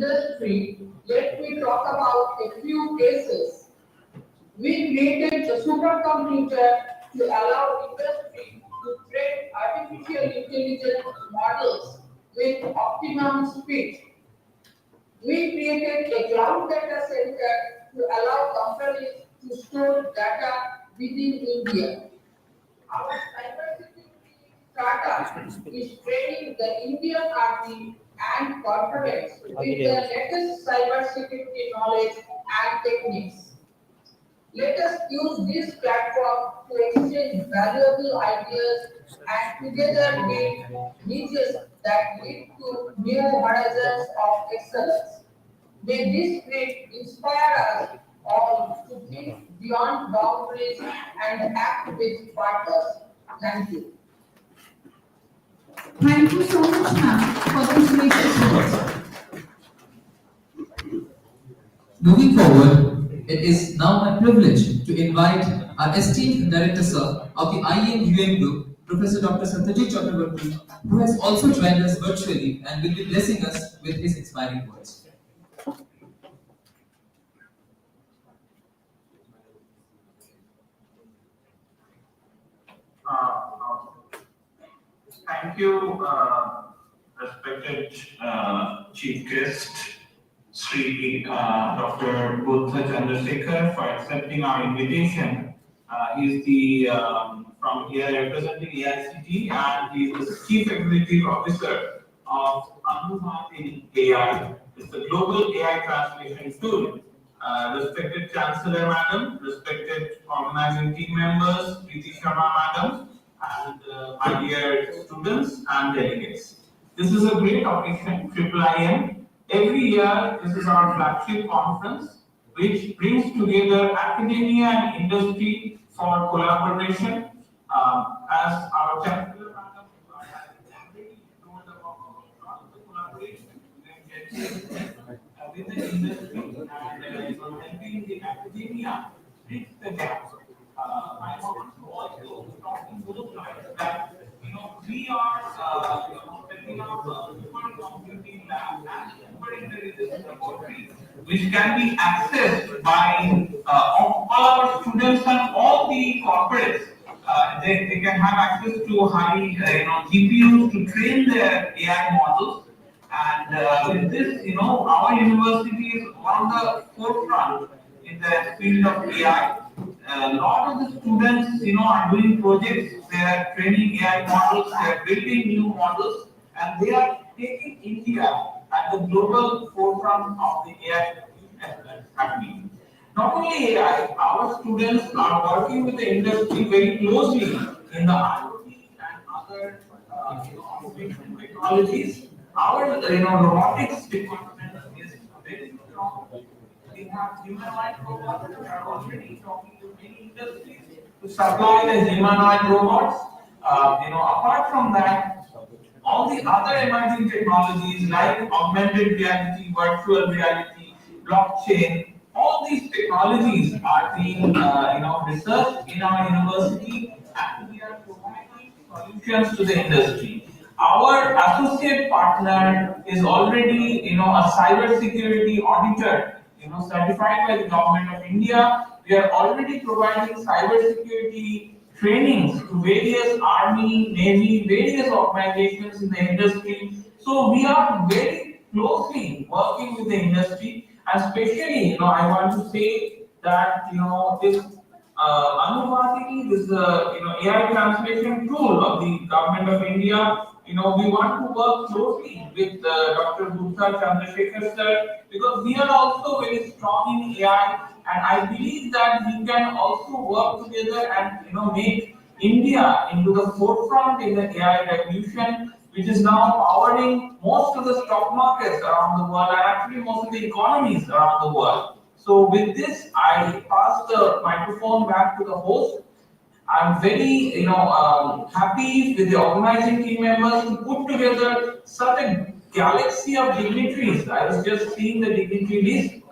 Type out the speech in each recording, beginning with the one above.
industry, let me talk about a few cases. We created a supercomputer to allow industry to train artificial intelligence models with optimum speed. We created a cloud data center to allow companies to store data within India. Our cybersecurity startup is training the Indian Army and corporates with the latest cybersecurity knowledge and techniques. Let us use this platform to exchange valuable ideas and together build niches that lead to new horizons of excellence. May this spirit inspire us all to think beyond boundaries and act with purpose. Thank you. Thank you so much, ma'am, for those gracious words. Moving forward, it is now my privilege to invite our esteemed Director Sir of the IIIM Group, Professor Dr. Satyajit Chakraborty, who has also joined us virtually and will be blessing us with his inspiring words. Thank you, respected Chief Guest, Sri Dr. Buddha Chandrasekhar, for accepting our invitation. He's the from here representing AICT, and he's the Chief Executive Officer of IIIM AI. It's a global AI translation tool. Respected Chancellor Madam, respected organizing team members, Preeti Sharma Madam, and my dear students and delegates. This is a great occasion, IIIM. Every year, this is our flagship conference, which brings together academia and industry for collaboration. As our Chancellor Madam has already told about the collaboration with the industry and helping the academia bridge the gap. I want to also talk in those lines that we are setting up a supercomputing lab and super intelligence laboratory, which can be accessed by all our students and all the corporates. They can have access to high GPUs to train their AI models. And with this, our university is on the forefront in the field of AI. A lot of the students, are doing projects. They are training AI models. They are building new models, and they are taking India at the global forefront of the AI happening. Not only AI, our students are working with the industry very closely in the IoT and other automation technologies. Our robotics department is very strong. We have humanoid robots that are already talking to many industries to supply the humanoid robots. Apart from that, all the other emerging technologies like augmented reality, virtual reality, blockchain, all these technologies are being researched in our university, and we are providing solutions to the industry. Our associate partner is already a cybersecurity auditor, certified by the government of India. We are already providing cybersecurity trainings to various army, navy, various organizations in the industry. So we are very closely working with the industry, and especially, I want to say that this Anubhati, this AI translation tool of the government of India. We want to work closely with Dr. Buddha Chandrasekhar sir, because we are also very strong in AI, and I believe that we can also work together and make India into the forefront in the AI revolution, which is now powering most of the stock markets around the world and actually most of the economies around the world. So with this, I pass the microphone back to the host. I'm very, happy with the organizing team members to put together such a galaxy of dignitaries. I was just seeing the dignitary list,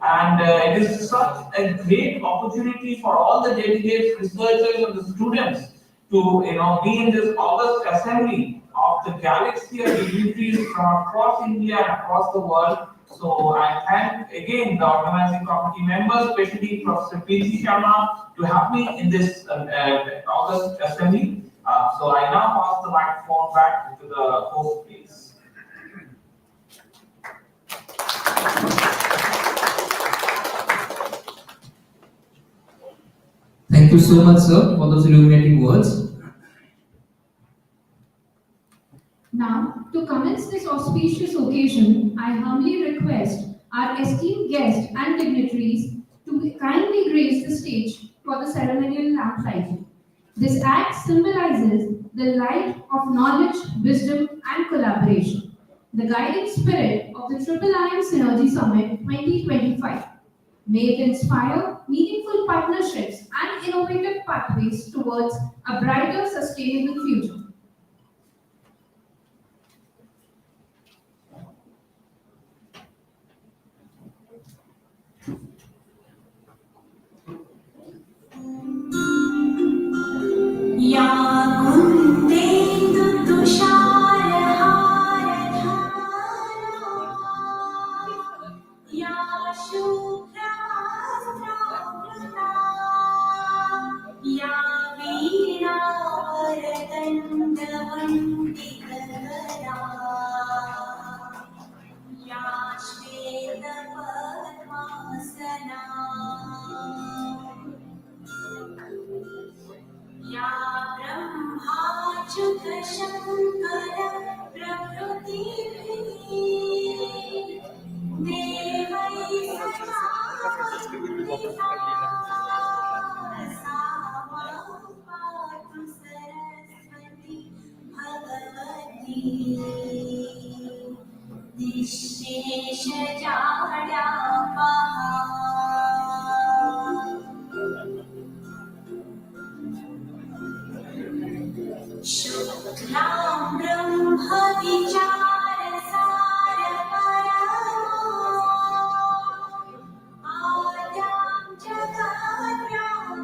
and it is such a great opportunity for all the delegates, researchers, and the students to, be in this august assembly of the galaxy of dignitaries from across India and across the world. So I thank again the organizing committee members, especially Professor P.C. Sharma, to have me in this August assembly. So I now pass the microphone back to the host, please. Thank you so much, sir, for those illuminating words. Now, to commence this auspicious occasion, I humbly request our esteemed guests and dignitaries to kindly grace the stage for the ceremonial lamp lighting. This act symbolizes the light of knowledge, wisdom, and collaboration, the guiding spirit of the IIIM Synergy Summit 2025. May it inspire meaningful partnerships and innovative pathways towards a brighter, sustainable future. या कुन्देन्दु तुषारहारधारा या शुभ्रवस्त्रावृता या वीणावरदण्डवन्दितकरा या श्वेतपद्मासना या ब्रह्माच्युतशङ्कर प्रभृतिभिः देवैः सदा वन्दिता सा मां पातु सरस्वती भगवती निःशेषजाड्यापहा शुक्लां ब्रह्मविचारसारपरमा आद्यां जगद्व्यापिनीं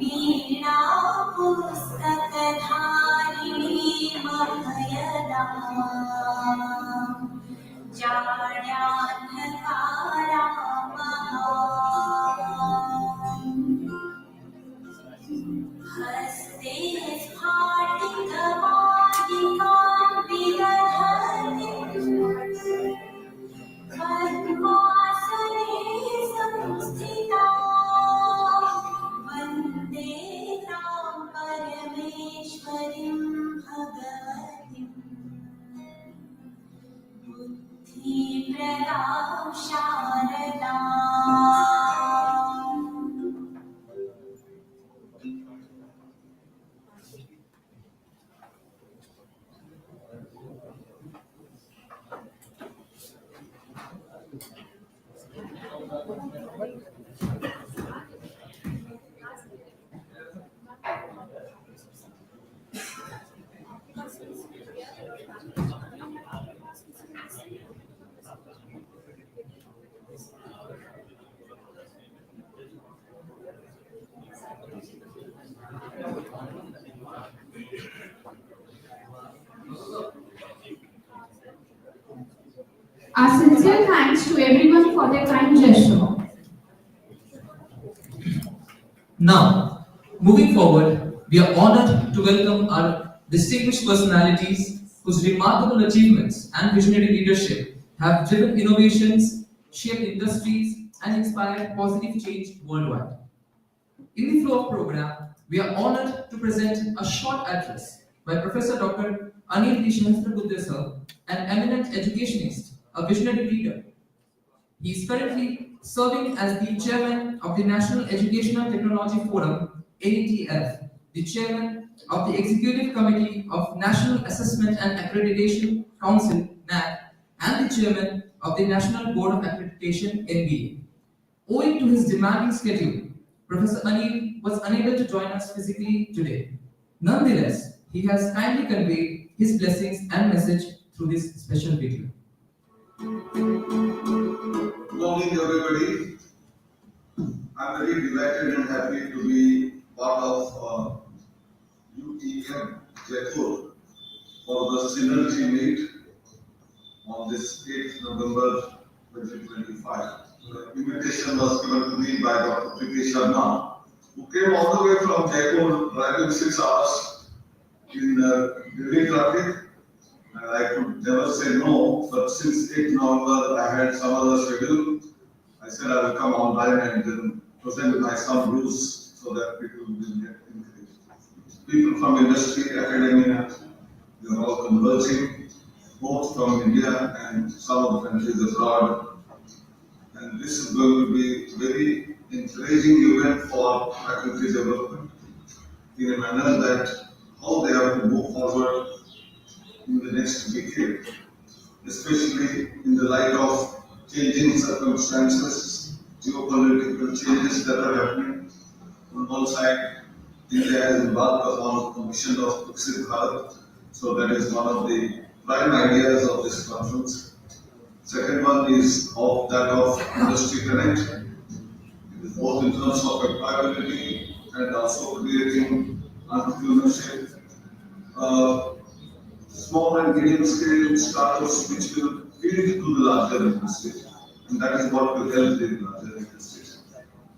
वीणापुस्तकधारिणीमभयदाम् जाड्यान्धकारामहाम् हस्ते स्फाटिकवाटिकां विदधतीं पद्मासने संस्थिता वन्दे तां परमेश्वरीं भगवतीं बुद्धिप्रदां शारदाम् Our sincere thanks to everyone for their kind gesture. Now, moving forward, we are honored to welcome our distinguished personalities whose remarkable achievements and visionary leadership have driven innovations, shaped industries, and inspired positive change worldwide. In the flow of program, we are honored to present a short address by Professor Dr. Anil Deshmukh sir, an eminent educationist, a visionary leader. He is currently serving as the chairman of the National Educational Technology Forum, NETF, the chairman of the Executive Committee of National Assessment and Accreditation Council, NAC, and the chairman of the National Board of Accreditation, NBA. Owing to his demanding schedule, Professor Anil was unable to join us physically today. Nonetheless, he has kindly conveyed his blessings and message through this special video. Good morning, everybody. I'm very delighted and happy to be part of IIIM Jaipur for the synergy meet on this 8th November 2025. The invitation was given to me by Dr. Preeti Sharma, who came all the way from Jaipur, driving 6 hours in Delhi traffic. And I could never say no, but since 8th November I had some other schedule. I said I will come online and then present my some rules so that people will get encouraged. People from industry, academia, they are all converging, both from India and some of the countries abroad. And this is going to be very encouraging event for faculty development in a manner that how they have to move forward in the next decade, especially in the light of changing circumstances, geopolitical changes that are happening. On one side, India has embarked upon a mission of Viksit Bharat, so that is one of the prime ideas of this conference. Second one is of that of industry connect, both in terms of employability and also creating entrepreneurship. Small and medium scale startups which will feed to the larger industry, and that is what will help the larger industries.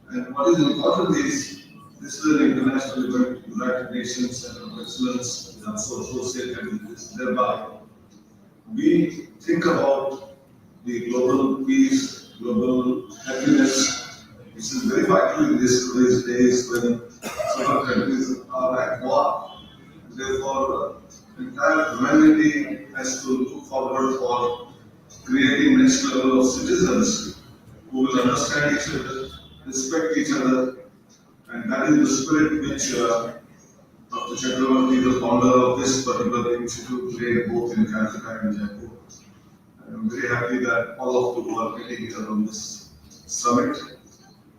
And what is important is this is an international event. United Nations Center of Excellence is also associated with this. Thereby, we think about the global peace, global happiness, which is very vital in these days when several countries are at war. Therefore, entire humanity has to look forward for creating next level of citizens who will understand each other, respect each other, and that is the spirit which Dr. Chakravarti, the founder of this particular institute, played both in Calcutta and Jaipur. I'm very happy that all of you are meeting here on this summit.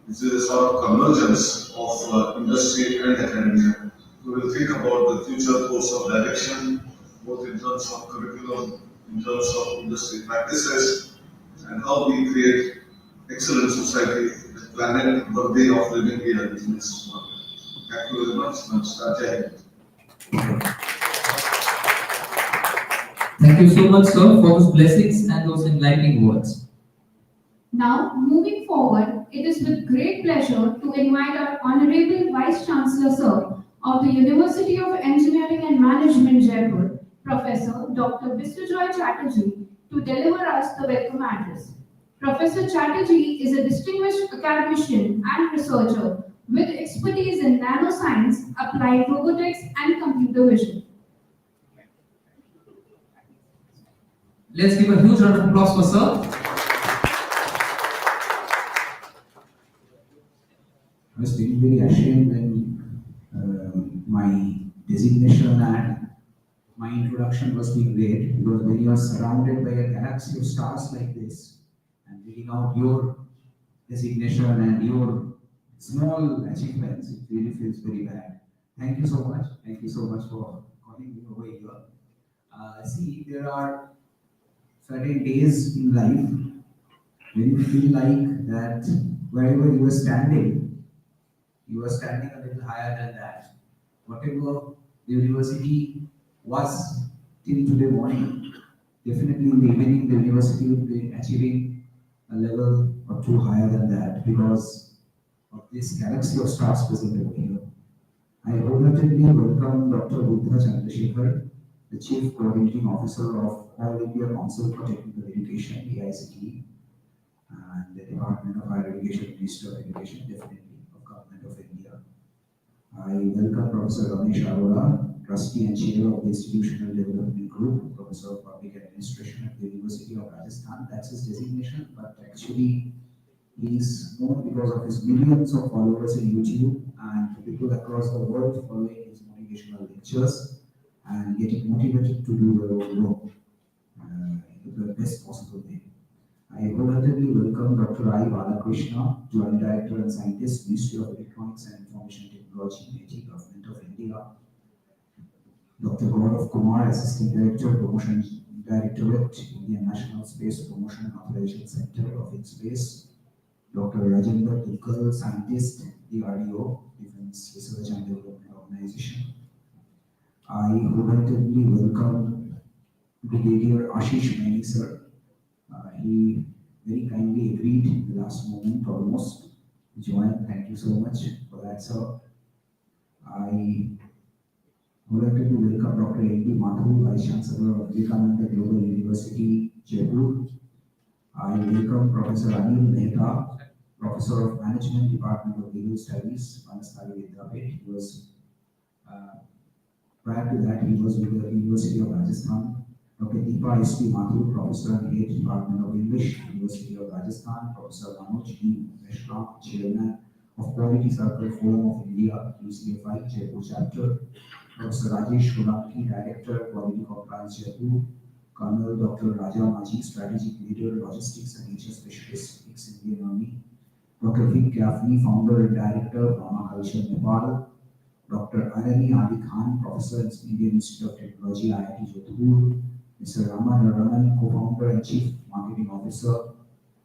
This is a sort of convergence of industry and academia. We will think about the future course of direction, both in terms of curriculum, in terms of industry practices, and how we create excellent society, a planet worthy of living here in this world. Thank you very much. Namaskar. Jai Hind. Thank you so much, sir, for those blessings and those enlightening words. Now, moving forward, it is with great pleasure to invite our Honorable Vice Chancellor, sir, of the University of Engineering and Management, Jaipur, Professor Dr. Biswajoy Chatterjee, to deliver us the welcome address. Professor Chatterjee is a distinguished academician and researcher with expertise in nanoscience, applied robotics, and computer vision. Let's give a huge round of applause for sir. I was feeling very ashamed when my designation and my introduction was being read, because when you are surrounded by a galaxy of stars like this and reading out your designation and your small achievements, it really feels very bad. Thank you so much. Thank you so much for calling me over here. See, there are certain days in life when you feel like that wherever you are standing a little higher than that. Whatever the university was till today morning, definitely in the evening the university will be achieving a level or two higher than that because of this galaxy of stars present over here. I wholeheartedly welcome Dr. Buddha Chandrasekhar, the Chief Coordinating Officer of All India Council for Technical Education, AICTE, and the Department of Higher Education, Minister of Education, definitely, of Government of India. I welcome Professor Ramesh Arora, Trustee and Chair of the Institutional Development Group, Professor of Public Administration at the University of Rajasthan. That's his designation, but actually he is known because of his millions of followers in YouTube and people across the world following his motivational lectures and getting motivated to do their own work in the best possible way. I wholeheartedly welcome Dr. I. Balakrishna, Joint Director and Scientist, Ministry of Electronics and Information Technology, MeitY, Government of India. Dr. Gaurav Kumar, Assistant Director, Promotion Directorate, Indian National Space Promotion and Authorization Center of InSpace. Dr. Rajendra Dulkar, Scientist, DRDO, Defense Research and Development Organization. I wholeheartedly welcome Brigadier Ashish Maini sir. He very kindly agreed in the last moment almost to join. Thank you so much for that, sir. I wholeheartedly welcome Dr. A.B. Madhu, Vice Chancellor of Vivekananda Global University, Jaipur. I welcome Professor Anil Mehta, Professor of Management, Department of Legal Studies, Manasthali Vidyapith. He was prior to that, he was with the University of Rajasthan. Dr. Deepa S.P. Mathur, Professor and Head, Department of English, University of Rajasthan. Professor Manoj D. Mishra, Chairman of Quality Circle Forum of India, UCFI, Jaipur Chapter. Professor Rajesh Solanki, Director, Quality Compliance, Jaipur. Colonel Dr. Raja Maji, Strategic Leader, Logistics and HR Specialist, ex-Indian Army. Dr. Vic Gaffney, Founder and Director, Brahma Culture, Nepal. Dr. Arani Adi Khan, Professor in Indian Institute of Technology, IIT Jodhpur. Mr. Raman Raman, Co-founder and Chief Marketing Officer,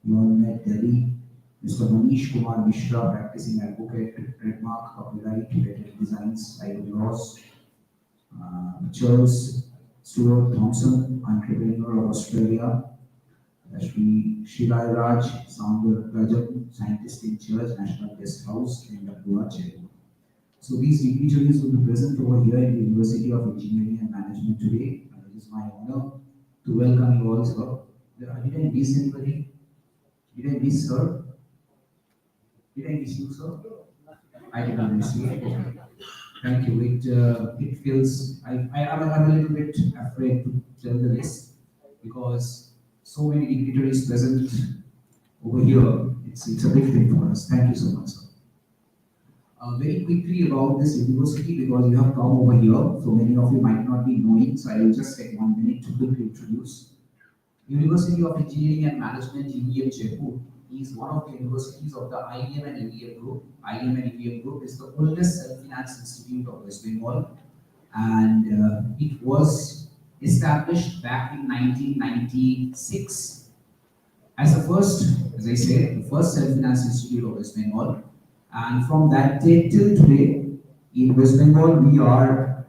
UNMED Delhi. Mr. Manish Kumar Mishra, Practicing Advocate, Trademark, Copyright, Patent Designs, Cyber Laws. Charles Stuart Thompson, Entrepreneur of Australia. Shri Shilai Raj, Sounder Rajan, Scientist in Charge, National Guest House in Goa, Jaipur. So these dignitaries will be present over here in the University of Engineering and Management today. And it is my honor to welcome you all, sir. Did I miss anybody? Did I miss her? Did I miss you, sir? I did not miss you. Okay. Thank you. It feels I'm a little bit afraid to tell the list because so many dignitaries present over here. It's a big thing for us. Thank you so much, sir. Very quickly about this university because you have come over here, so many of you might not be knowing, so I will just take 1 minute to quickly introduce. University of Engineering and Management, UEM Jaipur, is one of the universities of the IIM and EVM group. IIM and EVM group is the oldest self-finance institute of West Bengal, and it was established back in 1996 as the first, as I said, the first self-finance institute of West Bengal. And from that day till today, in West Bengal, we are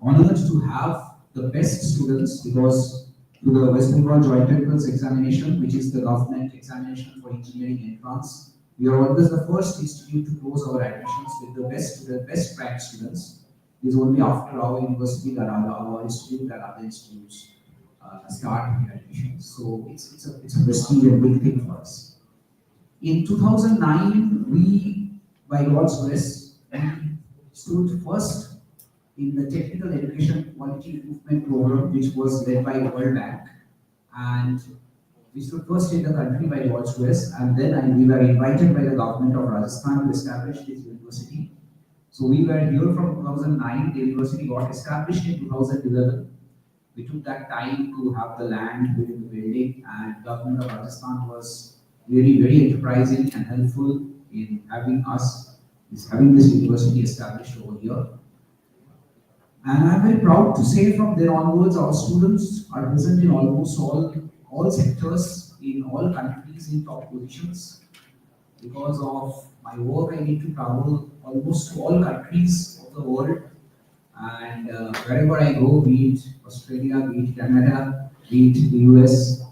honored to have the best students because to the West Bengal Joint Entrance Examination, which is the government examination for engineering entrance, we are always the first institute to close our admissions with the best ranked students. It is only after our university that our institute that other institutes start their admissions. So it's a prestige and big thing for us. In 2009, we, by God's grace, we stood first in the Technical Education Quality Improvement Program, which was led by World Bank. And we stood first in the country by God's grace. And then we were invited by the government of Rajasthan to establish this university. So we were here from 2009. The university got established in 2011. We took that time to have the land within the building, and government of Rajasthan was really very enterprising and helpful in having this university established over here. And I'm very proud to say from there onwards, our students are present in almost all sectors in all countries in top positions. Because of my work, I need to travel almost to all countries of the world. And wherever I go, be it Australia, be it Canada, be it the US,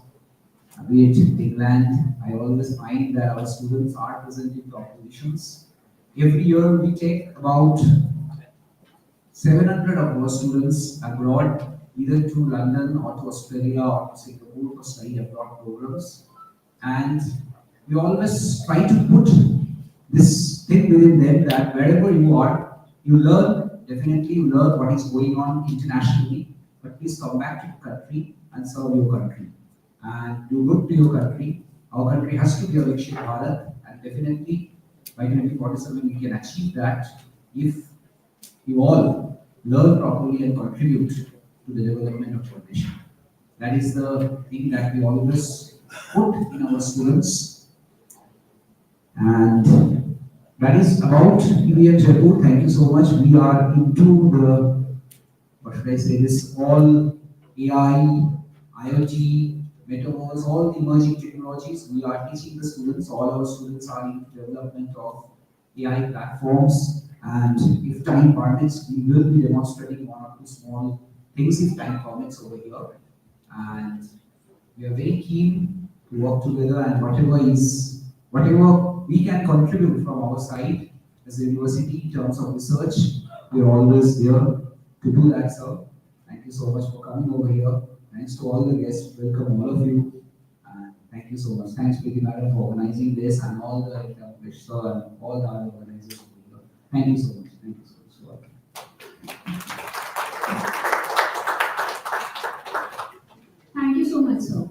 be it England, I always find that our students are present in top positions. Every year we take about 700 of our students abroad, either to London or to Australia or to Singapore for study abroad programs. And we always try to put this thing within them that wherever you are, you learn, definitely you learn what is going on internationally, but please come back to the country and serve your country. And do good to your country. Our country has to be a Vikshit Bharat, and definitely by 2047 we can achieve that if you all learn properly and contribute to the development of your nation. That is the thing that we always put in our students. And that is about UEM Jaipur. Thank you so much. We are into the, what should I say, this all AI, IoT, metaverse, all the emerging technologies. We are teaching the students, all our students are in development of AI platforms And if time permits, we will be demonstrating one or two small things if time permits over here. And we are very keen to work together, and whatever we can contribute from our side as a university in terms of research, we are always there to do that, sir. Thank you so much for coming over here. Thanks to all the guests. Welcome all of you. And thank you so much. Thanks, Preeti Madam, for organizing this and all the sir and all the other organizers over here. Thank you so much. Thank you so much. Thank you so much, sir.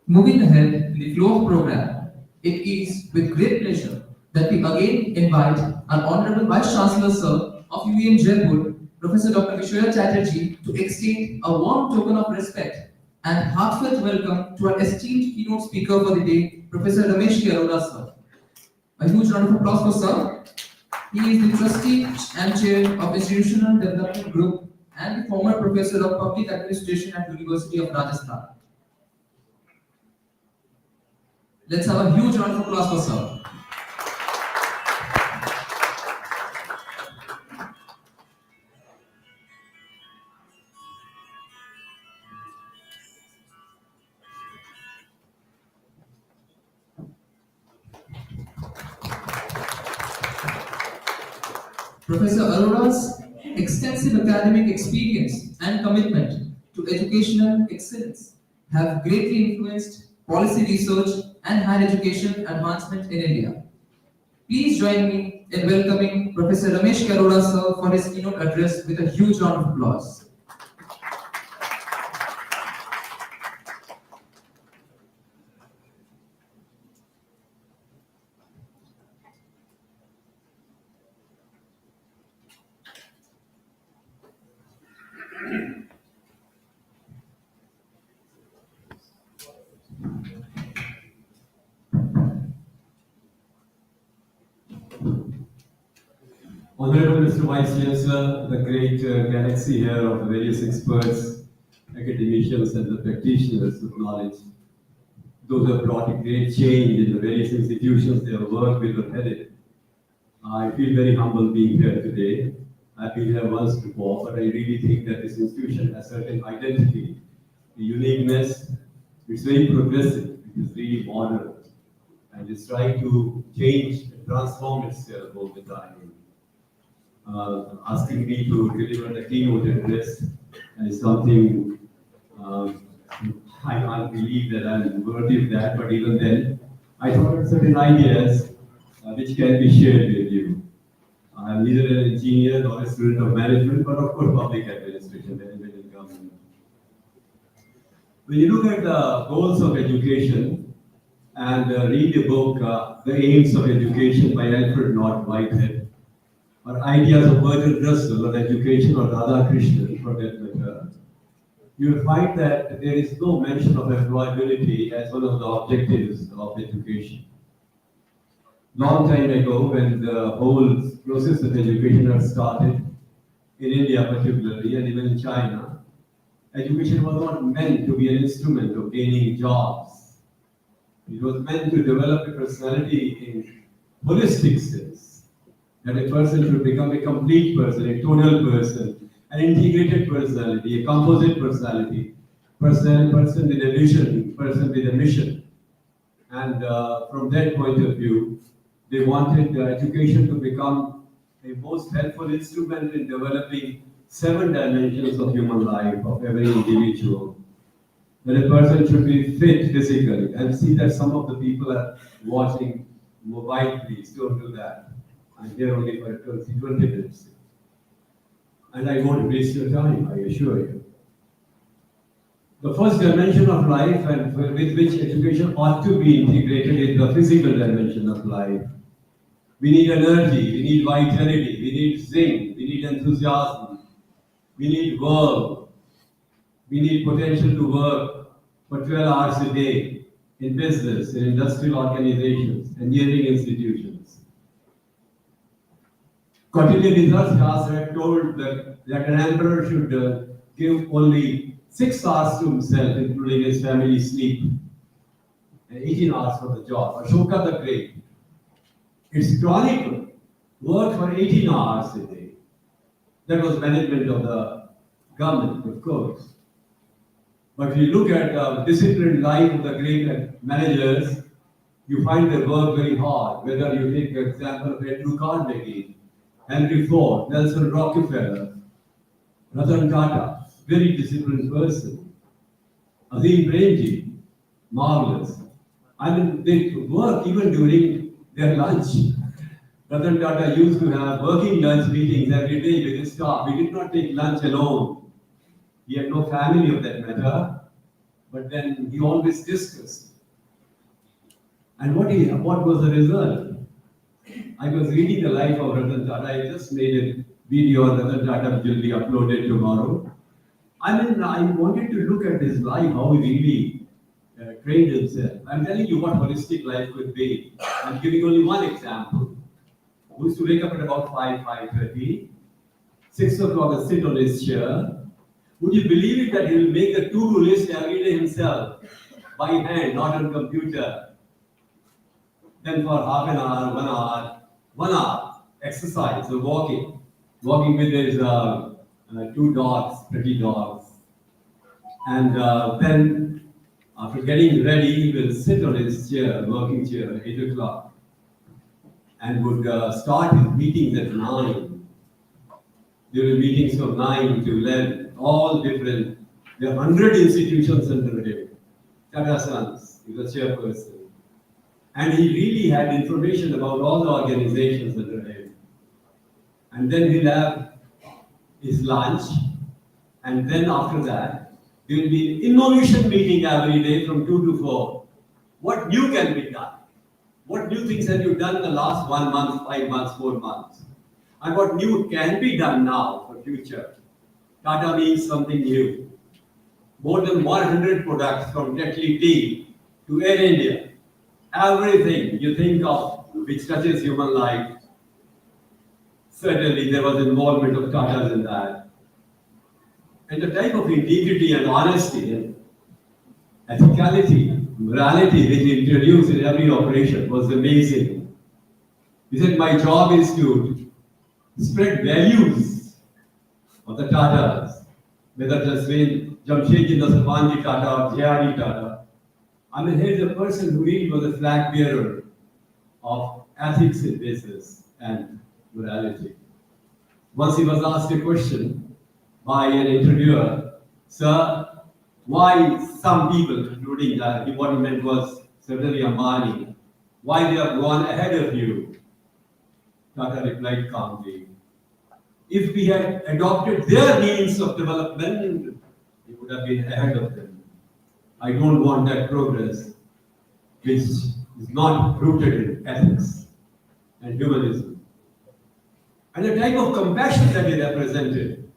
Moving ahead in the flow of program, it is with great pleasure that we again invite our Honorable Vice Chancellor Sir of UEM Jaipur, Professor Dr. Vishwanath Chatterjee, to extend a warm token of respect and heartfelt welcome to our esteemed keynote speaker for the day, Professor Ramesh Arora Sir. A huge round of applause for Sir. He is the trustee and chair of Institutional Development Group and the former professor of Public Administration at University of Rajasthan. Let's have a huge round of applause for Sir. Professor Arora's extensive academic experience and commitment to educational excellence have greatly influenced policy research and higher education advancement in India. Please join me in welcoming Professor Ramesh Arora Sir for his keynote address with a huge round of applause. Honorable Mr. Vice Chancellor, the great galaxy here of various experts, academicians, and the practitioners of knowledge, those who have brought a great change in the various institutions they have worked with or headed. I feel very humble being here today. I've been here once before, but I really think that this institution has certain identity, a uniqueness. It's very progressive, it is really modern, and it's trying to change and transform itself all the time. Asking me to deliver the keynote address is something I can't believe that I'm worthy of that, but even then, I thought of certain ideas which can be shared with you. I'm neither an engineer nor a student of management, but of course public administration, management and government. When you look at the goals of education and read the book, The Aims of Education by Alfred North Whitehead, or ideas of Bertrand Russell on education or Radha Krishnan for that matter, you will find that there is no mention of employability as one of the objectives of education. Long time ago, when the whole process of education had started, in India particularly, and even in China, education was not meant to be an instrument of gaining jobs. It was meant to develop a personality in holistic sense. That a person should become a complete person, a total person, an integrated personality, a composite personality, person with a vision, person with a mission. And from that point of view, they wanted education to become a most helpful instrument in developing 7 dimensions of human life, of every individual. That a person should be fit physically, and see that some of the people are watching mobile, please don't do that. I'm here only for 20 minutes. And I won't waste your time, I assure you. The first dimension of life and with which education ought to be integrated is the physical dimension of life. We need energy, we need vitality, we need zing, we need enthusiasm, we need work, we need potential to work for 12 hours a day in business, in industrial organizations, engineering institutions. Kautilya Shastra had told that an emperor should give only 6 hours to himself, including his family sleep, and 18 hours for the job. Ashoka the Great. It's chronicle. worked for 18 hours a day. That was management of the government, of course. But if you look at the disciplined life of the great managers, you find they work very hard. Whether you take the example of Andrew Carnegie, Henry Ford, Nelson Rockefeller, Ratan Tata, very disciplined person. Azim Premji, marvelous. I mean, they work even during their lunch. Ratan Tata used to have working lunch meetings every day with his staff. He did not take lunch alone. He had no family of that matter, but then he always discussed. And what was the result? I was reading the life of Ratan Tata. I just made a video on Ratan Tata, which will be uploaded tomorrow. I mean, I wanted to look at his life, how he really trained himself. I'm telling you what holistic life could be. I'm giving only one example. He used to wake up at about 5:30, 6 o'clock and sit on his chair. Would you believe it that he will make the to-do list every day himself, by hand, not on computer? Then for half an hour, 1 hour, exercise, so walking with his two dogs, pretty dogs. And then after getting ready, he will sit on his chair, working chair, at 8 o'clock, and would start his meetings at 9. There were meetings from 9 to 11, all different. There are 100 institutions under him. Tata Sons, he was a chairperson. And he really had information about all the organizations under him. And then he'll have his lunch, and then after that, there will be an innovation meeting every day from 2 to 4. What new can be done? What new things have you done in the last 1 month, 5 months, 4 months? And what new can be done now for future? Tata means something new. More than 100 products from Tetley Tea to Air India. Everything you think of which touches human life, certainly there was involvement of Tata's in that. And the type of integrity and honesty and ethicality, morality which he introduced in every operation was amazing. He said, my job is to spread values of the Tatas, whether that's been Jamshedji Nasabanji Tata or J.R.D. Tata. I mean, here's a person who really was a flag bearer of ethics in business and morality. Once he was asked a question by an interviewer, sir, why some people, including what he meant was certainly Ambani, why they have gone ahead of you? Tata replied calmly, if we had adopted their means of development, we would have been ahead of them. I don't want that progress which is not rooted in ethics and humanism. And the type of compassion that he represented.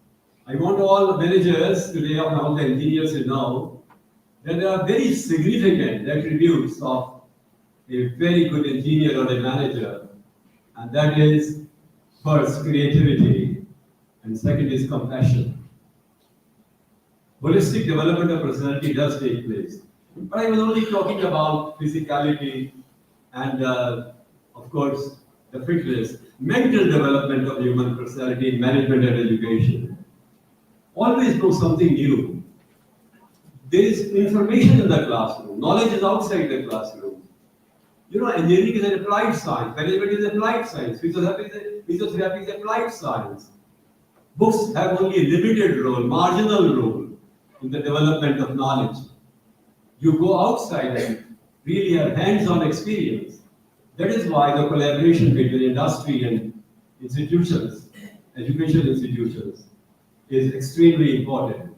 I want all the managers today, and all the engineers to know that there are very significant attributes of a very good engineer or a manager, and that is first creativity, and second is compassion. Holistic development of personality does take place. But I was only talking about physicality and, of course, the fitness, mental development of human personality in management and education. Always know something new. There is information in the classroom. Knowledge is outside the classroom. You know, engineering is an applied science. Management is applied science. Physiotherapy is applied science. Books have only a limited role, marginal role in the development of knowledge. You go outside and really have hands-on experience. That is why the collaboration between industry and institutions, education institutions, is extremely important.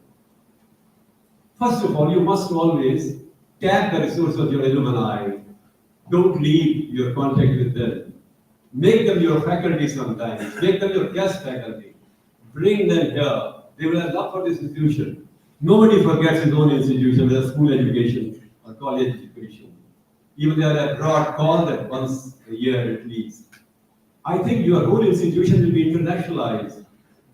First of all, you must always tap the resource of your alumni. Don't leave your contact with them. Make them your faculty sometimes. Make them your guest faculty. Bring them here. They will have love for this institution. Nobody forgets his own institution, whether school education or college education. Even they are abroad, call them once a year at least. I think your whole institution will be internationalized,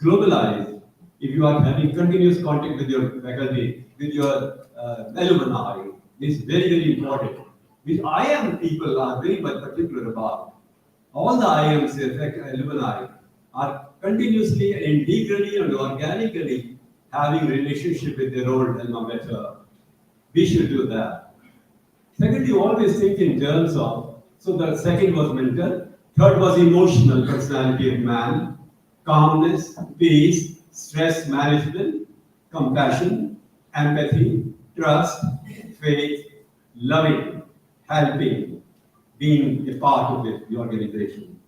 globalized, if you are having continuous contact with your faculty, with your alumni. It's very, very important. Which IIM people are very much particular about. all the IIMs, alumni, are continuously and integrally and organically having relationship with their old alma mater. We should do that. Second, you always think in terms of, so the second was mental, third was emotional personality of man, calmness, peace, stress management, compassion, empathy, trust, faith, loving, helping, being a part of the organization.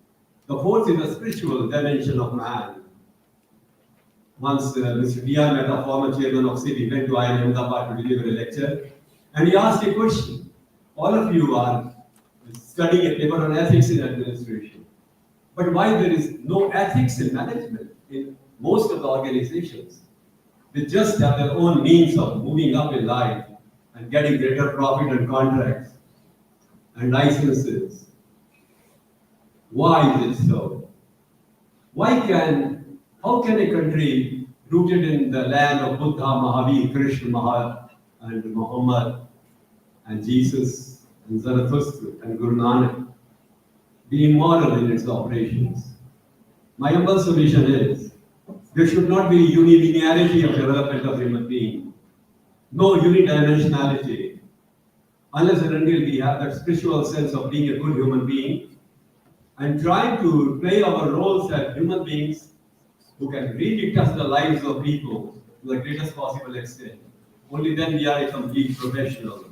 The fourth is the spiritual dimension of man. Once Mr. D.R. Mehta, former chairman of CIBI, went to IIM Ahmedabad to deliver a lecture, and he asked a question. All of you are studying a paper on ethics in administration. But why there is no ethics in management in most of the organizations? They just have their own means of moving up in life and getting greater profit and contracts and licenses. Why is it so? How can a country rooted in the land of Buddha, Mahavir, Krishna, and Muhammad, and Jesus, and Zarathustra, and Guru Nanak be immoral in its operations? My humble solution is, there should not be unilinearity of development of human being, no unidimensionality, unless and until we have that spiritual sense of being a good human being and trying to play our roles as human beings who can really touch the lives of people to the greatest possible extent. Only then we are a complete professional.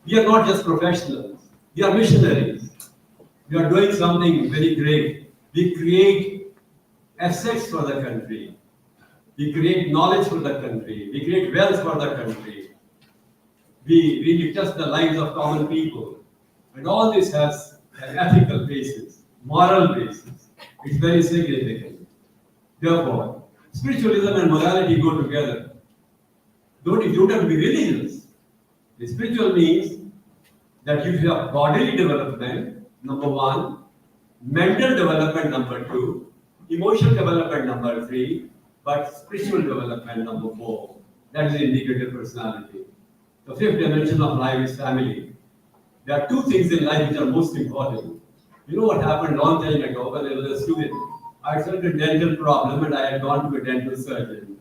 We are not just professionals, we are missionaries. We are doing something very great. We create assets for the country. We create knowledge for the country. We create wealth for the country. We really touch the lives of common people. And all this has an ethical basis, moral basis. It's very significant. Therefore, spiritualism and morality go together. You don't have to be religious. The spiritual means that you have bodily development, number one, mental development, number two, emotional development, number three, but spiritual development, number four. That is the indicator personality. The fifth dimension of life is family. There are two things in life which are most important. You know what happened a long time ago when I was a student? I had a dental problem and I had gone to a dental surgeon.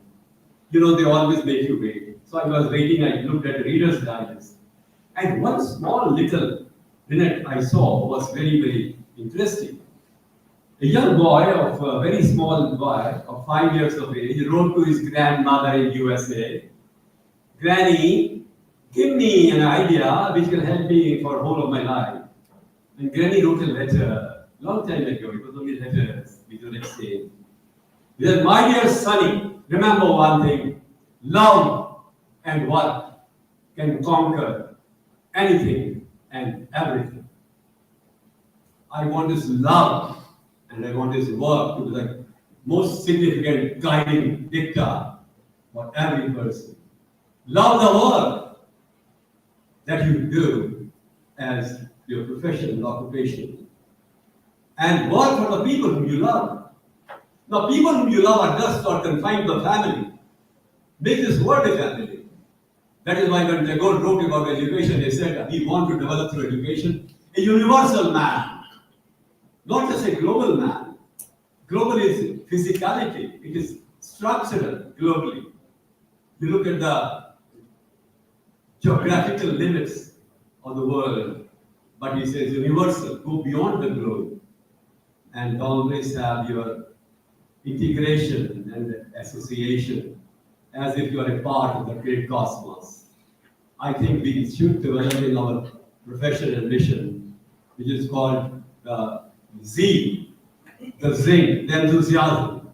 You know, they always make you wait. So I was waiting, I looked at the Reader's Digest. And one small little minute I saw was very, very interesting. A young boy, a very small boy of 5 years of age, wrote to his grandmother in USA, "Granny, give me an idea which will help me for the whole of my life." And Granny wrote a letter, long time ago, it was only letters, we don't exchange. He said, "My dear Sonny, remember one thing, love and work can conquer anything and everything." I want this love and I want this work to be the most significant guiding dicta for every person. Love the work that you do as your professional occupation and work for the people whom you love. Now, people whom you love are just not confined to the family. Make this world a family. That is why when Tagore wrote about education, they said we want to develop through education a universal man, not just a global man. Global is physicality, it is structural globally. You look at the geographical limits of the world, but he says universal, go beyond the globe and always have your integration and association as if you are a part of the great cosmos. I think we should develop in our profession and mission, which is called the zeal, the zing, the enthusiasm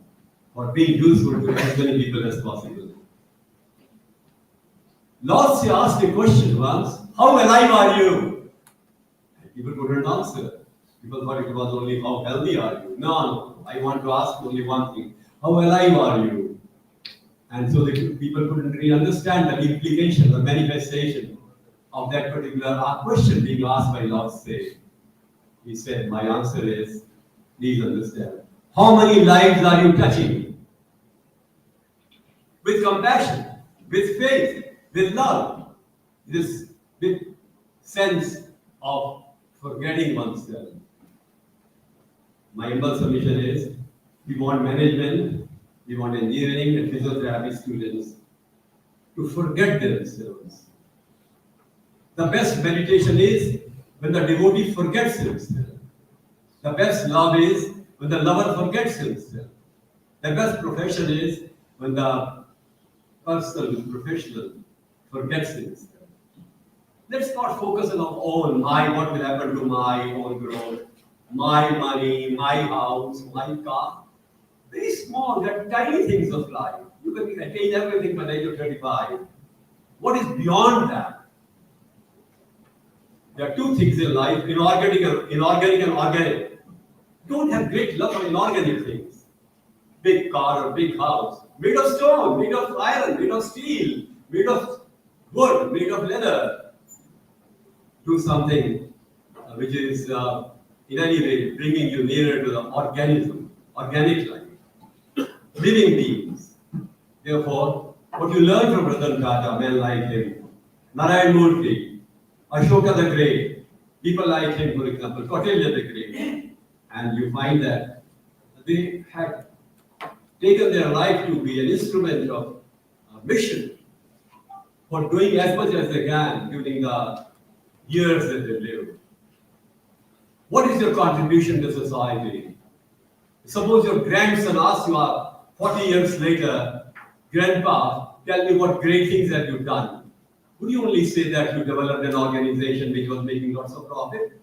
for being useful to as many people as possible. Lord asked a question once, "How alive are you?" And people couldn't answer. People thought it was only how healthy are you. No, I want to ask only one thing. How alive are you? And so the people couldn't really understand the implication, the manifestation of that particular question being asked by Lord Say. He said, my answer is, please understand. How many lives are you touching? With compassion, with faith, with love, this big sense of forgetting oneself. My humble submission is, we want management, we want engineering and physiotherapy students to forget themselves. The best meditation is when the devotee forgets himself. The best love is when the lover forgets himself. The best profession is when the person who is professional forgets himself. Let's not focus on our own, what will happen to my own growth, my money, my house, my car. Very small, they're tiny things of life. You can attain everything by the age of 35. What is beyond that? There are two things in life, inorganic and organic. Don't have great love for inorganic things. Big car or big house, made of stone, made of iron, made of steel, made of wood, made of leather. Do something which is in any way bringing you nearer to the organism, organic life, living beings. Therefore, what you learn from Ratan Tata, men like him, Narayan Murthy, Ashoka the Great, people like him, for example, Kautilya the Great, and you find that they had taken their life to be an instrument of mission for doing as much as they can during the years that they lived. What is your contribution to society? Suppose your grandson asks you 40 years later, Grandpa, tell me what great things have you done? Would you only say that you developed an organization which was making lots of profit?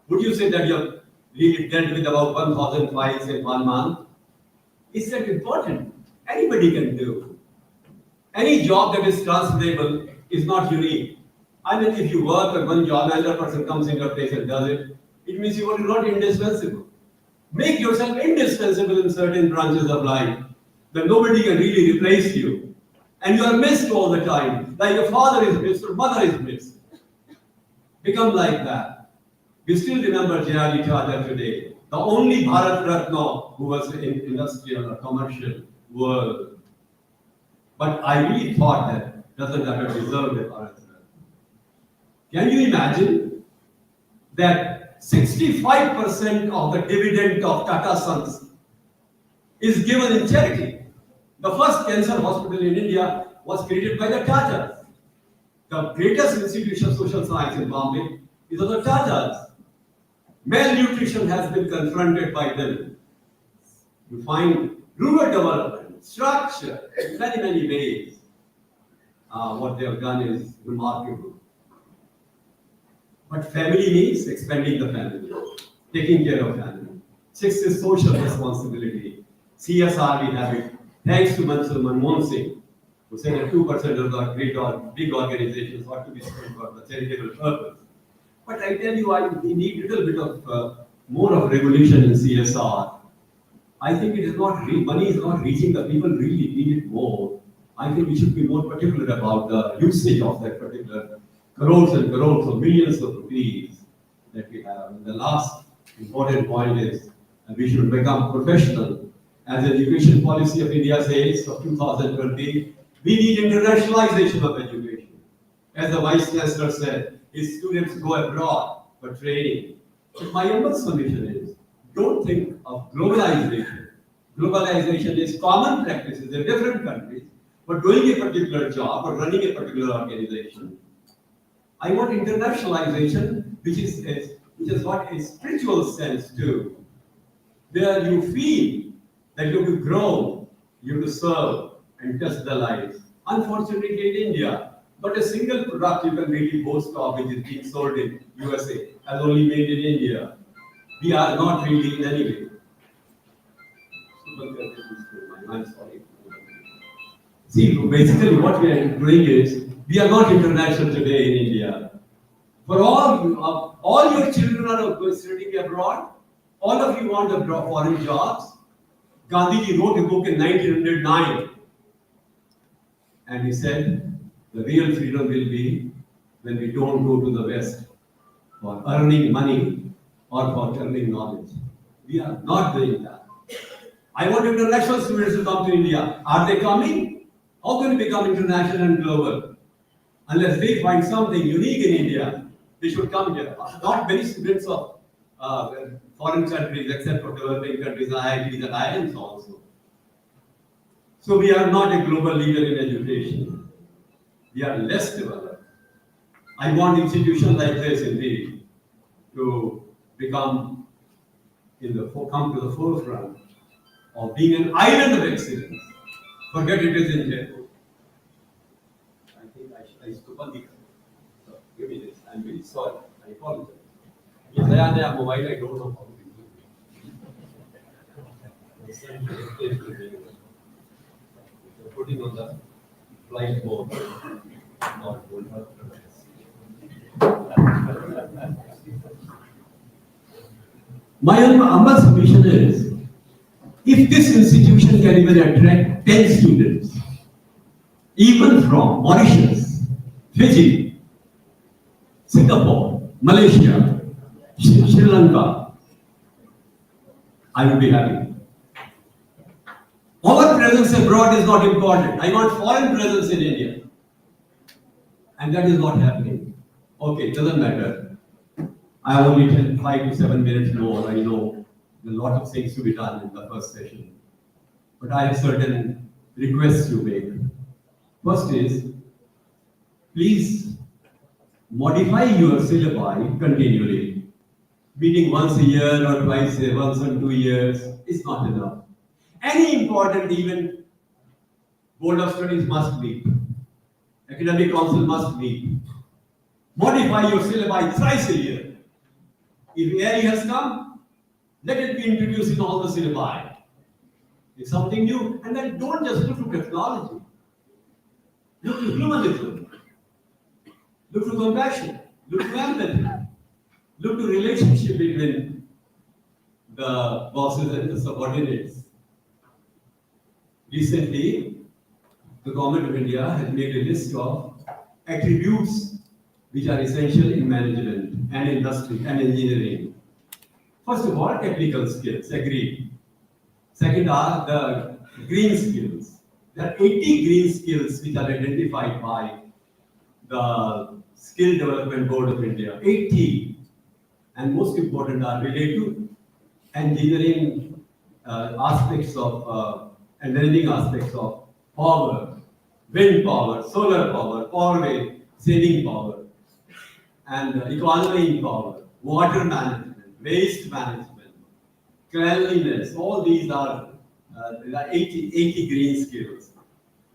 Would you say that you have really dealt with about 1,000 files in 1 month? Is that important? Anybody can do. Any job that is transferable is not unique. I mean, if you work at one job, another person comes in your place and does it, it means you are not indispensable. Make yourself indispensable in certain branches of life, then nobody can really replace you. And you are missed all the time, like your father is missed or mother is missed. Become like that. We still remember J.R.D. Tata today, the only Bharat Ratna who was in industrial or commercial world. But I really thought that doesn't have deserved a Bharat Ratna. Can you imagine that 65% of the dividend of Tata Sons is given in charity? The first cancer hospital in India was created by the Tatas. The greatest institution of social science in Bombay is of the Tatas. Malnutrition has been confronted by them. You find rural development, structure, in many, many ways. What they have done is remarkable. But family means expanding the family, taking care of family. Sixth is social responsibility. CSR we have it. Thanks to Manmohan Singh, who said that 2% of the big organizations ought to be spent for the charitable purpose. But I tell you, we need a little bit of more of regulation in CSR. I think it is not money is not reaching the people really need it more. I think we should be more particular about the usage of that particular crores and crores or millions of rupees that we have. And the last important point is we should become professional. As the education policy of India says of 2020, we need internationalization of education. As the Vice Chancellor said, his students go abroad for training. But my humble solution is, don't think of globalization. Globalization is common practices in different countries for doing a particular job or running a particular organization. I want internationalization, which is what a spiritual sense too, where you feel that you have to grow, you have to serve and touch the lives. Unfortunately, in India, not a single product you can really boast of which is being sold in USA as only made in India. We are not really in any way. I'm sorry. See, basically what we are doing is, we are not international today in India. For all your children are studying abroad, all of you want foreign jobs. Gandhiji wrote a book in 1909 and he said, the real freedom will be when we don't go to the West for earning money or for earning knowledge. We are not doing that. I want international students to come to India. Are they coming? How can we become international and global? Unless they find something unique in India, they should come here. Not many students of foreign countries, except for developing countries, IITs and IIMs also. So we are not a global leader in education. We are less developed. I want institutions like this indeed to become come to the forefront of being an island of excellence. Forget it is in Jaipur. I think I spoke on the. So give me this. I'm very sorry. I apologize. Yes, I have mobile. I don't know how to use it. Putting on the flight mode. Not good. My humble submission is, if this institution can even attract 10 students, even from Mauritius, Fiji, Singapore, Malaysia, Sri Lanka, I will be happy. Our presence abroad is not important. I want foreign presence in India. And that is not happening. Okay, it doesn't matter. I have only 5 to 7 minutes more. I know a lot of things to be done in the first session. But I have certain requests to make. First is, please modify your syllabi continually. Meeting once a year or twice, once in 2 years is not enough. Any important event, Board of Studies must meet. Academic Council must meet. Modify your syllabi thrice a year. If AI has come, let it be introduced in all the syllabi. It's something new, and then don't just look to technology. Look to humanism. Look to compassion. Look to empathy. Look to relationship between the bosses and the subordinates. Recently, the government of India has made a list of attributes which are essential in management and industry and engineering. First of all, technical skills, agreed. Second are the green skills. There are 80 green skills which are identified by the Skill Development Board of India. 80. And most important are related to engineering aspects of engineering aspects of power, wind power, solar power, power wave, saving power, and economy power, water management, waste management, cleanliness. All these are 80 green skills.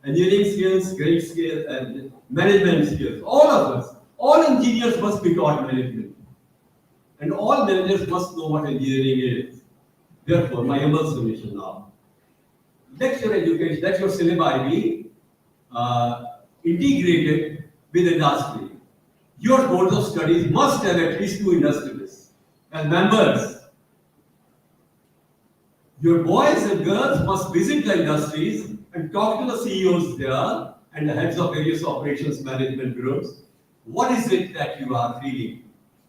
Engineering skills, great skills, and management skills. All of us, all engineers must be taught management. And all managers must know what engineering is. Therefore, my humble submission now. Let your education, let your syllabi be integrated with industry. Your boards of studies must have at least 2 industrialists as members. Your boys and girls must visit the industries and talk to the CEOs there and the heads of various operations management groups. What is it that you are feeling?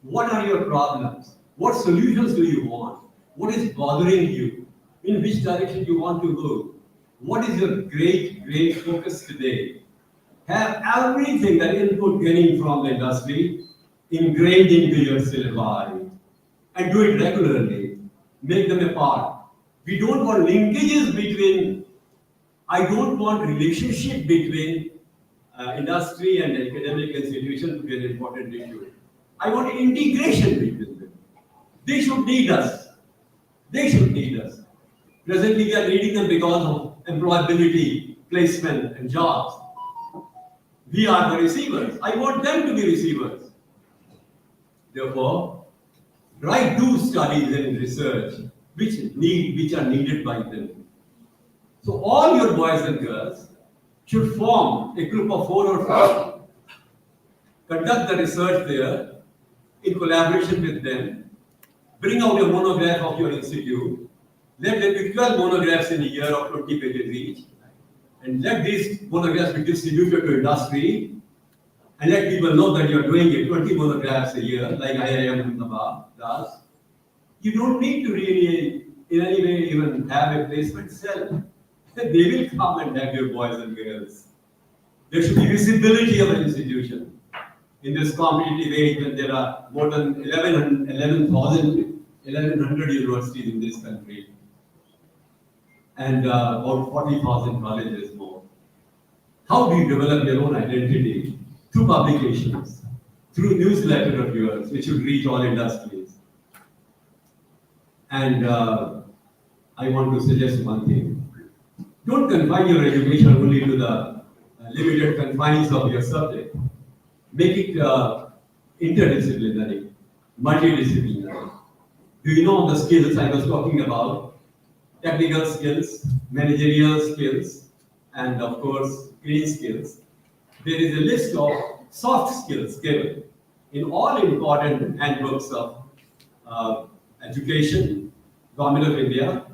What are your problems? What solutions do you want? What is bothering you? In which direction you want to go? What is your great focus today? Have everything that input getting from the industry ingrained into your syllabi and do it regularly. Make them a part. We don't want linkages between, I don't want relationship between industry and academic institution to be an important issue. I want integration between them. They should need us. They should need us. Presently, we are needing them because of employability, placement, and jobs. We are the receivers. I want them to be receivers. Therefore, do studies and research which are needed by them. So all your boys and girls should form a group of 4 or 5. Conduct the research there in collaboration with them. Bring out a monograph of your institute. Let there be 12 monographs in a year of 20 pages each. And let these monographs be distributed to industry. And let people know that you're doing it 20 monographs a year, like IIIM does. You don't need to really, in any way, even have a placement cell. They will come and have your boys and girls. There should be visibility of an institution. In this competitive age, when there are more than 11,000 1,100 universities in this country and about 40,000 colleges more. How do you develop your own identity? Through publications, through newsletter of yours, which should reach all industries. And I want to suggest one thing. Don't confine your education only to the limited confines of your subject. Make it interdisciplinary, multidisciplinary. Do you know the skills I was talking about? Technical skills, managerial skills, and of course, green skills. There is a list of soft skills given in all important handbooks of education, Government of India,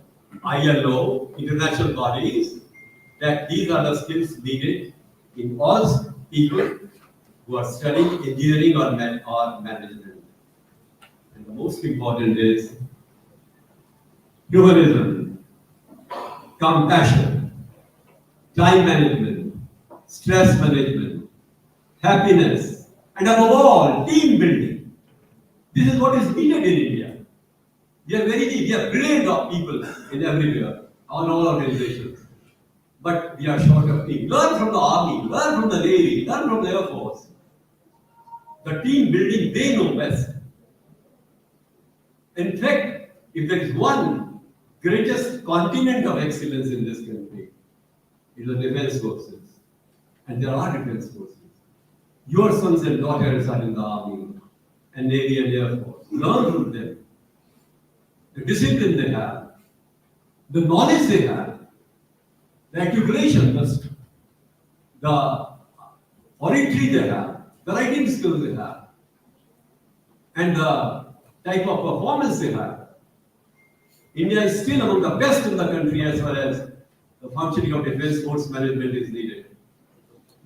ILO, international bodies, that these are the skills needed in all people who are studying engineering or management. And the most important is humanism, compassion, time management, stress management, happiness, and above all, team building. This is what is needed in India. We are brilliant of people in everywhere, on all organizations. But we are short of team. Learn from the army, learn from the navy, learn from the air force. The team building, they know best. In fact, if there is one greatest continent of excellence in this country, it is the defense forces. And there are defense forces. Your sons and daughters are in the army and navy and air force. Learn from them. The discipline they have, the knowledge they have, the articulation, the oratory they have, the writing skills they have, and the type of performance they have. India is still among the best in the country as far as the functioning of defense force management is needed.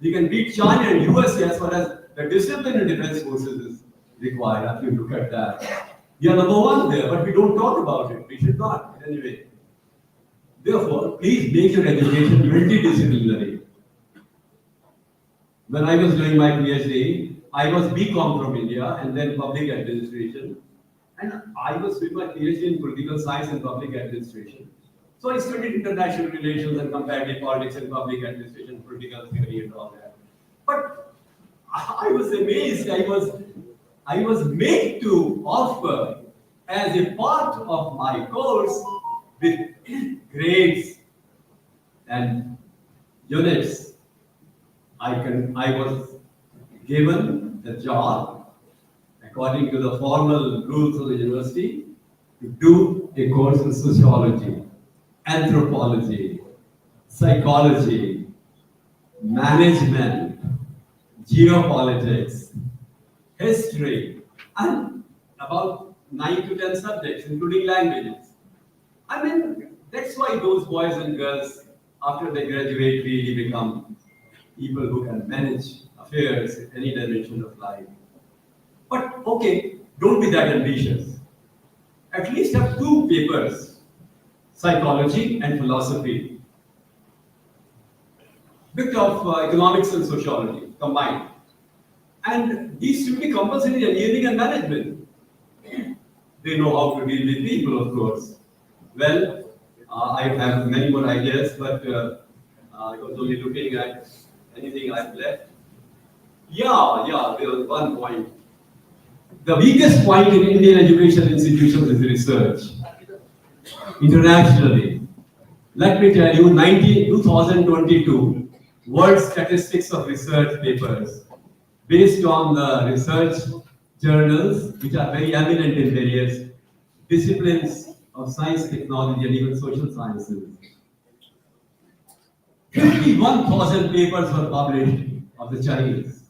We can beat China and USA as far as the discipline in defense forces is required. If you look at that, we are number one there, but we don't talk about it. We should not, anyway. Therefore, please make your education multidisciplinary. When I was doing my PhD, I was BCom from India and then public administration. And I was doing my PhD in political science and public administration. So I studied international relations and comparative politics and public administration, political theory and all that. But I was amazed. I was made to offer as a part of my course with grades and units. I was given the job according to the formal rules of the university to do a course in sociology, anthropology, psychology, management, geopolitics, history, and about 9 to 10 subjects, including languages. I mean, that's why those boys and girls, after they graduate, really become people who can manage affairs in any dimension of life. But okay, don't be that ambitious. At least have 2 papers, psychology and philosophy, bit of economics and sociology combined. And these should be compulsory in engineering and management. They know how to deal with people, of course. Well, I have many more ideas, but I was only looking at anything I've left. Yeah, there was one point. The weakest point in Indian education institutions is research. Internationally, let me tell you, 2022 World Statistics of Research papers, based on the research journals, which are very eminent in various disciplines of science, technology, and even social sciences. 51,000 papers were published of the Chinese,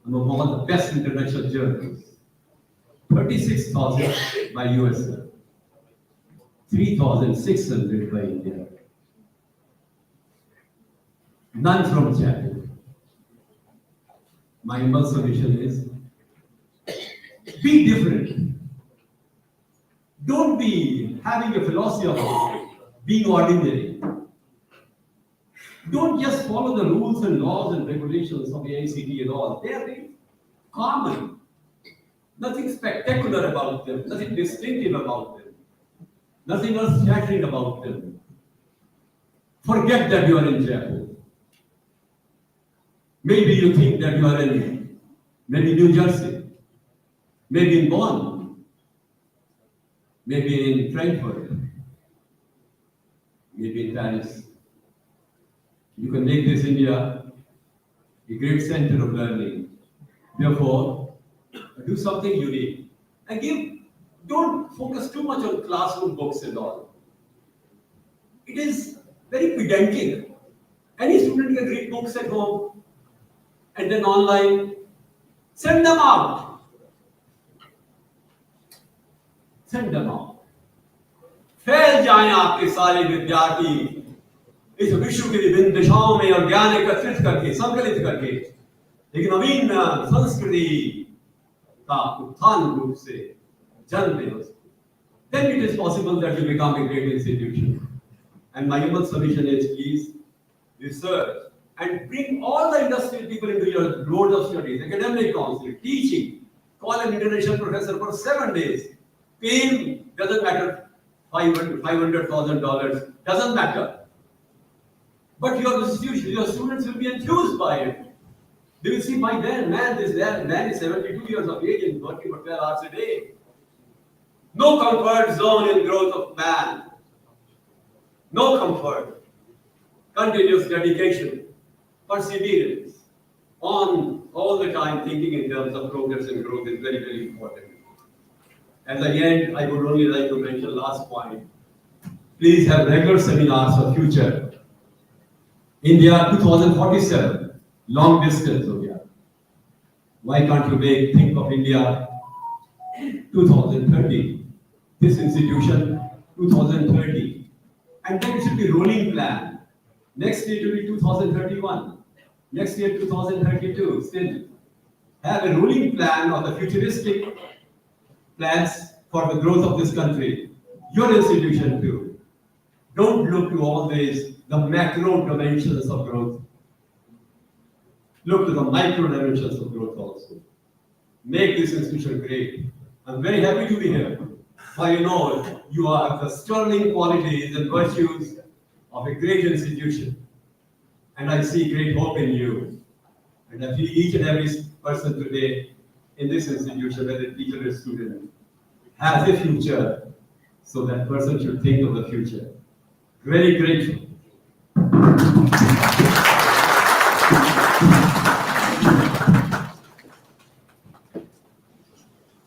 among all the best international journals. 36,000 by USA, 3,600 by India, none from China. My humble solution is, be different. Don't be having a philosophy of being ordinary. Don't just follow the rules and laws and regulations of the AICTE and all. They are very common. Nothing spectacular about them, nothing distinctive about them, nothing earth-shattering about them. Forget that you are in Jaipur. Maybe you think that you are in maybe New Jersey, maybe in Bonn, maybe in Frankfurt, maybe in Paris. You can make this India a great center of learning. Therefore, do something unique and don't focus too much on classroom books and all. It is very pedantic. Any student can read books at home and then online. Send them out. Send them out. फैल जाएं आपके सारे विद्यार्थी इस विश्व की विभिन्न दिशाओं में और ज्ञान एकत्रित करके संकलित करके एक नवीन संस्कृति का उत्थान रूप से जन्म दे उसको. Then it is possible that you become a great institution. And my human solution is please research and bring all the industrial people into your road of studies, academic counseling, teaching. Call an international professor for 7 days. Pay him, doesn't matter, $500,000, doesn't matter. But your institution, your students will be enthused by it. They will see, my man is 72 years of age and working for 12 hours a day. No comfort zone in growth of man. No comfort. Continuous dedication, perseverance, on all the time thinking in terms of progress and growth is very, very important. At the end, I would only like to mention last point. Please have regular seminars for future. India 2047, long distance over here. Why can't you think of India 2030? This institution 2030. And then it should be rolling plan. Next year it will be 2031. Next year 2032. Still have a rolling plan of the futuristic plans for the growth of this country. Your institution too. Don't look to always the macro dimensions of growth. Look to the micro dimensions of growth also. Make this institution great. I'm very happy to be here. For you know, you are the sterling qualities and virtues of a great institution. And I see great hope in you. And I feel each and every person today in this institution, whether teacher or student, has a future. So that person should think of the future. Very grateful.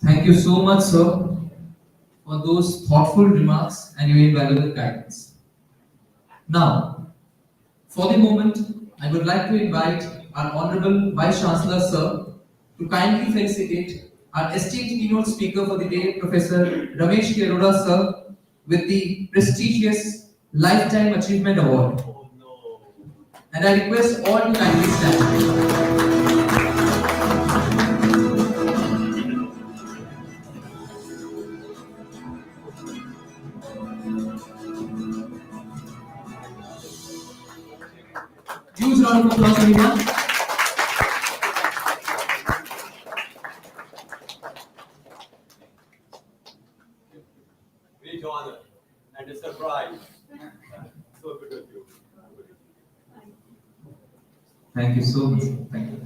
Thank you so much, sir, for those thoughtful remarks and your invaluable guidance. Now, for the moment, I would like to invite our Honorable Vice Chancellor, sir, to kindly felicitate our esteemed keynote speaker for the day, Professor Ramesh Arora, sir, with the prestigious Lifetime Achievement Award. Oh, no. And I request all to kindly stand. Huge round of applause, everyone. Great honor and a surprise. So good of you. Thank you so much. Thank you.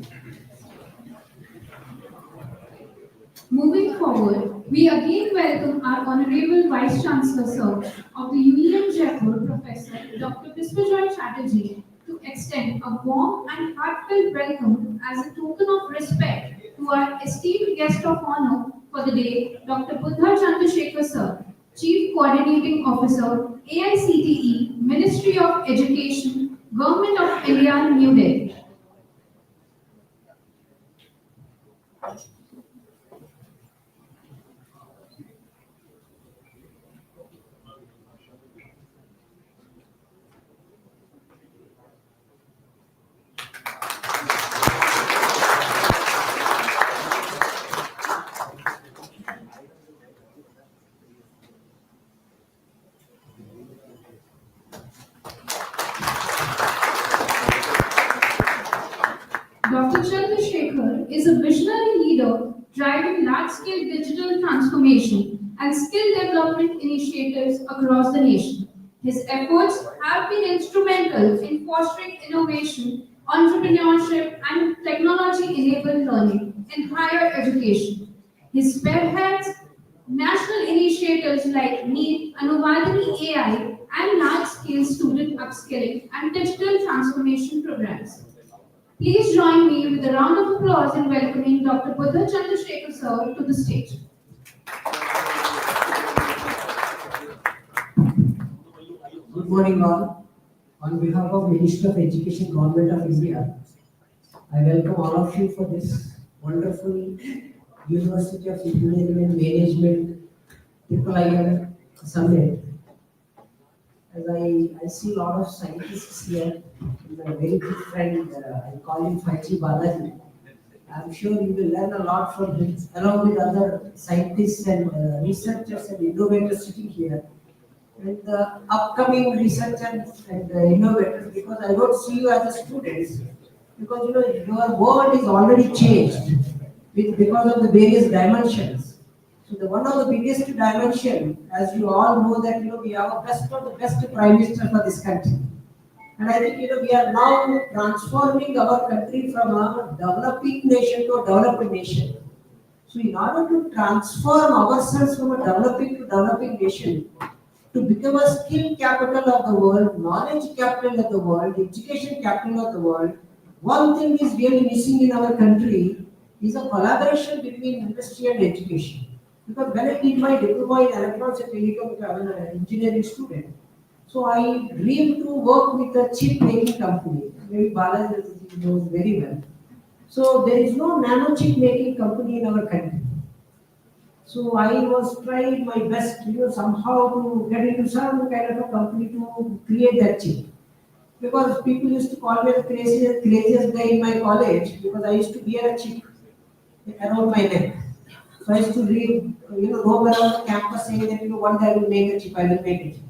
Moving forward, we again welcome our Honorable Vice Chancellor, sir, of the IIIM Jaipur, Professor Dr. Biswajoy Chatterjee, to extend a warm and heartfelt welcome as a token of respect to our esteemed guest of honor for the day, Dr. Buddha Chandrasekhar, sir, Chief Coordinating Officer, AICTE, Ministry of Education, Government of India, New Delhi. Dr. Chandrasekhar is a visionary leader driving large large-scale digital transformation and skill development initiatives across the nation. His efforts have been instrumental in fostering innovation, entrepreneurship, and technology-enabled learning in higher education. He spearheads national initiatives like NEET, Anuvadini AI, and large-scale student upskilling and digital transformation programs. Please join me with a round of applause in welcoming Dr. Buddha Chandrasekhar sir to the stage. Good morning all. On behalf of Minister of Education, Government of India, I welcome all of you for this wonderful University of Engineering and Management IIIM Summit. As I see a lot of scientists here, my very good friend, I call him Fachi Balaji. I'm sure you will learn a lot from him, along with other scientists and researchers and innovators sitting here. And the upcoming researchers and innovators, because I don't see you as a students, because your world is already changed because of the various dimensions. So the one of the biggest dimension, as you all know, that we have a best of the best prime minister for this country. And I think we are now transforming our country from a developing nation to a developed nation. So in order to transform ourselves from a developing nation to become a skill capital of the world, knowledge capital of the world, education capital of the world, one thing is really missing in our country is a collaboration between industry and education. Because when I did my diploma in electronics and telecom, I was an engineering student. So I dreamed to work with a chip making company. Maybe Balaji knows very well. So there is no nano chip making company in our country. So I was trying my best, somehow to get into some kind of a company to create that chip. Because people used to call me the craziest guy in my college because I used to wear a chip around my neck. So I used to roam around the campus saying that, one day I will make a chip, I will make a chip.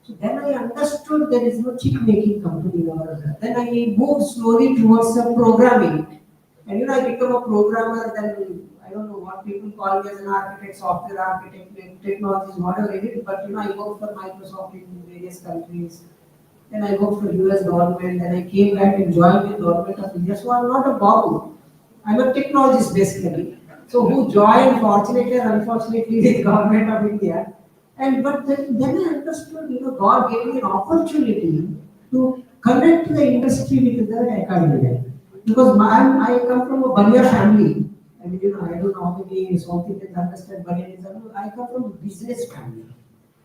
So then I understood there is no chip making company in our country. Then I moved slowly towards programming. And I became a programmer, then I don't know what people call me as an architect, software architect, technologies, whatever it is, but I worked for Microsoft in various countries. Then I worked for US government, then I came back and joined the government of India. So I'm not a babu. I'm a technologist basically. So who joined fortunately or unfortunately with government of India. But then I understood, God gave me an opportunity to connect the industry with the academia. Because I come from a Banya family. And I don't know how many South Indians understand Banyanism. I come from a business family.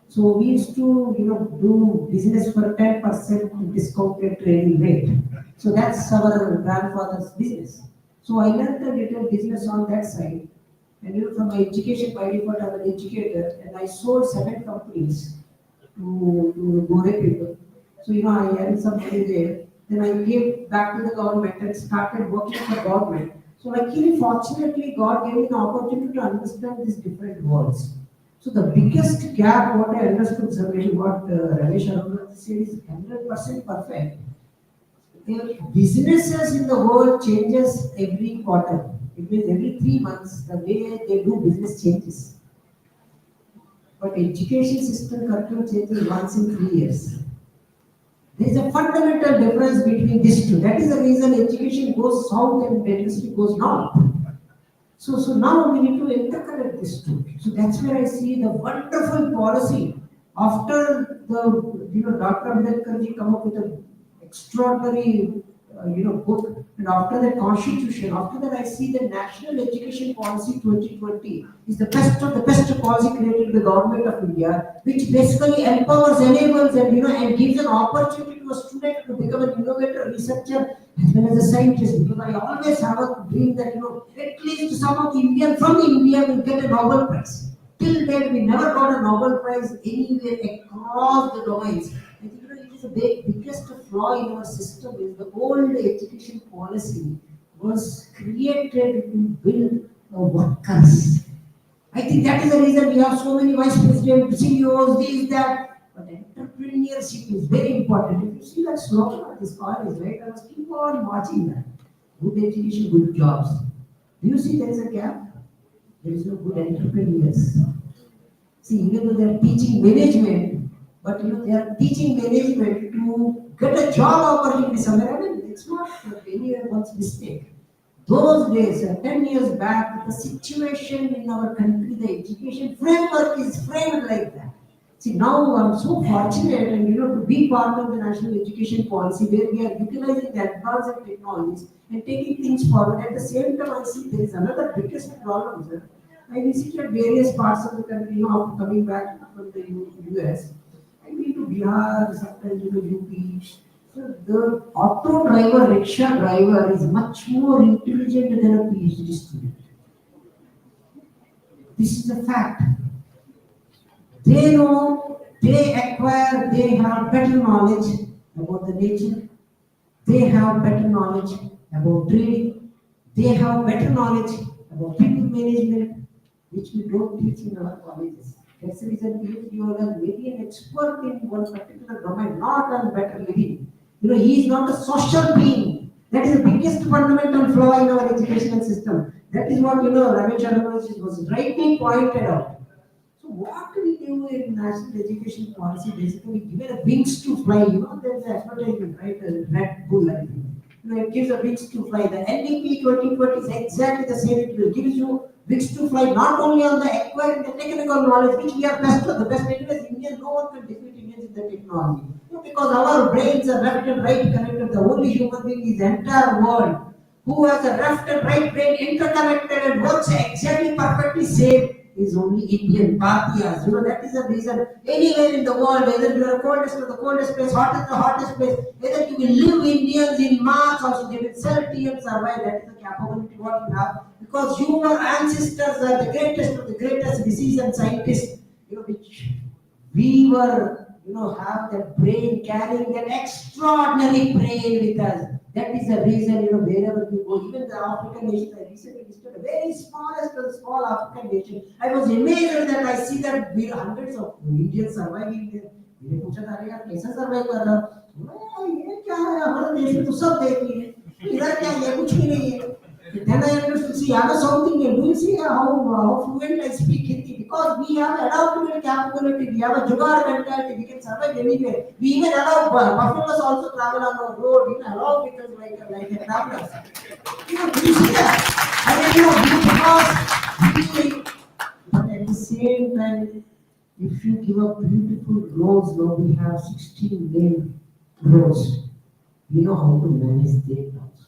So we used to, do business for 10% discounted trading rate. So that's our grandfather's business. So I learned a little business on that side. And from my education by default, I'm an educator, and I sold 7 companies to Gore people. So I earned some money there. Then I came back to the government and started working for government. So luckily, fortunately, God gave me the opportunity to understand these different worlds. So the biggest gap, what I understood, sir, maybe what Ramesh Arora said is 100% perfect. Businesses in the world changes every quarter. It means every 3 months, the way they do business changes. But education system curriculum changes once in 3 years. There is a fundamental difference between these two. That is the reason education goes south and the industry goes north. So now we need to interconnect these two. So that's where I see the wonderful policy. After the Dr. Ambedkar ji come up with an extraordinary book, and after that constitution, after that I see the National Education Policy 2020 is the best of the best policy created by the government of India, which basically empowers, enables, and gives an opportunity to a student to become an innovator, researcher, as well as a scientist. Because I always have a dream that at least some of the Indian from India will get a Nobel Prize. Till then, we never got a Nobel Prize anywhere across the domains. I think it is the biggest flaw in our system is the old education policy was created to build workers. I think that is the reason we have so many vice presidents, CEOs, this, that. But entrepreneurship is very important. If you see that slogan of this college, right? I was keep on watching that. Good education, good jobs. Do you see there is a gap? there is no good entrepreneurs. See, even though they are teaching management, but they are teaching management to get a job opportunity somewhere. I mean, it's not anyone's mistake. Those days, 10 years back, the situation in our country, the education framework is framed like that. See, now I'm so fortunate and to be part of the national education policy where we are utilizing the advanced technologies and taking things forward. At the same time, I see there is another biggest problem, sir. I visited various parts of the country, after coming back from the US. I went to Bihar, sometimes UP. So the auto driver, rickshaw driver is much more intelligent than a PhD student. This is a fact. They know, they acquire, they have better knowledge about the nature, they have better knowledge about trading, they have better knowledge about people management, which we don't teach in our colleges. That's the reason if you are maybe an expert in one particular domain, not on better living. He is not a social being. That is the biggest fundamental flaw in our educational system. That is what Ramesh Chandra was rightly pointed out. So what we do in national education policy, basically given a wings to fly, there's an advertisement, right? A Red Bull, I think. It gives a wings to fly. The NDP 2020 is exactly the same. It will give you wings to fly not only on the acquiring the technical knowledge, which we are best of the best. Anyways, Indians, no one can defeat Indians in the technology. Because our brains are left and right connected. The only human being is the entire world who has a left and right brain interconnected and works exactly perfectly same is only Indian Bhartiyas. That is the reason. Anywhere in the world, whether you are coldest of the coldest place, hottest the hottest place, whether you will live Indians in Mars or they will sell tea and survive. That is the capability what you have. Because your ancestors are the greatest of the greatest decision scientists, which we were, have that brain, carrying that extraordinary brain with us. That is the reason, wherever you go, even the African nation, I recently visited a very smallest of the small African nation. I was amazed that I see that we hundreds of Indians surviving there. मैंने पूछा था अरे यार कैसे survive कर रहा ये क्या है हमारे देश में तो सब देख लिए इधर क्या है कुछ भी नहीं है. Then I understood, see, I was something new. Do you see how fluent I speak Hindi? Because we have adaptable capability, we have a jugaad mentality, we can survive anywhere. We even allow buffaloes also travel on our road, allow because like travelers. Do you see that? And because but at the same time, if you give up beautiful roads, now we have 16 lane roads. We know how to manage them also.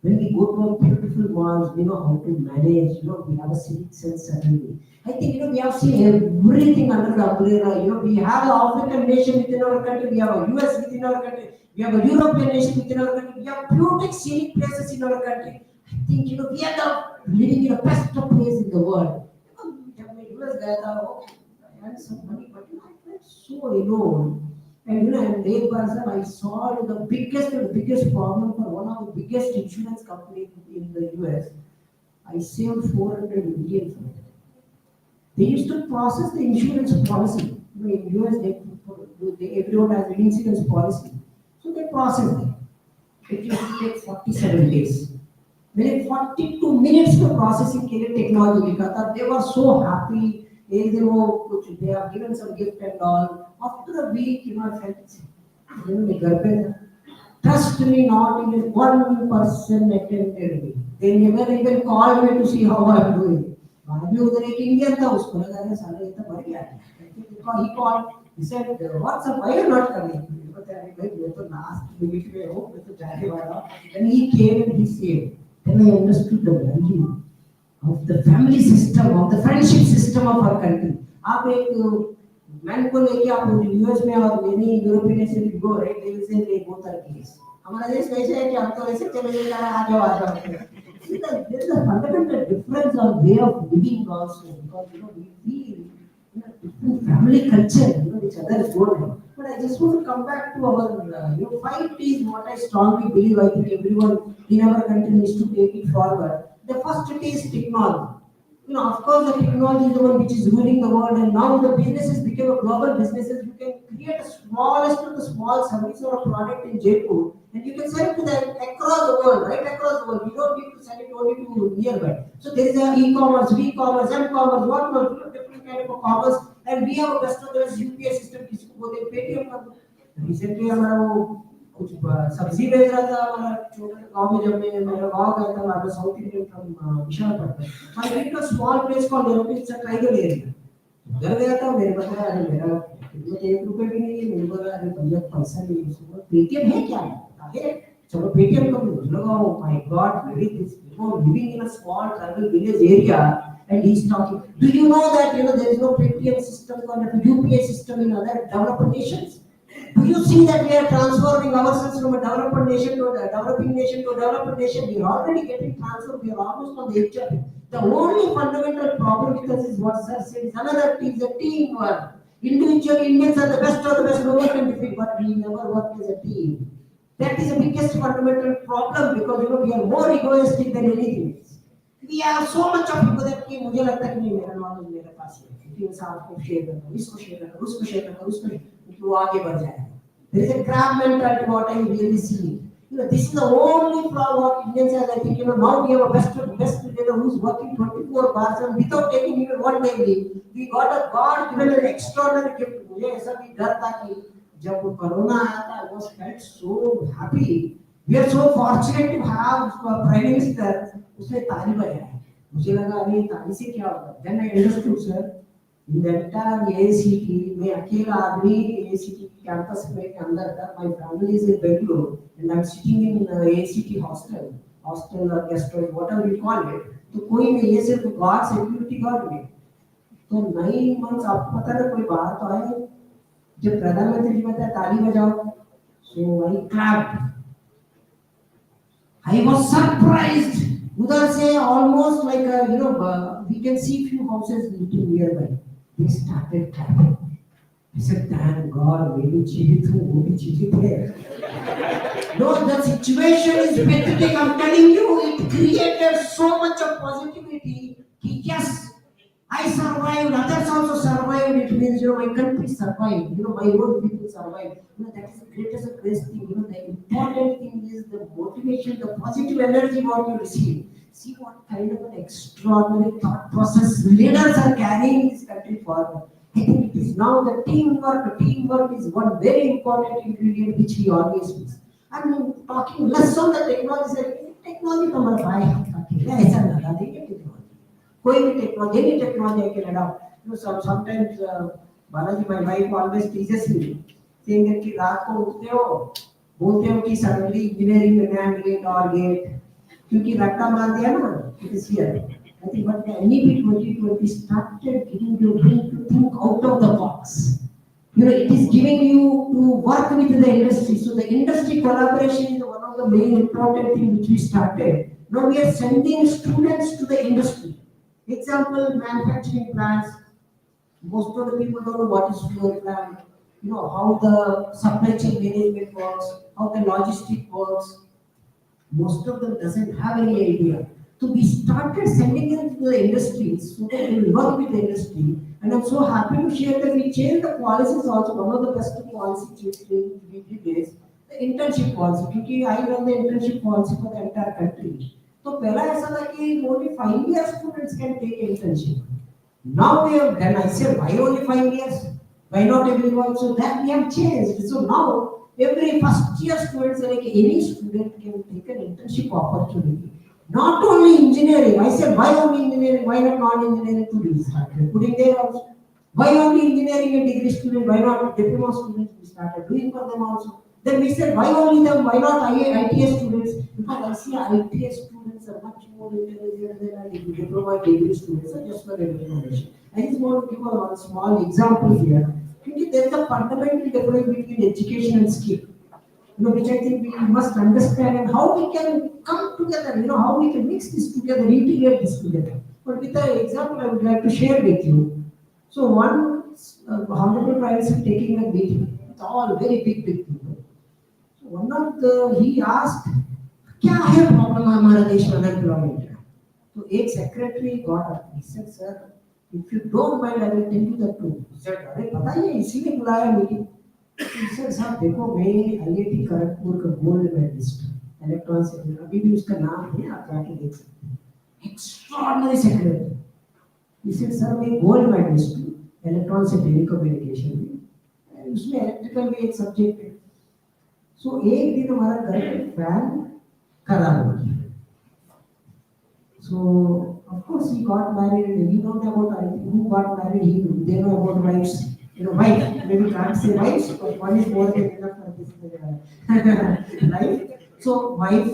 When we go to our beautiful malls, we know how to manage, we have a civic sense suddenly. I think, we have seen everything under the umbrella. We have an African nation within our country, we have a US within our country, we have a European nation within our country, we have beautiful scenic places in our country. I think, we are living in the best place in the world. US guys are, I had some money, but I felt so alone. And in Lake Bazaar, I saw the biggest problem for one of the biggest insurance companies in the US. I saved 400 million from it. They used to process the insurance policy. In US, everyone has an insurance policy. So they process it. It used to take 47 days. Within 42 minutes for processing technology, they were so happy. They have given some gift and all. After a week, I felt, trust me, not even one person attended me. They never even called me to see how I am doing. Indian he called, he said, what's up, why are you not coming? And he came and he said, then I understood the value of the family system, of the friendship system of our country. आप एक man को लेके आप US में और many European nation में go right they will say they both are case. हमारा देश वैसे है कि हम तो वैसे चले जाएगा आ जाओ. There is a fundamental difference on way of living also because we feel different family culture which others don't have. But I just want to come back to our 5 T's what I strongly believe. I think everyone in our country needs to take it forward. The first T is technology. Of course, the technology is the one which is ruling the world, and now the businesses became a global businesses. You can create a smallest of the small service or a product in Jaipur, and you can sell it to them across the world, right across the world. You don't need to sell it only to nearby. So there is a e-commerce, v-commerce, m-commerce, whatnot, different kind of a commerce, and we have a customer UPI system. किसी को बोलते हैं Paytm का. Recently हमारा वो कुछ सब्जी बेच रहा था हमारा छोटे गांव में जब मैं मेरा गांव गया था वहाँ पे south Indian from Visakhapatnam. I went to a small place called Nairobi. It's a tribal area. घर गया था मेरे बताया अरे मेरा मुझे 1 रुपए भी नहीं है. मेरे बोला अरे भैया पैसा नहीं है. उसको पेटीएम है क्या है. चलो पेटीएम कर लो. लगाओ my God very this living in a small tribal village area, and he's talking. Do you know that there is no paytm system or a UPI system in other developed nations? Do you see that we are transforming ourselves from a developed nation to a developing nation to a developed nation? We are already getting transformed. We are almost on the edge of it. The only fundamental problem with us is what Sir said is another team, the teamwork. Individual Indians are the best of the best, no one can defeat, but we never work as a team. That is the biggest fundamental problem because we are more egoistic than anything else. We have so much of ego that कि मुझे लगता है कि नहीं मेरा knowledge मेरे पास है क्योंकि मैं आपको शेयर करता हूँ इसको शेयर करता हूँ उसको शेयर करता हूँ उसको क्योंकि वो आगे बढ़ जाएगा. There is a crab mentality what I really see. This is the only problem what Indians have. I think now we have a best leader who is working 24 hours and without taking even one day leave. We got a God given an extraordinary gift. मुझे ऐसा भी डर था कि जब corona आया था I was felt so happy. We are so fortunate to have Prime Minister. उसने ताली बजाई. मुझे लगा अरे ताली से क्या होगा. Then I understood sir. In the entire AICT, मैं अकेला आदमी AICT campus में के अंदर था. My family is in Bangalore and I'm sitting in AICT hostel or guest house, whatever you call it. तो कोई नहीं ये सिर्फ God security guard में. तो 9 months आपको पता है कोई बाहर तो आए. जब प्रधानमंत्री जी बताया ताली बजाओ, so I clapped. I was surprised. उधर से almost like we can see few houses nearby. They started clapping. I said, thank God, maybe जीवित हूँ, वो भी जीवित है. No, the situation is pathetic. I'm telling you, it created so much of positivity. Yes, I survived, others also survived. It means, my country survived. My own people survived. That is the greatest thing. The important thing is the motivation, the positive energy what you receive. See what kind of an extraordinary thought process leaders are carrying this country forward. I think it is now the teamwork. Teamwork is one very important ingredient which we always miss. I'm talking less on the technology. Technology तो हमारा भाई अकेला ऐसा लगा देंगे technology. कोई भी technology I can adopt. Sometimes Balaji, my wife always teases me, saying that कि रात को उठते हो, बोलते हो कि suddenly engineering में NAND gate or gate, क्योंकि रट्टा मार दिया ना, it is here. I think but the NEP 2020 started giving you to think out of the box. It is giving you to work with the industry. So the industry collaboration is one of the main important things which we started. Now we are sending students to the industry. Example, manufacturing plants. Most of the people don't know what is floor plan, how the supply chain management works, how the logistic works. Most of them doesn't have any idea. So we started sending them to the industries so that they will work with the industry. And I'm so happy to share that we changed the policies also. One of the best policies we did is the internship policy. Because I run the internship policy for the entire country. So पहला ऐसा था कि only 5-year students can take internship. Now we have done. I said, why only 5 years? Why not everyone? So that we have changed. So now every first-year students, like any student, can take an internship opportunity. Not only engineering. I said, why only engineering? Why not non-engineering students? Started putting there also. Why only engineering and degree students? Why not diploma students? We started doing for them also. Then we said, why only them? Why not IITS students? Because I see IITS students are much more intelligent than diploma and degree students. Just for information. I just want to give a small example here. Because there is a fundamental difference between education and skill. Which I think we must understand and how we can come together, how we can mix this together, integrate this together. But with the example I would like to share with you. So one honorable Prime Minister taking a meeting, it's all very big people. So one of he asked, क्या है problem हमारे देश में unemployment? तो एक secretary got up, he said, sir, if you don't mind, I will tell you the truth. He said, अरे बताइए, इसीलिए बुलाया मीटिंग. He said, साहब देखो, मैं IIT खड़गपुर का गोल्ड मेडलिस्ट इलेक्ट्रॉनिक्स से, अभी भी उसका नाम है, आप जाके देख सकते हैं. Extraordinary secretary. He said, sir मैं गोल्ड मेडलिस्ट हूँ इलेक्ट्रॉनिक्स से टेलीकम्युनिकेशन में, उसमें इलेक्ट्रिकल भी एक सब्जेक्ट है. सो एक दिन हमारा घर में फैन खराब हो गया. So of course he got married. We don't know about who got married. They know about wives. You know, wife. Maybe can't say wives, but one is more than enough for this life. So wife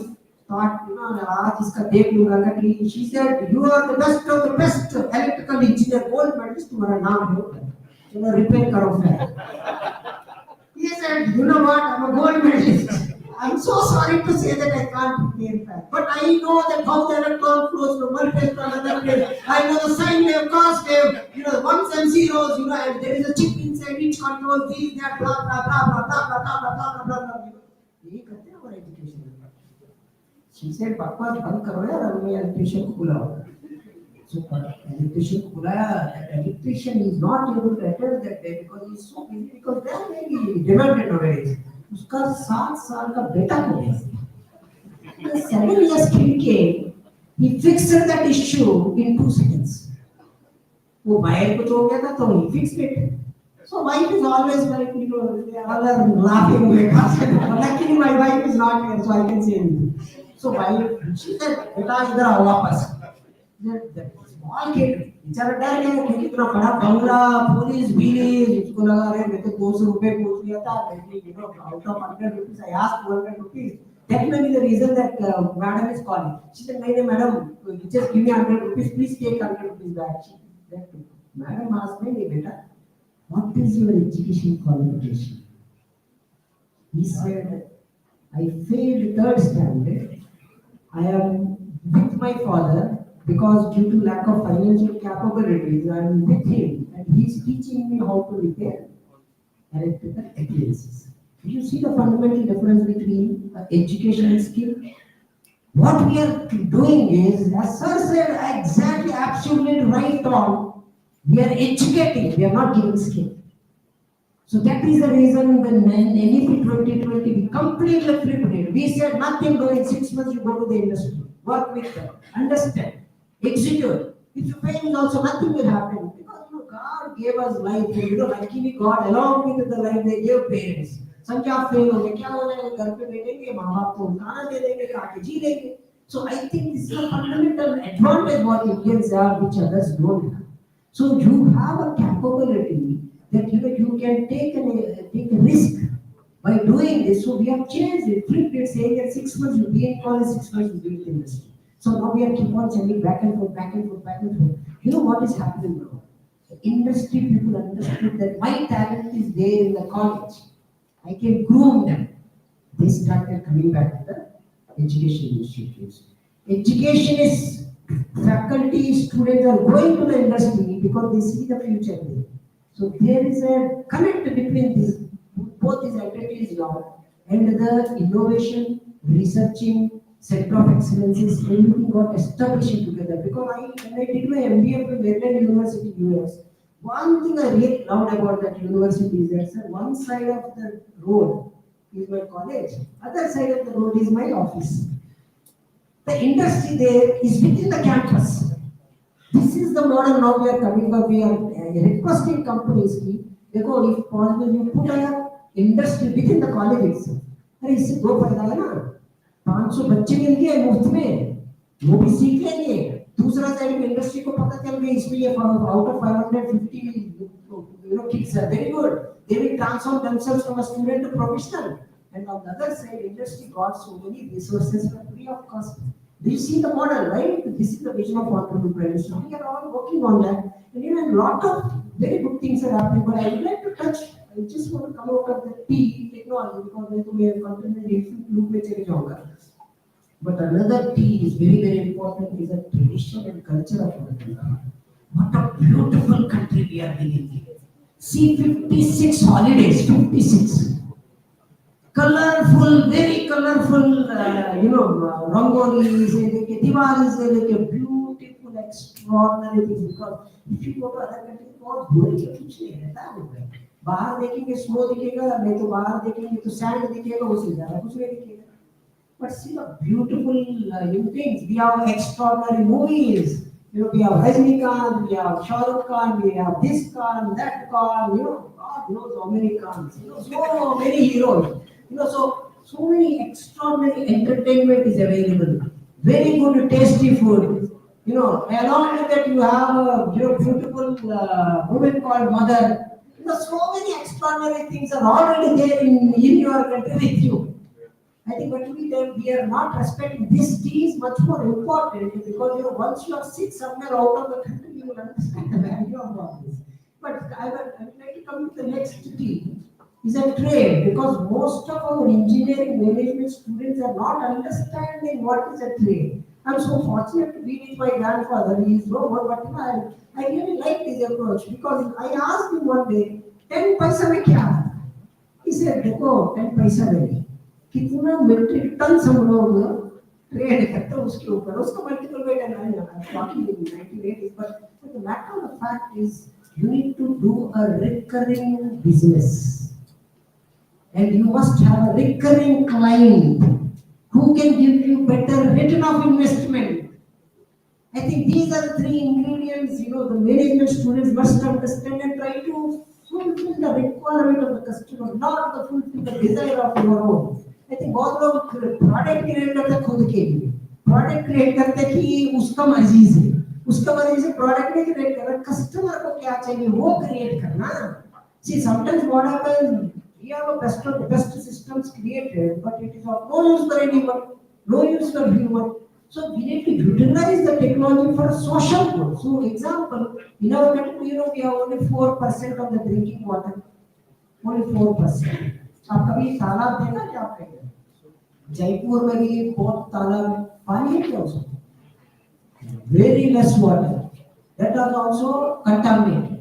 thought, you know, आज इसका देख लूँगा कि she said, you are the best of the best electrical engineer, gold medalist, तुम्हारा नाम है, चलो repair करो फिर. He said, you know what, I'm a gold medalist. I'm so sorry to say that I can't repair that. But I know that how the electron flows from one place to another place. I know the sine wave, cos wave, you know, ones and zeros, you know, and there is a chip inside which controls these, that, blah, blah, blah, blah, blah, blah, blah, blah, blah, blah, blah, blah. यही करते हैं हमारे education में. She said, बकवास बंद करो यार, अब मैं electrician को बुलाओ. So electrician को बुलाया, electrician is not able to attend that day because he is so busy, because they are very demanded nowadays. उसका 7 साल का बेटा हो गया. 7 years kid came, he fixed that issue in 2 seconds. वो वायर को तोड़ गया था तो he fixed it. So wife is always like, you know, all are laughing with luckily my wife is not here, so I can say anything. So wife, she said, बेटा इधर आओ वापस. That small kid, बेचारा डर गया कि इतना बड़ा बंगला, पुलिस बिलिस, इसको लगा रहे मैं तो 200 रुपए पूछ लिया था, maybe, you know, out of 100 rupees I asked 200 rupees. That may be the reason that madam is calling. She said, नहीं madam, just give me 100 rupees, please take 100 rupees back. That madam asked me, बेटा, what is your education qualification? He said, I failed 3rd standard. I am with my father. Because due to lack of financial capabilities, I am with him and he is teaching me how to repair electrical appliances. Do you see the fundamental difference between education and skill? What we are doing is, as sir said, exactly, absolutely right on, we are educating, we are not giving skill. So that is the reason when NEP 2020, we completely flipped it. We said nothing doing, 6 months you go to the industry, work with them, understand. Execute. If you fail also nothing will happen because you know God gave us life and you know luckily God along with the life they gave parents. संख्या आप fail हो गए क्या हो जाएगा घर पे बैठेंगे माँ बाप को खाना दे देंगे खा के जी लेंगे. So I think this is a fundamental advantage what Indians have which others don't have. So you have a capability that you know you can take a risk by doing this. So we have changed it, flipped it, saying that 6 months you be in college, 6 months you be in the industry. So now we are keep on sending back and forth, back and forth, back and forth. You know what is happening now? The industry people understood that my talent is there in the college. I can groom them. They started coming back to the education institutes. Education is faculty, students are going to the industry because they see the future there. So there is a connect between these, both these entities now, and the innovation, researching, Center of Excellences, everything got established together. Because when I did my MBA from Maryland University, US, one thing I really loved about that university is that sir, one side of the road is my college, other side of the road is my office. The industry there is within the campus. This is the model now we are coming up. We are requesting companies ki, देखो, if possible, you put an industry within the college itself. अरे इससे 2 फायदा है ना. 500 बच्चे मिल गए मुफ्त में, वो भी सीख लेंगे. दूसरा साइड में इंडस्ट्री को पता चल गया इसमें ये out of 550 you know kids are very good. They will transform themselves from a student to professional. And on the other side, industry got so many resources for free of cost. Do you see the model, right? This is the vision of entrepreneurship. We are all working on that. And even a lot of very good things are happening. But I would like to touch. I just want to come out of the T technology because then we have continued loop में चले जाऊँगा. But another T is very very important is the tradition and culture of our country. What a beautiful country we are living in. See 56 holidays, 56. Colorful, very colorful, you know, rangolis, Diwali, blue the extraordinary things because if you go to other countries, बहुत boring है कुछ नहीं रहता है उनमें बाहर देखेंगे snow दिखेगा नहीं तो बाहर देखेंगे तो सैंड दिखेगा उससे ज़्यादा कुछ नहीं दिखेगा but see the beautiful things. We have extraordinary movies. We have Rajnikant, we have Shah Rukh Khan, we have this Khan, that Khan. God knows how many Khans. So many heroes. So many extraordinary entertainment is available. Very good, tasty food. Along with that, you have a beautiful woman called mother. So many extraordinary things are already there in your country with you. I think but we are not respecting this tea is much more important because once you are sick somewhere out of the country you will understand the value of all this. But I would like to come to the next tea is a trade because most of our engineering management students are not understanding what is a trade. I'm so fortunate to be with my grandfather. He is no more, but I really like his approach because I asked him one day, 10 paisa mein kya hai? He said, देखो 10 पैसा नहीं कितना metric ton हम लोग trade करते हैं उसके ऊपर उसका multiple weight analysis talking in 1980s but the matter of the fact is you need to do a recurring business and you must have a recurring client who can give you better return of investment. I think these are the three ingredients the management students must understand and try to fulfill the requirement of the customer, not to fulfill the desire of your own. I think बहुत लोग product create करते हैं खुद के लिए product create करते हैं कि उसका मर्जी से प्रोडक्ट नहीं क्रिएट करना कस्टमर को क्या चाहिए वो क्रिएट करना see sometimes what happens we have a best systems created but it is of no use for anyone no use for human so we need to utilize the technology for social good so example in our country we have only 4% of the drinking water only 4% आप कभी तालाब देखा क्या आपके जयपुर में भी बहुत तालाब पानी है क्या उसमें very less water that is also contaminated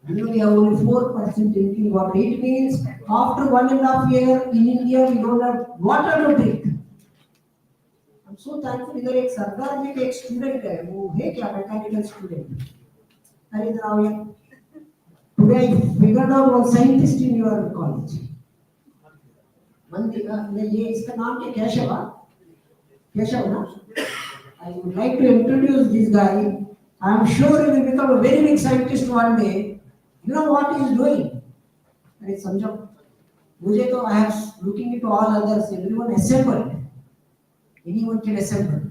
we have only 4% drinking water it means after 1.5 year in India we don't have water to drink I'm so thankful इधर एक सरदार जी के एक स्टूडेंट है वो है क्या मैकेनिकल स्टूडेंट अरे इधर आओ यार today I figured out one scientist in your college ये इसका नाम क्या केशव ना I would like to introduce this guy I am sure he will become a very big scientist one day you know what he is doing अरे समझो मुझे तो I have looking into all others everyone assembled anyone can assemble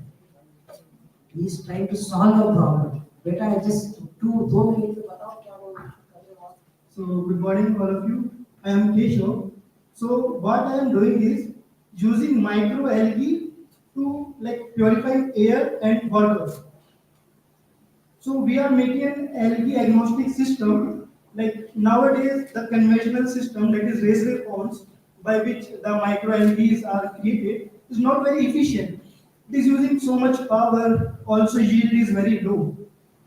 he is trying to solve a problem बेटा just 2 minutes में बताओ क्या बोलना So good morning all of you I am Keshav So what I am doing is using micro algae to purify air and water. So we are making an algae agnostic system. Like nowadays, the conventional system that is raised ponds by which the microalgae are created is not very efficient. It is using so much power. Also, yield is very low.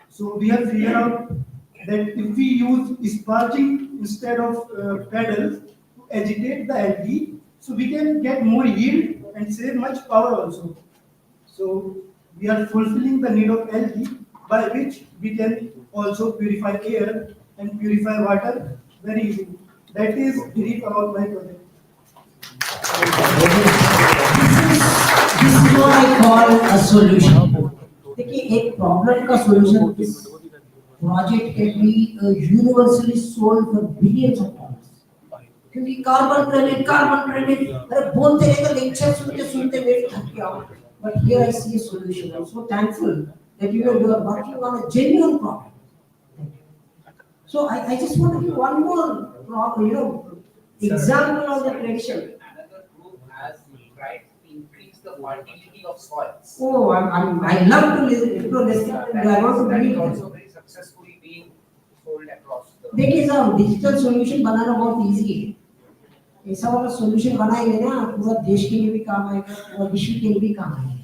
So we have figured out that if we use sparging instead of paddles. Agitate the algae so we can get more yield and save much power also. So we are fulfilling the need of algae by which we can also purify air and purify water very easily. That is brief about my project. This is what I call a solution. देखिए एक problem का solution इस project can be universally solved for billions of dollars. क्योंकि carbon credit अरे बोलते रहेगा lecture सुनते मेरे थक गया but here I see a solution I'm so thankful that you are working on a genuine problem so I just want to give one more problem example of the prediction Another group has tried to increase the fertility of soils. oh I love to listen and I want to That is believe also very successfully being sold across the देखिए साहब digital solution बनाना बहुत easy है ऐसा वाला solution बनाएंगे ना पूरा देश के लिए भी काम आएगा पूरा विश्व के लिए भी काम आएगा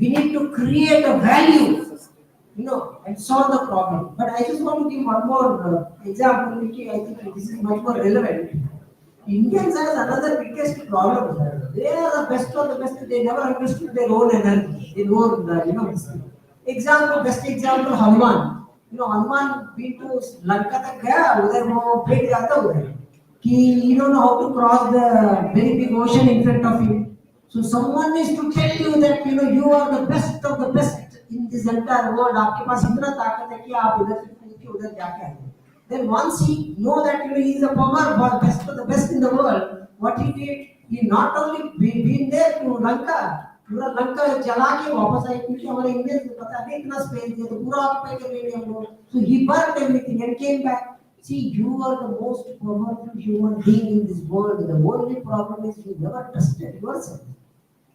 we need to create a value and solve the problem but I just want to give one more example which I think this is much more relevant Indians have another biggest problem they are the best of the best they never understood their own energy their own Example, best example, Hanuman. Hanuman been to Lanka तक गया, उधर वो फेंक जाता उधर कि you don't know how to cross the very big ocean in front of you. So someone is to tell you that you are the best of the best in this entire world. आपके पास इतना ताकत है कि आप इधर से कूद के उधर जाके आए. Then once he know that he is the power for best of the best in the world, what he did, he not only been there to Lanka, पूरा लंका जला के वापस आए क्योंकि हमारे इंडियंस को पता नहीं इतना स्पेस दिया तो पूरा ऑक्यूपाई कर लेंगे हम लोग. So he burned everything and came back. See, you are the most powerful human being in this world. The only problem is you never trusted yourself.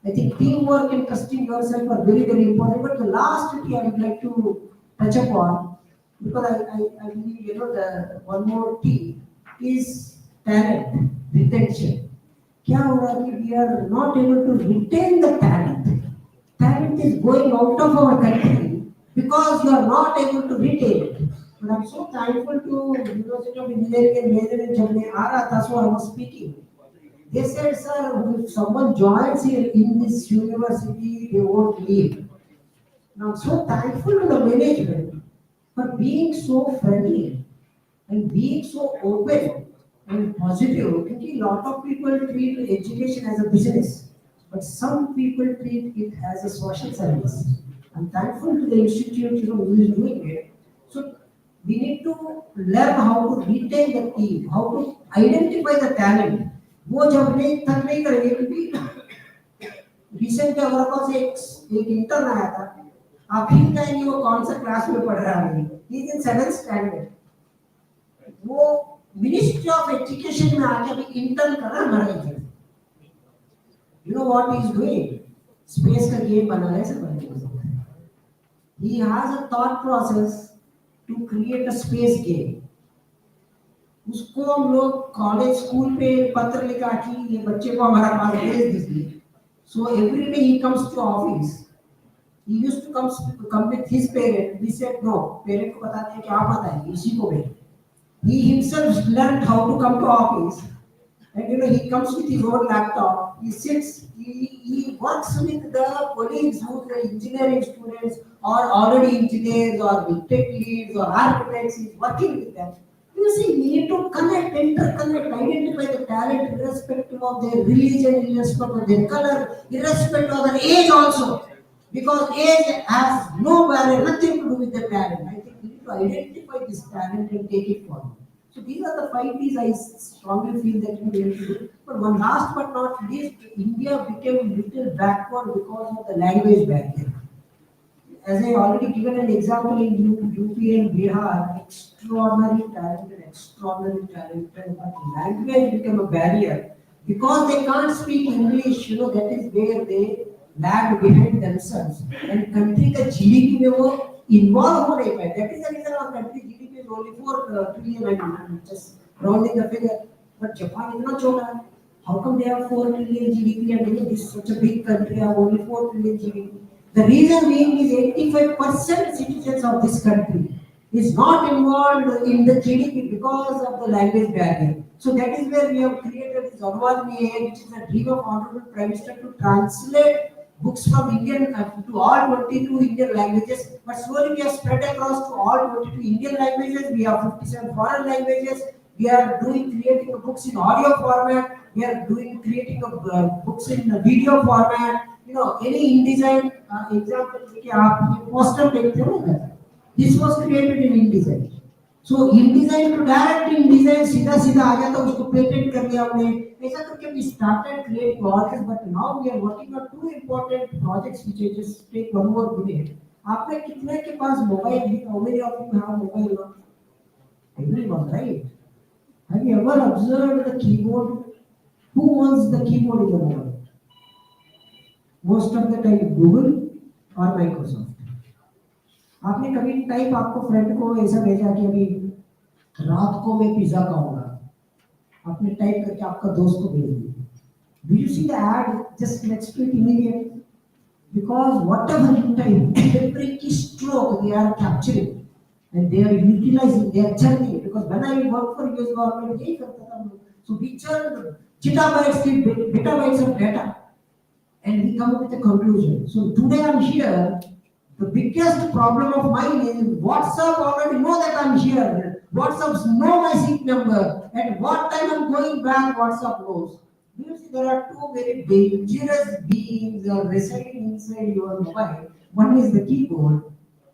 I think teamwork and trusting yourself are very, very important. But the last thing I would like to touch upon, because I believe the one more T is talent, retention. क्या हो रहा है कि we are not able to retain the talent. Talent is going out of our country because you are not able to retain it. But I'm so thankful to University of Engineering and Management जब मैं आ रहा था, so I was speaking. They said, sir, if someone joins here in this university, they won't leave. Now, I'm so thankful to the management for being so friendly and being so open and positive. Because a lot of people treat education as a business, but some people treat it as a social service. I'm thankful to the institute, who is doing it. So we need to learn how to retain the team, how to identify the talent. वो जब नहीं तक नहीं करेंगे क्योंकि recent हमारे पास एक intern आया था. आप ही कहेंगे वो कौन सा क्लास में पढ़ रहा है. He is in 7th standard. वो मिनिस्ट्री ऑफ एजुकेशन में आके अभी इंटर्न कर रहा है हमारा exam. You know what he is doing. Space का गेम बना है सब बच्चे. He has a thought process to create a space game. उसको हम लोग कॉलेज स्कूल पे पत्र लिखा कि ये बच्चे को हमारा पास भेज दीजिए. So every day he comes to office. He used to come with his parent. We said no, parent को बताते हैं कि आप बताइए इसी को भेज. He himself learn how to come to office and he comes with his own laptop. He sits, he works with the colleagues who are engineering students or already engineers or tech leads or architects. He's working with them. You see, we need to connect, interconnect, identify the talent irrespective of their religion, irrespective of their color, irrespective of their age also. Because age has no value, nothing to do with the talent. I think we need to identify this talent and take it forward. So these are the 5 Ps I strongly feel that we need to do. But one last but not least, India became a little backward because of the language barrier. As I already given an example in UP and Bihar, extraordinary talent, but language became a barrier. Because they can't speak English, that is where they lag behind themselves. And country का GDP में वो involve हो नहीं पाए. That is the reason our country GDP is only 4 trillion. I'm just rounding the figure. But Japan इतना छोटा है. How come they have 4 trillion GDP and this is such a big country have only 4 trillion GDP? The reason being is 85% citizens of this country is not involved in the GDP because of the language barrier. So that is where we have created this Anuvadini, which is a dream of Honorable Prime Minister to translate books from Indian to all 22 Indian languages. But slowly we have spread across to all 22 Indian languages. We have 57 foreign languages. We are creating books in audio format. We are creating books in video format. Any InDesign example, poster देखते हो ना, this was created in InDesign. So InDesign to direct InDesign सीधा आ गया तो उसको patent कर दिया हमने. ऐसा करके we started creating projects, but now we are working on 2 important projects which I just take one more minute. आप में कितने के पास मोबाइल है? How many of you have mobile? Everyone, right? Have you ever observed the keyboard? Who owns the keyboard in the mobile? Most of the time Google or Microsoft. आपने कभी type आपको friend को ऐसा भेजा कि अभी रात को मैं पिज्जा खाऊंगा, आपने टाइप करके आपका दोस्त को भेज दिया. Do you see the ad just next to it immediately? Because whatever you type, every keystroke they are capturing and they are utilizing, they are churning. Because when I work for US government, यही करता था. So we churn petabytes of data. And we come up with a conclusion. So today I'm here The biggest problem of mine is WhatsApp already know that I'm here. WhatsApp know my seat number. At what time I'm going back, WhatsApp knows. You see, there are two very dangerous beings residing inside your mobile. One is the keyboard,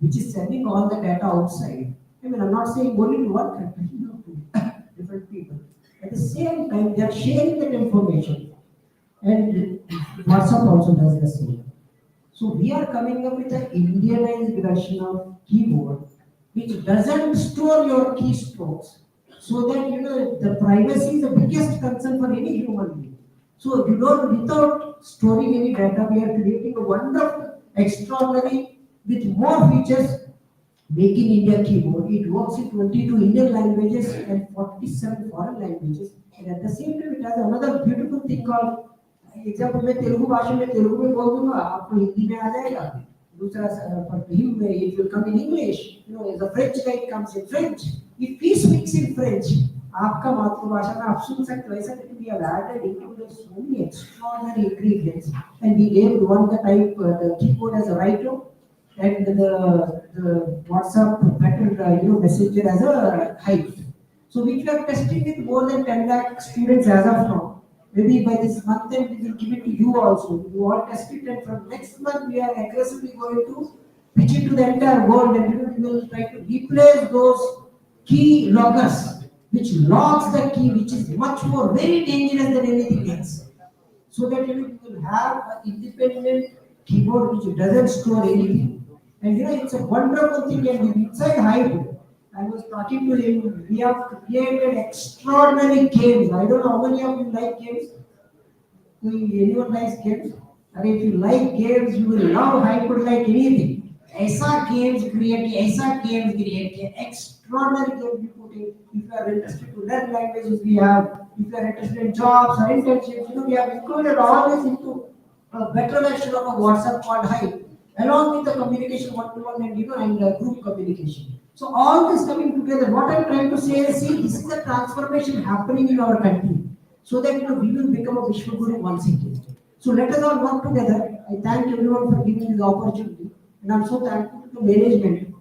which is sending all the data outside. I mean, I'm not saying only to one country, to different people. At the same time, they are sharing that information. And WhatsApp also does the same. So we are coming up with an Indianized version of keyboard, which doesn't store your keystrokes, so that the privacy is the biggest concern for any human being. So you don't, without storing any data, we are creating a wonderful, extraordinary, with more features, making India keyboard. It works in 22 Indian languages and 47 foreign languages. And at the same time, it has another beautiful thing called, example मैं तेलुगु भाषा में तेलुगु में बोल दूंगा आपको हिंदी में आ जाएगा दूसरा for him it will come in English. As a French guy comes in French, if he speaks in French आपका मातृभाषा में आप सुन सकते हो. ऐसा करके we have added included so many extraordinary ingredients, and we gave one the type the keyboard as a writer and the WhatsApp pattern messenger as a height. So which we are testing with more than 10 lakh students as of now. Maybe by this month end we will give it to you also. You all test it, and from next month we are aggressively going to pitch it to the entire world, and we will try to replace those key loggers, which logs the key, which is much more very dangerous than anything else. So that you will have an independent keyboard which doesn't store anything. And it's a wonderful thing, and inside hybrid. I was talking to him, we have created extraordinary games. I don't know how many of you like games. Anyone likes games? And if you like games, you will love hybrid like anything. ऐसा games create extraordinary games we put in. If you are interested to learn languages, we have. If you are interested in jobs or internships, we have included all this into a better version of a WhatsApp called Hype, along with the communication one-to-one and group communication. So all this coming together, what I'm trying to say is, see, this is a transformation happening in our country, so that we will become a Vishwaguru once again. So let us all work together. I thank everyone for giving this opportunity, and I'm so thankful to management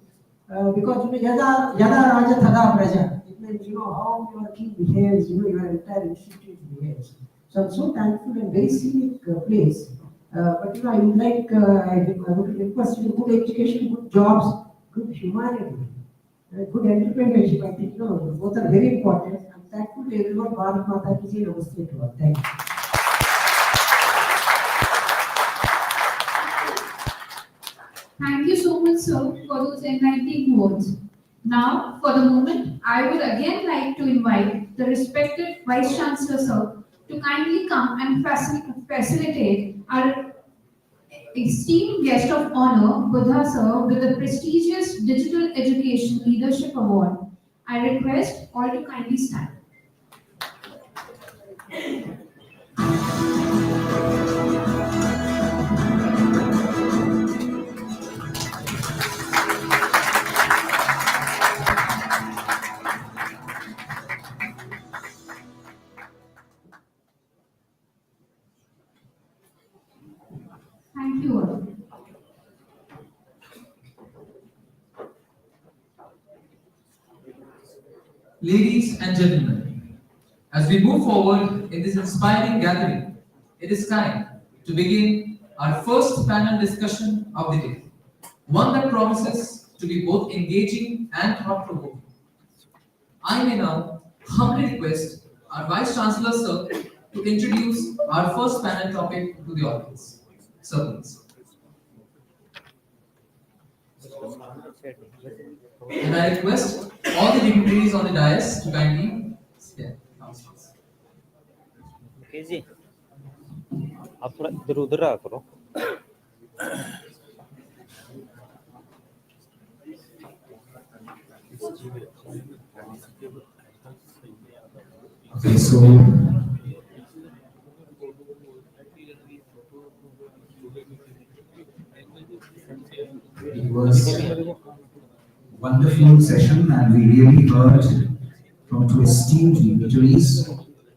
because yada raja thada praja. It means how your king behaves, your entire institute behaves. So I'm so thankful and very scenic place. But I would like I would request good education, good jobs, good humanity, good entrepreneurship. I think both are very important. I'm thankful to everyone. Bharat Mata ki jai. Namaste to all. Thank you. Thank you so much, sir, for those enlightening words. Now, for the moment, I would again like to invite the respected Vice Chancellor, sir, to kindly come and facilitate our esteemed guest of honor, Buddha sir, with the prestigious Digital Education Leadership Award. I request all to kindly stand. Thank you all. Ladies and gentlemen, as we move forward in this inspiring gathering, it is time to begin our first panel discussion of the day, one that promises to be both engaging and thought-provoking. I may now humbly request our Vice Chancellor, sir, to introduce our first panel topic to the audience. Sir, please. And I request all the dignitaries on the dais to kindly stand. Okay जी आप थोड़ा इधर उधर आ करो Okay, so it was a wonderful session, and we really heard from two esteemed dignitaries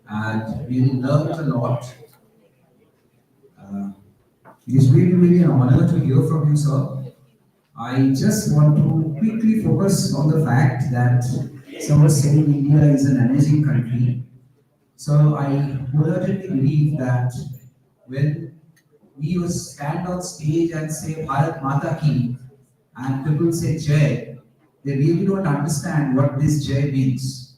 and really learned a lot. It is really, really an honor to hear from you, sir. I just want to quickly focus on the fact that someone saying India is an amazing country. So I wholeheartedly believe that when we will stand on stage and say Bharat Mata Ki and people say Jai, they really don't understand what this Jai means.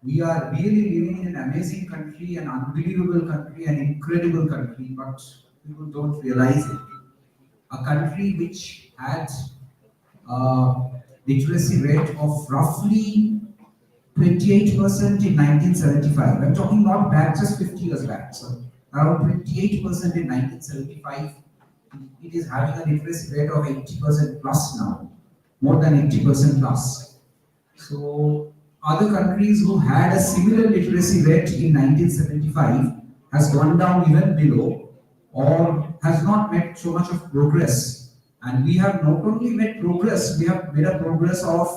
We are really living in an amazing country, an unbelievable country, an incredible country, but people don't realize it. A country which had a literacy rate of roughly 28% in 1975. I'm talking not back, just 50 years back. So around 28% in 1975. It is having a literacy rate of 80% plus now, more than 80% plus. So other countries who had a similar literacy rate in 1975 has gone down even below or has not made so much of progress. And we have not only made progress, we have made a progress of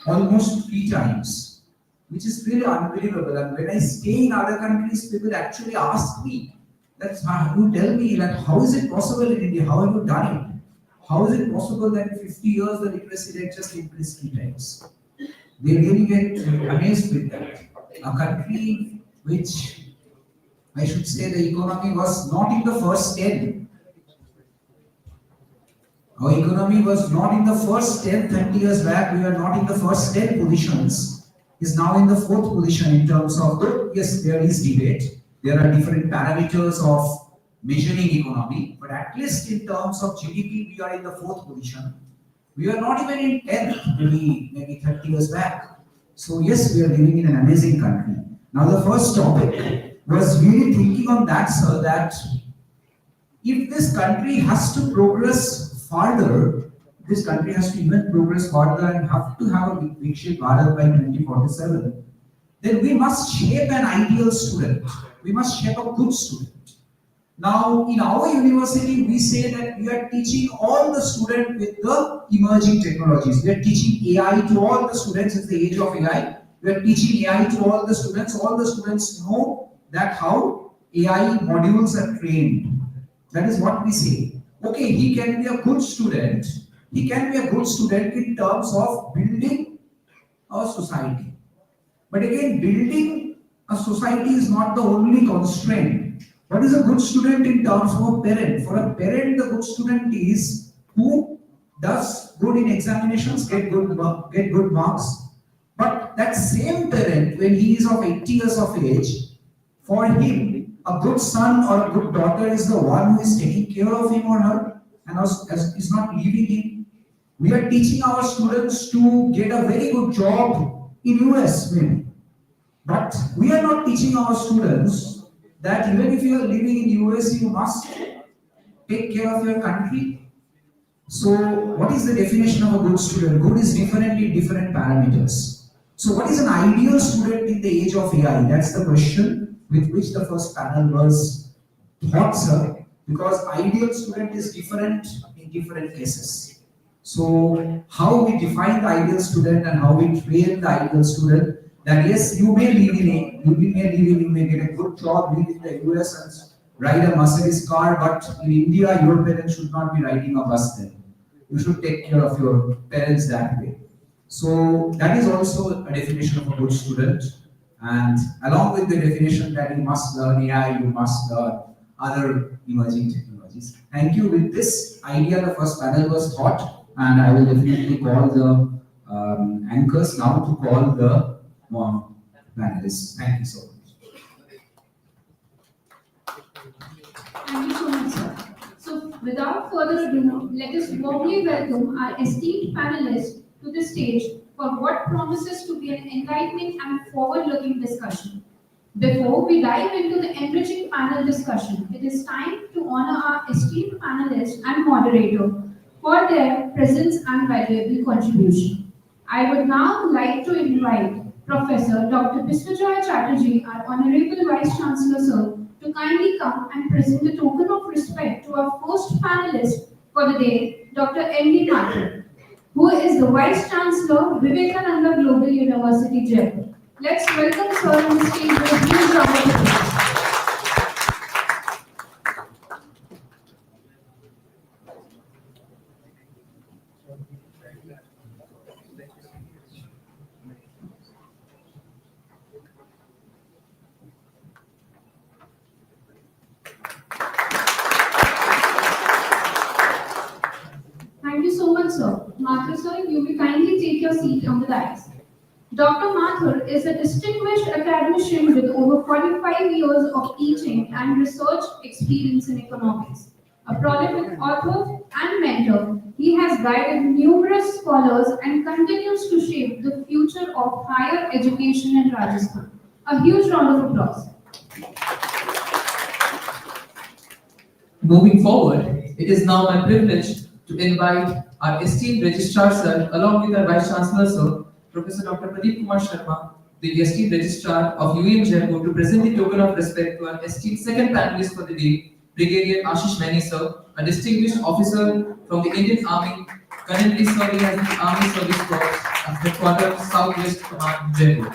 almost 3 times, which is really unbelievable. And when I stay in other countries, people actually ask me, you tell me that how is it possible in India? How have you done it? How is it possible that in 50 years the literacy rate just increased 3 times? They really get amazed with that. A country which I should say the economy was not in the first 10. Our economy was not in the first 10, 30 years back. We were not in the first 10 positions. Is now in the 4th position in terms of, yes, there is debate. There are different parameters of measuring economy, but at least in terms of GDP, we are in the 4th position. We are not even in 10th, maybe 30 years back. So yes, we are living in an amazing country. Now the first topic was really thinking on that, sir, that if this country has to progress further, this country has to even progress further and have to have a Vikshit Bharat by 2047, then we must shape an ideal student. We must shape a good student. Now, in our university, we say that we are teaching all the students with the emerging technologies. We are teaching AI to all the students. It's the age of AI. We are teaching AI to all the students. All the students know that how AI modules are trained. That is what we say. Okay, he can be a good student. He can be a good student in terms of building our society. But again, building a society is not the only constraint. What is a good student in terms of a parent? For a parent, the good student is who does good in examinations, get good marks. But that same parent, when he is of 80 years of age, for him, a good son or a good daughter is the one who is taking care of him or her and is not leaving him. We are teaching our students to get a very good job in US maybe. But we are not teaching our students that even if you are living in US, you must take care of your country. So what is the definition of a good student? Good is different in different parameters. So what is an ideal student in the age of AI? That's the question with which the first panel was thought, sir. Because ideal student is different in different cases. So how we define the ideal student and how we train the ideal student, that yes, you may live in a, you may get a good job, live in the US and ride a Mercedes car, but in India, your parents should not be riding a bus then. You should take care of your parents that way. So that is also a definition of a good student. And along with the definition that you must learn AI, you must learn other emerging technologies. Thank you. With this idea, the first panel was thought, and I will definitely call the anchors now to call the panelists. Thank you so much. Thank you so much, sir. So, without further ado, let us warmly welcome our esteemed panelists to the stage for what promises to be an enlightening and forward-looking discussion. Before we dive into the enriching panel discussion, it is time to honor our esteemed panelists and moderator for their presence and valuable contribution. I would now like to invite Professor Dr. Biswajoy Chatterjee, our Honorable Vice Chancellor, sir, to kindly come and present the token of respect to our first panelist for the day, Dr. N.D. Mathur, who is the Vice Chancellor, Vivekananda Global University, Jaipur. Let's welcome sir on the stage with a huge round of applause. your seat on the dais. Dr. Mathur is a distinguished academician with over 45 years of teaching and research experience in economics. A prolific author and mentor, he has guided numerous scholars and continues to shape the future of higher education in Rajasthan. A huge round of applause. Moving forward, it is now my privilege to invite our esteemed Registrar Sir, along with our Vice Chancellor Sir, Professor Dr. Pradeep Kumar Sharma, the esteemed Registrar of IIIM Jaipur, to present the token of respect to our esteemed second panelist for the day, Brigadier Ashish Maini Sir, a distinguished officer from the Indian Army, currently serving as the Army Service Corps at Headquarters Southwest Command, Jaipur.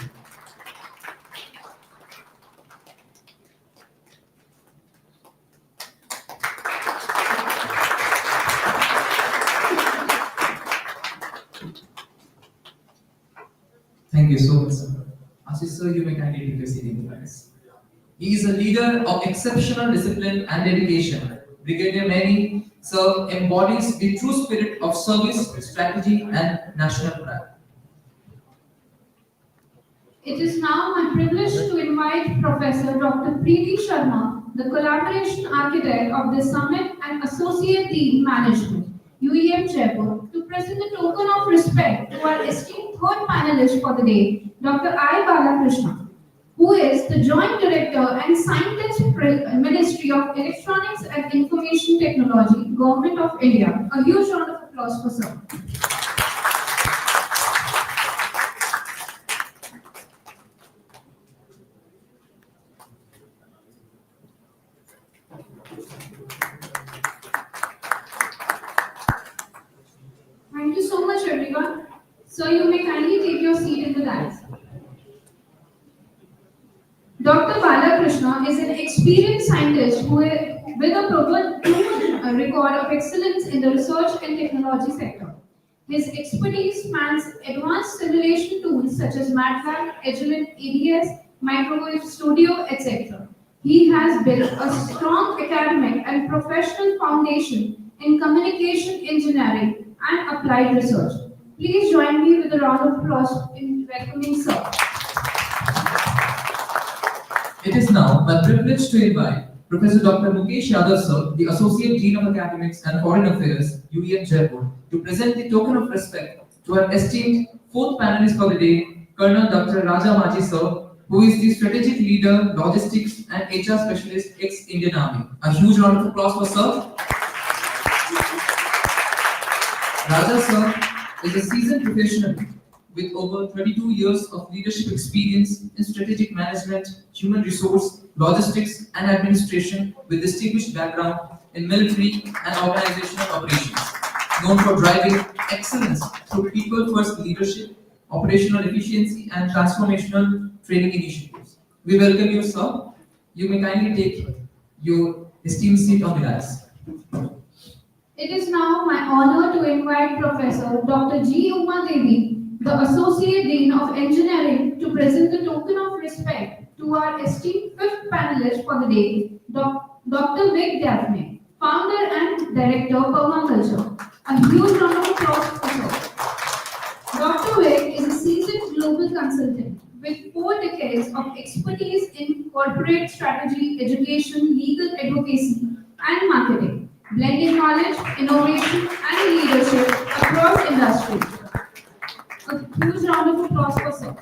Thank you so much, sir. Ashish sir, you may kindly take your seat in the dais. He is a leader of exceptional discipline and dedication. Brigadier Maini, sir, embodies the true spirit of service, strategy, and national pride. It is now my privilege to invite Professor Dr. Preeti Sharma, the collaboration architect of this summit and Associate Dean Management, UEM Jaipur, to present the token of respect to our esteemed third panelist for the day, Dr. I. Balakrishna, who is the Joint Director and Scientist Ministry of Electronics and Information Technology, Government of India. A huge round of applause for sir. Thank you so much, everyone. So you may kindly take your seat in the dais. Dr. Balakrishna is an experienced scientist with a proven record of excellence in the research and technology sector. His expertise spans advanced simulation tools such as MATLAB, Agilent, ADS, Microwave Studio, etc. He has built a strong academic and professional foundation in communication engineering and applied research. Please join me with a round of applause in welcoming sir. It is now my privilege to invite Professor Dr. Mukesh Yadav sir, the Associate Dean of Academics and Foreign Affairs, UEM Jaipur, to present the token of respect to our esteemed fourth panelist for the day, Colonel Dr. Raja Maji sir, who is the Strategic Leader, Logistics and HR Specialist, ex-Indian Army. A huge round of applause for sir. Raja sir is a seasoned professional with over 22 years of leadership experience in strategic management, human resource, logistics, and administration, with distinguished background in military and organizational operations. Known for driving excellence through people-first leadership, operational efficiency, and transformational training initiatives. We welcome you, sir. You may kindly take your esteemed seat on the dais. It is now my honor to invite Professor Dr. G. Uma Devi, the Associate Dean of Engineering, to present the token of respect to our esteemed fifth panelist for the day, Dr. Vic Daphne, Founder and Director, Permaculture. A huge round of applause for her. Dr. Vic is a seasoned global consultant with 4 decades of expertise in corporate strategy, education, legal advocacy, and marketing, blending knowledge, innovation, and leadership across industries. A huge round of applause for sir.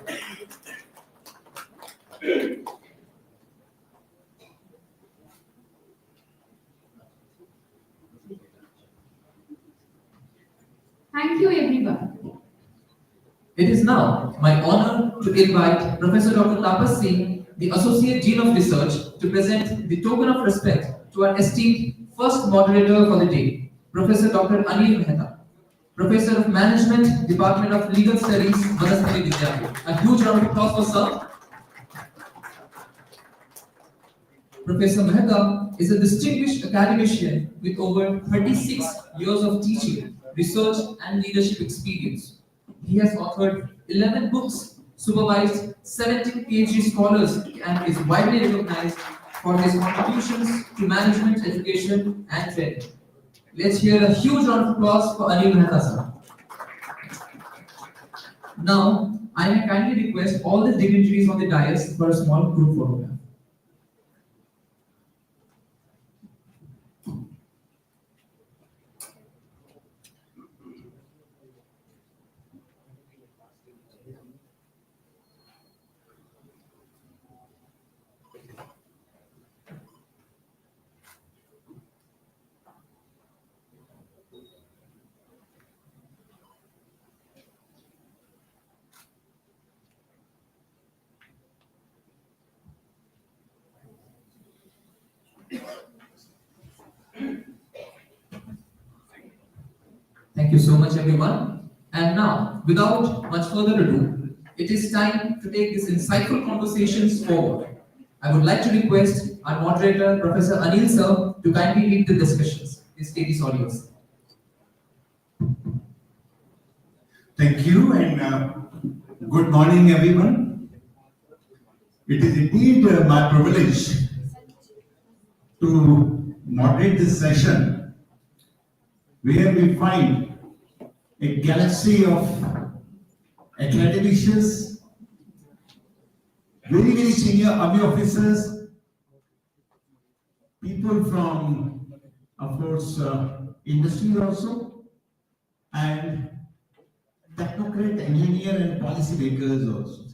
Thank you, everyone. It is now my honor to invite Professor Dr. Tapas Singh, the Associate Dean of Research, to present the token of respect to our esteemed first moderator for the day, Professor Dr. Anil Mehta, Professor of Management, Department of Legal Studies, Vanaspati Vidyapith. A huge round of applause for sir. Professor Mehta is a distinguished academician with over 36 years of teaching, research, and leadership experience. He has authored 11 books, supervised 17 PhD scholars, and is widely recognized for his contributions to management, education, and training. Let's hear a huge round of applause for Anil Mehta, sir. Now, I may kindly request all the dignitaries on the dais for a small group photograph. Thank you so much, everyone. And now, without much further ado, it is time to take these insightful conversations forward. I would like to request our moderator, Professor Anil sir, to kindly lead the discussions. Please take this audio. Thank you and good morning, everyone. It is indeed my privilege to moderate this session where we find a galaxy of academicians, very senior army officers, people from, of course, industry also, and technocrat, engineer, and policy makers also.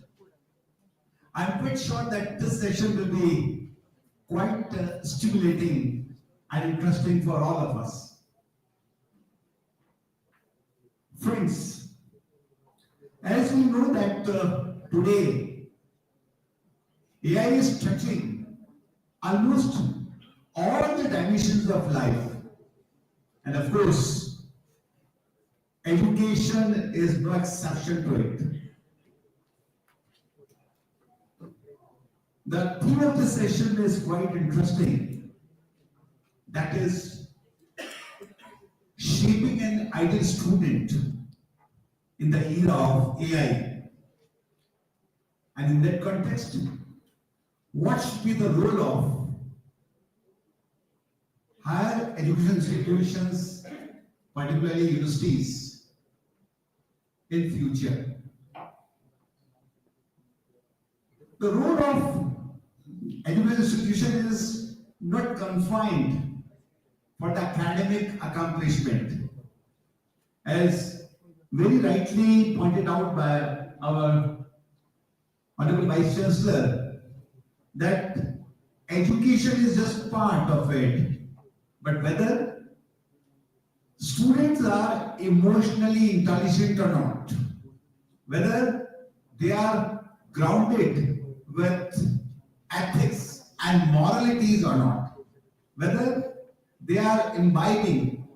I'm quite sure that this session will be quite stimulating and interesting for all of us. Friends, as we know that today AI is touching almost all the dimensions of life, and of course, education is no exception to it. The theme of the session is quite interesting. That is shaping an ideal student in the era of AI. And in that context, what should be the role of higher education institutions, particularly universities, in future? The role of education institution is not confined for the academic accomplishment. As very rightly pointed out by our Honorable Vice Chancellor, that education is just part of it. But whether students are emotionally intelligent or not, whether they are grounded with ethics and moralities or not, whether they are imbibing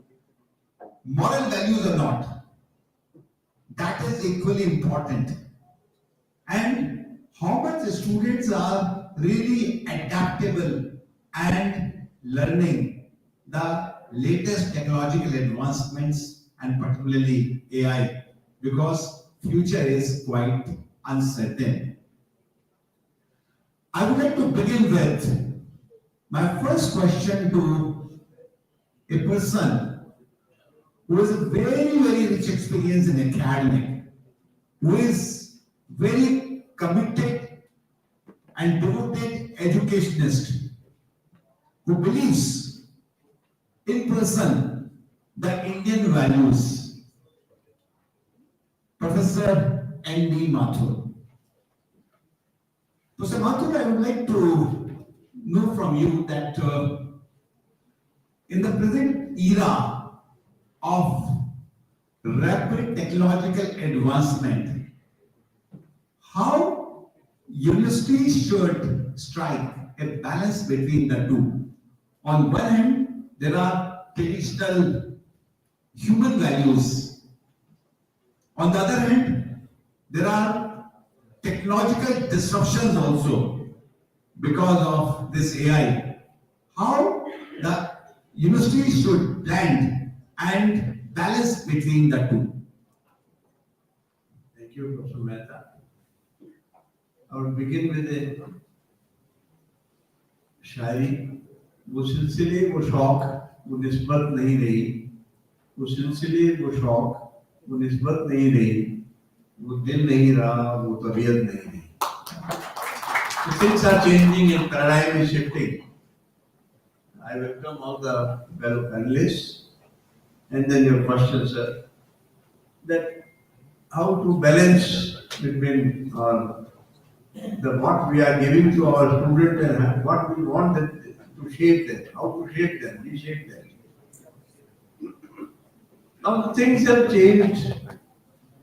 moral values or not, that is equally important. And how much the students are really adaptable and learning the latest technological advancements and particularly AI, because future is quite uncertain. I would like to begin with my first question to a person who has a very rich experience in academic, who is very committed and devoted educationist, who believes in person the Indian values. Professor N.D. Mathur. Professor Mathur, I would like to know from you that in the present era of rapid technological advancement, how universities should strike a balance between the two. On one hand, there are traditional human values. On the other hand, there are technological disruptions also because of this AI. How the university should blend and balance between the two. Thank you, Professor Mehta. I will begin with a शायरी. वो सिलसिले वो शौक वो निस्बत नहीं रही, वो सिलसिले वो शौक वो निस्बत नहीं रही, वो दिल नहीं रहा, वो तबीयत नहीं रही. So things are changing and paradigm is shifting. I welcome all the fellow panelists and then your question, sir, that how to balance between what we are giving to our students and what we want them to shape them, how to shape them, reshape them. Now the things have changed.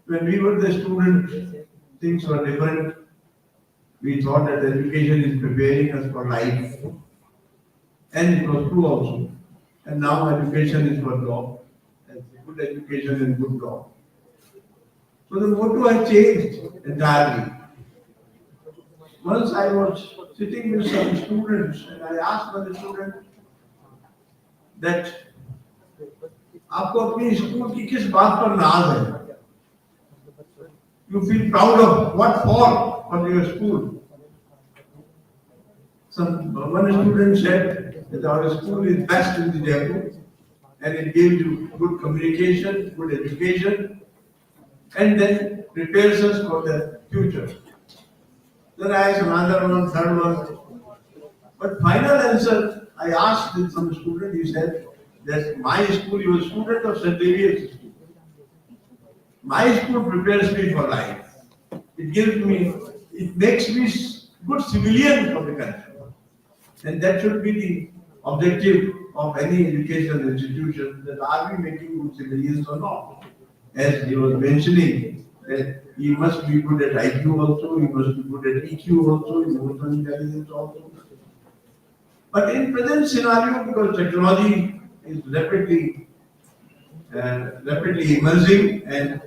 When we were the students, things were different. We thought that education is preparing us for life. And it was true also. And now education is for job. And good education and good job. So the motto has changed entirely. Once I was sitting with some students and I asked one student that आपको अपनी school की किस बात पर नाज है? You feel proud of what for your school? One student said that our school is best in the Jaipur and it gives you good communication, good education, and then prepares us for the future. Then I asked another one, third one. But final answer, I asked some student, he said that my school, you are a student of St. Xavier's School. My school prepares me for life. It makes me good civilian for the country. And that should be the objective of any educational institution, that are we making good civilians or not? As he was mentioning, that he must be good at IQ also, he must be good at EQ also, emotional intelligence also. But in present scenario, because technology is rapidly emerging and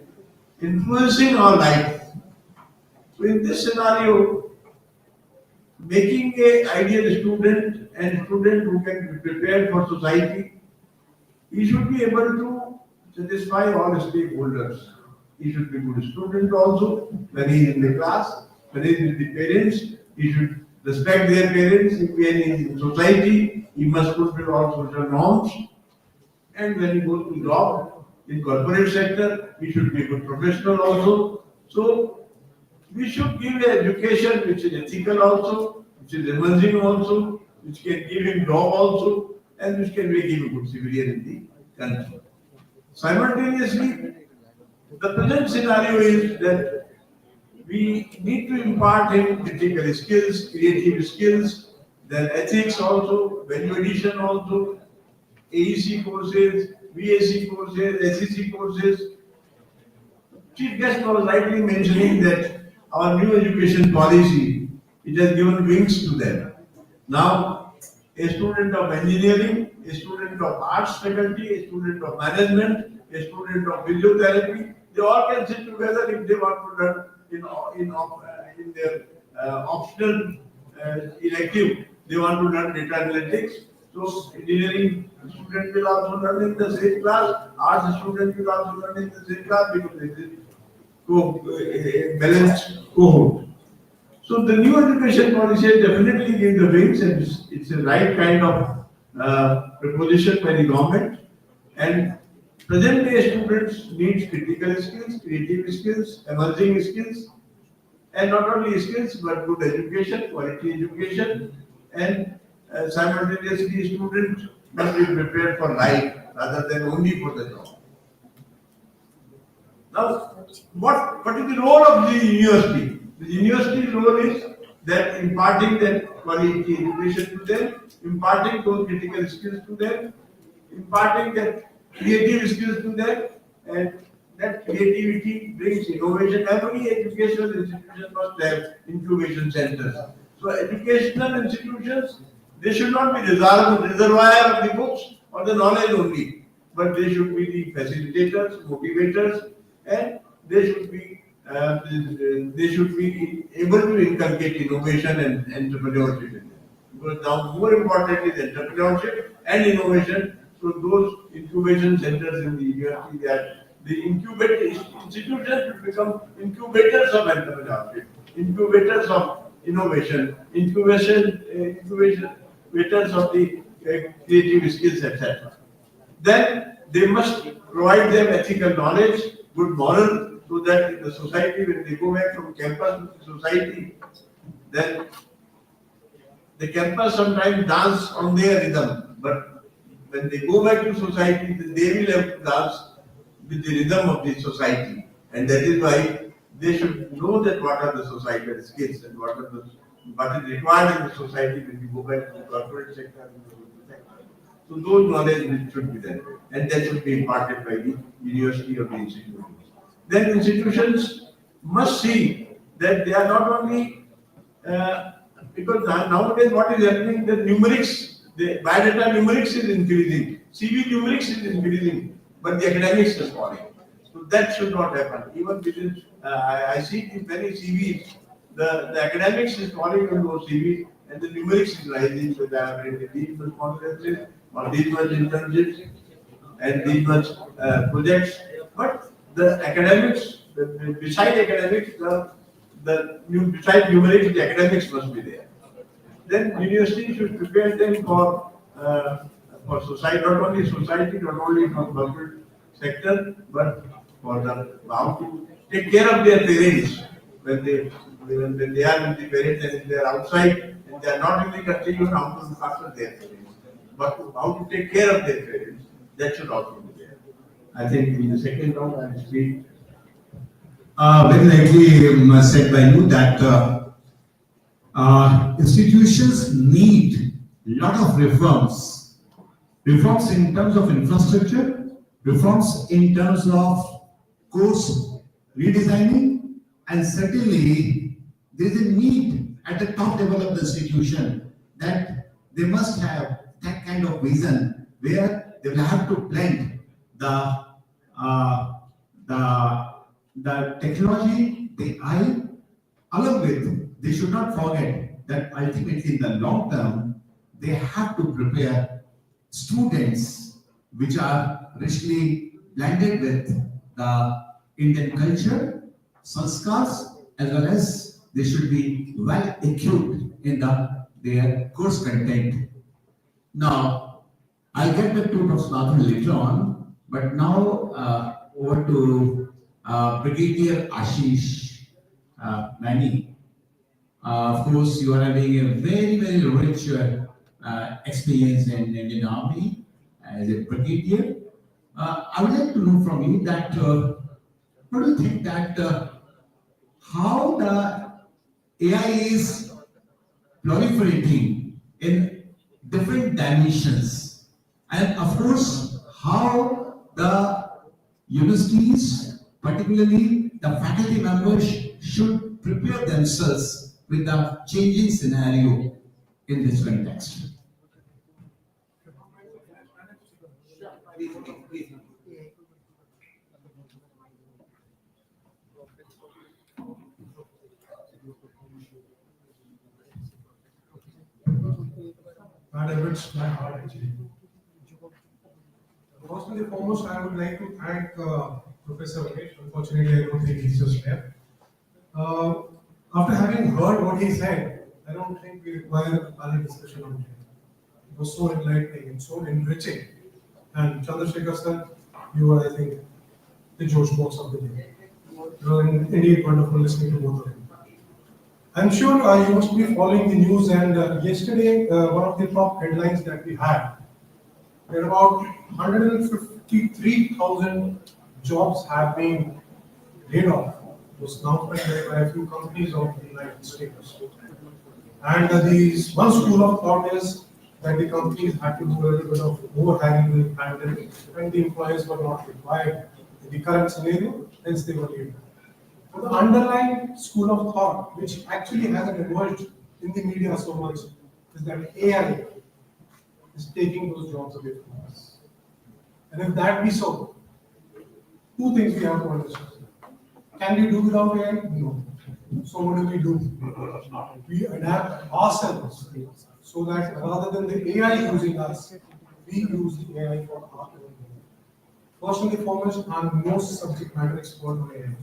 influencing our life, so in this scenario, making an ideal student and student who can be prepared for society, he should be able to satisfy all stakeholders. He should be a good student also when he is in the class, when he is with the parents, he should respect their parents. If he is in society, he must fulfill all social norms. And when he goes to job in corporate sector, he should be a good professional also. So we should give an education which is ethical also, which is emerging also, which can give him job also, and which can make him a good civilian in the country. Simultaneously, the present scenario is that we need to impart him critical skills, creative skills, then ethics also, value addition also, AEC courses, VAC courses, SEC courses. Chief guest was rightly mentioning that our new education policy, it has given wings to them. Now, a student of engineering, a student of arts faculty, a student of management, a student of physiotherapy, they all can sit together if they want to learn in their optional elective. They want to learn data analytics. So, engineering student will also learn in the same class. Arts student will also learn in the same class because it is balanced cohort. So the new education policy definitely gives the wings, and it's a right kind of proposition by the government. And present day students need critical skills, creative skills, emerging skills, and not only skills but good education, quality education, and simultaneously students must be prepared for life rather than only for the job. Now, what is the role of the university? The university role is that imparting that quality education to them, imparting those critical skills to them, imparting that creative skills to them, and that creativity brings innovation. Every educational institution must have incubation centers. So educational institutions, they should not be reservoir of the books or the knowledge only, but they should be the facilitators, motivators, and they should be able to inculcate innovation and entrepreneurship in them. Because now more important is entrepreneurship and innovation. So those incubation centers in the university, that the institutions should become incubators of entrepreneurship, incubators of innovation, incubators of the creative skills, etc. Then they must provide them ethical knowledge, good moral so that in the society, when they go back from campus to the society, then the campus sometimes dance on their rhythm, but when they go back to society, they will have to dance with the rhythm of the society. And that is why they should know that what are the societal skills and what is required in the society when you go back to the corporate sector and the social sector. So those knowledge should be there, and that should be imparted by the university or the institutions. Then institutions must see that they are not only because nowadays what is happening, the numerics, the biodata numerics is increasing, CV numerics is increasing, but the academics is falling. So that should not happen. Even within, I see in many CVs, the academics is falling on those CVs and the numerics is rising. So they are these much conferences or these much internships and these much projects. But the academics, beside academics, beside numerics, the academics must be there. Then university should prepare them for society, not only society, not only for corporate sector, but for the how to take care of their parents when they are with the parents and if they are outside and they are not in the country, even how to look after their parents, but how to take care of their parents, that should also be there. I think in the second round I will speak. Very rightly said by you that institutions need lot of reforms. Reforms in terms of infrastructure, reforms in terms of course redesigning, and certainly there is a need at the top level of the institution that they must have that kind of vision where they will have to blend the uh, the the technology, the AI, along with, they should not forget that ultimately in the long term, they have to prepare students which are richly blended with the Indian culture, sanskars, as well as they should be well equipped in their course content. Now, I'll get back to Dr. Nathan later on, but now over to Brigadier Ashish Mani. Of course, you are having a very, very rich experience in Indian Army as a brigadier. I would like to know from you that what do you think that how the AI is proliferating in different dimensions, and of course, how the universities, particularly the faculty members, should prepare themselves with the changing scenario in this context. That hurts my heart actually. First and foremost, I would like to thank Professor Ramesh. Unfortunately, I don't think he's just here. After having heard what he said, I don't think we require other discussion on it. It was so enlightening and so enriching. And Chandrasekhar sir, you were, I think, the Josh box of the day. It was indeed wonderful listening to both of you. I'm sure you must be following the news, and yesterday, one of the top headlines that we had, that about 153,000 jobs have been laid off. It was announced by a few companies of the United States. And these one school of thought is that the companies had to do a little bit of overhiring during the pandemic, and the employers were not required in the current scenario, hence they were laid off. But the underlying school of thought, which actually hasn't emerged in the media so much, is that AI is taking those jobs away from us. And if that be so, two things we have to understand. Can we do without AI? No. So what do? We adapt ourselves so that rather than the AI using us, we use the AI for our own. First and foremost, I'm no subject matter expert on AI.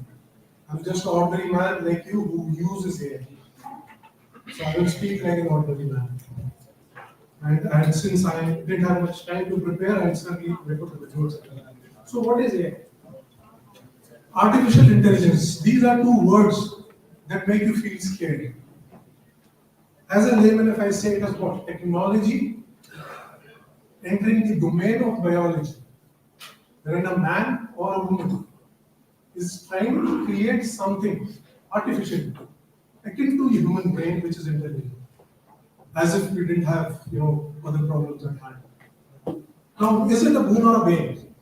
I'm just an ordinary man like you who uses AI. So I will speak like an ordinary man. And since I didn't have much time to prepare, I certainly refer to the notes. So what is AI? artificial intelligence, these are two words that make you feel scared. As a layman, if I say it as what? Technology entering the domain of biology, wherein a man or a woman is trying to create something artificial, akin to a human brain which is intelligent, as if we didn't have, other problems at hand. Now, is it a boon or a bane?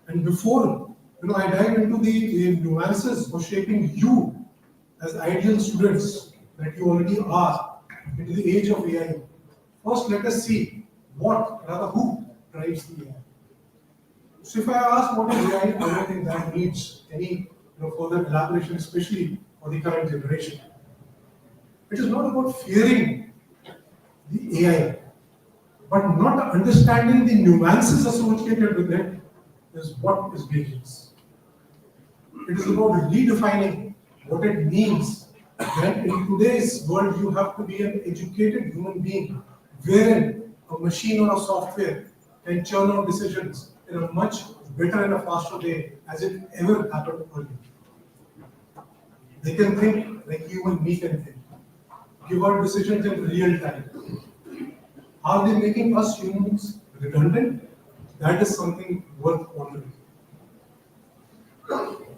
And before, I dive into the nuances of shaping you as ideal students that you already are into the age of AI, first let us see who drives the AI. So if I ask what is AI, I don't think that needs any further elaboration, especially for the current generation. It is not about fearing the AI, but not understanding the nuances associated with it is what is dangerous. It is about redefining what it means that in today's world you have to be an educated human being, wherein a machine or a software can churn out decisions in a much better and a faster way as it ever happened earlier. They can think like you and me can think, give out decisions in real time. Are they making us humans redundant? That is something worth pondering.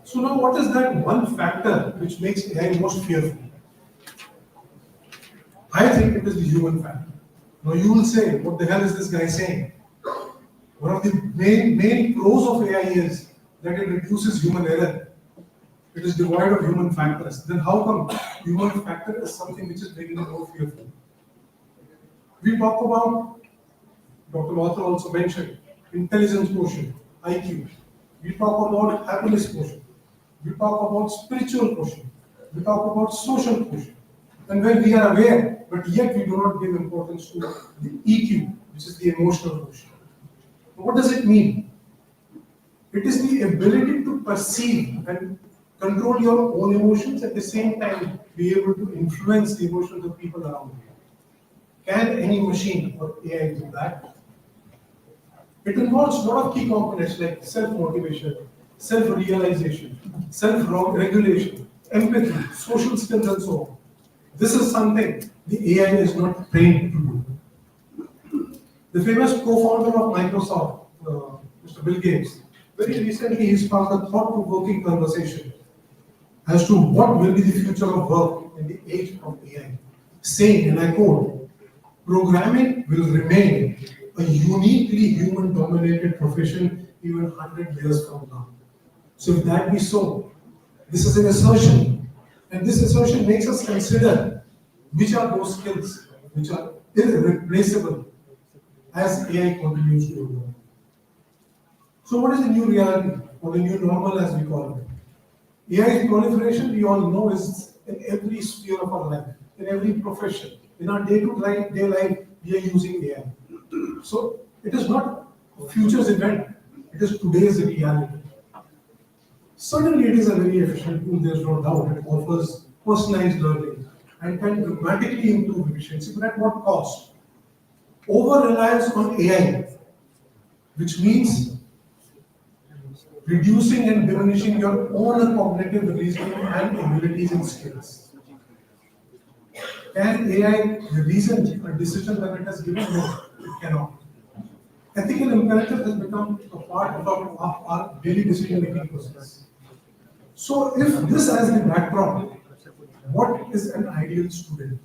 So now what is that one factor which makes AI most fearful? I think it is the human factor. Now you will say, what the hell is this guy saying? One of the main pros of AI is that it reduces human error. It is devoid of human factors. Then how come human factor is something which is making it more fearful? We talk about, Dr. Mathur also mentioned, intelligence quotient, IQ. We talk about happiness quotient. We talk about spiritual quotient. We talk about social quotient. And when we are aware, but yet we do not give importance to the EQ, which is the emotional quotient. What does it mean? It is the ability to perceive and control your own emotions, at the same time be able to influence the emotions of people around you. Can any machine or AI do that? It involves a lot of key components like self-motivation, self-realization, self-regulation, empathy, social skills, and so on. This is something the AI is not trained to do. The famous co-founder of Microsoft, Mr. Bill Gates, very recently he sparked a thought-provoking conversation as to what will be the future of work in the age of AI, saying, and I quote, "Programming will remain a uniquely human-dominated profession even 100 years from now." So if that be so, this is an assertion, and this assertion makes us consider which are those skills which are irreplaceable as AI continues to evolve. So what is the new reality, or the new normal as we call it? AI's proliferation, we all know, is in every sphere of our life, in every profession. In our day-to-day life, we are using AI. So it is not a future's event, it is today's reality. Certainly it is a very efficient tool, there's no doubt. It offers personalized learning and can dramatically improve efficiency, but at what cost? Over-reliance on AI, which means reducing and diminishing your own cognitive reasoning and abilities and skills. Can AI reason a decision that it has given? No, it cannot. Ethical imperative has become a part of our daily decision-making process. So if this as the backdrop, what is an ideal student?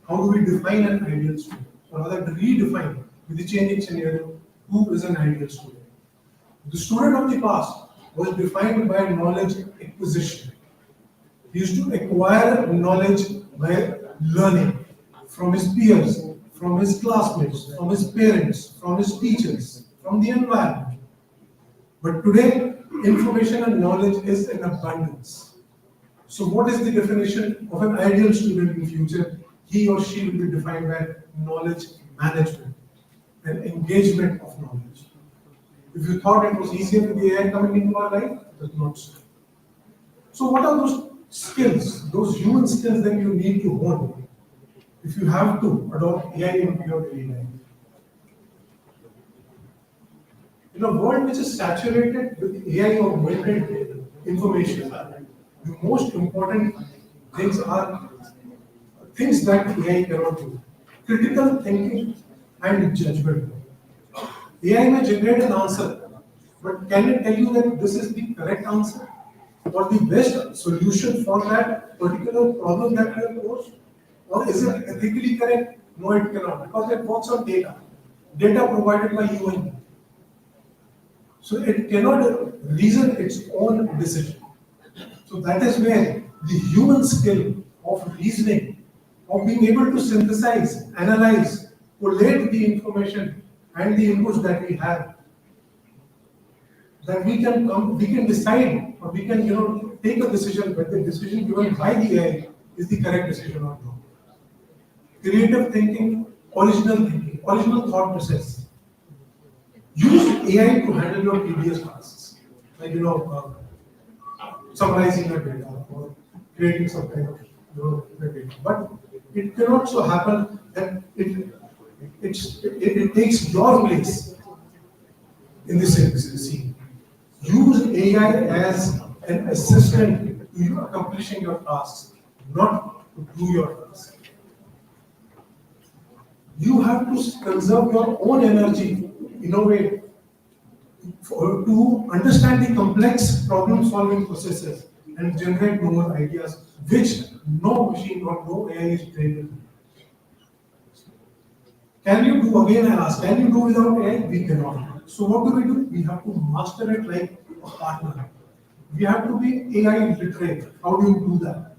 How do we define an ideal student? Or rather redefine with the changing scenario, who is an ideal student? The student of the past was defined by knowledge acquisition. He used to acquire knowledge by learning from his peers, from his classmates, from his parents, from his teachers, from the environment. But today, information and knowledge is in abundance. So what is the definition of an ideal student in future? He or she will be defined by knowledge management and engagement of knowledge. If you thought it was easier with the AI coming into our life, it is not so. So what are those skills, those human skills that you need to hone if you have to adopt AI into your daily life? In a world which is saturated with AI augmented information, the most important things are things that AI cannot do. Critical thinking and judgment. AI may generate an answer, but can it tell you that this is the correct answer or the best solution for that particular problem that you have posed? Or is it ethically correct? No, it cannot, because it works on data provided by you and me. So it cannot reason its own decision. So that is where the human skill of reasoning, of being able to synthesize, analyze, collate the information and the inputs that we have, that we can decide, or we can take a decision whether the decision given by the AI is the correct decision or not. Creative thinking, original thought process. Use AI to handle your tedious tasks, like summarizing your data or creating some kind of data. But it cannot so happen that it takes your place in this scene. Use AI as an assistant to you accomplishing your tasks, not to do your tasks. You have to conserve your own energy, innovate, to understand the complex problem-solving processes and generate more ideas, which no machine or no AI is trained to do. Can you do, again I ask, can you do without AI? We cannot. So what do? We have to master it like a partner. We have to be AI literate. How do you do that?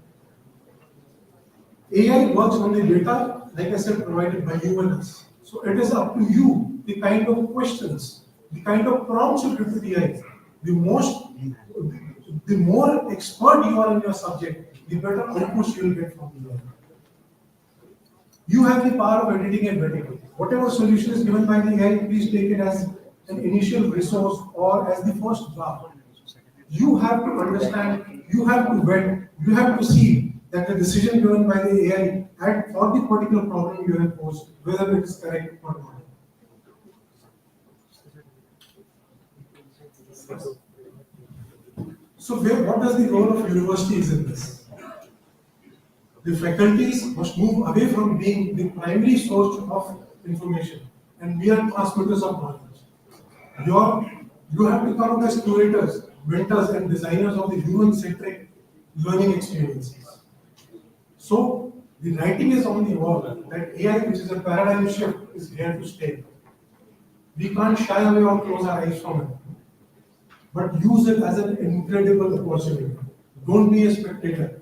AI works on the data, like I said, provided by you and us. So it is up to you, the kind of questions, the kind of prompts you give to the AI. The more expert you are in your subject, the better outputs you will get from the AI. You have the power of editing and vetting. Whatever solution is given by the AI, please take it as an initial resource or as the first draft. You have to understand, you have to vet, you have to see that the decision given by the AI for the particular problem you have posed, whether it is correct or not. So what does the role of universities in this? The faculties must move away from being the primary source of information and we are transmitters of knowledge. You have to come up as curators, mentors and designers of the human-centric learning experiences. So the writing is on the wall that AI, which is a paradigm shift, is here to stay. We can't shy away or close our eyes from it, but use it as an incredible opportunity. Don't be a spectator,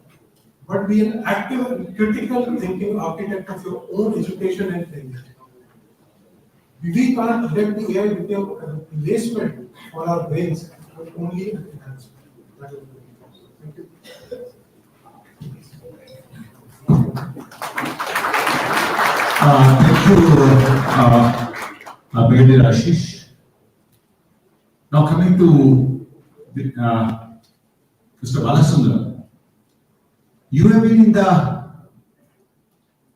but be an active and critical thinking architect of your own education and training. We can't let the AI become a replacement for our brains, but only an enhancement. That is Thank you. Thank you, Brigadier Ashish. Now coming to Mr. Balasundar, you have been in the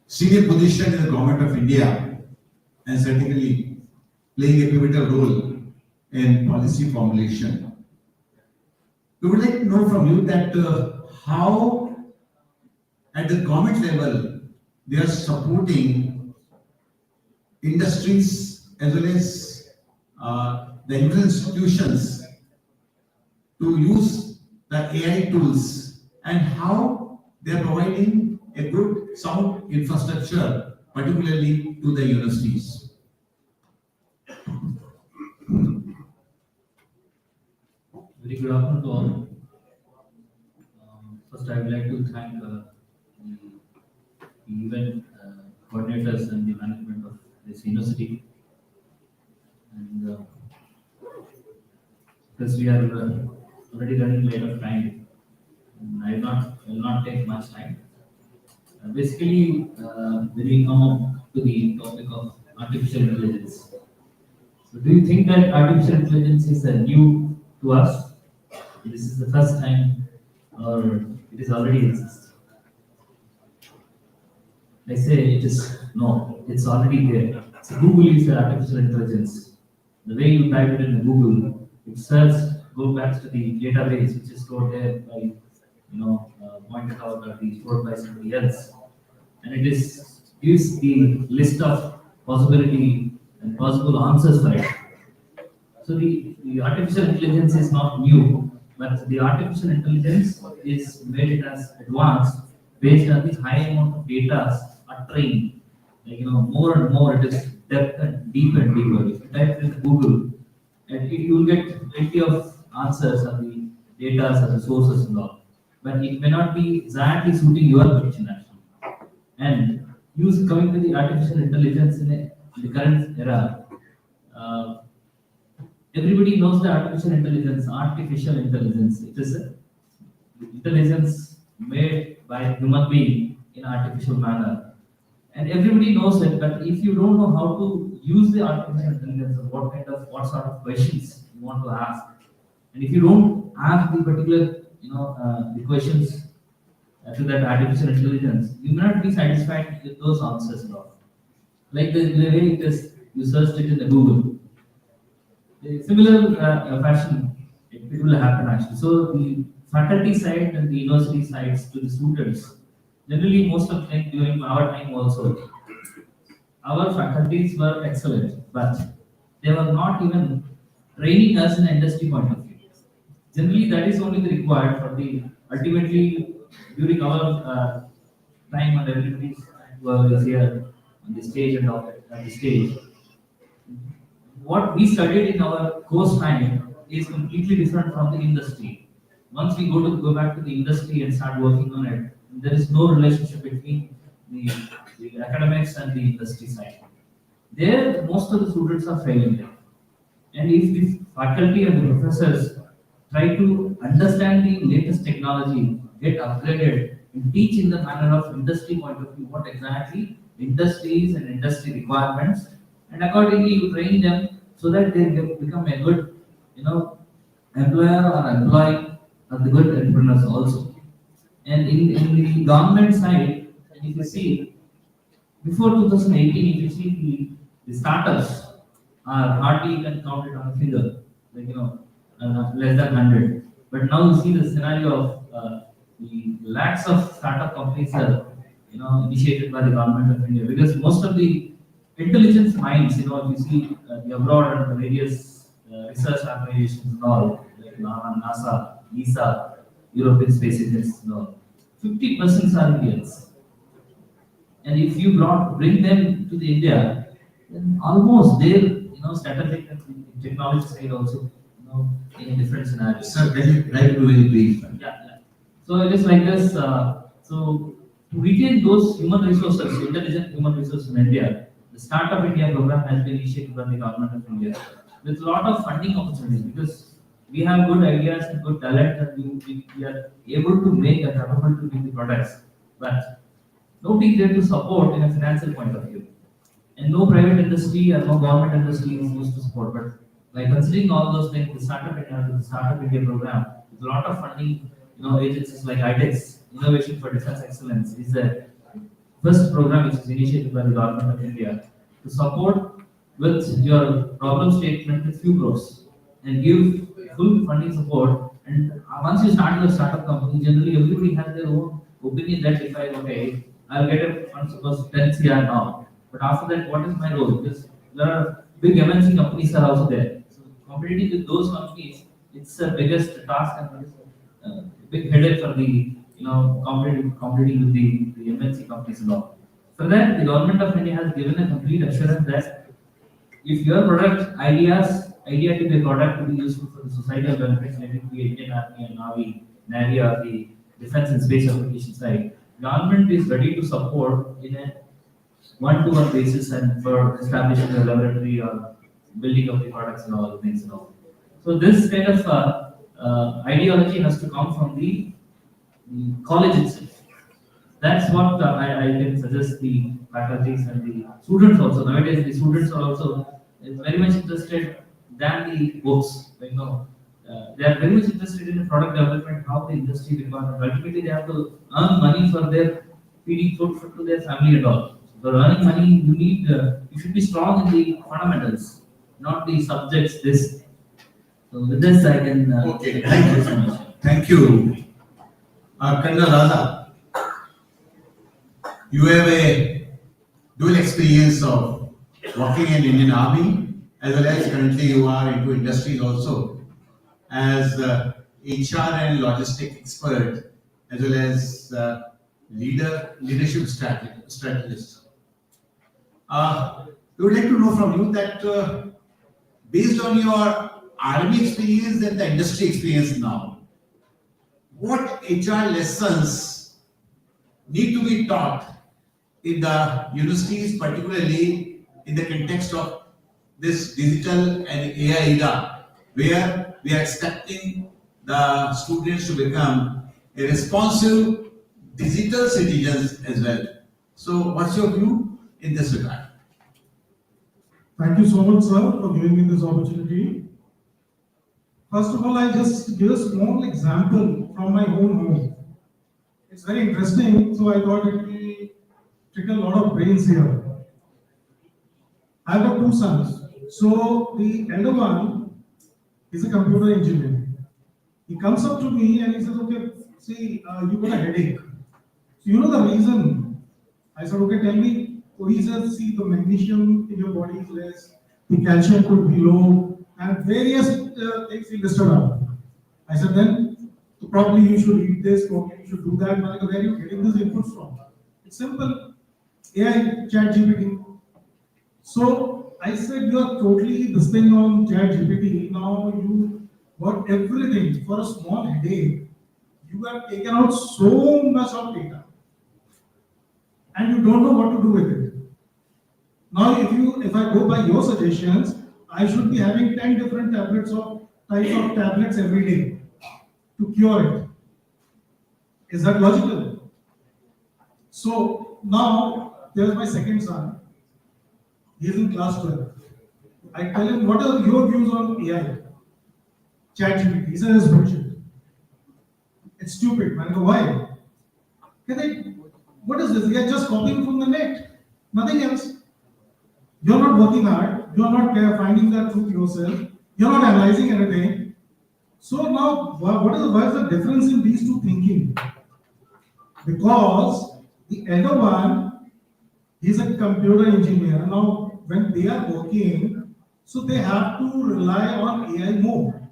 senior position in the government of India and certainly playing a pivotal role in policy formulation. We would like to know from you that how at the government level they are supporting industries as well as the institutions to use the AI tools and how they are providing a good sound infrastructure, particularly to the universities. Very good afternoon to all. First, I would like to thank the event coordinators and the management of this university. And because we are already running late of time, and I will not take much time. Basically, when we come up to the topic of artificial intelligence, so do you think that artificial intelligence is new to us? This is the first time, or it is already exists? I say it is no, it's already there. So Google is the artificial intelligence. The way you type it in Google, it says go back to the database which is stored there by, pointed out or be stored by somebody else. And it is gives the list of possibility and possible answers for it. So the artificial intelligence is not new, but the artificial intelligence is made it as advanced based on the high amount of data are trained. More and more it is depth and deeper and deeper. If you type in Google, and you will get plenty of answers on the data and the sources and all. But it may not be exactly suiting your question actually. And coming to the artificial intelligence in the current era, uh, everybody knows the artificial intelligence. Artificial intelligence, it is a intelligence made by human being in artificial manner. And everybody knows it, but if you don't know how to use the artificial intelligence, what sort of questions you want to ask, and if you don't ask the particular, the questions to that artificial intelligence, you may not be satisfied with those answers at all. Like the way it is, you searched it in the Google. The similar fashion, it will happen actually. So the faculty side and the university sides to the students, generally most of the time during our time also, our faculties were excellent, but they were not even training us in an industry point of view. Generally, that is only required for the ultimately during our time and everybody's was here on the stage and all at the stage. What we studied in our course time is completely different from the industry. Once we go back to the industry and start working on it, there is no relationship between the academics and the industry side. There, most of the students are failing there. And if the faculty and the professors try to understand the latest technology, get upgraded, and teach in the manner of industry point of view what exactly industries and industry requirements, and accordingly you train them so that they become a good, employer or employee or the good entrepreneurs also. And in the government side, if you see, before 2018, if you see the startups are hardly you can count it on a finger, less than 100. But now you see the scenario of the lakhs of startup companies are, initiated by the government of India, because most of the intelligence minds, if you see the abroad and the various research organizations and all, like NASA, ESA, European Space Agency and all, 50% are Indians. And if you bring them to the India, then almost their strategic and technology side also in a different scenario. Sir, very brief. Yeah. So it is like this. So to retain those human resources, intelligent human resources in India, the Startup India program has been initiated by the government of India with a lot of funding opportunities, because we have good ideas and good talent, and we are able to make and capable to make the products, but nobody there to support in a financial point of view. And no private industry or no government industry is used to support. But by considering all those things, the Startup India program, with a lot of funding, agencies like IIIM, Innovation for Defense Excellence, is the first program which is initiated by the government of India to support with your problem statement with few crores and give full funding support. And once you start your startup company, generally everybody has their own opinion that if I'll get a fund suppose 10 CR now. But after that, what is my role? Because there are big MNC companies are also there. So competing with those companies, it's the biggest task and big headache for the competing with the MNC companies and all. For that, the government of India has given a complete assurance that if your idea to be a product to be useful for the societal benefits, let it be Indian Army and Navy or the defense and space application side, government is ready to support in a one-to-one basis and for establishing a laboratory or building of the products and all the things and all. So this kind of ideology has to come from the college itself. That's what I can suggest the faculties and the students also. Nowadays, the students are also very much interested than the books. They are very much interested in the product development, how the industry requires. Ultimately, they have to earn money for their feeding food to their family and all. For earning money, you should be strong in the fundamentals, not the subjects. So with this, I can. Okay, thank you so much. Thank you. Kanda Radha, you have a dual experience of working in Indian Army as well as currently you are into industry also as HR and logistic expert as well as leadership strategist. We would like to know from you that based on your army experience and the industry experience now, what HR lessons need to be taught in the universities, particularly in the context of this digital and AI era, where we are expecting the students to become a responsive digital citizens as well. So, what's your view in this regard? Thank you so much, sir, for giving me this opportunity. First of all, I just give a small example from my own home. It's very interesting, so I thought it will take a lot of brains here. I've got two sons. So the elder one is a computer engineer. He comes up to me and he says, okay, see, you got a headache. So you know the reason? I said, okay, tell me. So he says, see, the magnesium in your body is less, the calcium could be low, and various things he listed out. I said, then probably you should eat this, probably you should do that. Where are you getting these inputs from? It's simple. AI, ChatGPT. So I said, you are totally this thing on ChatGPT. Now you got everything for a small headache. You have taken out so much of data, and you don't know what to do with it. Now, if I go by your suggestions, I should be having 10 different types of tablets every day to cure it. Is that logical? So now there's my second son. He is in class 12. I tell him, what are your views on AI? ChatGPT. He says it's bullshit. It's stupid. Man, I go, why? What is this? You're just copying from the net. Nothing else. You're not working hard. You're not finding the truth yourself. You're not analyzing anything. So now, why is the difference in these two thinking? Because the elder one, he's a computer engineer. Now, when they are working, so they have to rely on AI more.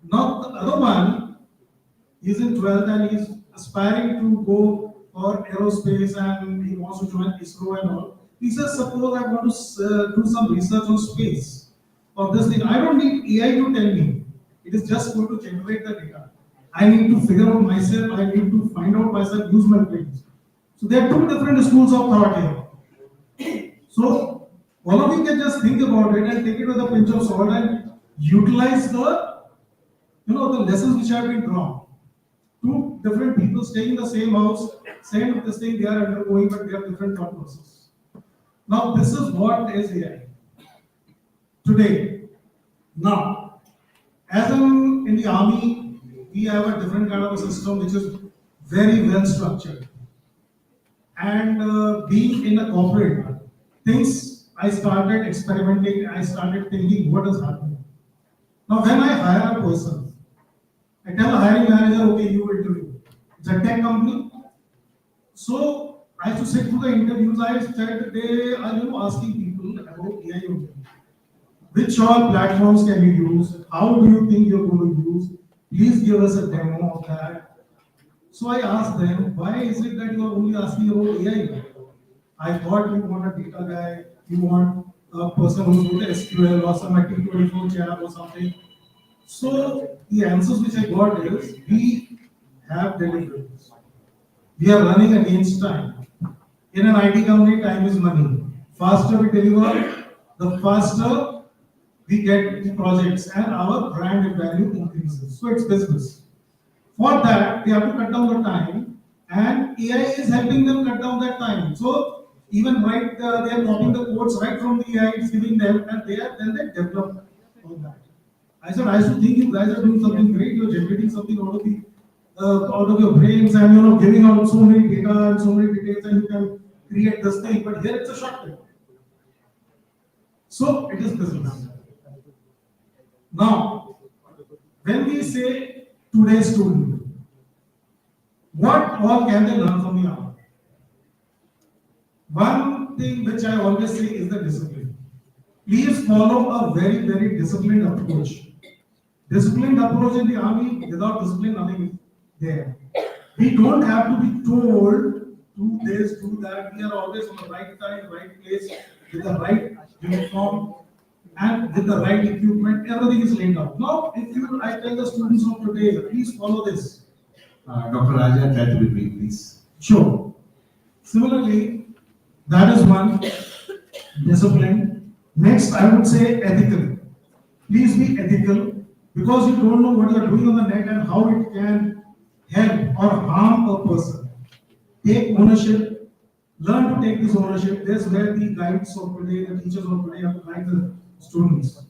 Now, the other one, he's in 12th and he's aspiring to go for aerospace and he wants to join ISRO and all. He says, suppose I want to do some research on space or this thing. I don't need AI to tell me. It is just going to generate the data. I need to figure out myself. I need to find out myself, use my brains. So there are two different schools of thought here. So all of you can just think about it and take it with a pinch of salt and utilize the lessons which have been drawn. Two different people staying in the same house, same this thing they are undergoing, but they have different thought process. Now, this is what is AI today. Now, as in the army, we have a different kind of a system which is very well structured. And being in a corporate, things I started experimenting, I started thinking what is happening. Now, when I hire a person, I tell the hiring manager, okay, you interview. It's a tech company. So I have to sit through the interviews. I said they are asking people about AI only. Which all platforms can you use? How do you think you're going to use? Please give us a demo of that. So I asked them, why is it that you are only asking about AI? I thought you want a data guy, you want a person who's good at SQL or some T24 chat or something. So the answers which I got is, we have deliverables. We are running against time. In an IT company, time is money. Faster we deliver, the faster we get the projects and our brand value increases. So it's business. For that, they have to cut down the time and AI is helping them cut down that time. So even they are copying the codes right from the AI, it's giving them and they develop on that. I said, I used to think you guys are doing something great, you're generating something out of your brains and giving out so many data and so many details and you can create this thing, but here it's a shortcut. So it is business. Now, when we say today's student, what all can they learn from here? One thing which I always say is the discipline. Please follow a very, very disciplined approach. Disciplined approach in the army, without discipline, nothing is there. We don't have to be told, do this, do that. We are always on the right time, right place, with the right uniform, and with the right equipment. Everything is laid out. Now, I tell the students of today, please follow this. Dr. Raja, try to be brief, please. Sure. Similarly, that is one, discipline. Next, I would say ethical. Please be ethical, because you don't know what you are doing on the net and how it can help or harm a person. Take ownership. Learn to take this ownership. That's where the guides of today, the teachers of today have to guide the students.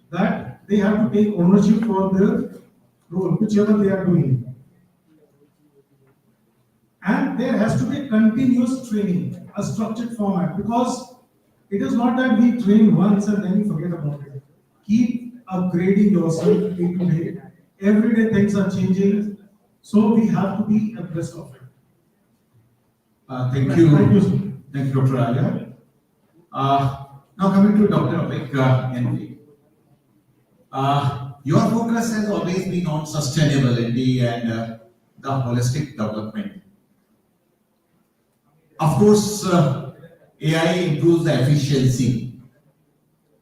That they have to take ownership for their role, whichever they are doing. And there has to be continuous training, a structured format, because it is not that we train once and then we forget about it. Keep upgrading yourself day to day. Every day things are changing, so we have to be abreast of it. Thank you. Thank you, sir. Thank you, Dr. Raja. Now coming to Dr. Avik NV. Your focus has always been on sustainability and the holistic development. Of course, AI improves the efficiency,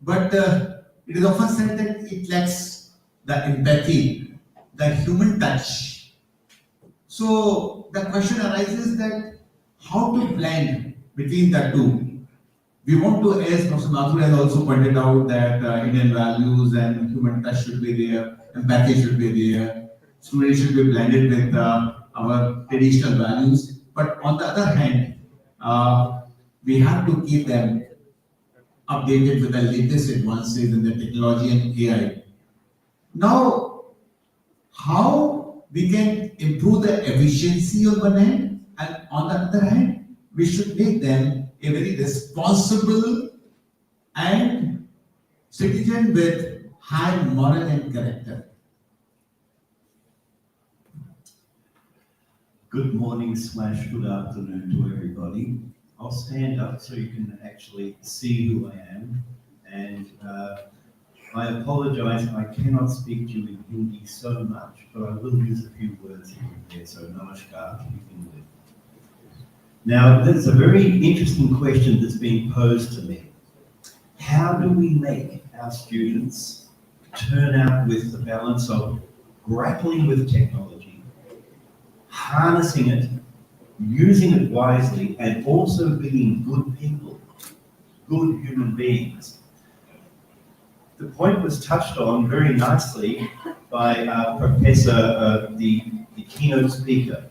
but it is often said that it lacks the empathy, the human touch. So the question arises that how to blend between the two. We want to, as Professor Mathur has also pointed out, that Indian values and human touch should be there, empathy should be there, students should be blended with our traditional values. But on the other hand, we have to keep them updated with the latest advances in the technology and AI. Now, how we can improve the efficiency on one hand, and on the other hand, we should make them a very responsible and citizen with high moral and character. Good morning / good afternoon to everybody. I'll stand up so you can actually see who I am. And I apologize, I cannot speak to you in Hindi so much, but I will use a few words here and there. So namaskar to begin with. Now, there's a very interesting question that's being posed to me. How do we make our students turn out with the balance of grappling with technology, harnessing it, using it wisely, and also being good people, good human beings? The point was touched on very nicely by Professor, the keynote speaker,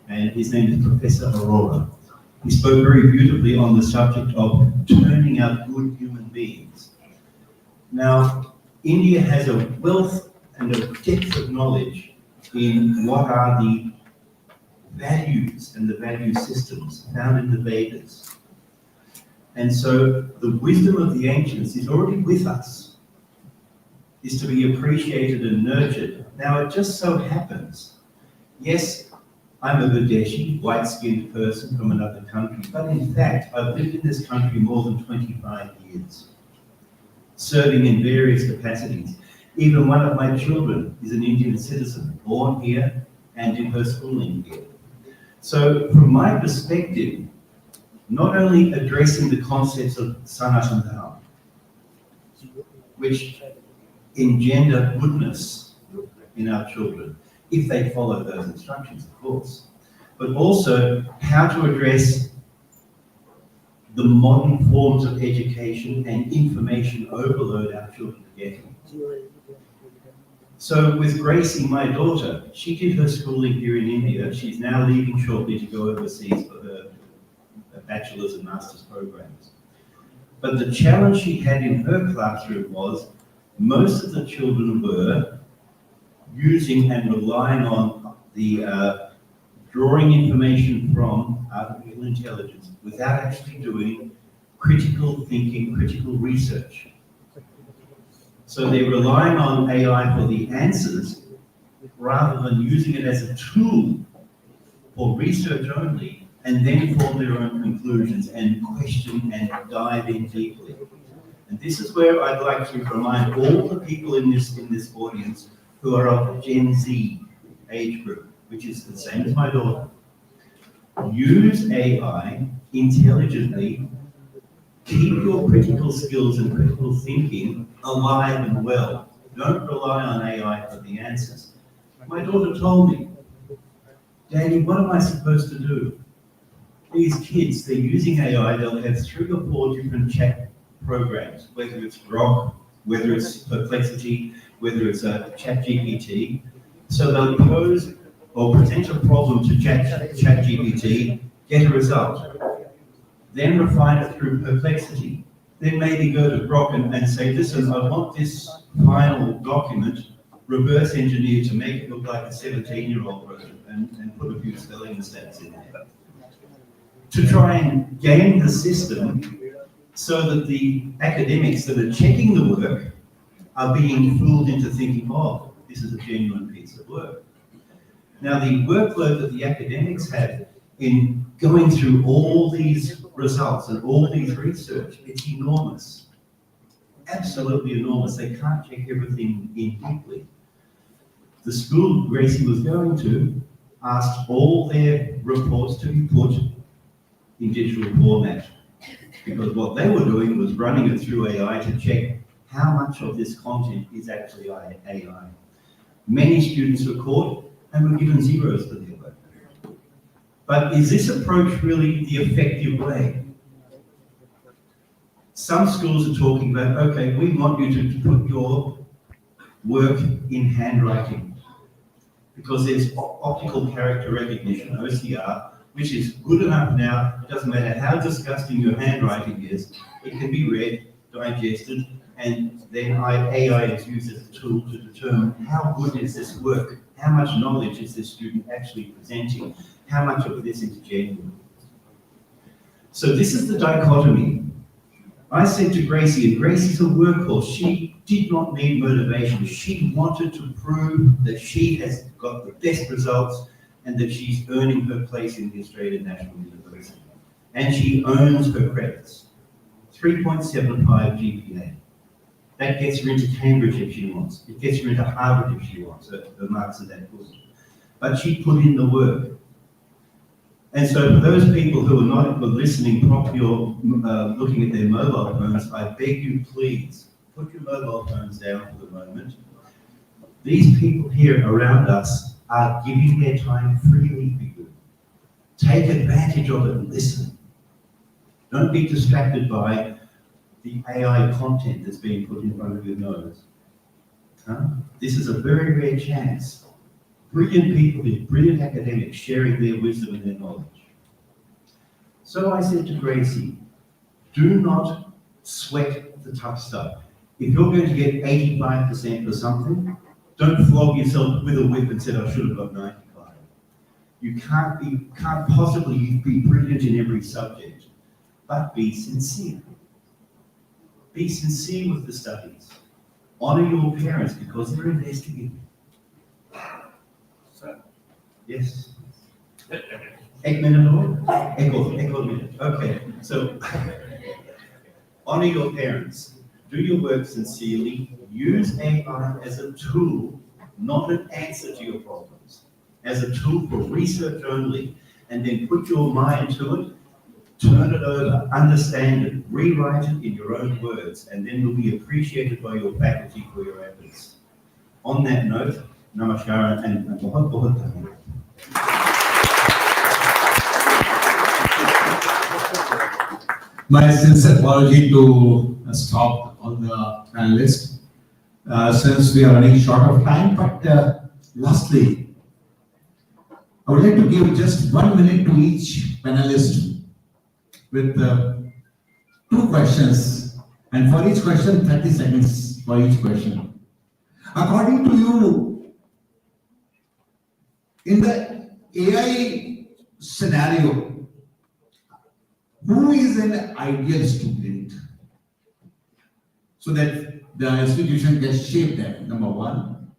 and his name is Professor Arora. He spoke very beautifully on the subject of turning out good human beings. Now, India has a wealth and a depth of knowledge in what are the values and the value systems found in the Vedas. And so the wisdom of the ancients is already with us, is to be appreciated and nurtured. Now, it just so happens, yes, I'm a Videshi, white-skinned person from another country, but in fact, I've lived in this country more than 25 years, serving in various capacities. Even one of my children is an Indian citizen, born here and did her schooling here. So from my perspective, not only addressing the concepts of Sanatana Dharma, which engender goodness in our children, if they follow those instructions, of course, but also how to address the modern forms of education and information overload our children are getting. So with Gracie, my daughter, she did her schooling here in India. She's now leaving shortly to go overseas for her bachelor's and master's programs. But the challenge she had in her classroom was most of the children were using and relying on the drawing information from artificial intelligence without actually doing critical thinking, critical research. So they're relying on AI for the answers rather than using it as a tool for research only and then form their own conclusions and question and dive in deeply. And this is where I'd like to remind all the people in this audience who are of Gen Z age group, which is the same as my daughter. Use AI intelligently. Keep your critical skills and critical thinking alive and well. Don't rely on AI for the answers. My daughter told me, Daddy, what am I supposed to do? These kids, they're using AI, they'll have 3 or 4 different chat programs, whether it's Grok, whether it's Perplexity, whether it's a ChatGPT. So they'll pose or present a problem to ChatGPT, get a result, then refine it through Perplexity. Then maybe go to Grok and say, listen, I want this final document reverse engineered to make it look like a 17-year-old wrote it and put a few spelling mistakes in there. To try and game the system so that the academics that are checking the work are being fooled into thinking, oh, this is a genuine piece of work. Now, the workload that the academics have in going through all these results and all these research, it's enormous. Absolutely enormous. They can't check everything in deeply. The school Gracie was going to asked all their reports to be put in digital format, because what they were doing was running it through AI to check how much of this content is actually AI. Many students were caught and were given zeros for their work. But is this approach really the effective way? Some schools are talking about, okay, we want you to put your work in handwriting, because there's optical character recognition, OCR, which is good enough now. It doesn't matter how disgusting your handwriting is, it can be read, digested, and then AI is used as a tool to determine how good is this work, how much knowledge is this student actually presenting, how much of this is genuine. So this is the dichotomy. I said to Gracie, and Gracie's a workhorse, she did not need motivation. She wanted to prove that she has got the best results and that she's earning her place in the Australian National University. And she owns her credits. 3.75 GPA. That gets her into Cambridge if she wants. It gets her into Harvard if she wants. Her marks are that good. But she put in the work. And so for those people who are not listening properly or looking at their mobile phones, I beg you, please, put your mobile phones down for the moment. These people here around us are giving their time freely for you. Take advantage of it and listen. Don't be distracted by the AI content that's being put in front of your nose. This is a very rare chance. Brilliant people, brilliant academics sharing their wisdom and their knowledge. So I said to Gracie, do not sweat the tough stuff. If you're going to get 85% for something, don't flog yourself with a whip and say, I should have got 95. You can't possibly be brilliant in every subject, but be sincere. Be sincere with the studies. Honor your parents because they're investing in you. Yes. Egg minute or? Egg minute. Okay. So honor your parents. Do your work sincerely. Use AI as a tool, not an answer to your problems. As a tool for research only. And then put your mind to it, turn it over, understand it, rewrite it in your own words, and then you'll be appreciated by your faculty for your efforts. On that note, namaskar and bahut bahut dhanyawad. My sincere apology to stop all the panelists since we are running short of time. But lastly, I would like to give just 1 minute to each panelist with 2 questions, and for each question, 30 seconds for each question. According to you, in the AI scenario, who is an ideal student? So that the institution gets shaped there, number one.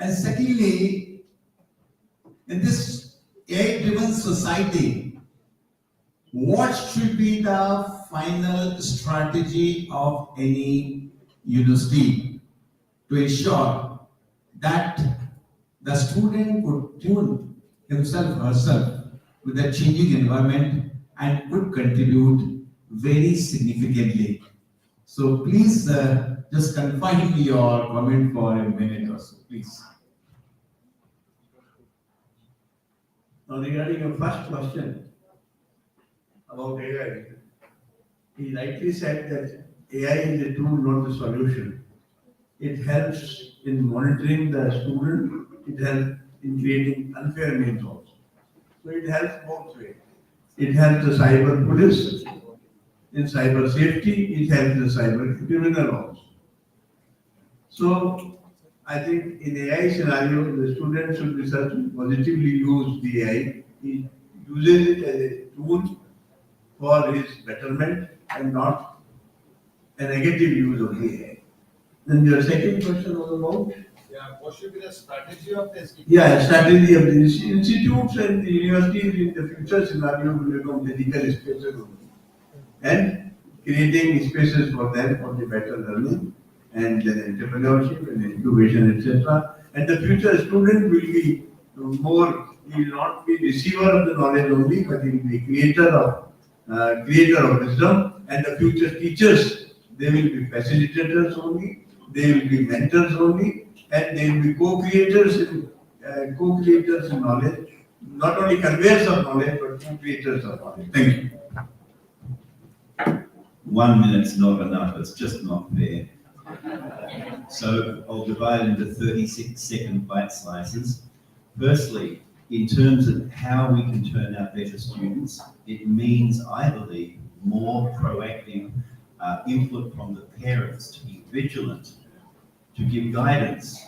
And secondly, in this AI-driven society, what should be the final strategy of any university to ensure that the student could tune himself or herself with the changing environment and could contribute very significantly? So please just confine your comment for a minute or so, please. Now, regarding your first question about AI, he rightly said that AI is a tool, not a solution. It helps in monitoring the student, it helps in creating unfair means also. So it helps both ways. It helps the cyber police in cyber safety, it helps the cyber criminal also. So I think in AI scenario, the student should be such to positively use the AI. He uses it as a tool for his betterment and not a negative use of the AI. Then your second question was about? Yeah, what should be the strategy of the institute? Yeah, strategy of the institutes and the universities in the future scenario will become physical spaces only. And creating spaces for them for the better learning and then entrepreneurship and incubation, etc. And the future student will be more, he will not be receiver of the knowledge only, but he will be creator of wisdom. And the future teachers, they will be facilitators only, they will be mentors only, and they will be co-creators in knowledge, not only conveyors of knowledge, but co-creators of knowledge. Thank you. 1 minute's not enough, it's just not fair. So I'll divide it into 36-second bite slices. Firstly, in terms of how we can turn out better students, it means, I believe, more proactive input from the parents to be vigilant, to give guidance,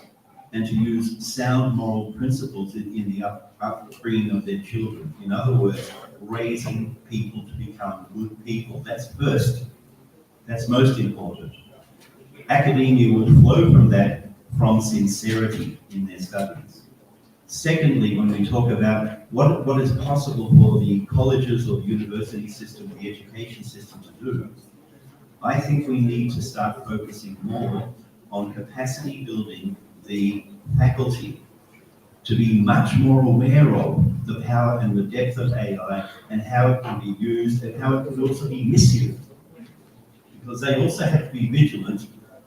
and to use sound moral principles in the upbringing of their children. In other words, raising people to become good people. That's first. That's most important. Academia will flow from that, from sincerity in their studies. Secondly, when we talk about what is possible for the colleges or the university system, the education system to do, I think we need to start focusing more on capacity building the faculty to be much more aware of the power and the depth of AI and how it can be used and how it can also be misused. Because they also have to be vigilant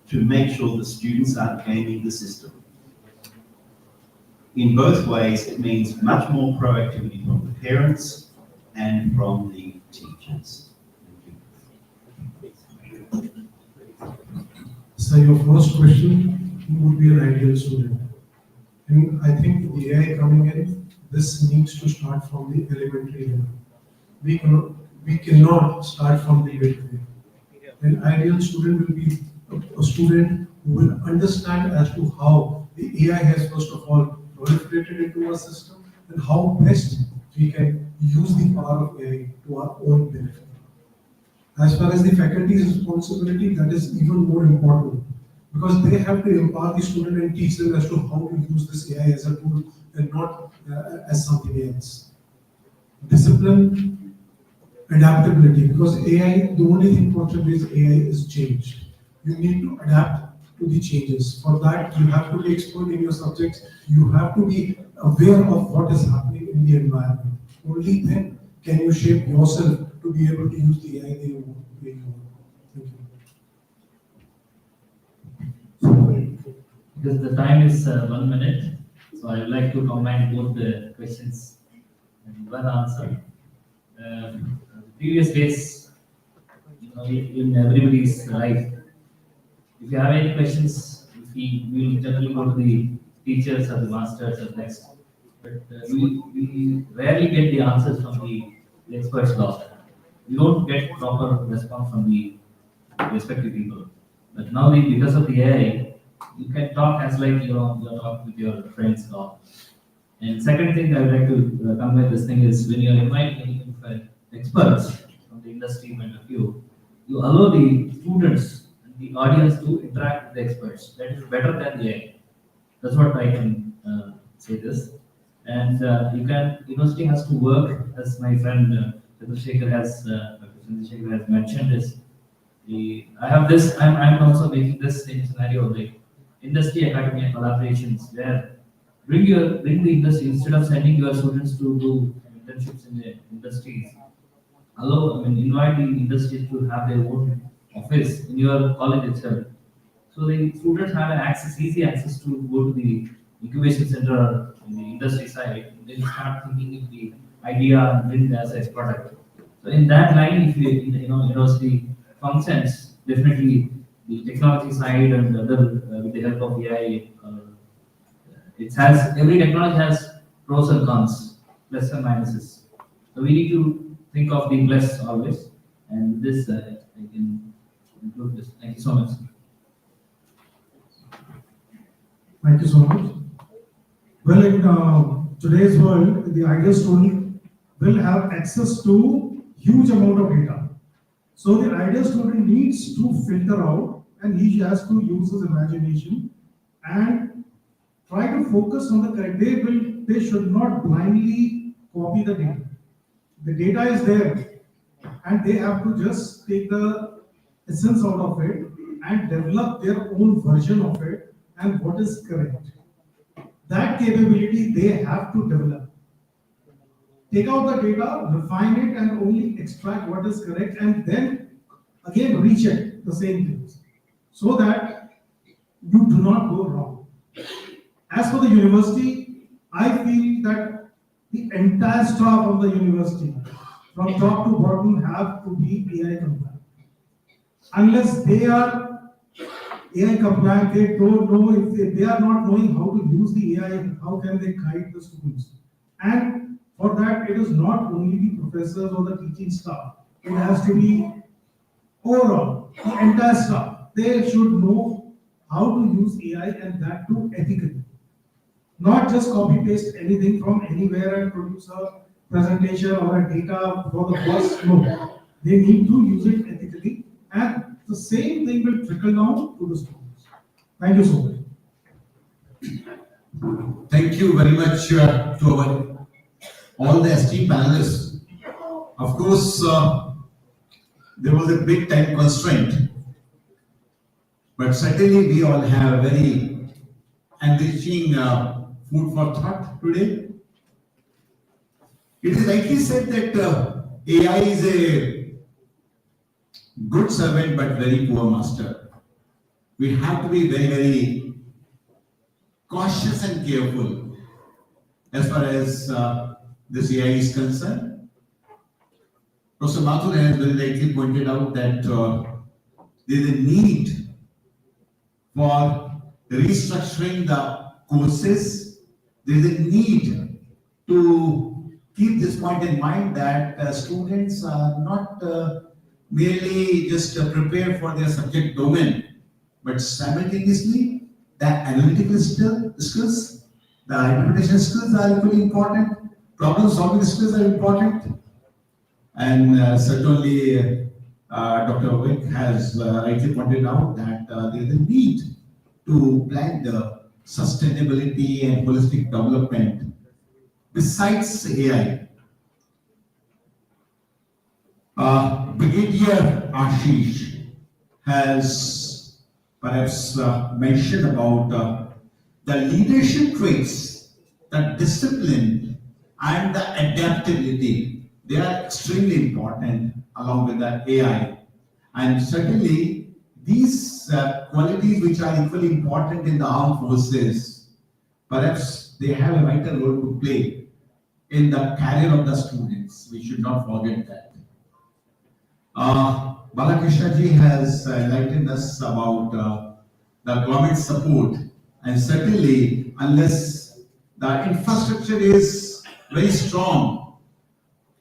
to make sure the students aren't gaming the system. In both ways, it means much more proactivity from the parents and from the teachers. So your first question, who would be an ideal student? And I think with the AI coming in, this needs to start from the elementary level. We cannot start from the midway. An ideal student will be a student who will understand as to how the AI has first of all proliferated into our system and how best we can use the power of AI to our own benefit. As far as the faculty's responsibility, that is even more important because they have to empower the student and teach them as to how to use this AI as a tool and not as something else. Discipline, adaptability, because AI, the only thing constant is AI is changed. You need to adapt to the changes. For that, you have to be expert in your subjects. You have to be aware of what is happening in the environment. Only then can you shape yourself to be able to use the AI that you want. Thank you. Because the time is 1 minute, so I would like to combine both the questions in one answer. Previous days, in everybody's life, if you have any questions, we will generally go to the teachers or the masters or next. But we rarely get the answers from the experts law. We don't get proper response from the respective people. But now, because of the AI, you can talk as like you're talking with your friends law. And second thing I would like to come with this thing is when you're inviting any experts from the industry point of view, you allow the students and the audience to interact with the experts. That is better than AI. That's what I can say this. And university has to work, as my friend Dr. Chandrasekhar has mentioned, is I'm also making this same scenario, like industry academia collaborations, where bring the industry, instead of sending your students to do internships in the industries, invite the industries to have their own office in your college itself. So the students have easy access to go to the incubation center in the industry side. They start thinking of the idea and build as a product. So in that line, if university functions, definitely the technology side and other with the help of AI, every technology has pros and cons, plus and minuses. So we need to think of the plus always. And this I can include this. Thank you so much. Thank you so much. Well, in today's world, the ideal student will have access to huge amount of data. So the ideal student needs to filter out, and he has to use his imagination and try to focus on the correct. They should not blindly copy the data. The data is there, and they have to just take the essence out of it and develop their own version of it and what is correct. That capability they have to develop. Take out the data, refine it, and only extract what is correct, and then again recheck the same things so that you do not go wrong. As for the university, I feel that the entire staff of the university, from top to bottom, have to be AI compliant. Unless they are AI compliant, they don't know, if they are not knowing how to use the AI, how can they guide the students? And for that, it is not only the professors or the teaching staff. It has to be overall, the entire staff. They should know how to use AI, and that too ethically. Not just copy paste anything from anywhere and produce a presentation or a data for the boss. No, they need to use it ethically, and the same thing will trickle down to the students. Thank you so much. Thank you very much to all the esteemed panelists. Of course, there was a big time constraint, but certainly we all have very enriching food for thought today. It is likely said that AI is a good servant but very poor master. We have to be very, very cautious and careful as far as this AI is concerned. Professor Mathur has very rightly pointed out that there is a need for restructuring the courses. There is a need to keep this point in mind that students are not merely just prepared for their subject domain, but simultaneously the analytical skills, the interpretation skills are equally important, problem solving skills are important, and certainly Dr. Wick has rightly pointed out that there is a need to plan the sustainability and holistic development besides AI. Brigadier Ashish has perhaps mentioned about the leadership traits, the discipline, and the adaptability. They are extremely important along with the AI. And certainly, these qualities which are equally important in the armed forces, perhaps they have a vital role to play in the career of the students. We should not forget that. Balakrishna ji has enlightened us about the government support, and certainly unless the infrastructure is very strong,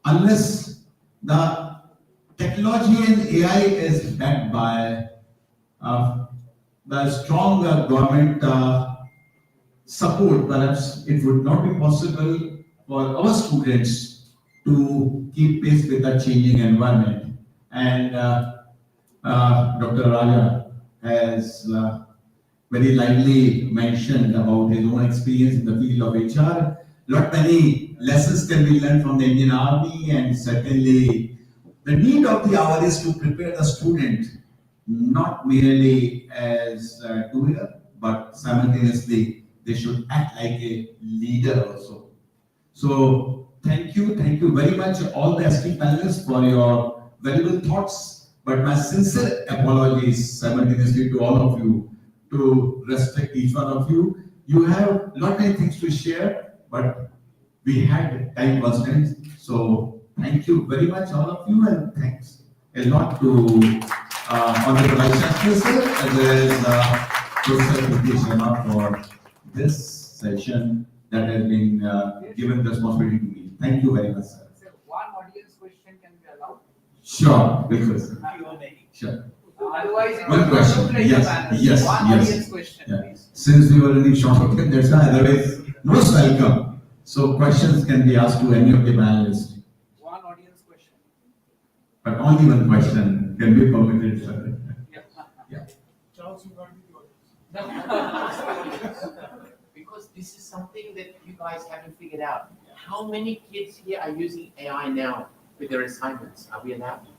unless the technology and AI is backed by the strong government support, perhaps it would not be possible for our students to keep pace with the changing environment. And Dr. Raja has very lightly mentioned about his own experience in the field of HR. Lot many lessons can be learned from the Indian Army, and certainly the need of the hour is to prepare the student not merely as a doer, but simultaneously they should act like a leader also. So thank you very much all the esteemed panelists for your valuable thoughts, but my sincere apologies simultaneously to all of you to respect each one of you. You have lot many things to share, but we had time constraints. So thank you very much all of you, and thanks a lot to Honorable Vice Chancellor sir, as well as Professor Priti Sharma for this session that has been given the responsibility to me. Thank you very much, sir. Sir, one audience question can be allowed? Sure, because sure. Otherwise, it One will question. not look like a Yes, panel. yes, One yes. audience question, Yeah. please. Since we were running short of time, that's why otherwise most welcome. So questions can be asked to any of the panelists, One audience question. but only one question can be permitted, sir. Yeah. Charles, you can't be the audience. Because this is something that you guys haven't figured out. How many kids here are using AI now with their assignments? Are we allowed to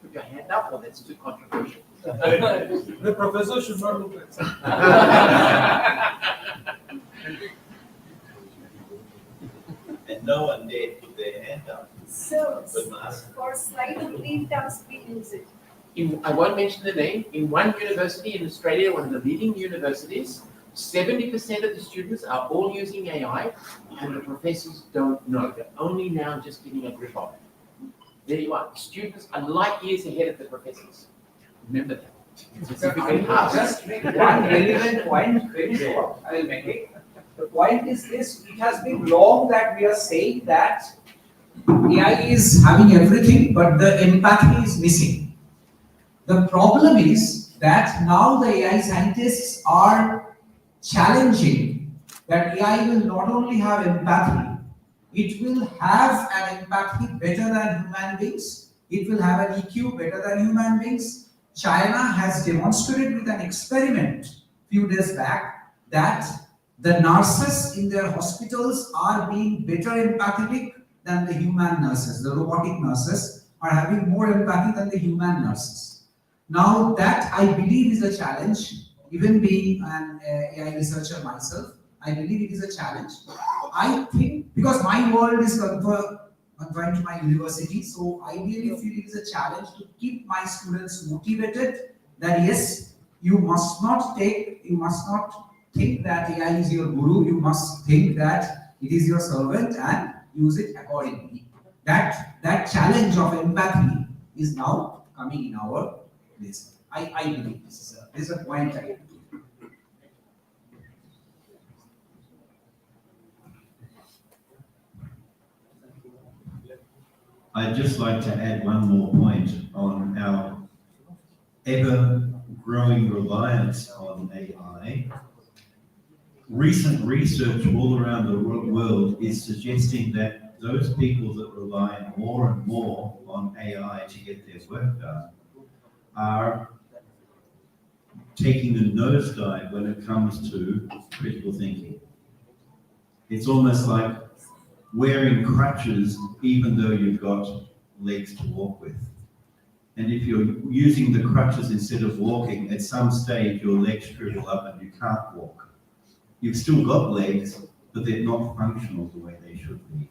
put your hand up, or that's too controversial? The professor should not look like that. And no one dared put their hand up. So, But must. for slide of lead task, we use it. I won't mention the name. In one university in Australia, one of the leading universities, 70% of the students are all using AI, and the professors don't know. They're only now just getting a grip of it. There you are. Students are light years ahead of the professors. Remember that. Specifically us. Just make one relevant point, very short, I will make it. The point is this, it has been long that we are saying that AI is having everything, but the empathy is missing. The problem is that now the AI scientists are challenging that AI will not only have empathy, it will have an empathy better than human beings, it will have an EQ better than human beings. China has demonstrated with an experiment few days back that the nurses in their hospitals are being better empathetic than the human nurses. The robotic nurses are having more empathy than the human nurses. Now that I believe is a challenge, even being an AI researcher myself, I believe it is a challenge. I think, because my world is confined to my university, so I really feel it is a challenge to keep my students motivated that yes, you must not think that AI is your guru, you must think that it is your servant and use it accordingly. That challenge of empathy is now coming in our place. I believe this is a point I I'd just like to add one more point on our ever-growing reliance on AI. Recent research all around the world is suggesting that those people that rely more and more on AI to get their work done are taking a nosedive when it comes to critical thinking. It's almost like wearing crutches even though you've got legs to walk with. And if you're using the crutches instead of walking, at some stage your legs shrivel up and you can't walk. You've still got legs, but they're not functional the way they should be.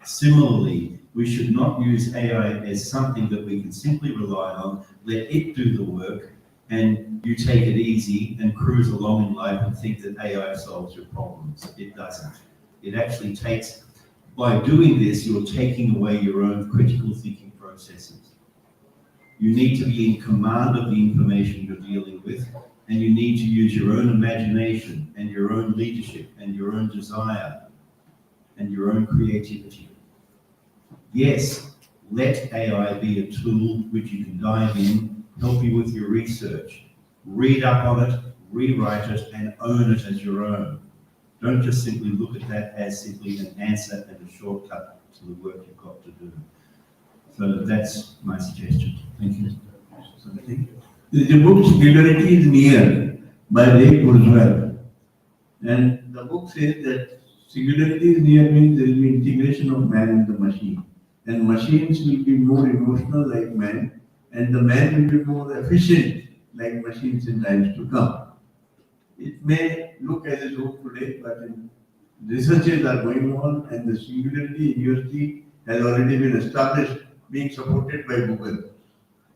Similarly, we should not use AI as something that we can simply rely on, let it do the work, and you take it easy and cruise along in life and think that AI solves your problems. It doesn't. It actually takes, by doing this, you're taking away your own critical thinking processes. You need to be in command of the information you're dealing with, and you need to use your own imagination and your own leadership and your own desire and your own creativity. Yes, let AI be a tool which you can dive in, help you with your research, read up on it, rewrite it, and own it as your own. Don't just simply look at that as simply an answer and a shortcut to the work you've got to do. So that's my suggestion. Thank you. There is a book, Singularity is Near, by Ray Kurzweil. And the book says that singularity is near means there will be integration of man and the machine. And machines will be more emotional like man, and the man will be more efficient like machines in times to come. It may look as a joke today, but researches are going on, and the Singularity University has already been established, being supported by Google.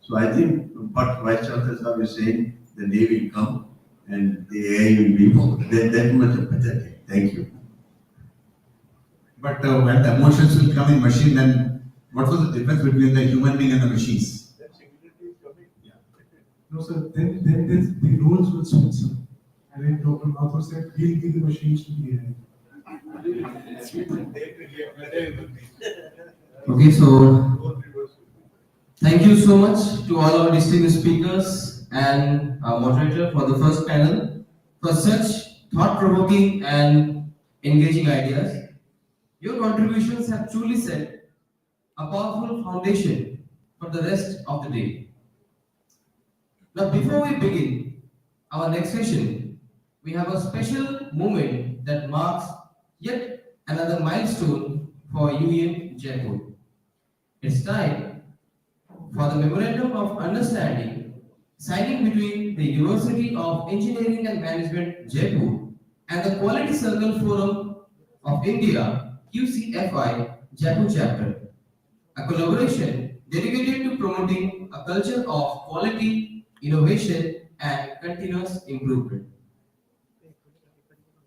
So I think what Vice Chancellor is saying, the day will come and the AI will be more, that much empathetic. Thank you. But when the emotions will come in machine, then what was the difference between the human being and the machines? No, sir, then the roles will switch, sir. And Dr. Mathur said, we'll give the machines to the AI. Okay, so thank you so much to all our distinguished speakers and our moderator for the first panel for such thought-provoking and engaging ideas. Your contributions have truly set a powerful foundation for the rest of the day. Now, before we begin our next session, we have a special moment that marks yet another milestone for IIIM Jaipur. It's time for the Memorandum of Understanding signing between the University of Engineering and Management Jaipur and the Quality Circle Forum of India QCFI Jaipur chapter, a collaboration dedicated to promoting a culture of quality, innovation, and continuous improvement.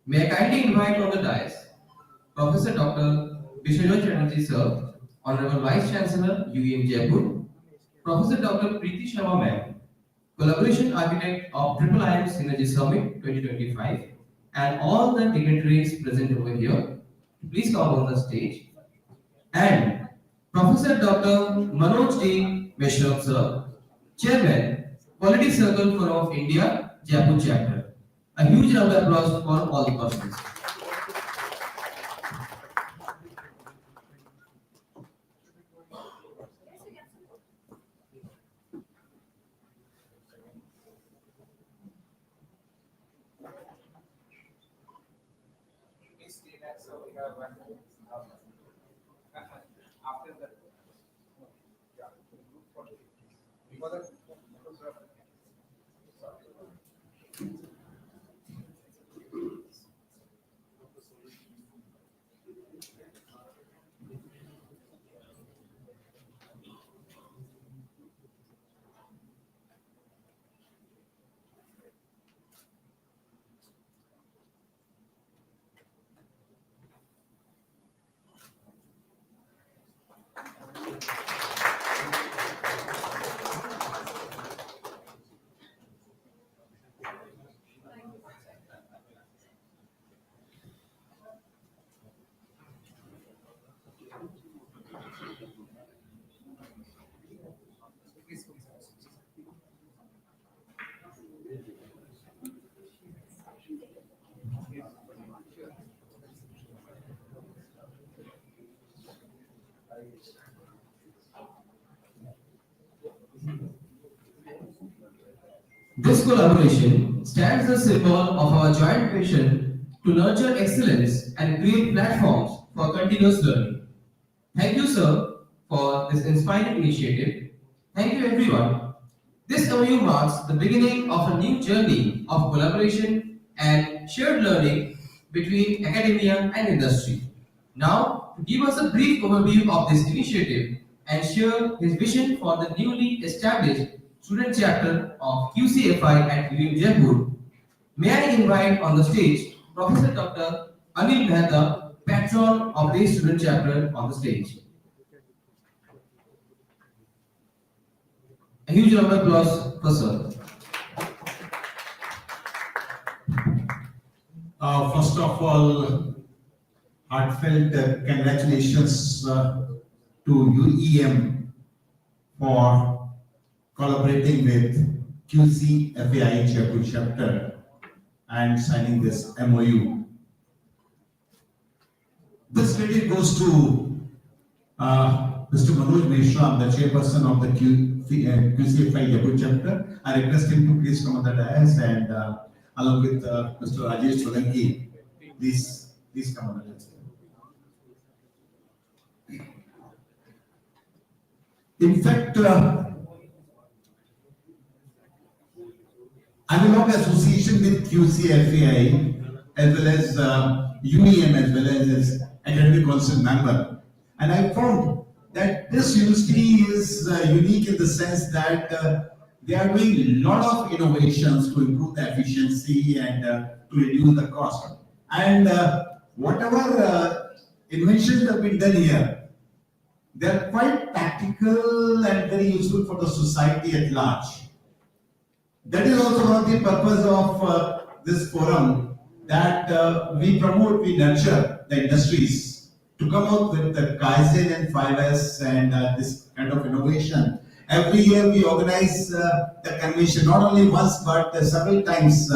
May I kindly invite on the dais Professor Dr. Bishinoy Chatterjee Sir, Honorable Vice Chancellor, UEM Jaipur, Professor Dr. Preeti Sharma Ma'am, Collaboration Architect of IIIM Synergy Summit 2025, and all the dignitaries present over here, please come on the stage. And Professor Dr. Manoj D. Meshram Sir, Chairman, Quality Circle Forum of India, Jaipur chapter. A huge round of applause for all the persons. After that, This collaboration stands as a symbol of our joint mission to nurture excellence and create platforms for continuous learning. Thank you, sir, for this inspiring initiative. Thank you, everyone. This MOU marks the beginning of a new journey of collaboration and shared learning between academia and industry. Now, to give us a brief overview of this initiative and share his vision for the newly established student chapter of QCFI at UM Jaipur, may I invite on the stage Professor Dr. Anil Mehta, patron of the student chapter, on the stage. A huge round of applause for sir. First of all, heartfelt congratulations to UEM for collaborating with QCFAI Jaipur chapter and signing this MOU. This credit goes to Mr. Manoj Meshram, the chairperson of the QCFI Jaipur chapter. I request him to please come on the dais and along with Mr. Rajesh Solanki, please come on the dais. In fact, I belong to association with QCFI as well as IIIM as well as academic council member, and I found that this university is unique in the sense that they are doing a lot of innovations to improve the efficiency and to reduce the cost. And whatever inventions have been done here, they are quite practical and very useful for the society at large. That is also one of the purpose of this forum, that we promote, we nurture the industries to come out with the Kaizen and 5S and this kind of innovation. Every year we organize the convention, not only once but several times,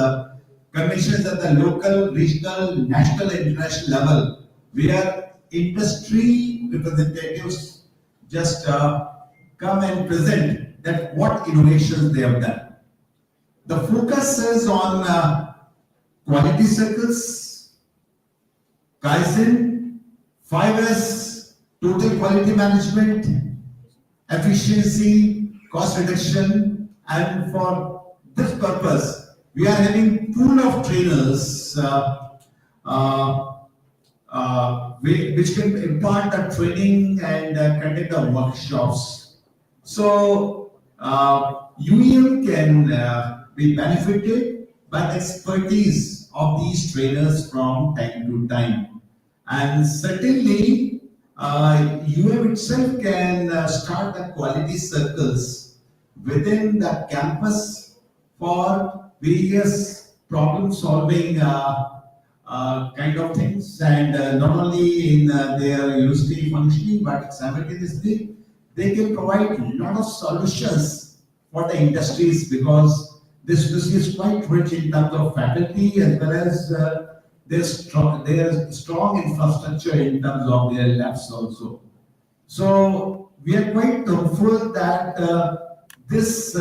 conventions at the local, regional, national and international level, where industry representatives just come and present that what innovations they have done. The focus is on quality circles, Kaizen, 5S, total quality management, efficiency, cost reduction, and for this purpose, we are having pool of trainers which can impart the training and conduct the workshops. So, UEM can be benefited by the expertise of these trainers from time to time. And certainly, UM itself can start the quality circles within the campus for various problem solving kind of things, and not only in their university functioning, but simultaneously they can provide a lot of solutions for the industries, because this university is quite rich in terms of faculty as well as there's strong infrastructure in terms of their labs also. So we are quite hopeful that this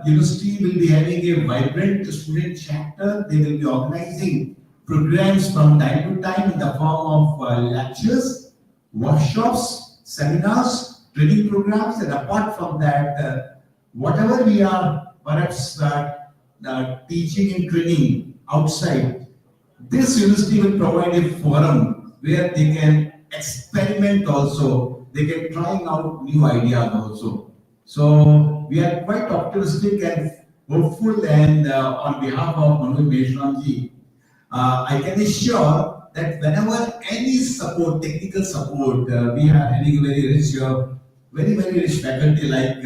university will be having a vibrant student chapter. They will be organizing programs from time to time in the form of lectures, workshops, seminars, training programs, and apart from that, whatever we are perhaps teaching and training outside, this university will provide a forum where they can experiment also, they can try out new ideas also. So we are quite optimistic and hopeful, and on behalf of Manoj Meshramji, I can assure that whenever any support, technical support, we are having very rich faculty like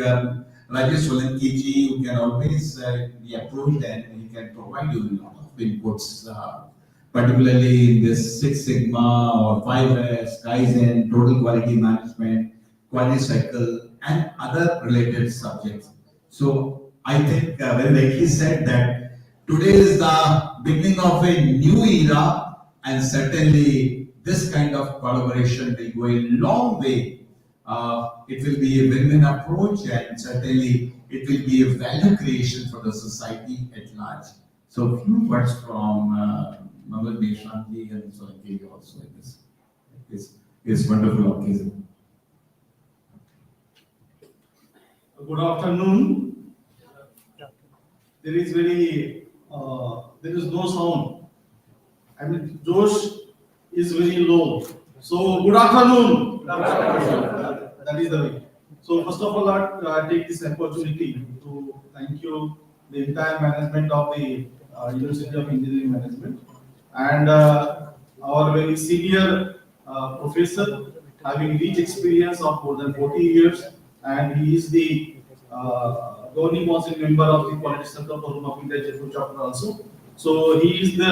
Rajesh Solanki ji, who can always be approached and he can provide you a lot of inputs, particularly in this Six Sigma or 5S, Kaizen, total quality management, quality cycle, and other related subjects. So I think very rightly said that today is the beginning of a new era, and certainly this kind of collaboration will go a long way. It will be a win-win approach, and certainly it will be a value creation for the society at large. So a few words from Manoj Meshramji and Solanki also in this wonderful occasion. Good afternoon. There is no sound. I mean, Josh is very low. So good afternoon. That is the way. So first of all, I take this opportunity to thank you, the entire management of the University of Engineering Management, and our very senior professor, having rich experience of more than 40 years, and he is the governing council member of the Quality Center Forum of India Jaipur chapter also. So he is the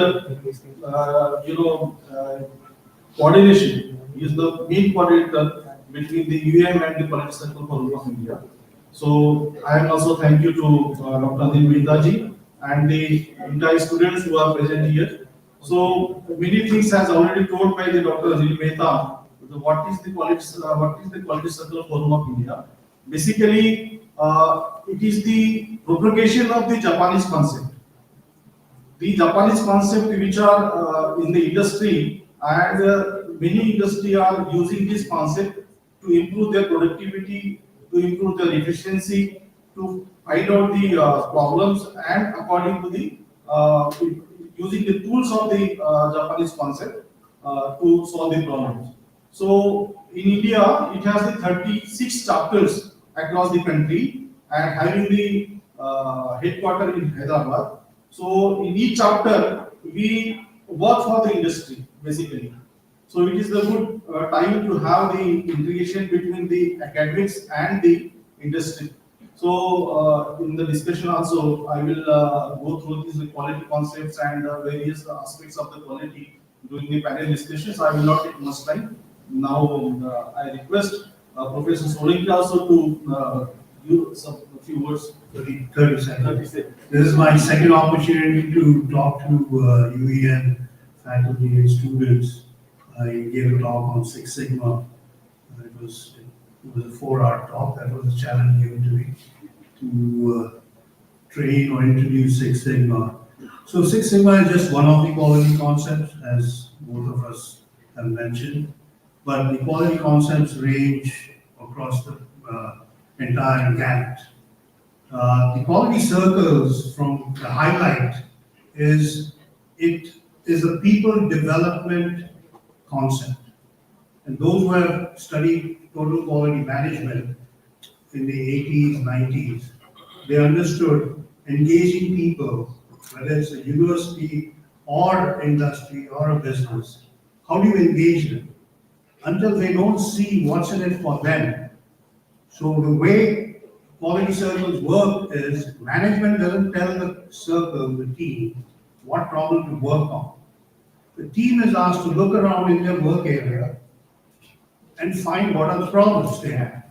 coordination. He is the main coordinator between the UM and the Quality Center Forum of India. So I am also thank you to Dr. Anil Mehta ji and the entire students who are present here. So many things has already told by the Dr. Anil Mehta what is the Quality Circle Forum of India? Basically, it is the propagation of the Japanese concept. The Japanese concept which are in the industry, and many industry are using this concept to improve their productivity, to improve their efficiency, to find out the problems, and according to the using the tools of the Japanese concept to solve the problems. So in India, it has the 36 chapters across the country and having the headquarter in Hyderabad. So in each chapter, we work for the industry basically. So it is the good time to have the integration between the academics and the industry. So in the discussion also, I will go through these quality concepts and various aspects of the quality during the panel discussions. I will not take much time. Now I request Professor Solanki also to give a few words. 30 seconds. This is my second opportunity to talk to UEN faculty and students. I gave a talk on Six Sigma. It was a 4-hour talk. That was a challenge given to me to train or introduce Six Sigma. So Six Sigma is just one of the quality concepts, as both of us have mentioned. But the quality concepts range across the entire gamut. The quality circles, from the highlight, is it is a people development concept. And those who have studied total quality management in the 80s, 90s, they understood engaging people, whether it's a university or industry or a business. How do you engage them? Until they don't see what's in it for them. So the way quality circles work is management doesn't tell the circle, the team, what problem to work on. The team is asked to look around in their work area and find what are the problems they have.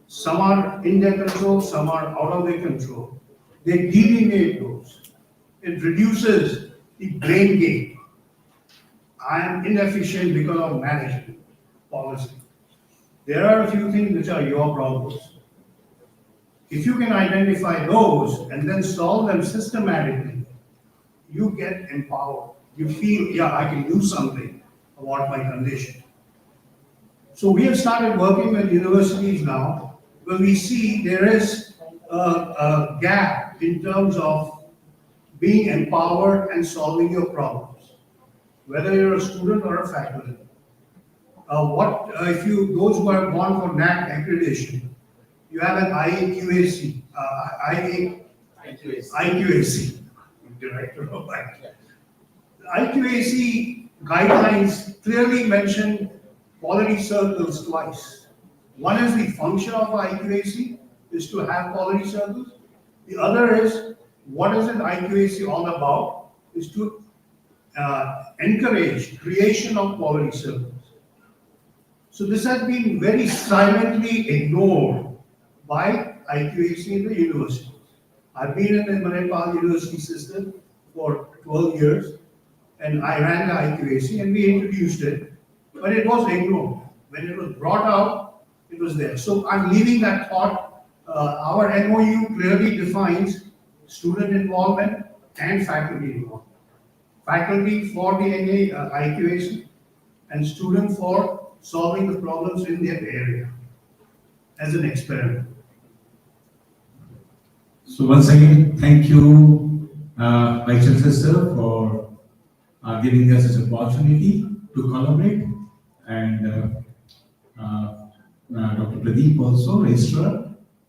Some are in their control, some are out of their control. They delineate those. It reduces the brain gain. I am inefficient because of management policy. There are a few things which are your problems. If you can identify those and then solve them systematically, you get empowered. You feel, yeah, I can do something about my condition. So we have started working with universities now, where we see there is a gap in terms of being empowered and solving your problems, whether you're a student or a faculty. If you, those who have gone for NAC accreditation, you have an IQAC, IQAC, director of IQAC. IQAC guidelines clearly mention quality circles twice. One is the function of IQAC is to have quality circles. The other is what is an IQAC all about is to encourage creation of quality circles. So this has been very silently ignored by IQAC in the universities. I've been in the Manipal University system for 12 years, and I ran the IQAC and we introduced it, but it was ignored. When it was brought out, it was there. So I'm leaving that thought. Our MOU clearly defines student involvement and faculty involvement. Faculty for the IQAC and student for solving the problems in their area as an experiment. So once again, thank you, Vice Chancellor sir, for giving us this opportunity to collaborate, and Dr. Pradeep also, Registrar,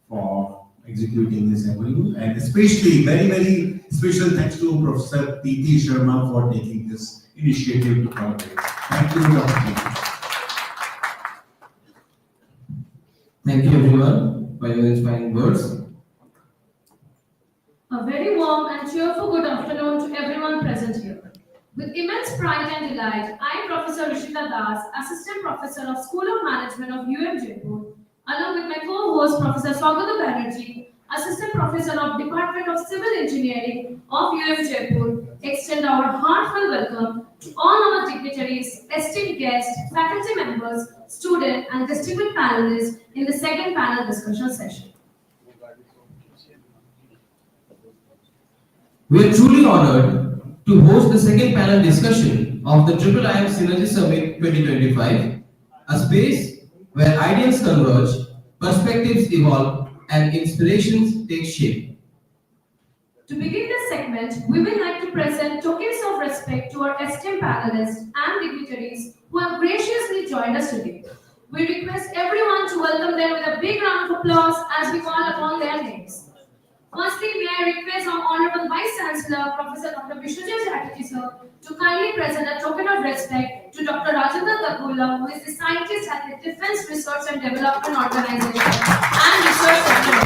for executing this MOU, and especially very special thanks to Professor P.T. Sharma for taking this initiative to collaborate. Thank you, Dr. Pradeep. Thank you everyone for your inspiring words. A very warm and cheerful good afternoon to everyone present here. With immense pride and delight, I, Professor Rishita Das, Assistant Professor of School of Management of UM Jaipur, along with my co-host Professor Swagata Banerjee, Assistant Professor of Department of Civil Engineering of UM Jaipur, extend our heartfelt welcome to all our dignitaries, esteemed guests, faculty members, students, and distinguished panelists in the second panel discussion session. We are truly honored to host the second panel discussion of the IIIM Synergy Summit 2025, a space where ideas converge, perspectives evolve, and inspirations take shape. To begin this segment, we would like to present tokens of respect to our esteemed panelists and dignitaries who have graciously joined us today. We request everyone to welcome them with a big round of applause as we call upon their names. Firstly, may I request our Honorable Vice Chancellor, Professor Dr. Vishwajit Chatterjee, sir, to kindly present a token of respect to Dr. Rajendra Daggula, who is the scientist at the Defense Research and Development Organization and Research Center.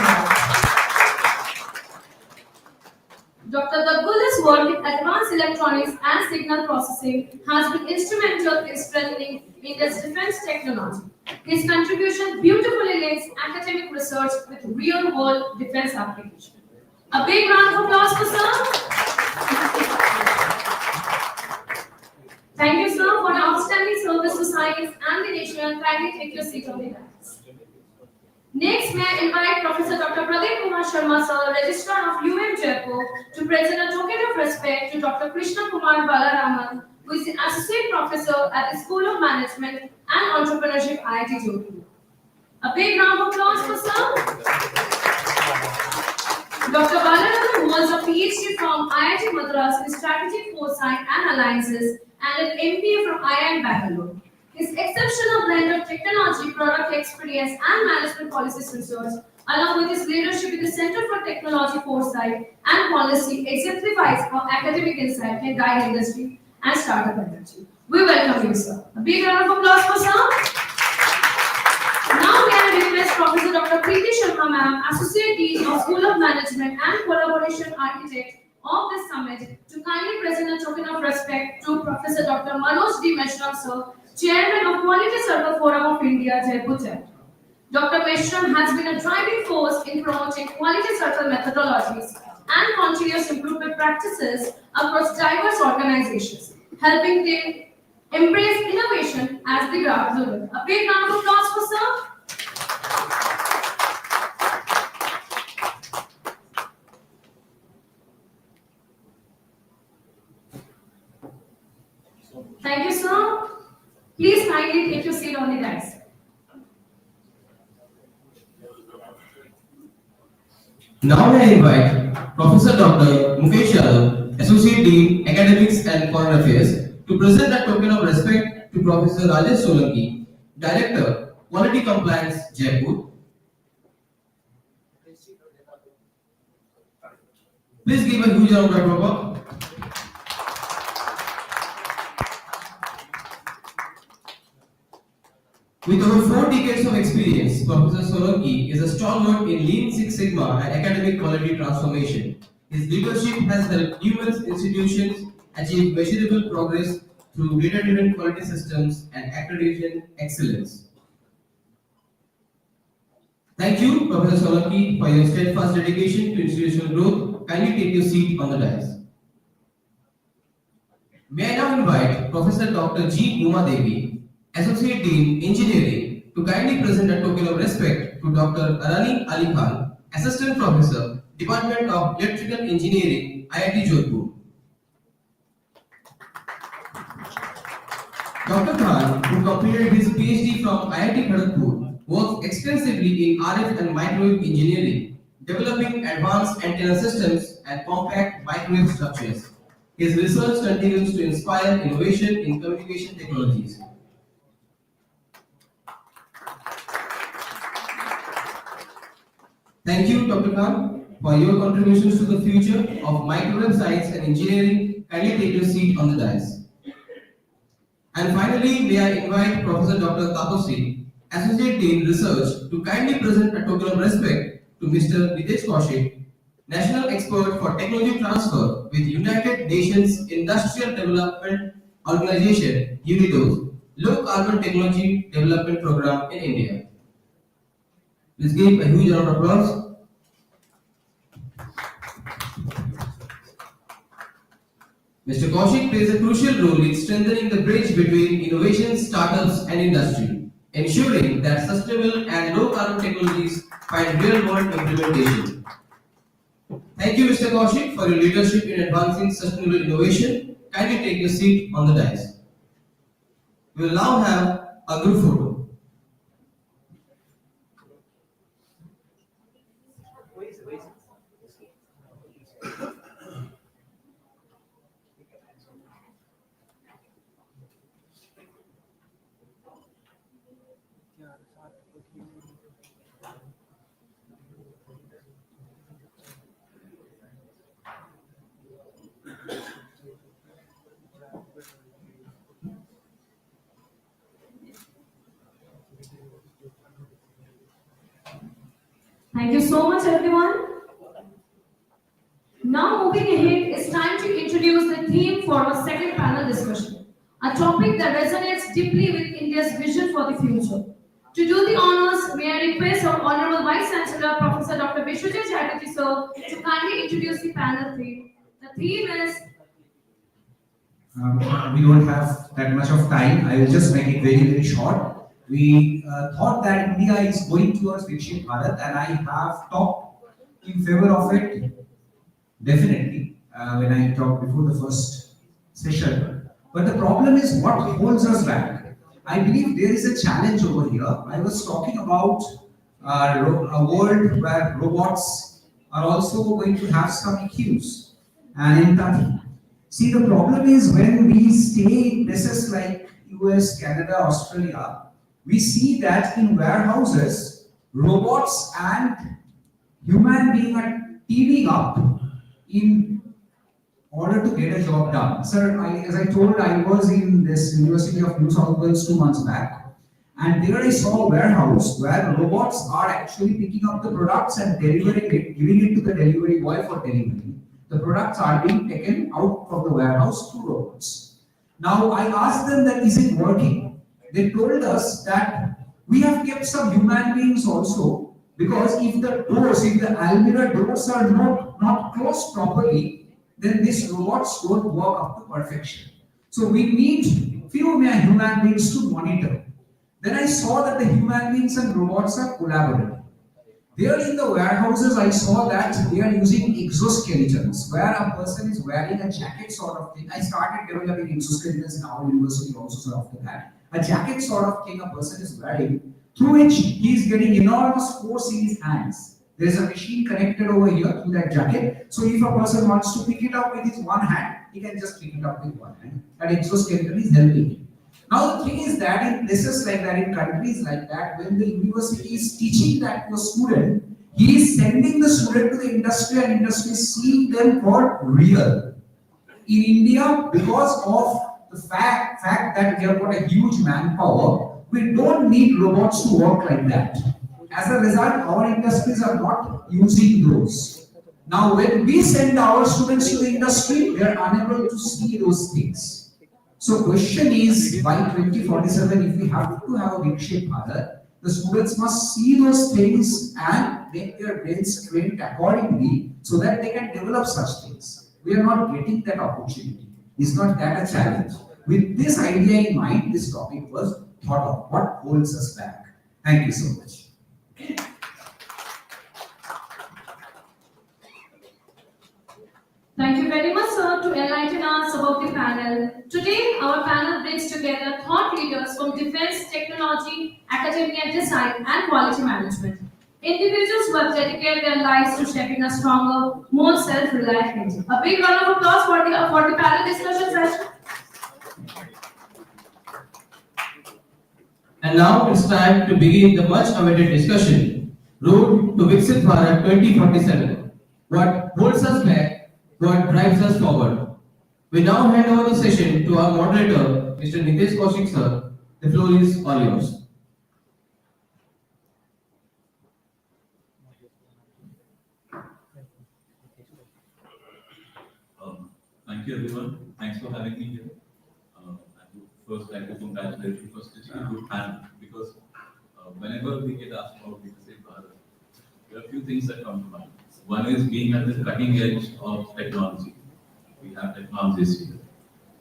Dr. Daggula's work in advanced electronics and signal processing has been instrumental in strengthening India's defense technology. His contribution beautifully links academic research with real-world defense application. A big round of applause for sir. Thank you, sir, for your outstanding service to science and the nation. Kindly take your seat on the dais. Next, may I invite Professor Dr. Pradeep Kumar Sharma, sir, Registrar of UM Jaipur, to present a token of respect to Dr. Krishna Kumar Balaraman, who is the Associate Professor at the School of Management and Entrepreneurship, IIT Jaipur. A big round of applause for sir. Dr. Balaraman holds a PhD from IIT Madras in Strategic Foresight and Alliances and an MBA from IIM Bangalore. His exceptional blend of technology, product experience, and management policies research, along with his leadership in the Center for Technology Foresight and Policy, exemplifies how academic insight can guide industry and startup energy. We welcome you, sir. A big round of applause for sir. Now may I request Professor Dr. Preeti Sharma, ma'am, Associate Dean of School of Management and Collaboration Architect of this summit, to kindly present a token of respect to Professor Dr. Manoj D. Meshram, sir, Chairman of Quality Circle Forum of India, Jaipur chapter. Dr. Meshram has been a driving force in promoting quality circle methodologies and continuous improvement practices across diverse organizations, helping them embrace innovation as the ground zero. A big round of applause for sir. Thank you, sir. Please kindly take your seat on the dais. Now may I invite Professor Dr. Mukesh Yadav, Associate Dean, Academics and Foreign Affairs, to present a token of respect to Professor Rajesh Solanki, Director, Quality Compliance, Jaipur. Please give a huge round of applause. With over 4 decades of experience, Professor Solanki is a stalwart in Lean Six Sigma and academic quality transformation. His leadership has helped numerous institutions achieve measurable progress through data-driven quality systems and accreditation excellence. Thank you, Professor Solanki, for your steadfast dedication to institutional growth. Kindly take your seat on the dais. May I now invite Professor Dr. G. Uma Devi, Associate Dean, Engineering, to kindly present a token of respect to Dr. Arani Ali Khan, Assistant Professor, Department of Electrical Engineering, IIT Jaipur. Dr. Khan, who completed his PhD from IIT Kharagpur, works extensively in RF and microwave engineering, developing advanced antenna systems and compact microwave structures. His research continues to inspire innovation in communication technologies. Thank you, Dr. Khan, for your contributions to the future of microwave science and engineering. Kindly take your seat on the dais. And finally, may I invite Professor Dr. Taposi, Associate Dean Research, to kindly present a token of respect to Mr. Nitesh Kaushik, National Expert for Technology Transfer with United Nations Industrial Development Organization, UNIDO's Low Carbon Technology Development Program in India. Please give a huge round of applause. Mr. Kaushik plays a crucial role in strengthening the bridge between innovation, startups, and industry, ensuring that sustainable and low carbon technologies find real world implementation. Thank you, Mr. Kaushik, for your leadership in advancing sustainable innovation. Kindly take your seat on the dais. We will now have a group photo. Thank you so much, everyone. Now, moving ahead, it's time to introduce the theme for our second panel discussion, a topic that resonates deeply with India's vision for the future. To do the honors, may I request our Honorable Vice Chancellor, Professor Dr. Vishwajit Chatterjee, sir, to kindly introduce the panel theme. The theme is We don't have that much of time. I will just make it very, very short. We thought that India is going towards Vikshit Bharat, and I have talked in favor of it definitely when I talked before the first session. But the problem is what holds us back. I believe there is a challenge over here. I was talking about a world where robots are also going to have some cues and empathy. See, the problem is when we stay in places like US, Canada, Australia, we see that in warehouses, robots and human beings are teaming up in order to get a job done. Sir, as I told, I was in this University of New South Wales 2 months back, and there I saw a warehouse where robots are actually picking up the products and delivering it, giving it to the delivery boy for delivery. The products are being taken out from the warehouse through robots. Now, I asked them that is it working? They told us that we have kept some human beings also, because if the almirah doors are not closed properly, then these robots don't work up to perfection. So we need few human beings to monitor. Then I saw that the human beings and robots are collaborating. There in the warehouses, I saw that they are using exoskeletons, where a person is wearing a jacket sort of thing. I started developing exoskeletons in our university also, so after that. A jacket sort of thing a person is wearing, through which he is getting enormous force in his hands. There is a machine connected over here to that jacket. So if a person wants to pick it up with his one hand, he can just pick it up with one hand. That exoskeleton is helping him. Now the thing is that in places like that, in countries like that, when the university is teaching that to a student, he is sending the student to the industry and industry is seeing them for real. In India, because of the fact that we have got a huge manpower, we don't need robots to work like that. As a result, our industries are not using those. Now, when we send our students to the industry, they are unable to see those things. So question is, by 2047, if we have to have a Vikshit Bharat, the students must see those things and make their brains trained accordingly so that they can develop such things. We are not getting that opportunity. Is not that a challenge? With this idea in mind, this topic was thought of. What holds us back? Thank you so much. Thank you very much, sir, to enlighten us about the panel. Today, our panel brings together thought leaders from defense, technology, academia, design, and quality management. Individuals who have dedicated their lives to shaping a stronger, more self-reliant India. A big round of applause for the panel discussion session. And now it's time to begin the much-awaited discussion, Road to Viksit Bharat 2047. What holds us back? What drives us forward? We now hand over the session to our moderator, Mr. Nitesh Kaushik sir. The floor is all yours. Thank you everyone. Thanks for having me here. I would first like to congratulate you for stitching a good panel, because whenever we get asked about Viksit Bharat, there are a few things that come to mind. One is being at the cutting edge of technology. We have technologies here.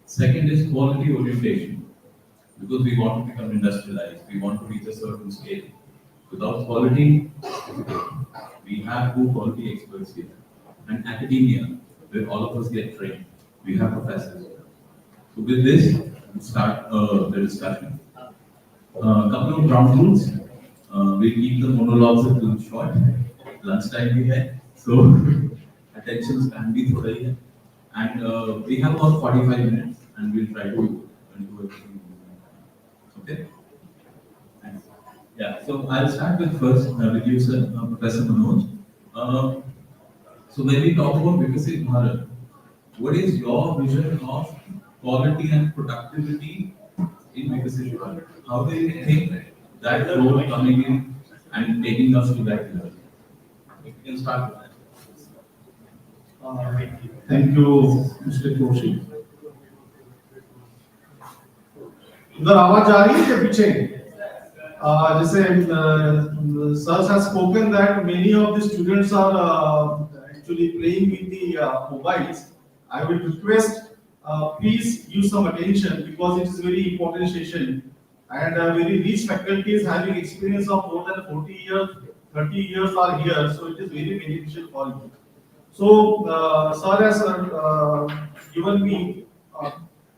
Second is quality orientation, because we want to become industrialized, we want to reach a certain scale. Without quality, we have good quality experts here. And academia, where all of us get trained, we have professors. So with this, we'll start the discussion. Couple of ground rules. We'll keep the monologues a little short. Lunchtime we had, so attention span be thoda hi hai. And we have about 45 minutes, and we'll try to do everything. Okay? Thanks. Yeah, so I'll start with first with you, sir, Professor Manoj. So when we talk about Vikasit Bharat, what is your vision of quality and productivity in Vikasit Bharat? How do you think that role coming in and taking us to that level? If you can start with that. Thank you, Mr. Joshi. उधर आवाज आ रही है क्या पीछे? जैसे sir has spoken that many of the students are actually playing with the mobiles. I will request please use some attention because it is very important session and very rich faculties having experience of more than 40 years, 30 years are here, so it is very beneficial for you. So, sir has given me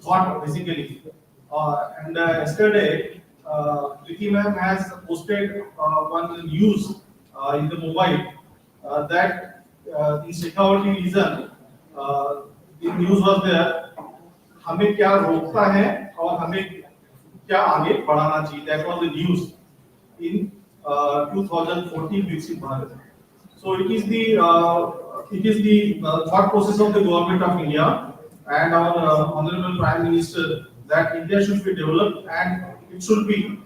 thought basically, and yesterday, Ricky ma'am has posted one news in the mobile that in security reason, the news was there, हमें क्या रोकता है और हमें क्या आगे बढ़ाना चाहिए. That was the news in 2014 Viksit Bharat. So it is the thought process of the government of India and our honorable Prime Minister that India should be developed and it should be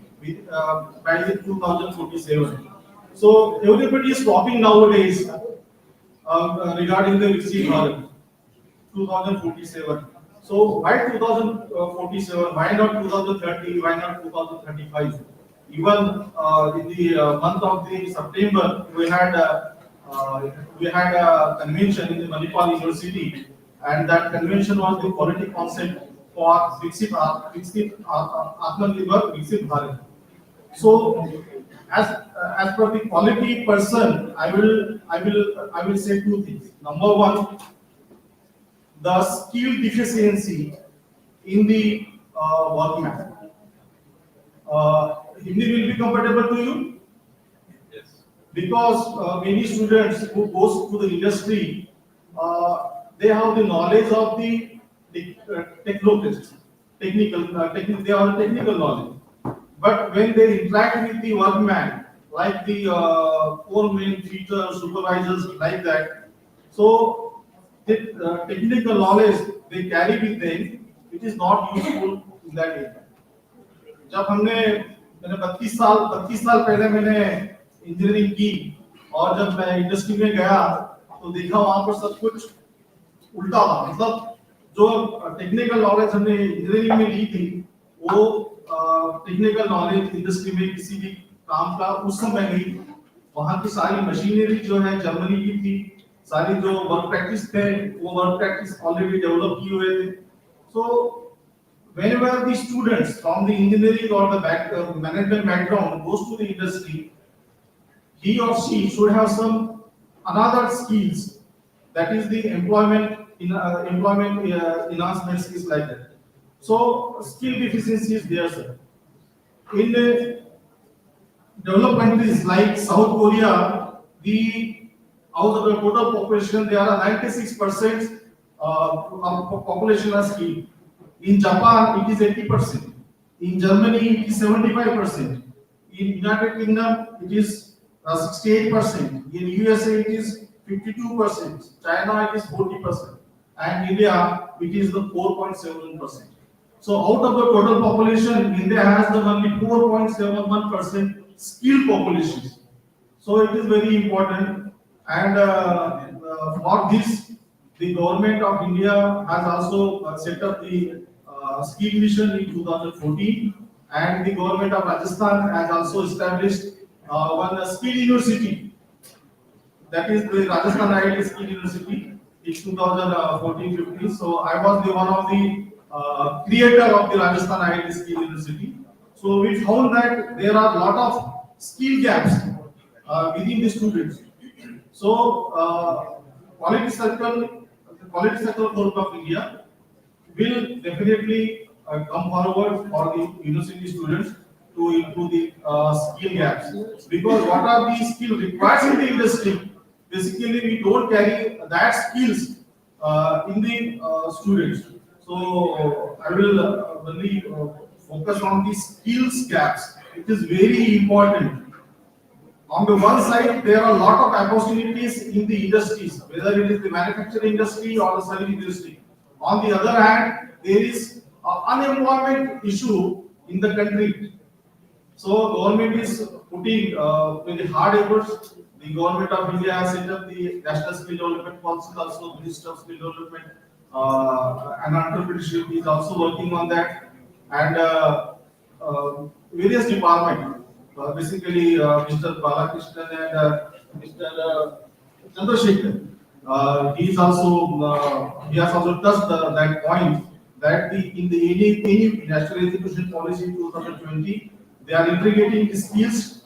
by the 2047. So everybody is talking nowadays regarding the Viksit Bharat 2047. So why 2047? Why not 2030? Why not 2035? Even in the month of the September, we had a convention in the Manipal University, and that convention was the quality concept for Viksit Atmanirbhar Viksit Bharat. So, as per the quality person, I will say two things. Number one, the skill deficiency in the workman. Hindi will be compatible to you? Yes. Because many students who goes to the industry, they have the knowledge of the technologists, technical, they have technical knowledge. But when they interact with the workman, like the foremen, feeders, supervisors, like that, so the technical knowledge they carry with them, it is not useful in that area. जब मैंने 32 साल पहले मैंने engineering की और जब मैं industry में गया तो देखा वहां पर सब कुछ उल्टा था. मतलब जो टेक्निकल नॉलेज हमने इंजीनियरिंग में ली थी वो टेक्निकल नॉलेज इंडस्ट्री में किसी भी काम का उस समय नहीं. वहां की सारी मशीनरी जो है जर्मनी की थी, सारी जो वर्क प्रैक्टिस थे वो वर्क प्रैक्टिस ऑलरेडी डेवलप किए हुए थे. सो whenever the students from the engineering or the management background goes to the industry, he or she should have some another skills, that is the employment enhancement skills like that. So skill deficiency is there, sir. In developed countries like South Korea, out of the total population, there are 96% of population are skilled. In Japan, it is 80%. In Germany, it is 75%. In United Kingdom, it is 68%. In USA, it is 52%. China, it is 40%. And India, it is the 4.71%. So out of the total population, India has the only 4.71% skilled population. So it is very important. And for this, the government of India has also set up the skill mission in 2014, and the government of Rajasthan has also established one skill university, that is the Rajasthan IIT Skill University in 2014-15. So I was one of the creator of the Rajasthan IIT Skill University. So we found that there are a lot of skill gaps within the students. So the Quality Circle Forum of India will definitely come forward for the university students to improve the skill gaps. Because what are the skills required in the industry? Basically, we don't carry that skills in the students. So I will really focus on the skills gaps. It is very important. On the one side, there are a lot of opportunities in the industries, whether it is the manufacturing industry or the service industry. On the other hand, there is an unemployment issue in the country. So government is putting very hard efforts. The government of India has set up the National Skill Development Policy, also Minister of Skill Development and Entrepreneurship is also working on that, and various departments. Basically, Mr. Balakrishnan and Mr. Chandrasekhar. He has also touched that point that in the any national education policy 2020, they are integrating the skills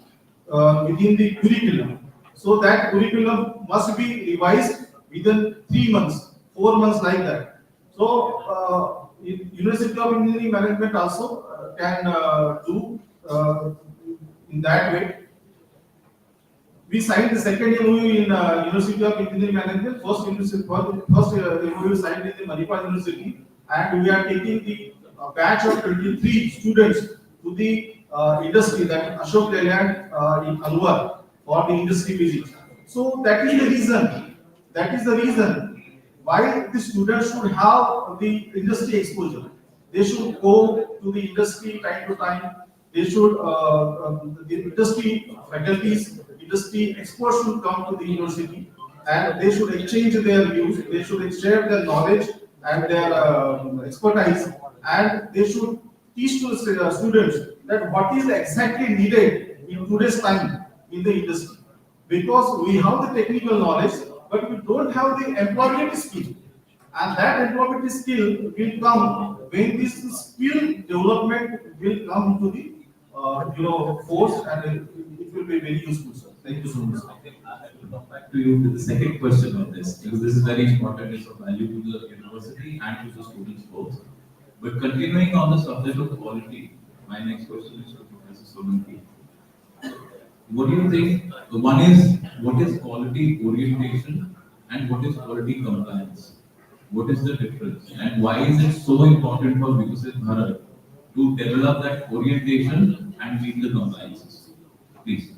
within the curriculum. So that curriculum must be revised within 3 months, 4 months like that. So University of Engineering Management also can do in that way. We signed the second MOU in University of Engineering Management, first MOU signed in the Manipal University, and we are taking the batch of 23 students to the industry, that Ashok Leyland in Alwar, for the industry visit. So that is the reason. That is the reason why the students should have the industry exposure. They should go to the industry time to time. They should, the industry faculties, industry experts should come to the university, and they should exchange their views, they should share their knowledge and their expertise, and they should teach to the students that what is exactly needed in today's time in the industry. Because we have the technical knowledge, but we don't have the employment skill. And that employment skill will come when this skill development will come to the force, and it will be very useful, sir. Thank you so much. I will come back to you with the second question on this, because this is very important. It's of value to the university and to the students both. But continuing on the subject of quality, my next question is to Professor Solanki. What do you think? One is, what is quality orientation and what is quality compliance? What is the difference? And why is it so important for Vikasit Bharat to develop that orientation and meet the compliances? Please.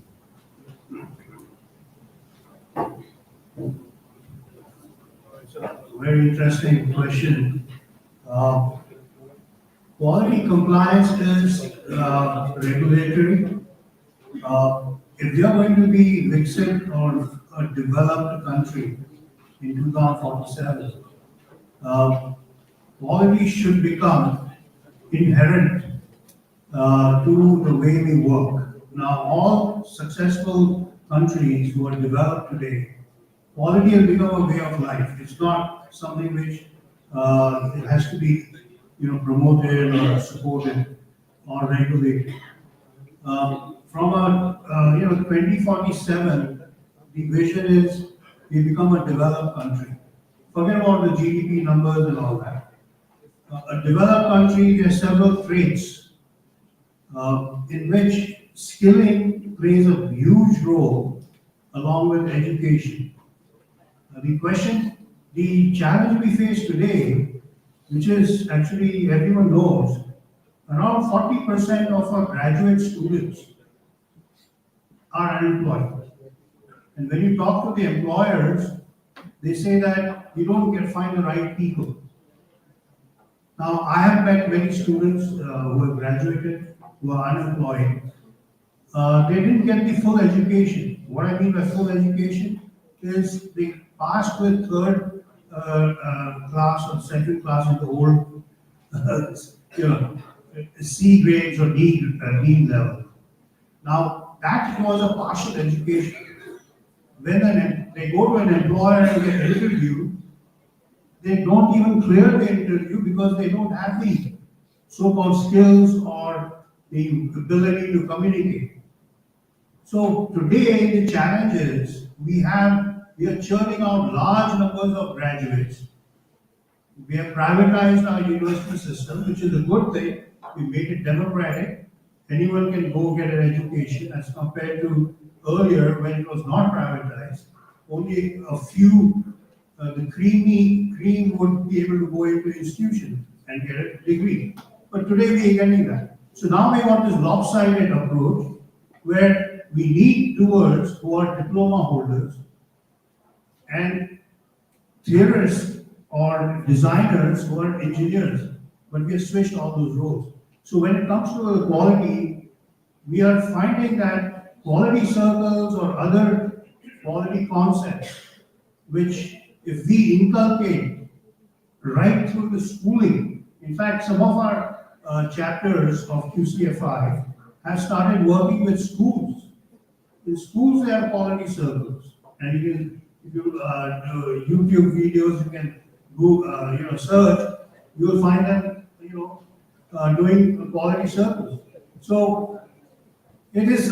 Very interesting question. Quality compliance is regulatory. If we are going to be Viksit or a developed country in 2047, quality should become inherent to the way we work. Now, all successful countries who are developed today, quality has become a way of life. It's not something which it has to be, promoted or supported or regulated. From a 2047, the vision is we become a developed country. Forget about the GDP numbers and all that. A developed country, there are several traits in which skilling plays a huge role along with education. The challenge we face today, which is actually everyone knows, around 40% of our graduate students are unemployed. And when you talk to the employers, they say that you don't find the right people. Now, I have met many students who have graduated, who are unemployed. They didn't get the full education. What I mean by full education is they passed with third class or second class in the old, C grades or D level. Now, that was a partial education. When they go to an employer and get interviewed, they don't even clear the interview because they don't have the so-called skills or the ability to communicate. So today the challenge is we are churning out large numbers of graduates. We have privatized our university system, which is a good thing. We made it democratic. Anyone can go get an education as compared to earlier when it was not privatized. Only a few, the cream would be able to go into institution and get a degree. But today we are getting that. So now we want this lopsided approach where we need doers who are diploma holders and theorists or designers who are engineers, but we have switched all those roles. So when it comes to quality, we are finding that quality circles or other quality concepts, which if we inculcate right through the schooling, in fact, some of our chapters of QCFI have started working with schools. In schools, they have quality circles, and you can, if you do YouTube videos, you can go, search. You will find them, doing quality circles. So it is,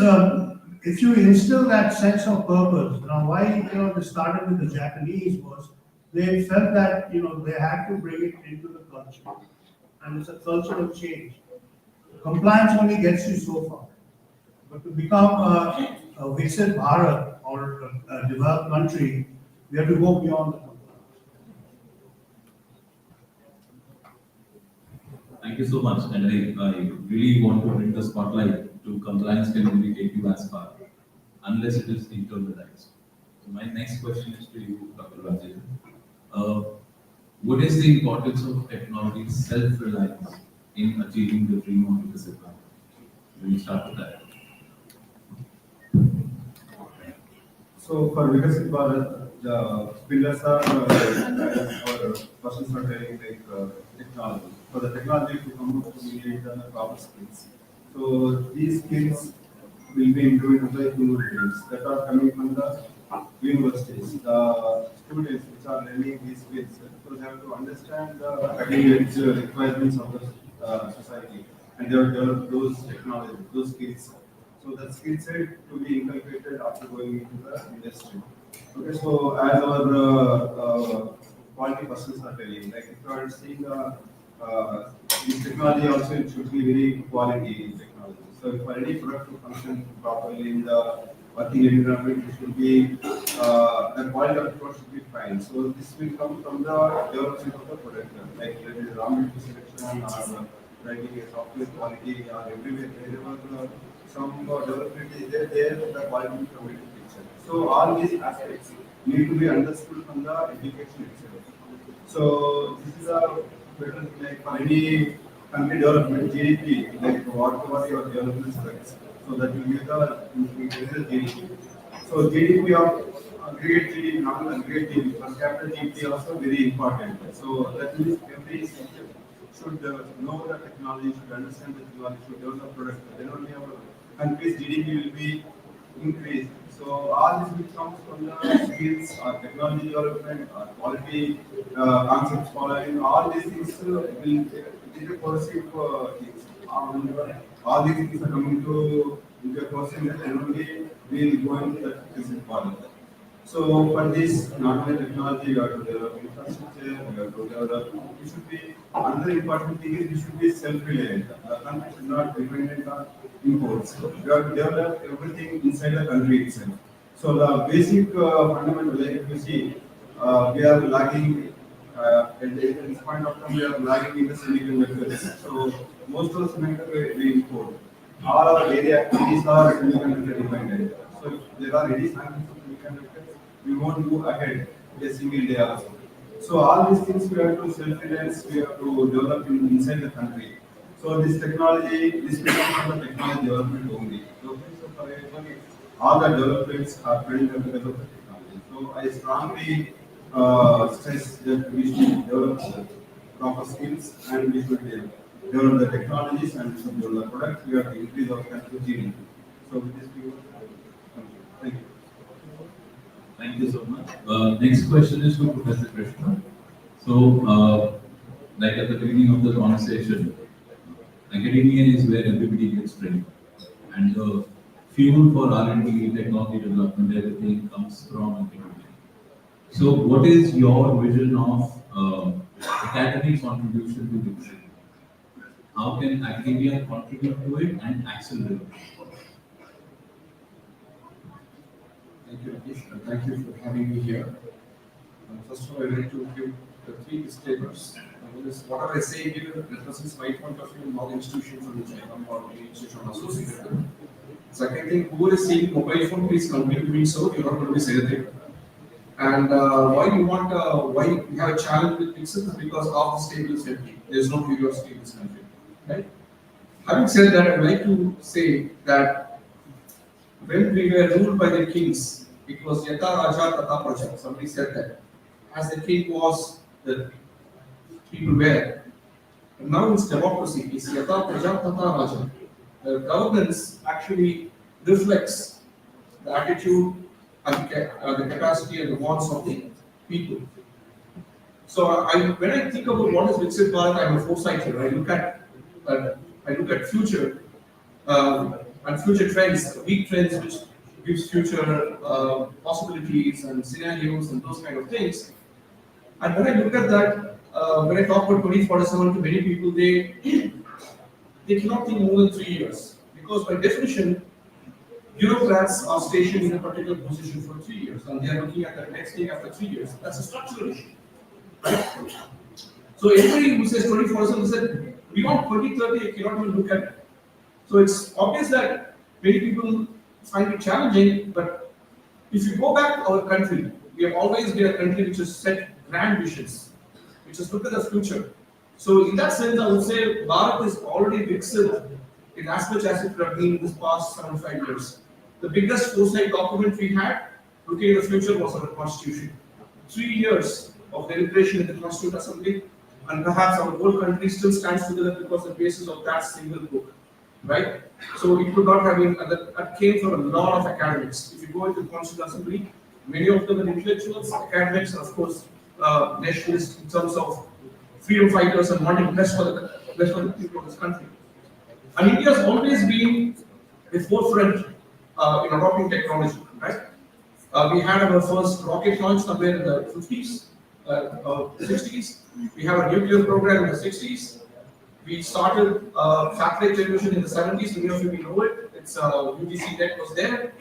if you instill that sense of purpose. Now, why they started with the Japanese was they felt that they had to bring it into the culture, and it's a cultural change. Compliance only gets you so far. But to become a Viksit Bharat or a developed country, we have to go beyond the compliance. Thank you so much. And I really want to bring the spotlight to compliance can only take you as far, unless it is internalized. So my next question is to you, Dr. Rajesh. What is the importance of technology self-reliance in achieving the dream of Viksit Bharat? Will you start with that? So for Viksit Bharat, the pillars are our persons are telling technology. For the technology to come up, we need the proper skills. So these skills will be improved by universities that are coming from the universities. The students which are learning these skills, so they have to understand the cutting-edge requirements of the society, and they have developed those technologies, those skills. So that skill set to be inculcated after going into the industry. Okay, so as our quality persons are telling, like if you are seeing this technology also, it should be very quality technology. So for any product to function properly in the working environment, it should be the quality of the product should be fine. So this will come from the development of the product, like there is raw material selection or writing a software quality or everywhere wherever some development is there the quality will come into picture. So all these aspects need to be understood from the education itself. So this is a better like for any country development GDP, like what your development specs. So that will give the GDP. So GDP of aggregate GDP, not aggregate GDP, per capita GDP also very important. So that means every sector should know the technology, should understand the technology, should develop products. Then only our country's GDP will be increased. So all this will come from the skills or technology development or quality concepts following. All these things will it is a cohesive things. All these things are coming to into a cohesive and only we will go into that is important. So for this, not only technology, you have to develop infrastructure, you have to develop, it should be, another important thing is you should be self-reliant. The country should not dependent on imports. You have to develop everything inside the country itself. So the basic fundamental, like if you see, we are lagging, at this point of time we are lagging in the semiconductors. So most of the semiconductors we import. All our area activities are semiconductor dependent. So if there are any sanctions of semiconductors, we won't move ahead a single day also. So all these things we have to self-reliance, we have to develop inside the country. So this technology, this becomes from the technology development only. So for everybody, all the developments are built because of the technology. So I strongly stress that we should develop the proper skills and we should develop the technologies and we should develop the products. We have to increase our country GDP. So with this, we will thank you. Thank you so much. Next question is to Professor Krishna. So, like at the beginning of the conversation, academia is where everybody gets trained, and the fuel for R&D, technology development, everything comes from academia. So, what is your vision of academic contribution to literacy? How can academia contribute to it and accelerate it? Thank you, Rakesh, and thank you for having me here. First of all, I'd like to give the three disclaimers. One is whatever I say here represents my point of view, not the institution from which I come or the institution I'm associated with. Second thing, whoever is seeing mobile phone, please continue doing so. You're not going to miss anything. And why we have a challenge with Pixel is because half the stable is empty. There's no curiosity in this country. Right? Having said that, I'd like to say that when we were ruled by the kings, it was Yata Raja Tata Praja. Somebody said that. As the king was, the people were. And now it's democracy. It's Yata Praja Tata Raja. The governance actually reflects the attitude and the capacity and the wants of the people. So when I think about what is Viksit Bharat, I'm a foresighter. I look at future and future trends, weak trends, which gives future possibilities and scenarios and those kind of things. And when I look at that, when I talk about 2047 to many people, they cannot think more than 3 years because by definition, bureaucrats are stationed in a particular position for 3 years, and they are looking at the next thing after 3 years. That's a structural issue, right? So everybody who says 2047 said beyond 2030, you cannot even look at it. So it's obvious that many people find it challenging, but if you go back to our country, we have always been a country which has set grand visions, which has looked at the future. So in that sense, I would say Bharat is already Viksit in as much as it would have been in this past 75 years. The biggest foresight document we had looking at the future was our constitution. 3 years of deliberation in the Constituent Assembly, and perhaps our whole country still stands together because the basis of that single book, right? So it could not have been, that came from a lot of academics. If you go into the Constituent Assembly, many of them are intellectuals, academics, and of course, nationalists in terms of freedom fighters and wanting best for the people of this country. And India has always been a forefront in adopting technology, right? We had our first rocket launch somewhere in the 50s, 60s. We have a nuclear program in the 60s. We started satellite television in the 70s. Many of you will know it. It's UGC net was there.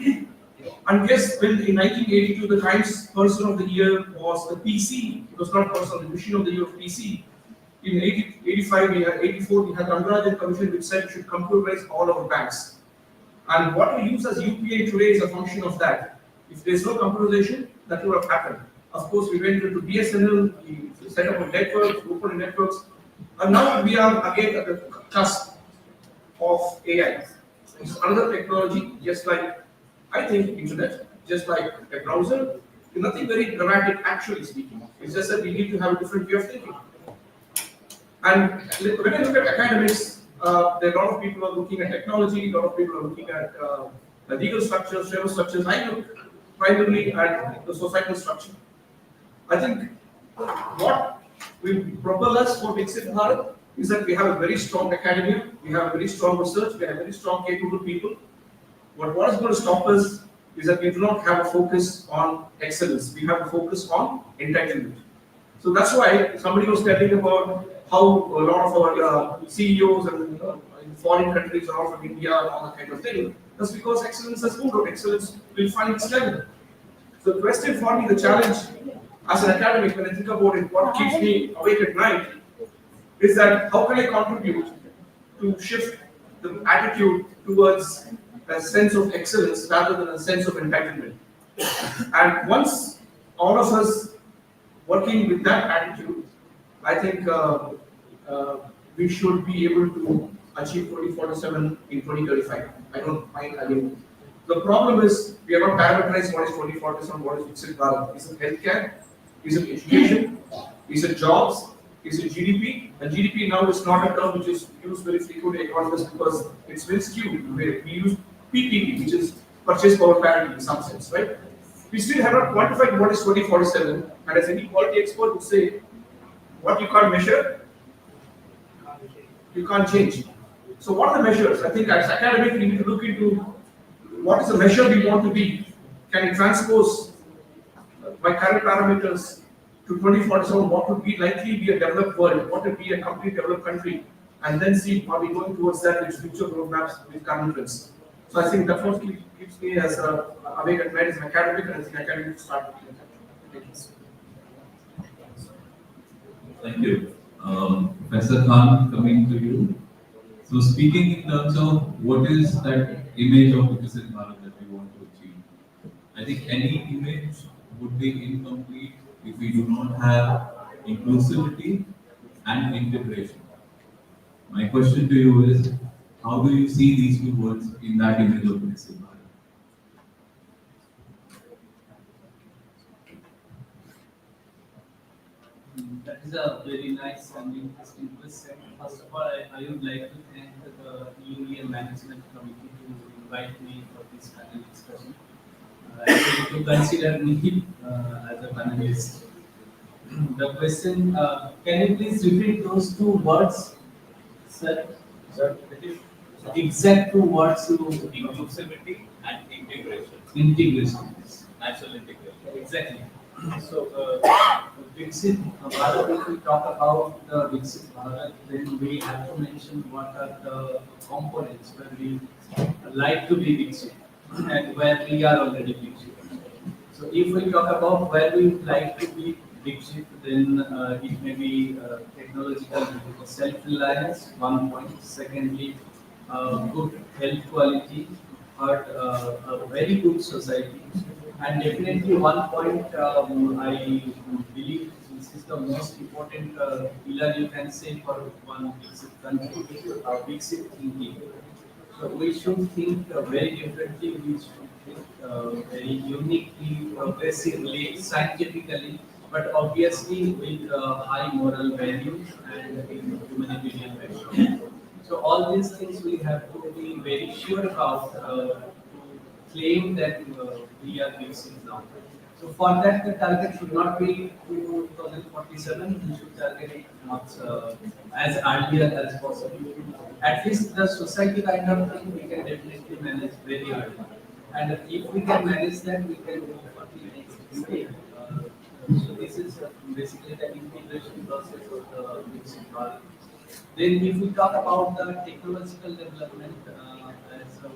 And guess when in 1982 the Times Person of the Year was the PC. It was not Person, the Mission of the Year of PC. In 85, 84, we had the Rangarajan Commission which said we should computerize all our banks. And what we use as UPI today is a function of that. If there's no computerization, that would have happened. Of course, we went into BSNL, we set up a network, open networks, and now we are again at the cusp of AI. It's another technology, just like, I think, internet, just like a browser. Nothing very dramatic, actually speaking. It's just that we need to have a different way of thinking. And when I look at academics, there are a lot of people are looking at technology, a lot of people are looking at the legal structures, social structures. I look primarily at the societal structure. I think what will propel us for Viksit Bharat is that we have a very strong academia, we have very strong research, we have very strong capable people. But what is going to stop us is that we do not have a focus on excellence, we have a focus on entitlement. So that's why somebody was telling about how a lot of our CEOs and in foreign countries are all from India and all that kind of thing. That's because excellence has moved on. Excellence will find its level. So the question for me, the challenge as an academic, when I think about it, what keeps me awake at night is that how can I contribute to shift the attitude towards a sense of excellence rather than a sense of entitlement. And once all of us working with that attitude, I think we should be able to achieve 2047 in 2035. I don't mind. I mean, the problem is we are not parameterized what is 2047, what is Viksit Bharat. Is it healthcare? Is it education? Is it jobs? Is it GDP? And GDP now is not a term which is used very frequently economists because it's very skewed. We use PPP, which is purchase power parity in some sense, right? We still have not quantified what is 2047, and as any quality expert would say, What you can't measure, you can't change. So what are the measures? I think as academic we need to look into what is the measure we want to be. Can it transpose by current parameters to 2047? What would be likely be a developed world? What would be a complete developed country? And then see are we going towards that with future roadmaps with current trends. So I think that's what keeps me as awake at night as an academic, and as an academic to start looking at that. Thank you. Thank you. Professor Khan, coming to you. So speaking in terms of what is that image of Vikas Bharat that we want to achieve, I think any image would be incomplete if we do not have inclusivity and integration. My question to you is, how do you see these two words in that image of Vikas Bharat? That is a very nice and interesting question. First of all, I would like to thank the IIIM Management Committee to invite me for this panel discussion. Actually, to consider me as a panelist. The question, can you please repeat those two words, sir? Sir, Exact two words to inclusivity and integration. integration. Natural integration. Exactly. So, Viksit Bharat, if we talk about the Viksit Bharat, then we have to mention what are the components where we like to be Viksit and where we are already Viksit. So, if we talk about where we would like to be Viksit, then it may be technological self-reliance, one point. Secondly, good health quality, third, a very good society. And definitely one point I believe this is the most important pillar you can say for one basic country, basic thinking. So we should think very differently, we should think very uniquely, progressively, scientifically, but obviously with high moral values and humanitarian values. So all these things we have to be very sure about claim that we are facing now. So for that, the target should not be 2047. We should target it much as earlier as possible. At least the society kind of thing we can definitely manage very early. And if we can manage that, we can go for the next stage. So this is basically the integration process of the mixing product. Then if we talk about the technological development, as of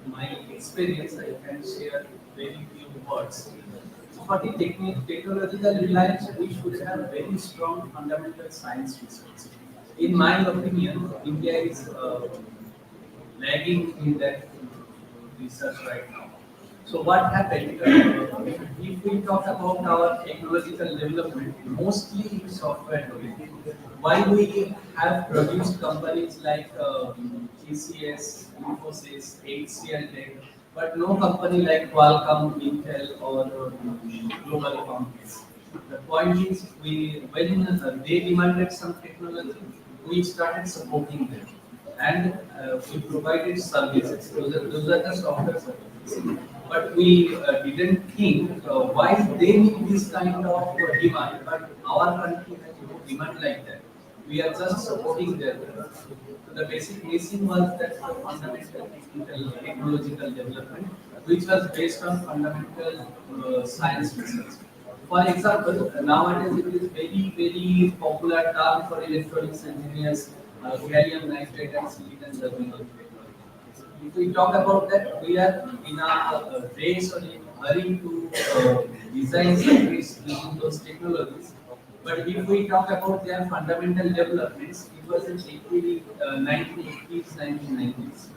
my experience, I can share very few words. For the technological reliance, we should have very strong fundamental science research. In my opinion, India is lagging in that research right now. So what happened, if we talk about our technological development, mostly in software domain, why we have produced companies like TCS, Infosys, HCL Tech, but no company like Qualcomm, Intel, or global companies. The point is, when they demanded some technology, we started supporting them, and we provided services. Those are the software services. But we didn't think why they need this kind of demand, but our country has no demand like that. We are just supporting them. So the basic mission was that fundamental technological development, which was based on fundamental science research. For example, nowadays it is very popular term for electronics engineers, gallium nitride and silicon germanium technology. If we talk about that, we are in a race or in hurry to design circuits using those technologies. But if we talk about their fundamental developments, it was in 1980s, 1990s.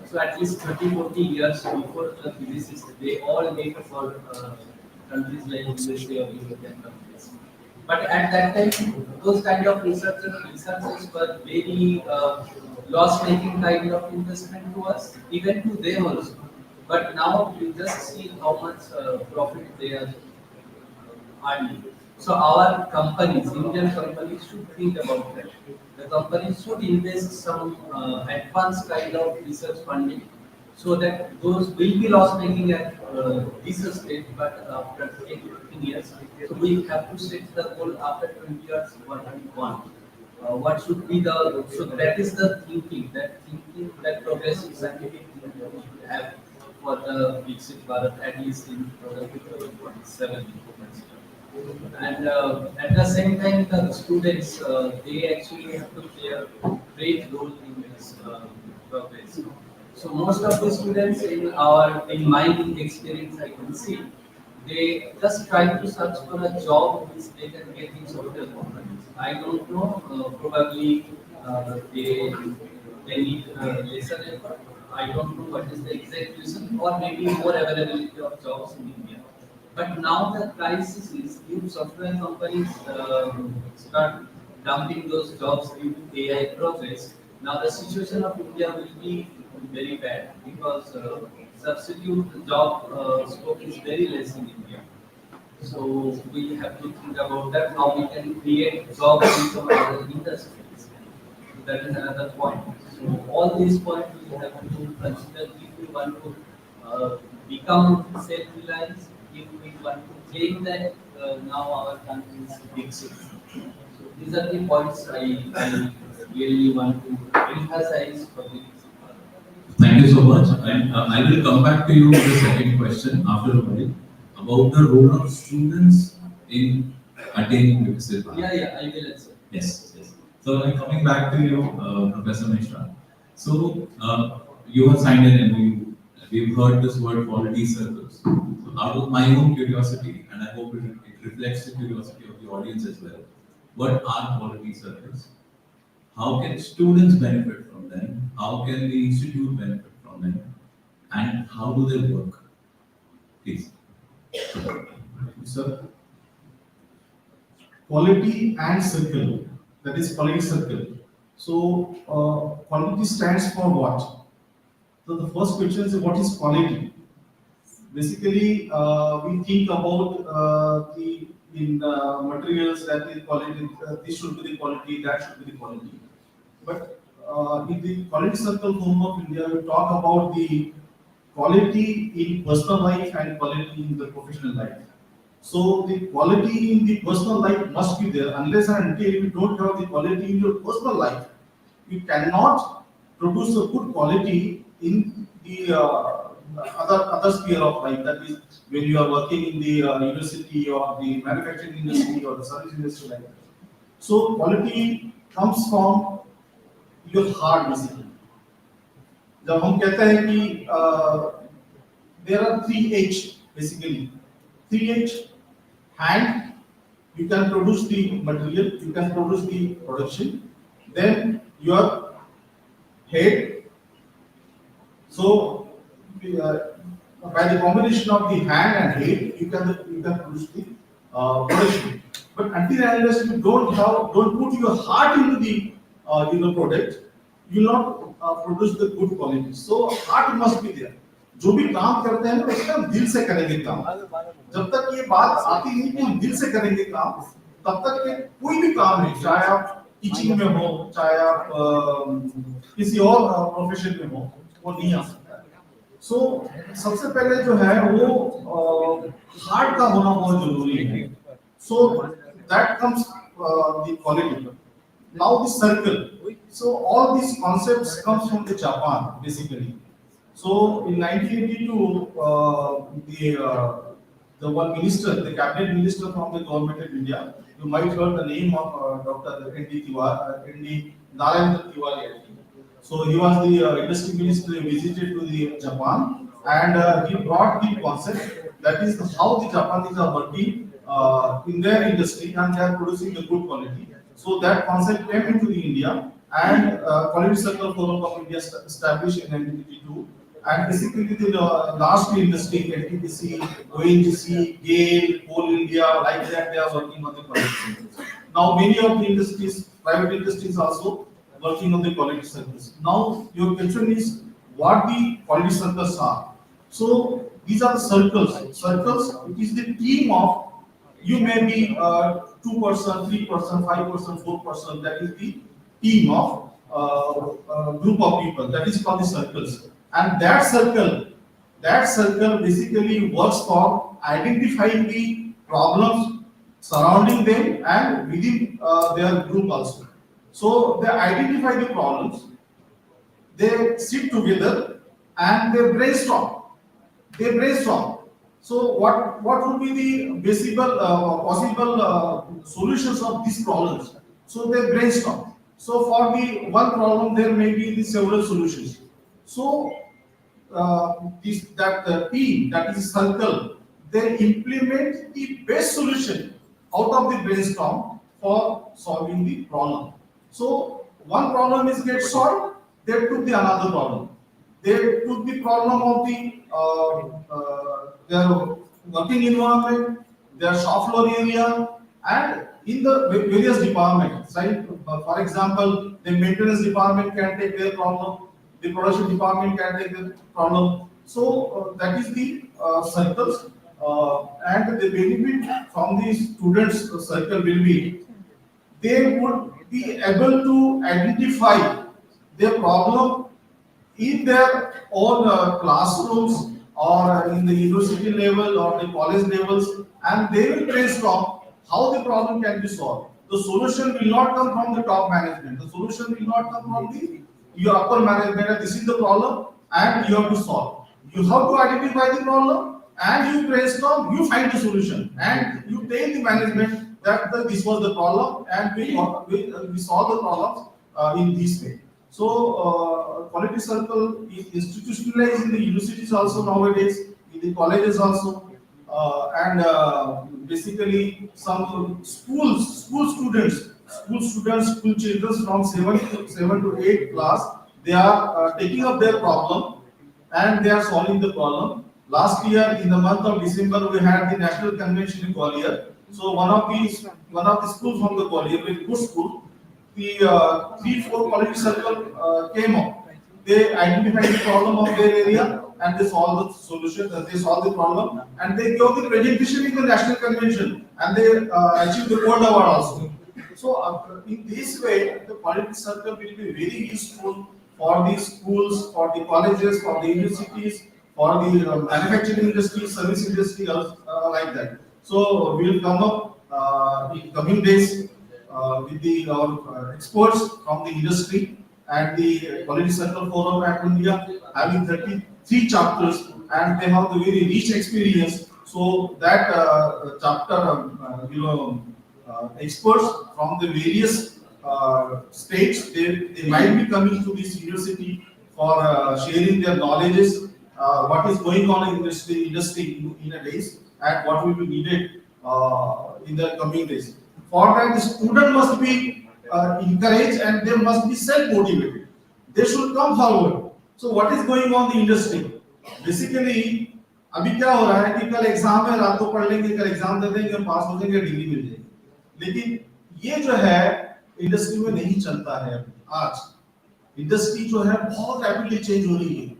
So at least 30, 40 years before the physicists, they all made for countries like USA or European countries. But at that time, those kind of researchers were very loss-making kind of investment to us, even to them also. But now you just see how much profit they are earning. So our companies, Indian companies, should think about that. The companies should invest some advanced kind of research funding, so that those will be loss-making at this stage, but after 10 to 15 years, so we have to set the goal after 20 years what we want. What should be the, so that is the thinking, that progressive scientific thinking that we should have for the Viksit Bharat at least in 2027. And at the same time, the students, they actually have to play a great role in this progress. So most of the students in my experience, I can see, they just try to search for a job which they can get in software companies. I don't know, probably they need lesser effort. I don't know what is the exact reason, or maybe more availability of jobs in India. But now the crisis is if software companies start dumping those jobs due to AI progress, now the situation of India will be very bad because substitute job scope is very less in India. So we have to think about that, how we can create jobs in some other industries. That is another point. So all these points we have to consider if we want to become self-reliant, if we want to claim that now our country is big city. So these are the points I really want to emphasize for the. Thank you so much. And I will come back to you with the second question after a while about the role of students in attaining Viksit Bharat. Yeah, I will answer. Yes, yes. So I'm coming back to you, Professor Mishra. So you have signed an MOU. We've heard this word quality circles. So out of my own curiosity, and I hope it reflects the curiosity of the audience as well, what are quality circles? How can students benefit from them? How can the institute benefit from them? And how do they work? Please. Sir, quality and circle, that is quality circle. So quality stands for what? So the first question is, what is quality? Basically, we think about the materials, that is quality, this should be the quality, that should be the quality. But in the quality circle home of India, we talk about the quality in personal life and quality in the professional life. So the quality in the personal life must be there. Unless and until you don't have the quality in your personal life, you cannot produce a good quality in the other sphere of life. That is when you are working in the university or the manufacturing industry or the service industry like that. So quality comes from your heart basically. जब हम कहते हैं कि there are 3H basically. 3H, hand, you can produce the material, you can produce the production. Then your head. So by the combination of the hand and head, you can produce the production. But until and unless you don't put your heart into the product, you will not produce the good quality. So heart must be there. जो भी काम करते हैं ना उसका हम दिल से करेंगे काम. जब तक ये बात आती नहीं कि हम दिल से करेंगे काम, तब तक ये कोई भी काम नहीं, चाहे आप टीचिंग में हो, चाहे आप किसी और प्रोफेशन में हो, वो नहीं आ सकता. सो सबसे पहले जो है वो हार्ट का होना बहुत जरूरी है. So that comes the quality. Now the circle. So all these concepts comes from the Japan basically. So in 1982, the one minister, the cabinet minister from the government of India, you might heard the name of Dr. N.D. Narendra Tiwari. So he was the industry minister, visited to the Japan, and he brought the concept, that is how the Japanese are working in their industry and they are producing a good quality. So that concept came into the India, and Quality Circle Forum of India established in 1982. And basically the last industry, NTPC, ONGC, GAIL, Coal India, like that, they are working on the quality circles. Now many of the industries, private industries also working on the quality circles. Now your question is what the quality circles are. So these are the circles. Circles, it is the team of, you may be 2%, 3%, 5%, 4%, that is the team of group of people, that is called the circles. And that circle, that circle basically works for identifying the problems surrounding them and within their group also. So they identify the problems, they sit together and they brainstorm. They brainstorm. So what would be the possible solutions of these problems? So they brainstorm. So for the one problem, there may be the several solutions. So that team, that is circle, they implement the best solution out of the brainstorm for solving the problem. So one problem is get solved, they took the another problem. They took the problem of the their working environment, their shop floor area, and in the various departments. Right? For example, the maintenance department can take their problem, the production department can take the problem. So that is the circles, and the benefit from the students circle will be they would be able to identify their problem in their own classrooms or in the university level or the college levels, and they will brainstorm how the problem can be solved. The solution will not come from the top management. The solution will not come from the your upper management. This is the problem, and you have to solve. You have to identify the problem, and you brainstorm. You find the solution, and you tell the management that this was the problem, and we solve the problems in this way. So, quality circle is institutionalized in the universities also nowadays, in the colleges also, and basically some school students, school children from 7 to 8 class, they are taking up their problem and they are solving the problem. Last year, in the month of December, we had the national convention in Gwalior. So one of the schools from the Gwalior, very good school, the 3-4 quality circle came up. They identified the problem of their area and they solved the solution. They solved the problem and they gave the presentation in the national convention and they achieved the gold award also. So in this way, the quality circle will be very useful for the schools, for the colleges, for the universities, for the manufacturing industry, service industry, like that. So we will come up in coming days with our experts from the industry and the Quality Circle Forum at India, having 33 chapters, and they have the very rich experience. So that chapter, experts from the various states, they might be coming to this university for sharing their knowledges, what is going on in the industry in a days, and what will be needed in the coming days. For that, the student must be encouraged and they must be self-motivated. They should come forward. So what is going on in the industry? Basically, अभी क्या हो रहा है कि कल exam है, रात को पढ़ लेंगे, कल एग्जाम दे देंगे, पास हो जाएंगे, डिग्री मिल जाएगी. लेकिन ये जो है इंडस्ट्री में नहीं चलता है. आज इंडस्ट्री जो है बहुत रैपिडली चेंज हो रही है.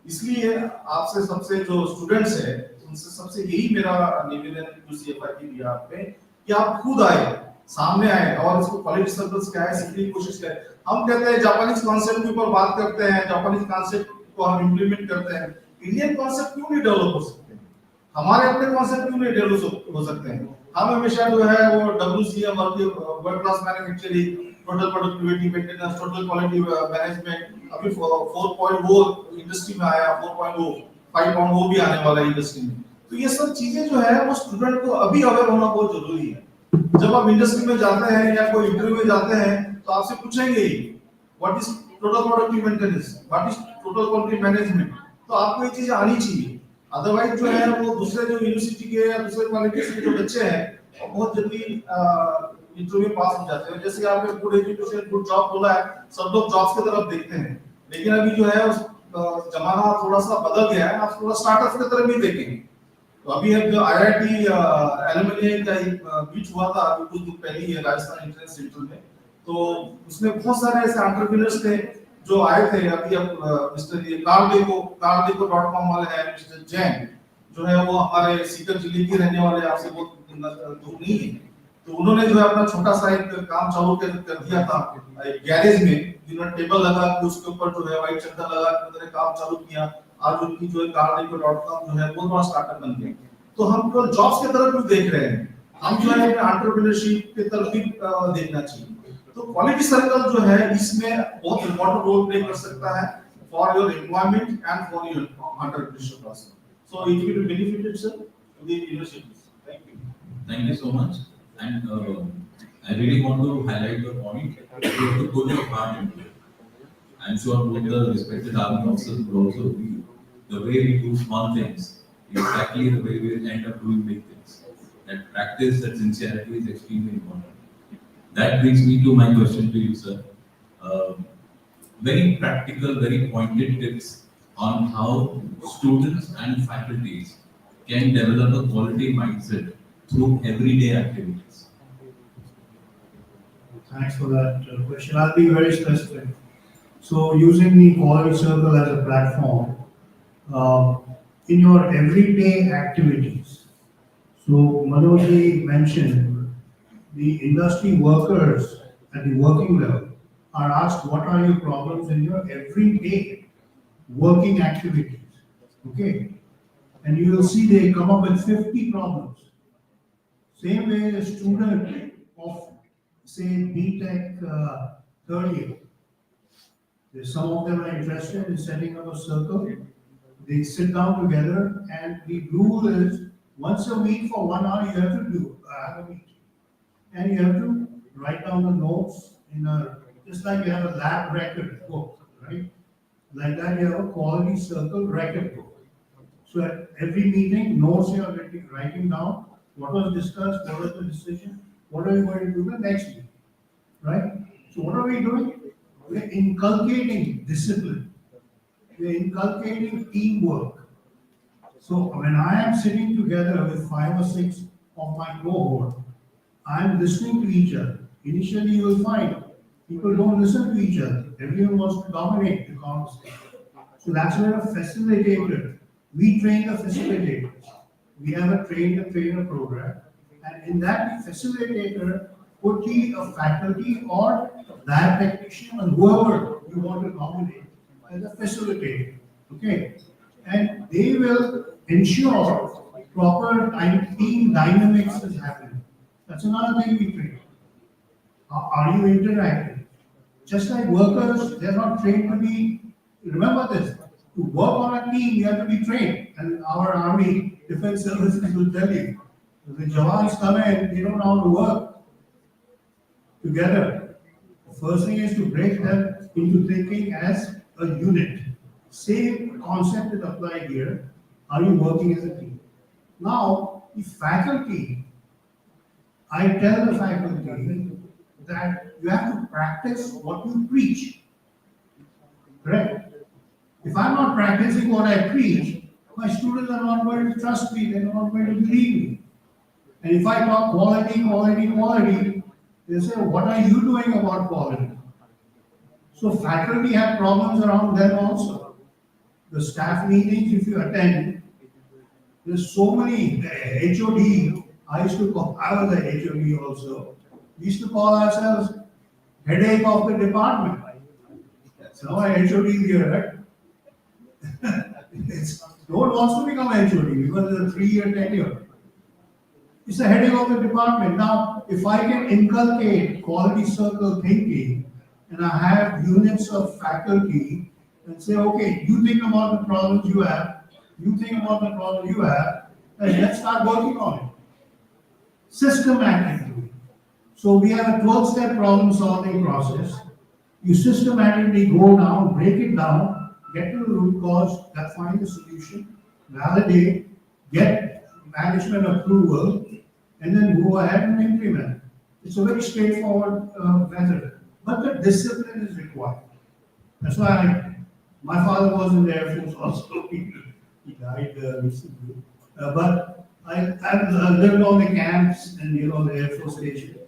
इसलिए आपसे सबसे जो स्टूडेंट्स है उनसे सबसे यही मेरा निवेदन यूसीएफआई की भी आप पे कि आप खुद आए, सामने आए और इसको क्वालिटी सर्कल्स क्या है सीखने की कोशिश करें. हम कहते हैं जापानीज कॉन्सेप्ट के ऊपर बात करते हैं, जापानीज कॉन्सेप्ट को हम इंप्लीमेंट करते हैं. इंडियन कॉन्सेप्ट क्यों नहीं डेवलप हो सकते? हमारे अपने कॉन्सेप्ट क्यों नहीं डेवलप हो सकते हैं? हम हमेशा जो है वो WCM और world class manufacturing, total productivity maintenance, total quality management, अभी 4.0 इंडस्ट्री में आया, 4.0 5.0 भी आने वाला है इंडस्ट्री में. तो ये सब चीजें जो है वो स्टूडेंट को अभी अवेयर होना बहुत जरूरी है. जब आप इंडस्ट्री में जाते हैं या कोई इंटरव्यू में जाते हैं तो आपसे पूछेंगे ही what is total productive maintenance, what is total quality management. तो आपको ये चीजें आनी चाहिए. अदरवाइज जो है वो दूसरे जो यूनिवर्सिटी के या दूसरे कॉलेज के जो बच्चे हैं बहुत जल्दी इंटरव्यू में पास हो जाते हैं. जैसे आपने गुड एजुकेशन गुड जॉब बोला है, सब लोग जॉब्स की तरफ देखते हैं, लेकिन अभी जो है जमाना थोड़ा सा बदल गया है. आप थोड़ा स्टार्टअप की तरफ भी देखेंगे. तो अभी जो IIT एलुमनी का एक बीच हुआ था अभी कुछ दिन पहले ही राजस्थान इंटरनेशनल सेंटर में, तो उसमें बहुत सारे ऐसे एंटरप्रेन्योर्स थे जो आए थे. अभी अब मिस्टर ये cardeco.com वाले हैं, मिस्टर जैन जो है वो हमारे सीकर जिले के रहने वाले, आपसे बहुत दूर नहीं है. तो उन्होंने जो है अपना छोटा सा एक काम चालू कर दिया था एक गैरेज में, जिन्होंने टेबल लगा के उसके ऊपर जो है व्हाइट चद्दर लगा के उन्होंने काम चालू किया. आज उनकी जो है car.com जो है बहुत बड़ा स्टार्टअप बन गया। तो हम केवल जॉब्स की तरफ भी देख रहे हैं, हम जो है एंटरप्रेन्योरशिप की तरफ भी देखना चाहिए। तो क्वालिटी सर्कल जो है इसमें बहुत इंपॉर्टेंट रोल प्ले कर सकता है for your employment and for your entrepreneurship also. So it will benefit itself to the universities. Thank you. Thank you so much. And I really want to highlight your point. You have to put your heart into it. I'm sure both the respected army officers will also agree. The way we do small things is exactly the way we end up doing big things. That practice, that sincerity is extremely important. That brings me to my question to you, sir. Very practical, very pointed tips on how students and faculties can develop a quality mindset through everyday activities. Thanks for that question. I'll be very specific. So, using the quality circle as a platform, in your everyday activities. So, Manoj mentioned the industry workers at the working level are asked what are your problems in your everyday working activities. Okay, and you will see they come up with 50 problems. Same way a student of say B.Tech third year, some of them are interested in setting up a circle. They sit down together, and the rule is once a week for 1 hour you have to have a meeting, and you have to write down the notes in a just like you have a lab record book, right? Like that you have a quality circle record book. So at every meeting, notes you are writing down what was discussed, what was the decision, what are you going to do the next week, right? So what are we doing? We're inculcating discipline. We're inculcating teamwork. So when I am sitting together with 5 or 6 of my cohort, I am listening to each other. Initially, you will find people don't listen to each other. Everyone wants to dominate the conversation. So that's where a facilitator, we train the facilitators. We have a train-the-trainer program. And in that facilitator could be a faculty or lab technician or whoever you want to nominate as a facilitator. Okay? And they will ensure proper team dynamics is happening. That's another thing we train. Are you interacting? Just like workers, they're not trained to be, remember this, to work on a team, you have to be trained. And our Army Defense Services will tell you, the Jawans come in, they don't know how to work together. The first thing is to break them into thinking as a unit. Same concept is applied here. Are you working as a team? Now, the faculty, I tell the faculty that you have to practice what you preach. Correct? If I'm not practicing what I preach, my students are not going to trust me, they're not going to believe me. And if I talk quality, quality, quality, they say, what are you doing about quality? So faculty have problems around them also. The staff meetings, if you attend, there's so many HOD. I was a HOD also. We used to call ourselves headache of the department. So now HOD is here, right? No one wants to become HOD because it's a 3-year tenure. It's a headache of the department. Now, if I can inculcate quality circle thinking, and I have units of faculty and say, okay, you think about the problems you have, you think about the problem you have, and let's start working on it. Systematically. So we have a 12-step problem solving process. You systematically go down, break it down, get to the root cause, find the solution, validate, get management approval, and then go ahead and implement. It's a very straightforward method, but the discipline is required. That's why my father was in the Air Force also. He died recently. But I lived on the camps and the Air Force station.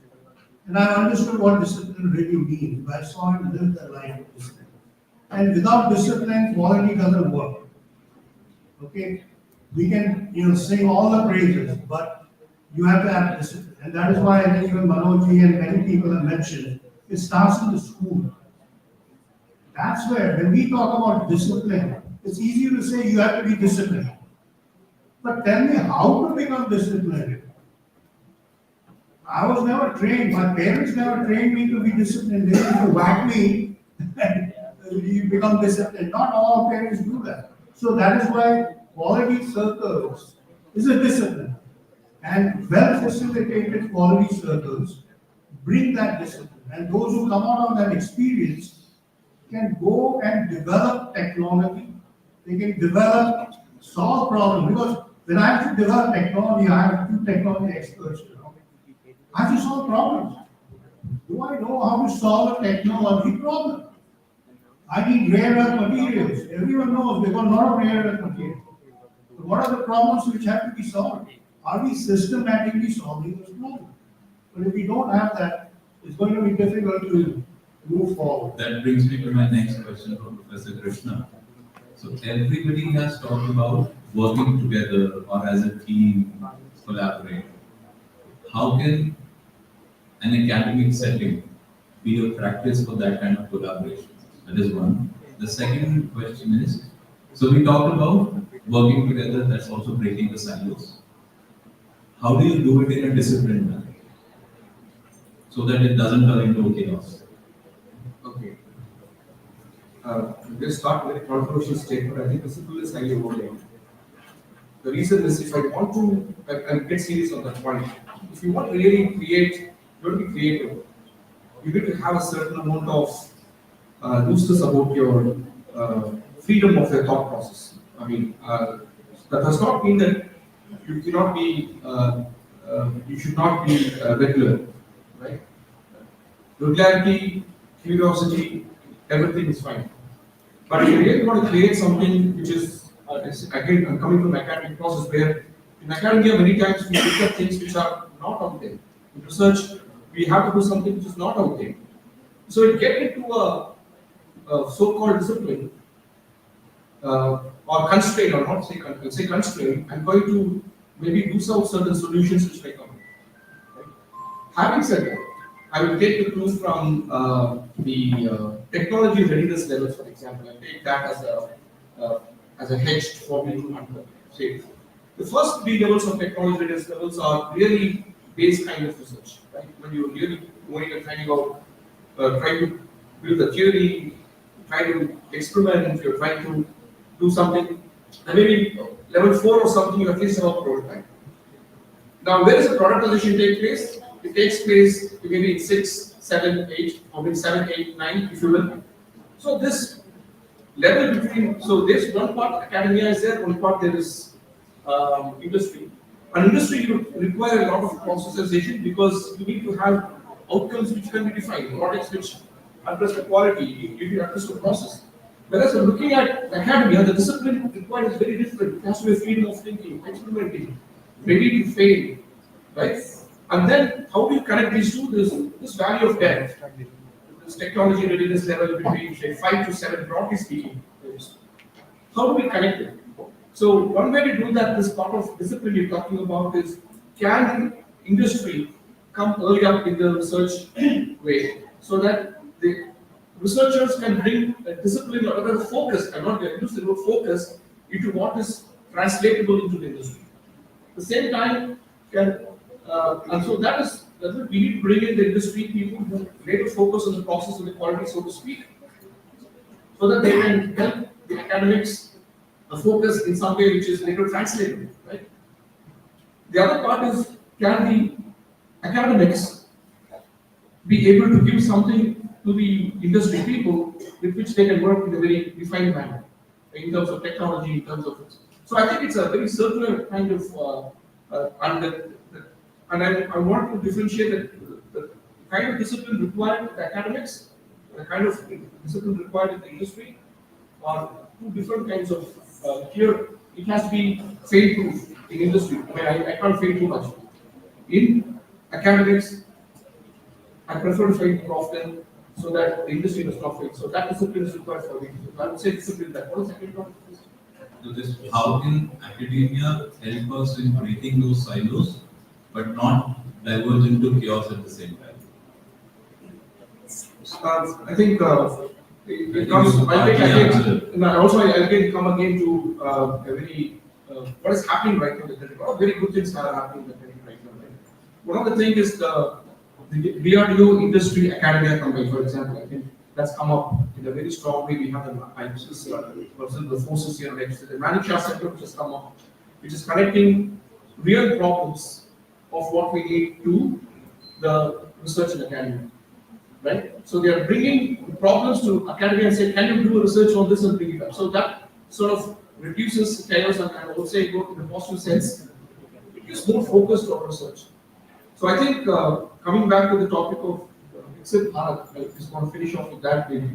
And I understood what discipline really means. I saw him live the life of discipline. And without discipline, quality doesn't work. Okay? We can sing all the praises, but you have to have discipline. And that is why I think even Manoj and many people have mentioned, it starts in the school. That's where, when we talk about discipline, It's easy to say you have to be disciplined. But tell me how to become disciplined. I was never trained. My parents never trained me to be disciplined. They used to whack me and you become disciplined. Not all parents do that. So that is why quality circles is a discipline. And well facilitated quality circles bring that discipline. And those who come out of that experience can go and develop technology. They can develop, solve problems. Because when I have to develop technology, I have two technology experts. I have to solve problems. Do I know how to solve a technology problem? I need rare earth materials. Everyone knows we've got a lot of rare earth materials. But what are the problems which have to be solved? Are we systematically solving those problems? But if we don't have that, it's going to be difficult to move forward. That brings me to my next question from Professor Krishna. So everybody has talked about working together or as a team, collaborate. How can an academic setting be a practice for that kind of collaboration? That is one. The second question is, so we talked about working together, that's also breaking the silos. How do you do it in a disciplined manner so that it doesn't turn into chaos? Okay. Let's start with a controversial statement. I think discipline is highly overrated. The reason is if I want to, and get serious on that point, if you want to really create, you want to be creative, you need to have a certain amount of looseness about your freedom of your thought process. I mean, that does not mean that you cannot be, you should not be regular, right? Regularity, curiosity, everything is fine. But if you really want to create something which is, again, I'm coming from academic process where in academia many times we look at things which are not out there. In research, we have to do something which is not out there. So it get into a so-called discipline or constraint, or not say constraint. I'm going to maybe do some certain solutions which may come. Right? Having said that, I will take the clue from the technology readiness levels, for example, and take that as a hedge for me to say. The first three levels of technology readiness levels are really base kind of research, right? When you're really going and finding out, trying to build a theory, trying to experiment, you're trying to do something, and maybe level 4 or something, you at least have a prototype. Now, where does the productization take place? It takes place maybe in 6, 7, 8, or maybe 7, 8, 9, if you will. So this level between, so there's one part academia is there, one part there is industry. And industry you require a lot of processization because you need to have outcomes which can be defined, products which address the quality, you need to address the process. Whereas when looking at academia, the discipline required is very different. It has to be freedom of thinking, experimenting, ready to fail, right? And then how do you connect these two? This value of depth, this technology readiness level between say 5 to 7, broadly speaking. How do we connect it? So one way to do that, this part of discipline you're talking about is, can industry come early up in the research way so that the researchers can bring a discipline or rather focus, and not use the word focus, into what is translatable into the industry. At the same time, and so that is what we need to bring in the industry people who later focus on the process and the quality, so to speak, so that they can help the academics focus in some way which is later translatable, right? The other part is, can the academics be able to give something to the industry people with which they can work in a very defined manner, in terms of technology, in terms of it. So I think it's a very circular kind of, and I want to differentiate the kind of discipline required in the academics, the kind of discipline required in the industry, are two different kinds of. Here, it has to be fail-proof in industry. I mean, I can't fail too much. In academics, I prefer to fail often so that the industry does not fail. So that discipline is required for me. So I would say discipline that. What is the second one? So this, how can academia help us in breaking those silos, but not diverge into chaos at the same time? I think it comes. I think again. And also, I again come again to a very what is happening right now in the country. A lot of very good things are happening in the country right now. Right? One of the things is the DRDO Industry Academia company, for example. I think that's come up in a very strong way. We have the person, the forces here next to the Manisha Center, which has come up, which is connecting real problems of what we need to the research in academia. Right? So they are bringing problems to academia and say, can you do a research on this and bring it up? So that sort of reduces chaos and I would say go in a positive sense. It gives more focus to our research. So I think coming back to the topic of Viksit Bharat, I just want to finish off with that maybe.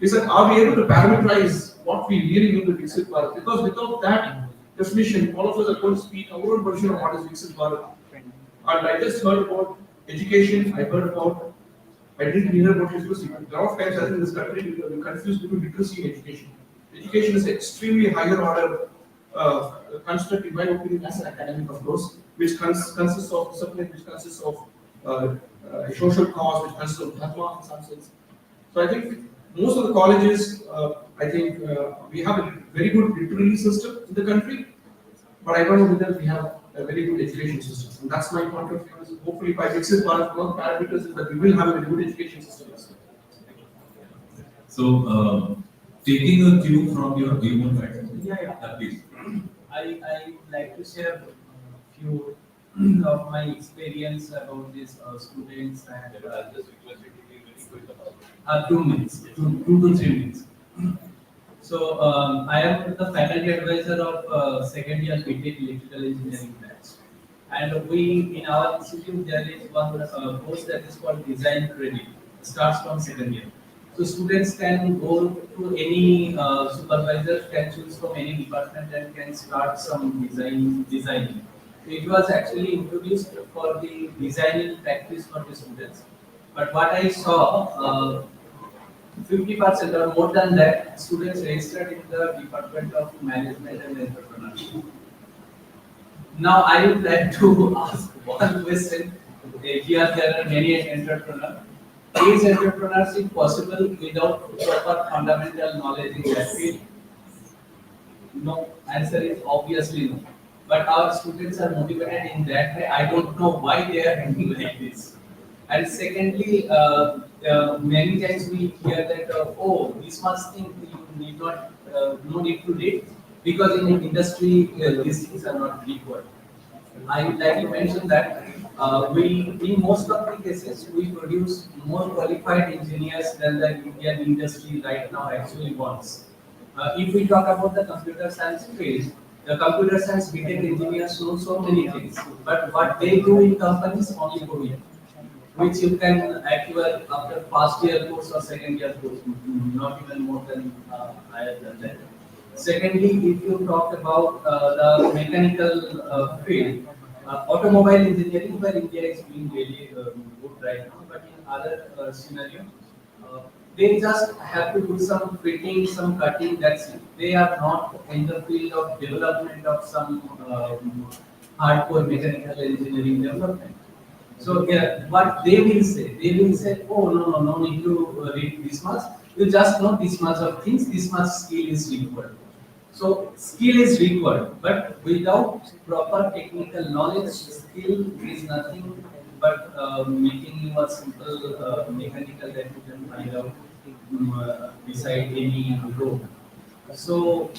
Is that are we able to parameterize what we really mean with Viksit Bharat? Because without that definition, all of us are going to speak our own version of what is Viksit Bharat. And I just heard about education, I didn't hear about literacy. A lot of times, I think in this country, we confuse between literacy and education. Education is an extremely higher order construct, in my opinion, as an academic, of course, which consists of discipline, which consists of a social cause, which consists of dharma in some sense. So I think most of the colleges, I think we have a very good literary system in the country, but I don't know whether we have a very good education system. And that's my point of view. Is hopefully, by Viksit Bharat, one of the parameters is that we will have a very good education system. So, taking a cue from your human factor. Please. I would like to share a few of my experience about these students and just request you to be very quick about 2 minutes, 2 to 3 minutes. So I am the faculty advisor of second year BTech Electrical Engineering batch, and we in our institute there is one course that is called Design Credit. Starts from second year. So students can go to any supervisor can choose from any department and can start some designing. It was actually introduced for the designing practice for the students. But what I saw, 50% or more than that, students registered in the Department of Management and Entrepreneurship. Now I would like to ask one question. Here there are many entrepreneurs. Is entrepreneurship possible without proper fundamental knowledge in that field? No. Answer is obviously no. But our students are motivated in that way. I don't know why they are doing like this. And secondly, many times we hear that oh, this much thing you need not no need to read because in the industry these things are not required. I would like to mention that we, in most of the cases, we produce more qualified engineers than the Indian industry right now actually wants. If we talk about the computer science field, the computer science BTech engineers know so many things, but what they do in companies only coding, which you can acquire after first year course or second year course, not even more than higher than that. Secondly, if you talk about the mechanical field, automobile engineering, where India is doing really good right now, but in other scenario, they just have to do some fitting, some cutting. That's it. They are not in the field of development of some hardcore mechanical engineering development. So yeah, what they will say, oh no need to read this much. You just know this much of things. This much skill is required. So skill is required, but without proper technical knowledge, skill is nothing but making you a simple mechanical that you can find out beside any road. So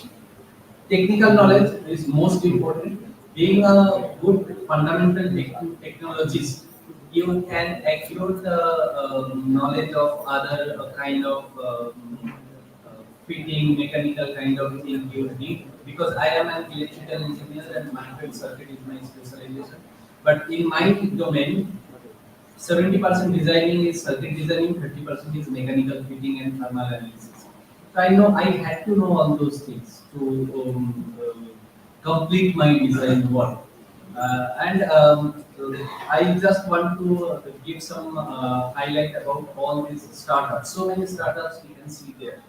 technical knowledge is most important. Being a good fundamental technologist, you can acquire the knowledge of other kind of fitting, mechanical kind of thing you need. Because I am an electrical engineer and manufacturing circuit is my specialization. But in my domain, 70% designing is circuit designing, 30% is mechanical fitting and thermal analysis. So I know I had to know all those things to complete my design work. I just want to give some highlight about all these startups. So many startups you can see there.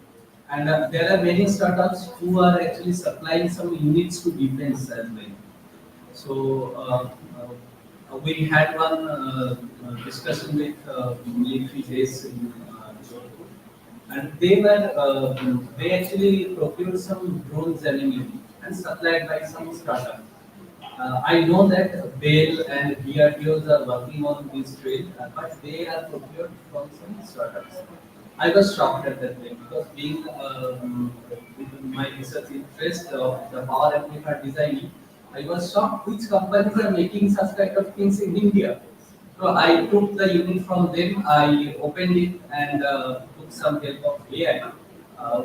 And there are many startups who are actually supplying some units to defense as well. So we had one discussion with military base in Jodhpur. And they actually procured some drones and supplied by some startup. I know that BAIL and DRDOs are working on this trade, but they are procured from some startups. I was shocked at that time because being with my research interest of the power amplifier designing, I was shocked which companies are making such kind of things in India. So I took the unit from them, I opened it and took some help of AI.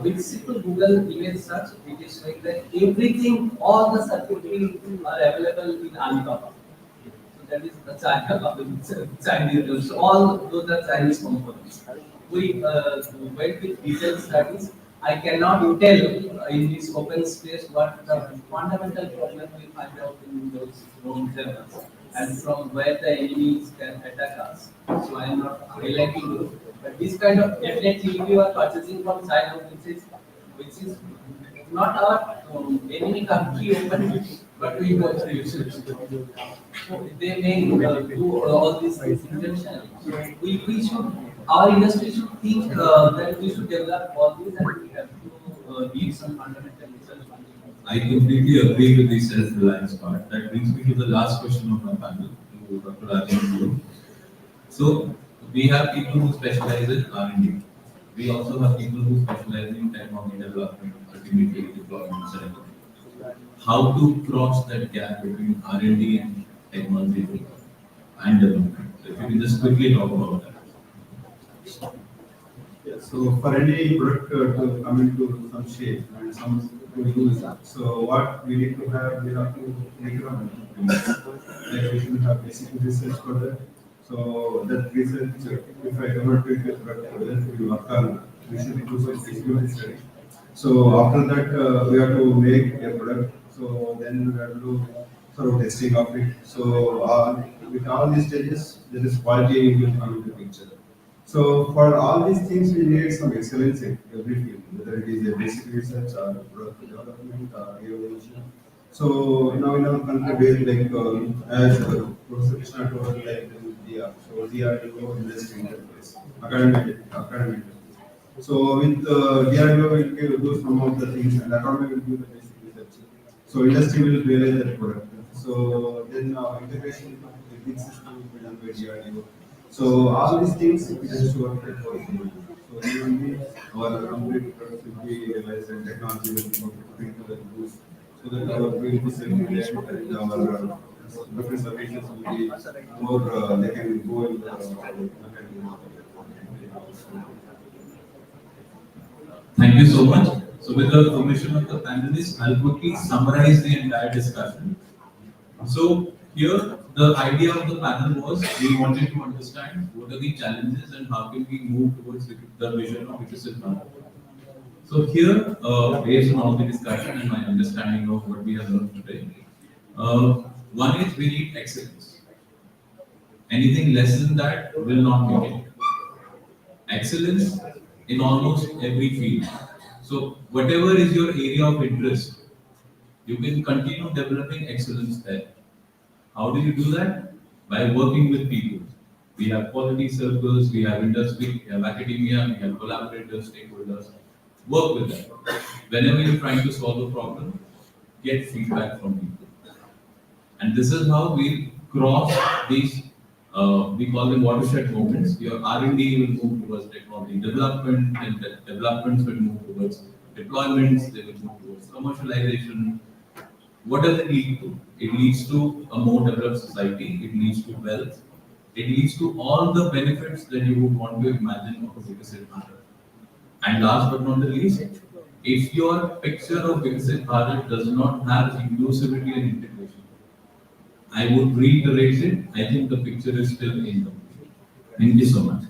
With simple Google image search, it is showing that everything, all the circuitry are available in Alibaba. So that is the Chinese tools. All those are Chinese components. We went with detailed studies. I cannot tell in this open space what the fundamental problem we find out in those roam journals and from where the enemies can attack us. So I am not highlighting those. But this kind of definitely if you are purchasing from China, which is not our enemy country openly, but we go through usage. They may do all these things intentionally. So we should, our industry should think that we should develop all these and we have to give some fundamental research funding. I completely agree with the self-reliance part. That brings me to the last question of my panel, to Dr. Rajan. So we have people who specialize in R&D. We also have people who specialize in technology development, ultimately deployment, etc. How to cross that gap between R&D and technology and development? So if you can just quickly talk about that. Yeah, so for any product to come into some shape and some to use, so what we need to have, we have to make it up. Like we should have basic research for that. So that research, if I convert to a product, whether it will work or not, we should do some feasibility study. So after that, we have to make a product. So then we have to do sort of testing of it. So with all these stages, there is quality will come into the picture. So for all these things, we need some excellence in every field, whether it is a basic research or product development or evolution. So now in our country, where like as Professor Krishna told, like DR, so DRDO industry interface, academic. So with DRDO, we can do some of the things, and economy will do the basic research. So industry will realize that product. So then integration with the system will be done by DRDO. So all these things we can show up at possible. So even our complete products will be realized and technology will be put into the use so that our will be self-reliant and our different solutions will be more, they can go in the Thank you so much. So with the permission of the panelists, I'll quickly summarize the entire discussion. So here, the idea of the panel was we wanted to understand what are the challenges and how can we move towards the vision of Viksit Bharat. So here, based on all the discussion and my understanding of what we have learned today, one is we need excellence. Anything less than that will not make it. Excellence in almost every field. So whatever is your area of interest, you can continue developing excellence there. How do you do that? By working with people. We have quality circles, we have industry, we have academia, we have collaborators, stakeholders. Work with them. Whenever you're trying to solve a problem, get feedback from people. And this is how we cross these, we call them watershed moments. Your R&D will move towards technology development, and developments will move towards deployments, they will move towards commercialization. What does it lead to? It leads to a more developed society, it leads to wealth, it leads to all the benefits that you would want to imagine of a Viksit Bharat. And last but not the least, if your picture of Viksit Bharat does not have inclusivity and integration, I would reiterate it, I think the picture is still incomplete. Thank you so much.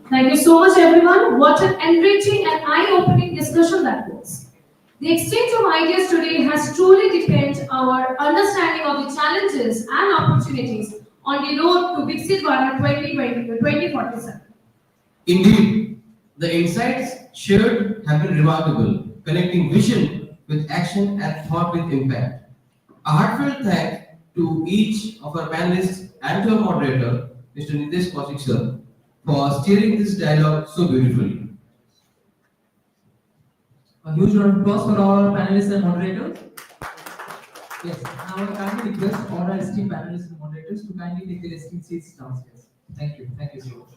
Thank you so much, everyone. What an enriching and eye-opening discussion that was. The exchange of ideas today has truly deepened our understanding of the challenges and opportunities on the road to Viksit Bharat 2047. Indeed, the insights shared have been remarkable, connecting vision with action and thought with impact. A heartfelt thank to each of our panelists and to our moderator, Mr. Nitesh Kaushik sir, for steering this dialogue so beautifully. A huge round of applause for all our panelists and moderators. Yes, now I kindly request all our esteemed panelists and moderators to kindly take their esteemed seats downstairs. Thank you so much.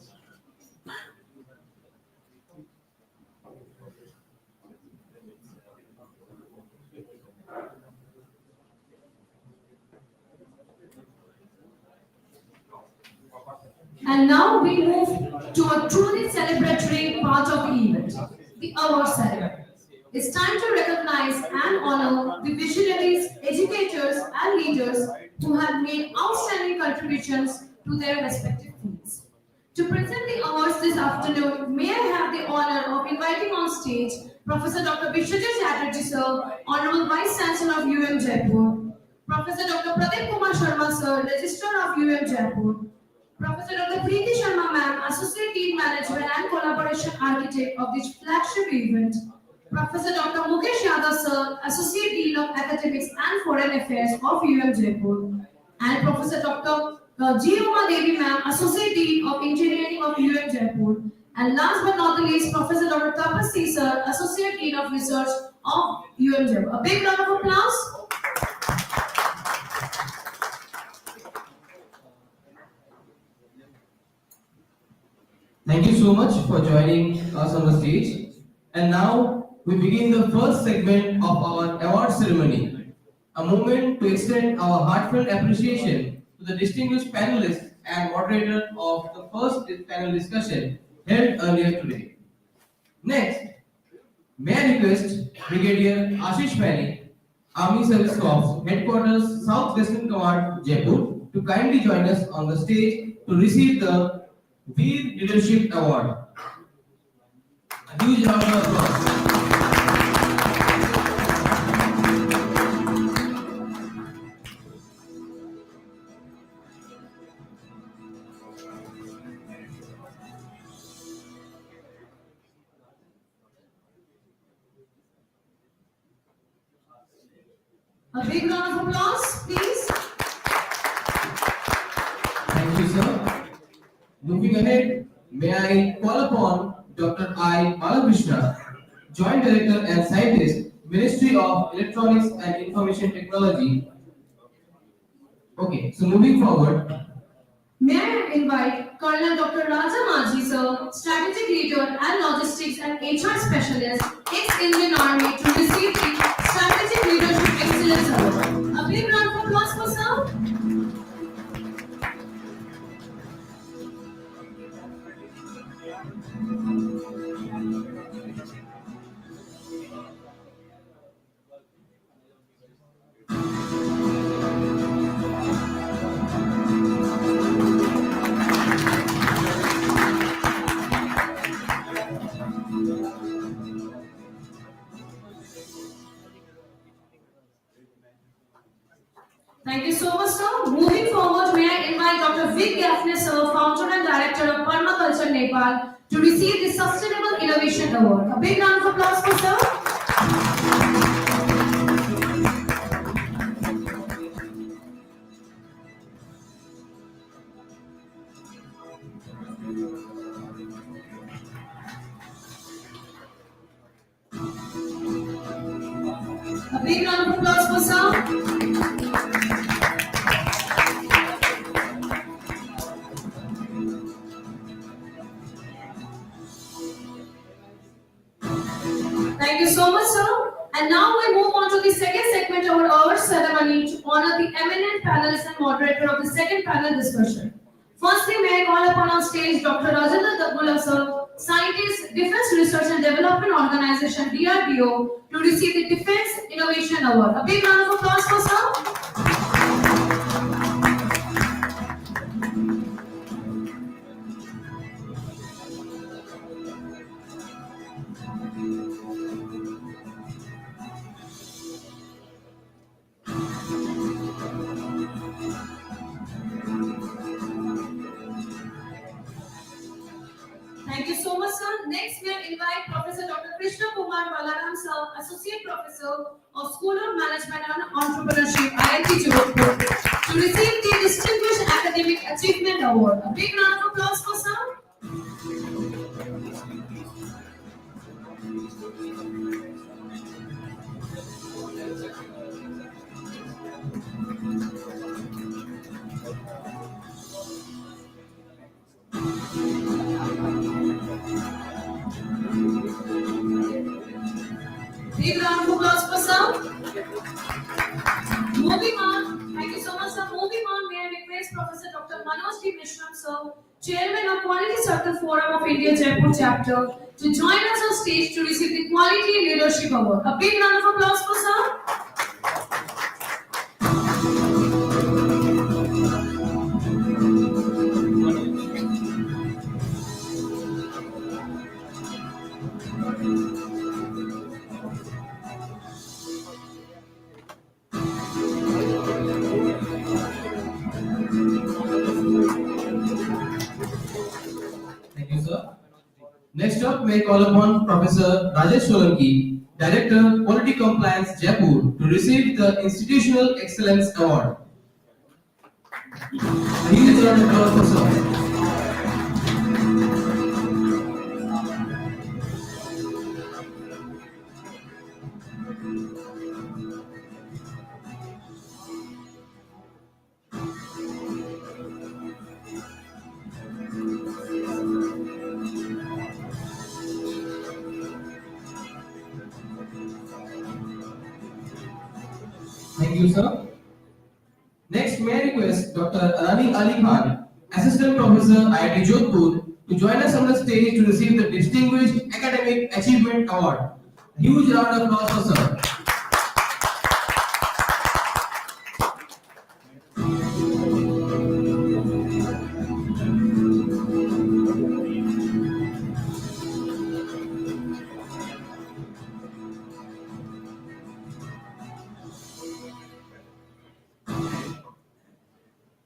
And now we move to a truly celebratory part of the event, the award ceremony. It's time to recognize and honor the visionaries, educators, and leaders who have made outstanding contributions to their respective fields. To present the awards this afternoon, may I have the honor of inviting on stage Professor Dr. Vishwajit Chatterjee sir, Honorable Vice Chancellor of UM Jaipur, Professor Dr. Pradeep Kumar Sharma sir, Registrar of UM Jaipur, Professor Dr. Preeti Sharma ma'am, Associate Team Management and Collaboration Architect of this flagship event, Professor Dr. Mukesh Yadav sir, Associate Dean of Academics and Foreign Affairs of UM Jaipur, and Professor Dr. G. Uma Devi ma'am, Associate Dean of Engineering of UM Jaipur, and last but not the least, Professor Dr. Tapasri sir, Associate Dean of Research of UM Jaipur. A big round of applause. Thank you so much for joining us on the stage. And now we begin the first segment of our award ceremony, a moment to extend our heartfelt appreciation to the distinguished panelists and moderator of the first panel discussion held earlier today. Next, may I request Brigadier Ashish Maini, Army Service Corps, Headquarters, South Western Command, Jaipur, to kindly join us on the stage to receive the Veer Leadership Award. A huge round of applause. A big round of applause, please. Thank you, sir. Moving ahead, may I call upon Dr. I. Balakrishna, Joint Director and Scientist, Ministry of Electronics and Information Technology. Okay, so moving forward, May I invite Colonel Dr. Raja Maji sir, Strategic Leader and Logistics and HR Specialist, ex-Indian Army, to receive the Strategic Leadership Excellence Award. A big round of applause for sir. Thank you so much, sir. Moving forward, may I invite Dr. Vic Gaffney, sir, Founder and Director of Permaculture Nepal, to receive the Sustainable Innovation Award. A big round of applause for sir. A big round of applause for sir. Thank you so much, sir. And now we move on to the second segment of our ceremony to honor the eminent panelist and moderator of the second panel discussion. Firstly, may I call upon on stage Dr. Rajendra Dabbula, sir, Scientist, Defense Research and Development Organization, DRDO, to receive the Defense Innovation Award. A big round of applause for sir. Thank you so much, sir. Next, we invite Professor Dr. Krishna Kumar Balaram, sir, Associate Professor of School of Management and Entrepreneurship, IIT Jaipur, to Achievement Award. A big round of applause for Sam. Big round of applause for Sam. Moving on, thank you so much, sir. Moving on, may I request Professor Dr. Manoj D. Mishram, sir, Chairman of Quality Circle Forum of India Jaipur Chapter, to join us on stage to receive the Quality Leadership Award. A big round of applause for sir. Thank you, sir. Next up, may I call upon Professor Rajesh Solanki, Director, Quality Compliance, Jaipur, to receive the Institutional Excellence Award. A huge round of applause for sir. Thank you, sir. Next, may I request Dr. Arani Ali Khan, Assistant Professor, IIT Jodhpur, to join us on the stage to receive the Distinguished Academic Achievement Award. A huge round of applause for sir.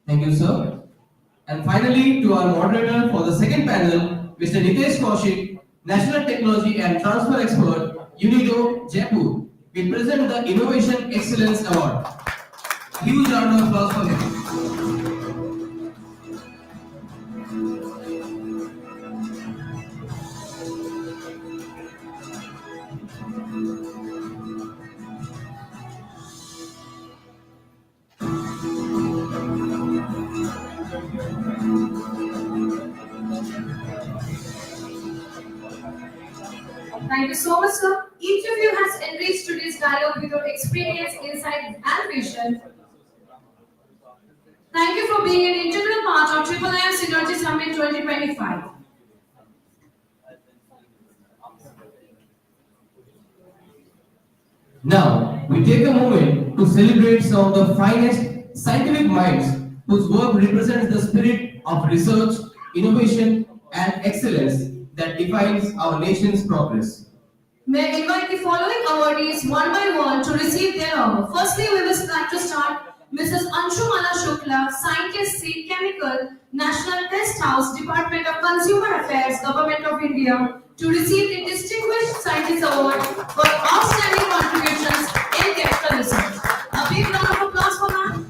Thank you, sir. And finally, to our moderator for the second panel, Mr. Nitesh Kaushik, National Technology and Transfer Expert, UNIDO, Jaipur. We present the Innovation Excellence Award. A huge round of applause for him. Thank you so much, sir. Each of you has enriched today's dialogue with your experience, insight, and vision. Thank you for being an integral part of IIIM Synergy Summit 2025. Now, we take a moment to celebrate some of the finest scientific minds whose work represents the spirit of research, innovation, and excellence that defines our nation's progress. May I invite the following awardees one by one to receive their award. Firstly, we will like to start Mrs. Anshumala Shukla, Scientist, Seed Chemical, National Test House, Department of Consumer Affairs, Government of India, to receive the Distinguished Scientist Award for outstanding contributions in chemical research. A big round of applause for that.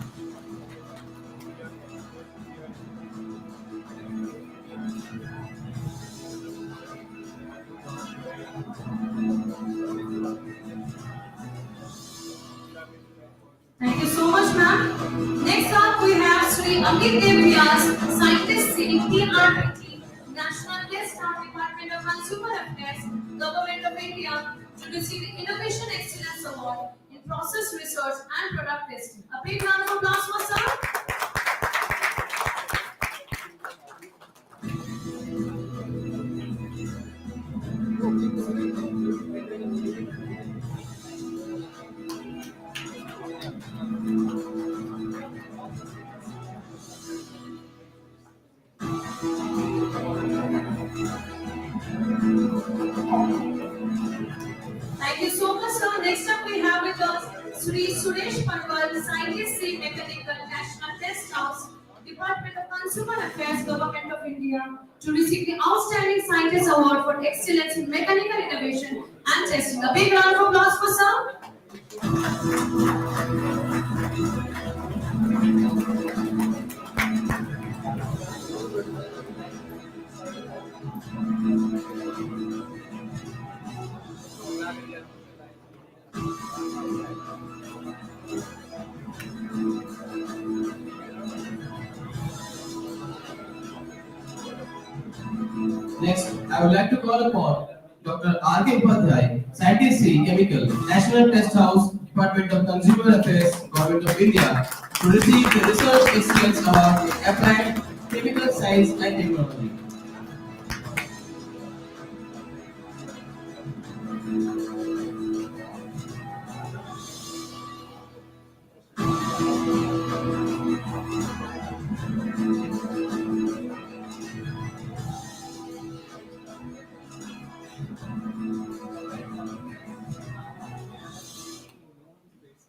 Thank you so much, ma'am. Next up, we have Sri Amit Devyas, Scientist, TRPT, National Test House, Department of Consumer Affairs, Government of India, to receive the Innovation Excellence Award in Process Research and Product Testing. A big round of applause for sir. Thank you so much, sir. Next up, we have with us Sri Suresh Panwal, Scientist, Seed Mechanical, National Test House, Department of Consumer Affairs, Government of India, to receive the Outstanding Scientist Award for Excellence in Mechanical Innovation and Testing. A big round of applause for sir. Next, I would like to call upon Dr. R.K. Upadhyay, Scientist C, Chemical, National Test House, Department of Consumer Affairs, Government of India, to receive the Research Excellence Award in Applied Chemical Science and Technology.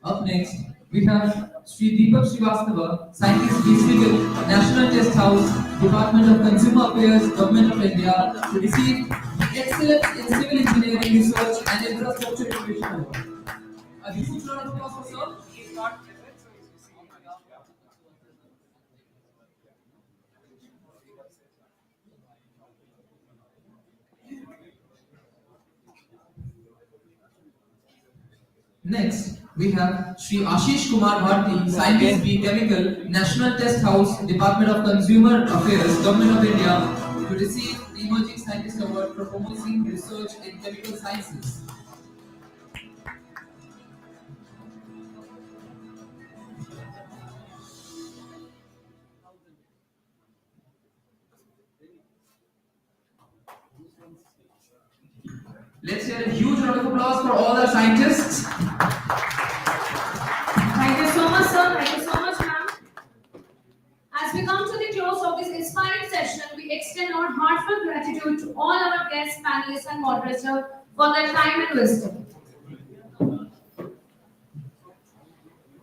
Up next, we have Sri Deepak Srivastava, Scientist Physical, National Test House, Department of Consumer Affairs, Government of India, to receive the Excellence in Civil Engineering Research and Infrastructure Innovation Award. A huge round of applause for sir. He is not present, so he's receiving the award. Next, we have Sri Ashish Kumar Bharti, Scientist B Chemical, National Test House, Department of Consumer Affairs, Government of India, to receive the Emerging Scientist Award for promoting research in chemical sciences. Let's hear a huge round of applause for all our scientists. Thank you so much, sir. Thank you so much, ma'am. As we come to the close of this inspiring session, we extend our heartfelt gratitude to all our guests, panelists, and moderators for their time and wisdom.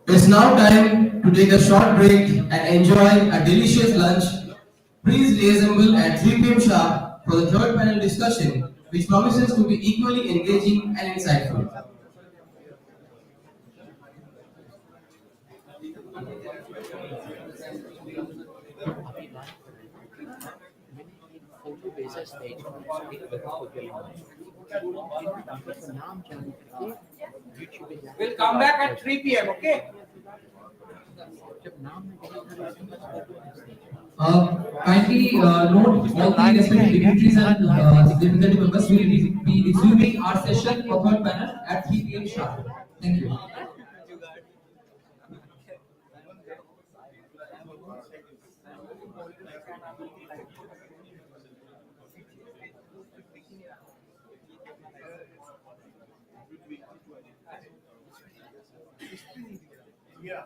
It's now time to take a short break and enjoy a delicious lunch. Please reassemble at 3 p.m. sharp for the third panel discussion, which promises to be equally engaging and insightful. We'll come back at 3 p.m. Okay? Kindly note all the respective dignitaries and representative members will be resuming our session for third panel at 3 p.m. sharp. Thank you. Yeah.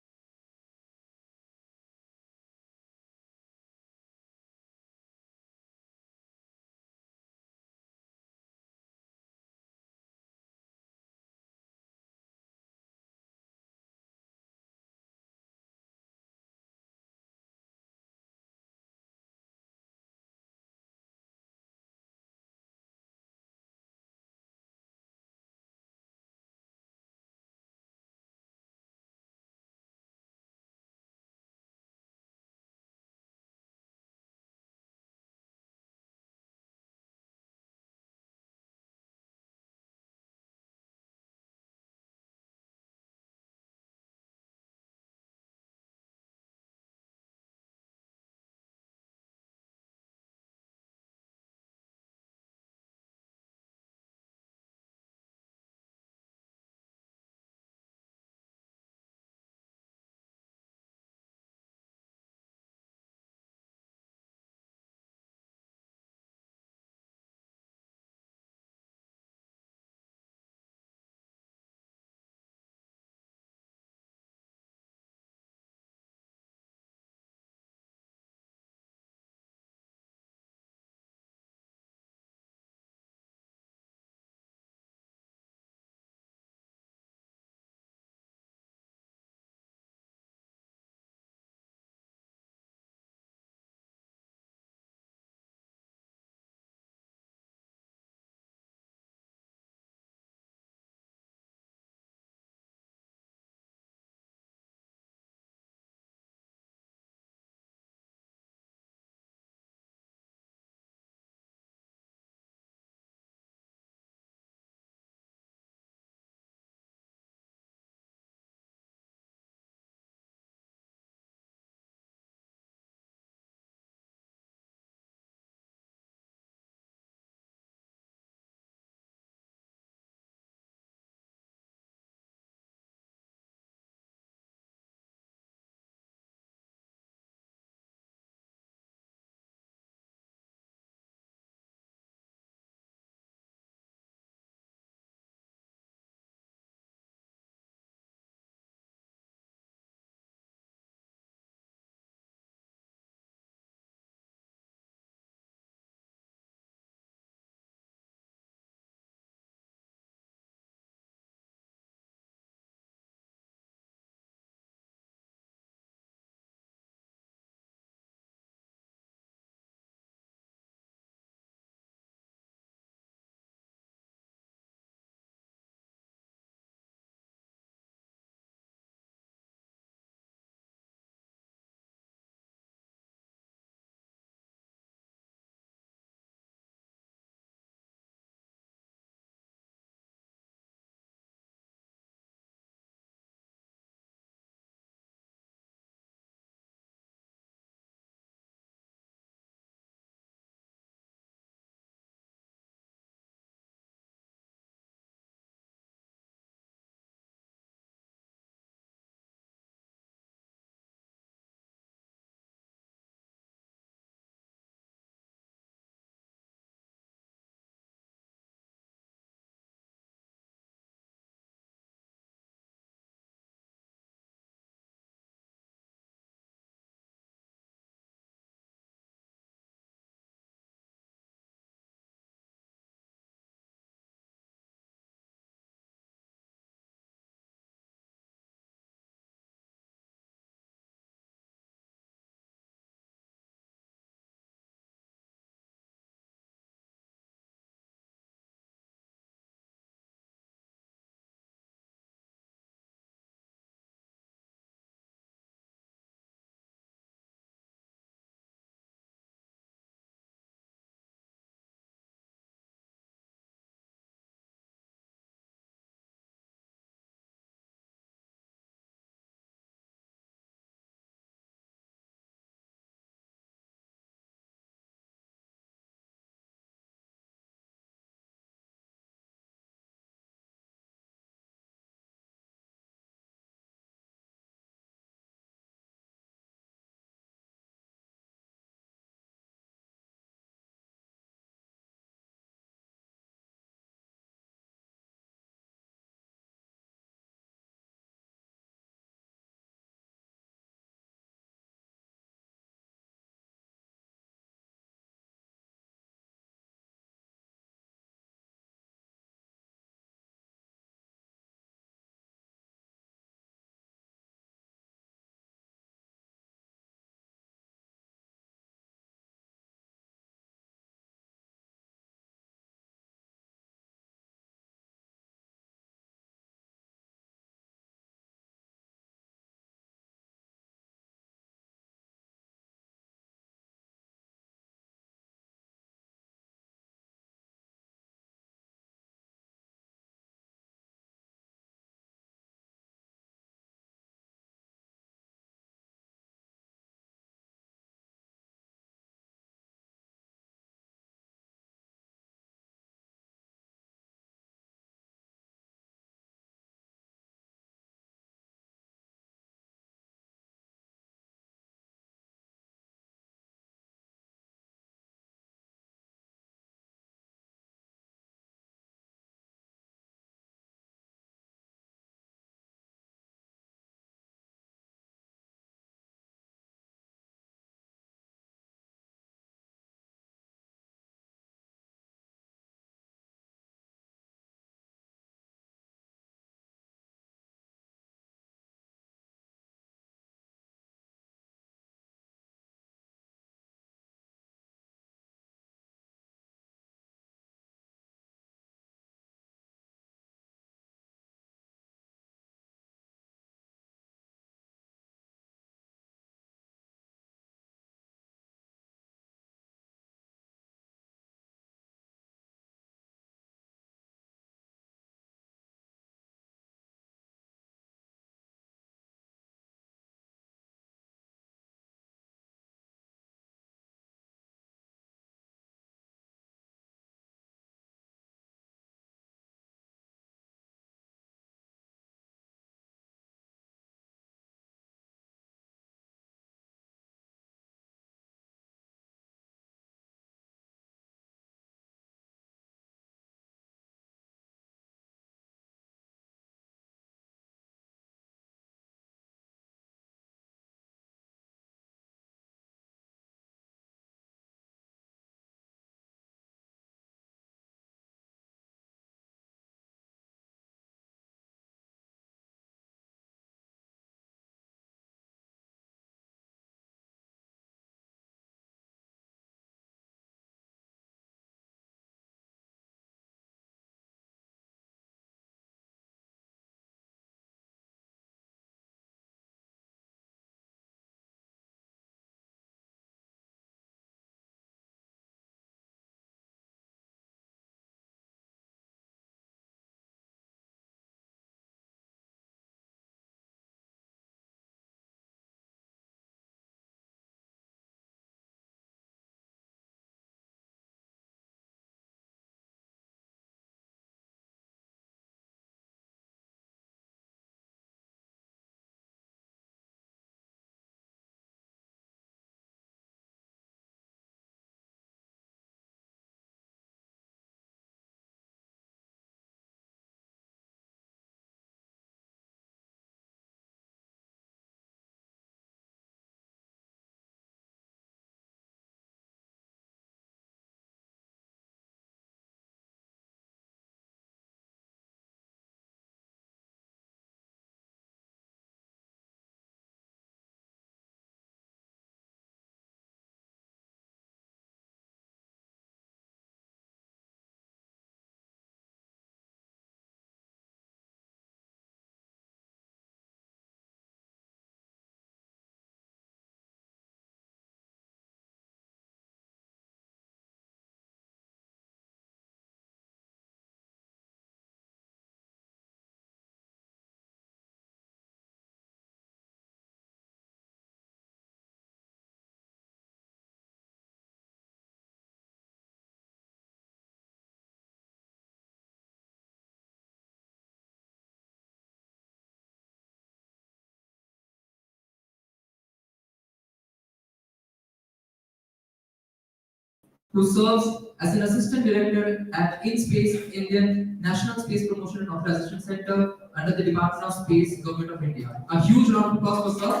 who serves as an assistant director at InSpace Indian National Space Promotion and Authorization Center under the Department of Space, Government of India. A huge round of applause for sir.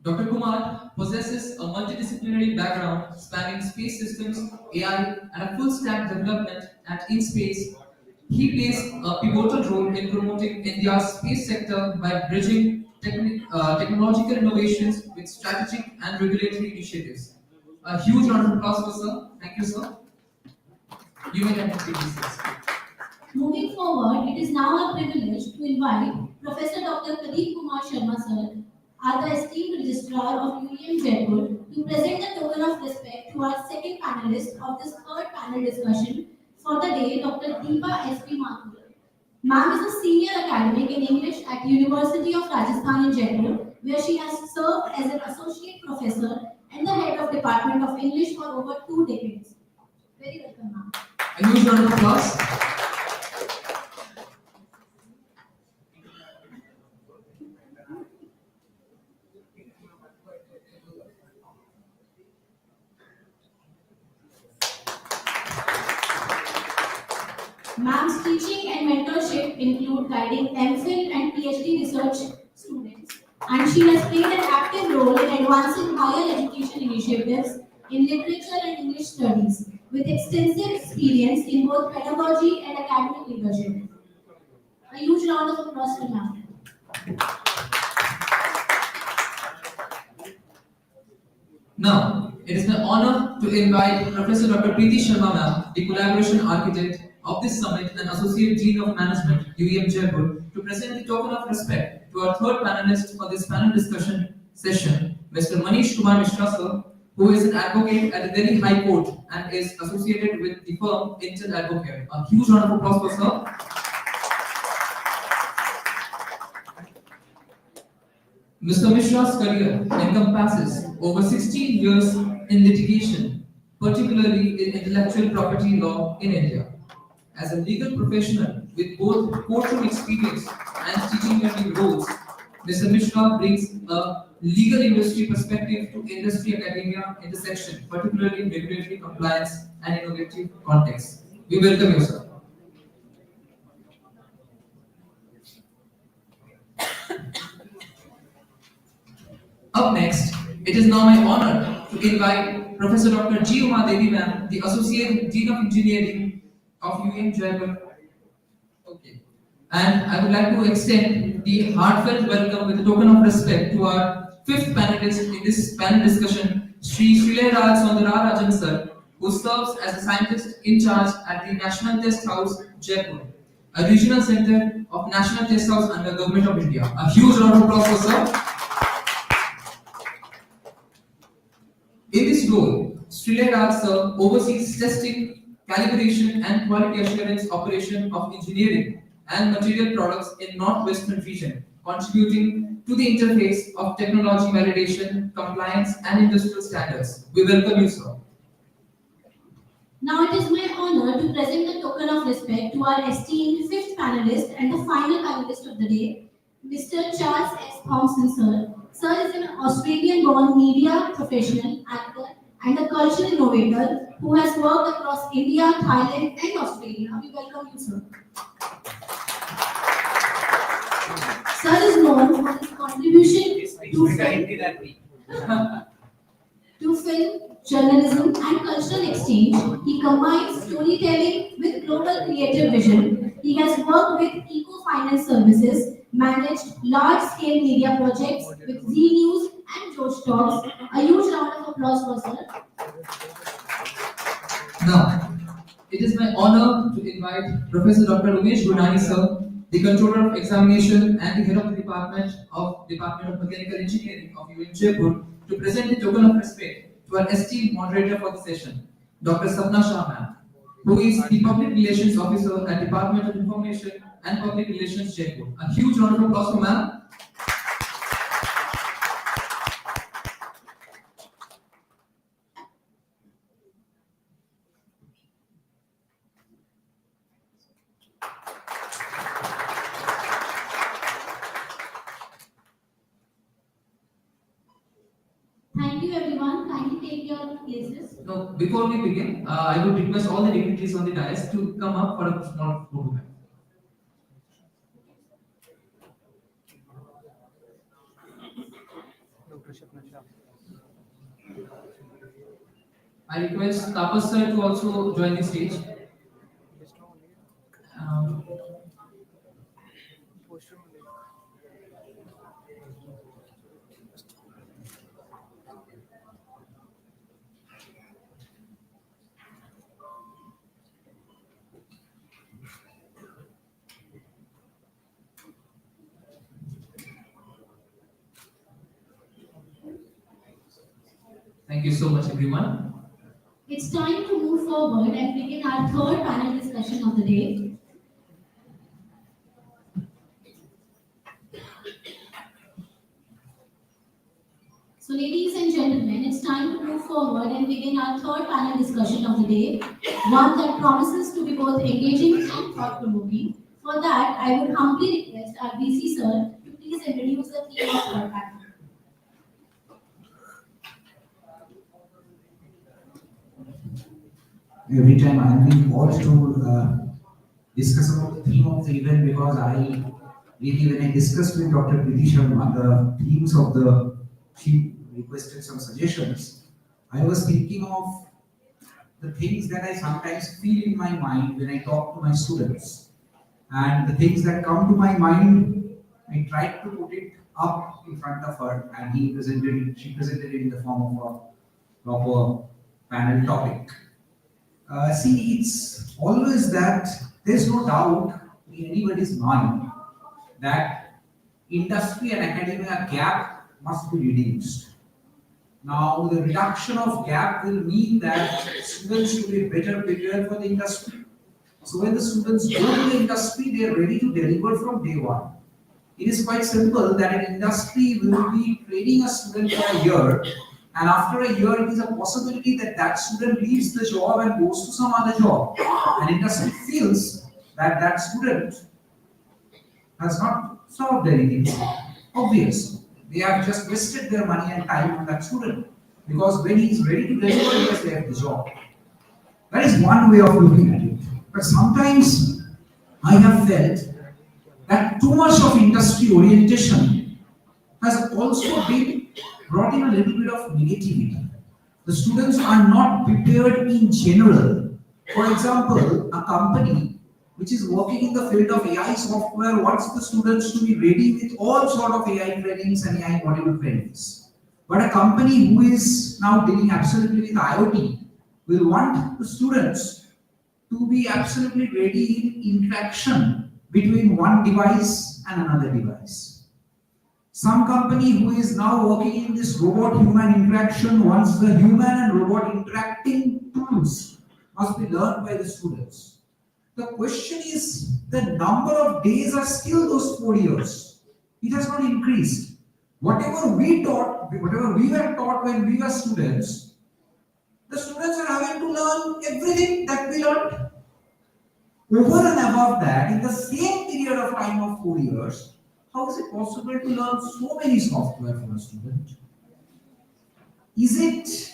Dr. Kumar possesses a multidisciplinary background spanning space systems, AI, and a full stack development at InSpace. He plays a pivotal role in promoting India's space sector by bridging technological innovations with strategic and regulatory initiatives. A huge round of applause for sir. Thank you, sir. You may continue, please. Moving forward, it is now a privilege to invite Professor Dr. Pradeep Kumar Sharma sir, the esteemed registrar of IIIM Jaipur, to present the token of respect to our second panelist of this third panel discussion for the day, Dr. Deepa S.P. Mathur. Ma'am is a senior academic in English at University of Rajasthan in Jaipur, where she has served as an associate professor and the head of Department of English for over 2 decades. Very welcome, ma'am. A huge round of applause. Ma'am's teaching and mentorship include guiding MPhil and PhD research students, and she has played an active role in advancing higher education initiatives in literature and English studies, with extensive experience in both pedagogy and academic leadership. A huge round of applause for ma'am. Now, it is my honor to invite Professor Dr. Preeti Sharma ma'am, the collaboration architect of this summit and Associate Dean of Management, IIIM Jaipur, to present the token of respect to our third panelist for this panel discussion session, Mr. Manish Kumar Mishra sir, who is an advocate at the Delhi High Court and is associated with the firm Intel Advocate. A huge round of applause for sir. Mr. Mishra's career encompasses over 16 years in litigation, particularly in intellectual property law in India. As a legal professional with both courtroom experience and teaching learning roles, Mr. Mishra brings a legal industry perspective to industry-academia intersection, particularly in regulatory compliance and innovative contexts. We welcome you, sir. Up next, it is now my honor to invite Professor Dr. G. Uma Devi ma'am, the Associate Dean of Engineering of IIIM Jaipur. Okay. And I would like to extend the heartfelt welcome with a token of respect to our fifth panelist in this panel discussion, Sri Srilay Sundararajan sir, who serves as a scientist in charge at the National Test House, Jaipur, a regional center of National Test House under Government of India. A huge round of applause for sir. In this role, Srilay Raj sir oversees testing, calibration and quality assurance operation of engineering and material products in Northwestern region, contributing to the interface of technology validation, compliance and industrial standards. We welcome you, sir. Now it is my honor to present the token of respect to our esteemed fifth panelist and the final panelist of the day, Mr. Charles S. Thompson, sir. Sir is an Australian-born media professional, actor, and a cultural innovator who has worked across India, Thailand, and Australia. We welcome you, sir. Sir is known for his contribution to film, journalism, and cultural exchange. He combines storytelling with global creative vision. He has worked with eco-finance services, managed large-scale media projects with Z News and Josh Talks. A huge round of applause for sir. Now, it is my honor to invite Professor Dr. Umesh Gunani sir, the Controller of Examination and the Head of the Department of Mechanical Engineering of IIIM Jaipur, to present the token of respect to our esteemed moderator for the session, Dr. Sapna Shah ma'am, who is the Public Relations Officer at Department of Information and Public Relations Jaipur. A huge round of applause for ma'am. everyone. Kindly take your places. Now, before we begin, I would request all the dignitaries on the dais to come up for a small photo. I request Tapas sir to also join the stage. Um, Thank you so much, everyone. It's time to move forward and begin our third panel discussion of the day. So, ladies and gentlemen, it's time to move forward and begin our third panel discussion of the day, one that promises to be both engaging and thought-provoking. For that, I would humbly request our VC sir to please introduce the theme of our panel. Every time I'm being called to discuss about the theme of the event, because when I discussed with Dr. Priti Sharma the themes of she requested some suggestions. I was thinking of the things that I sometimes feel in my mind when I talk to my students, and the things that come to my mind, I tried to put it up in front of her, and she presented it in the form of a proper panel topic. See, it's always that there's no doubt in anybody's mind that industry and academia gap must be reduced. Now, the reduction of gap will mean that students will be better prepared for the industry. So when the students go to the industry, they are ready to deliver from day one. It is quite simple that an industry will be training a student for a year, and after a year, it is a possibility that that student leaves the job and goes to some other job. And industry feels that that student has not solved anything. Obvious. They have just wasted their money and time on that student. Because when he is ready to deliver, he has left the job. That is one way of looking at it. But sometimes I have felt that too much of industry orientation has also been brought in a little bit of negativity. The students are not prepared in general. For example, a company which is working in the field of AI software wants the students to be ready with all sort of AI trainings and AI module trainings. But a company who is now dealing absolutely with IoT will want the students to be absolutely ready in interaction between one device and another device. Some company who is now working in this robot-human interaction wants the human and robot interacting tools must be learned by the students. The question is, the number of days are still those 4 years. It has not increased. Whatever we were taught when we were students, the students are having to learn everything that we learned. Over and above that, in the same period of time of 4 years, how is it possible to learn so many software for a student? Is it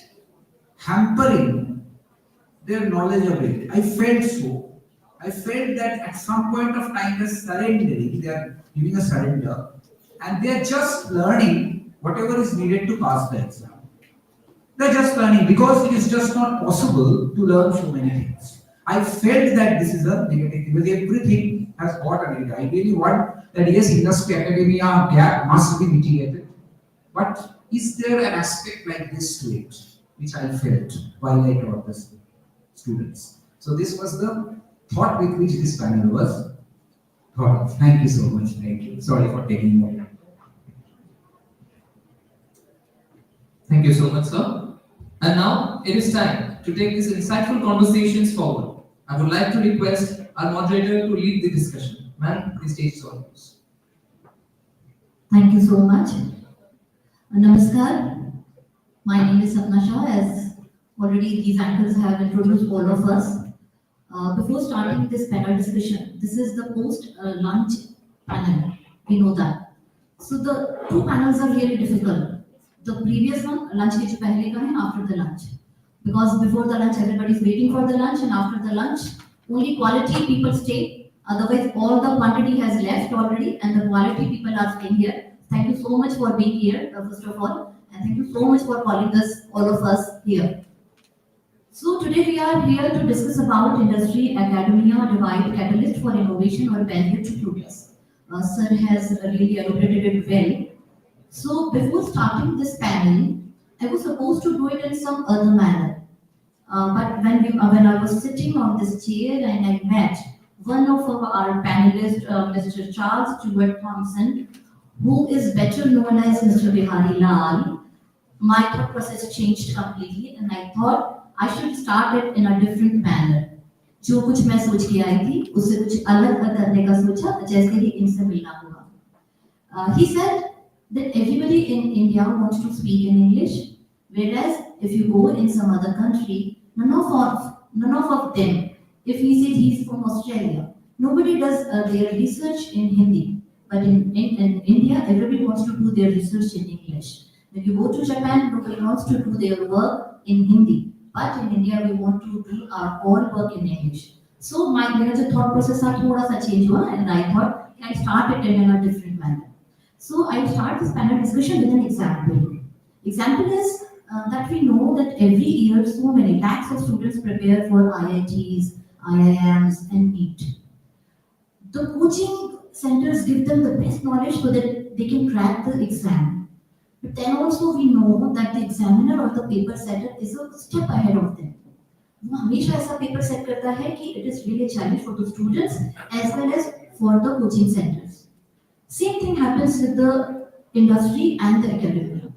hampering their knowledge of it? I felt so. I felt that at some point of time they're surrendering, they are giving a surrender, and they are just learning whatever is needed to pass the exam. They're just learning because it is just not possible to learn so many things. I felt that this is a negative because everything has got a negative. I really want that yes, industry academia gap must be mitigated. But is there an aspect like this to it, which I felt while I taught the students? So this was the thought with which this panel was thought of. Thank you so much. Thank you. Sorry for taking more time. Thank you so much, sir. And now it is time to take these insightful conversations forward. I would like to request our moderator to lead the discussion. Ma'am, the stage is all yours. Thank you so much. Namaskar. My name is Sapna Shah. As already these anchors have introduced all of us. Before starting this panel discussion, this is the post-lunch panel. We know that. So the two panels are really difficult. The previous one, lunch के जो पहले का है, after the lunch. Because before the lunch, everybody is waiting for the lunch, and after the lunch, only quality people stay. Otherwise, all the quantity has left already, and the quality people are staying here. Thank you so much for being here, first of all, and thank you so much for calling us, all of us here. So today we are here to discuss about industry academia divide catalyst for innovation or benefit to tutors. Sir has really elaborated it well. So before starting this panel, I was supposed to do it in some other manner. But when I was sitting on this chair and I met one of our panelists, Mr. Charles Stewart Thompson, who is better known as Mr. Bihari Lal, my thought process changed completely and I thought I should start it in a different manner. जो कुछ मैं सोच के आई थी उससे कुछ अलग करने का सोचा जैसे ही इनसे मिलना हुआ. He said that everybody in India wants to speak in English, whereas if you go in some other country, none of them, if he says he's from Australia, nobody does their research in Hindi, but in India, everybody wants to do their research in English. When you go to Japan, nobody wants to do their work in Hindi, but in India, we want to do our all work in English. So my thought process थोड़ा सा change हुआ, and I thought I start it in a different manner. So I start this panel discussion with an example. Example is that we know that every year so many lakhs of students prepare for IITs, IIMs, and NEET. The coaching centers give them the best knowledge so that they can crack the exam. But then also we know that the examiner or the paper setter is a step ahead of them. वो हमेशा ऐसा paper set करता है कि it is really a challenge for the students as well as for the coaching centers. Same thing happens with the industry and the academia.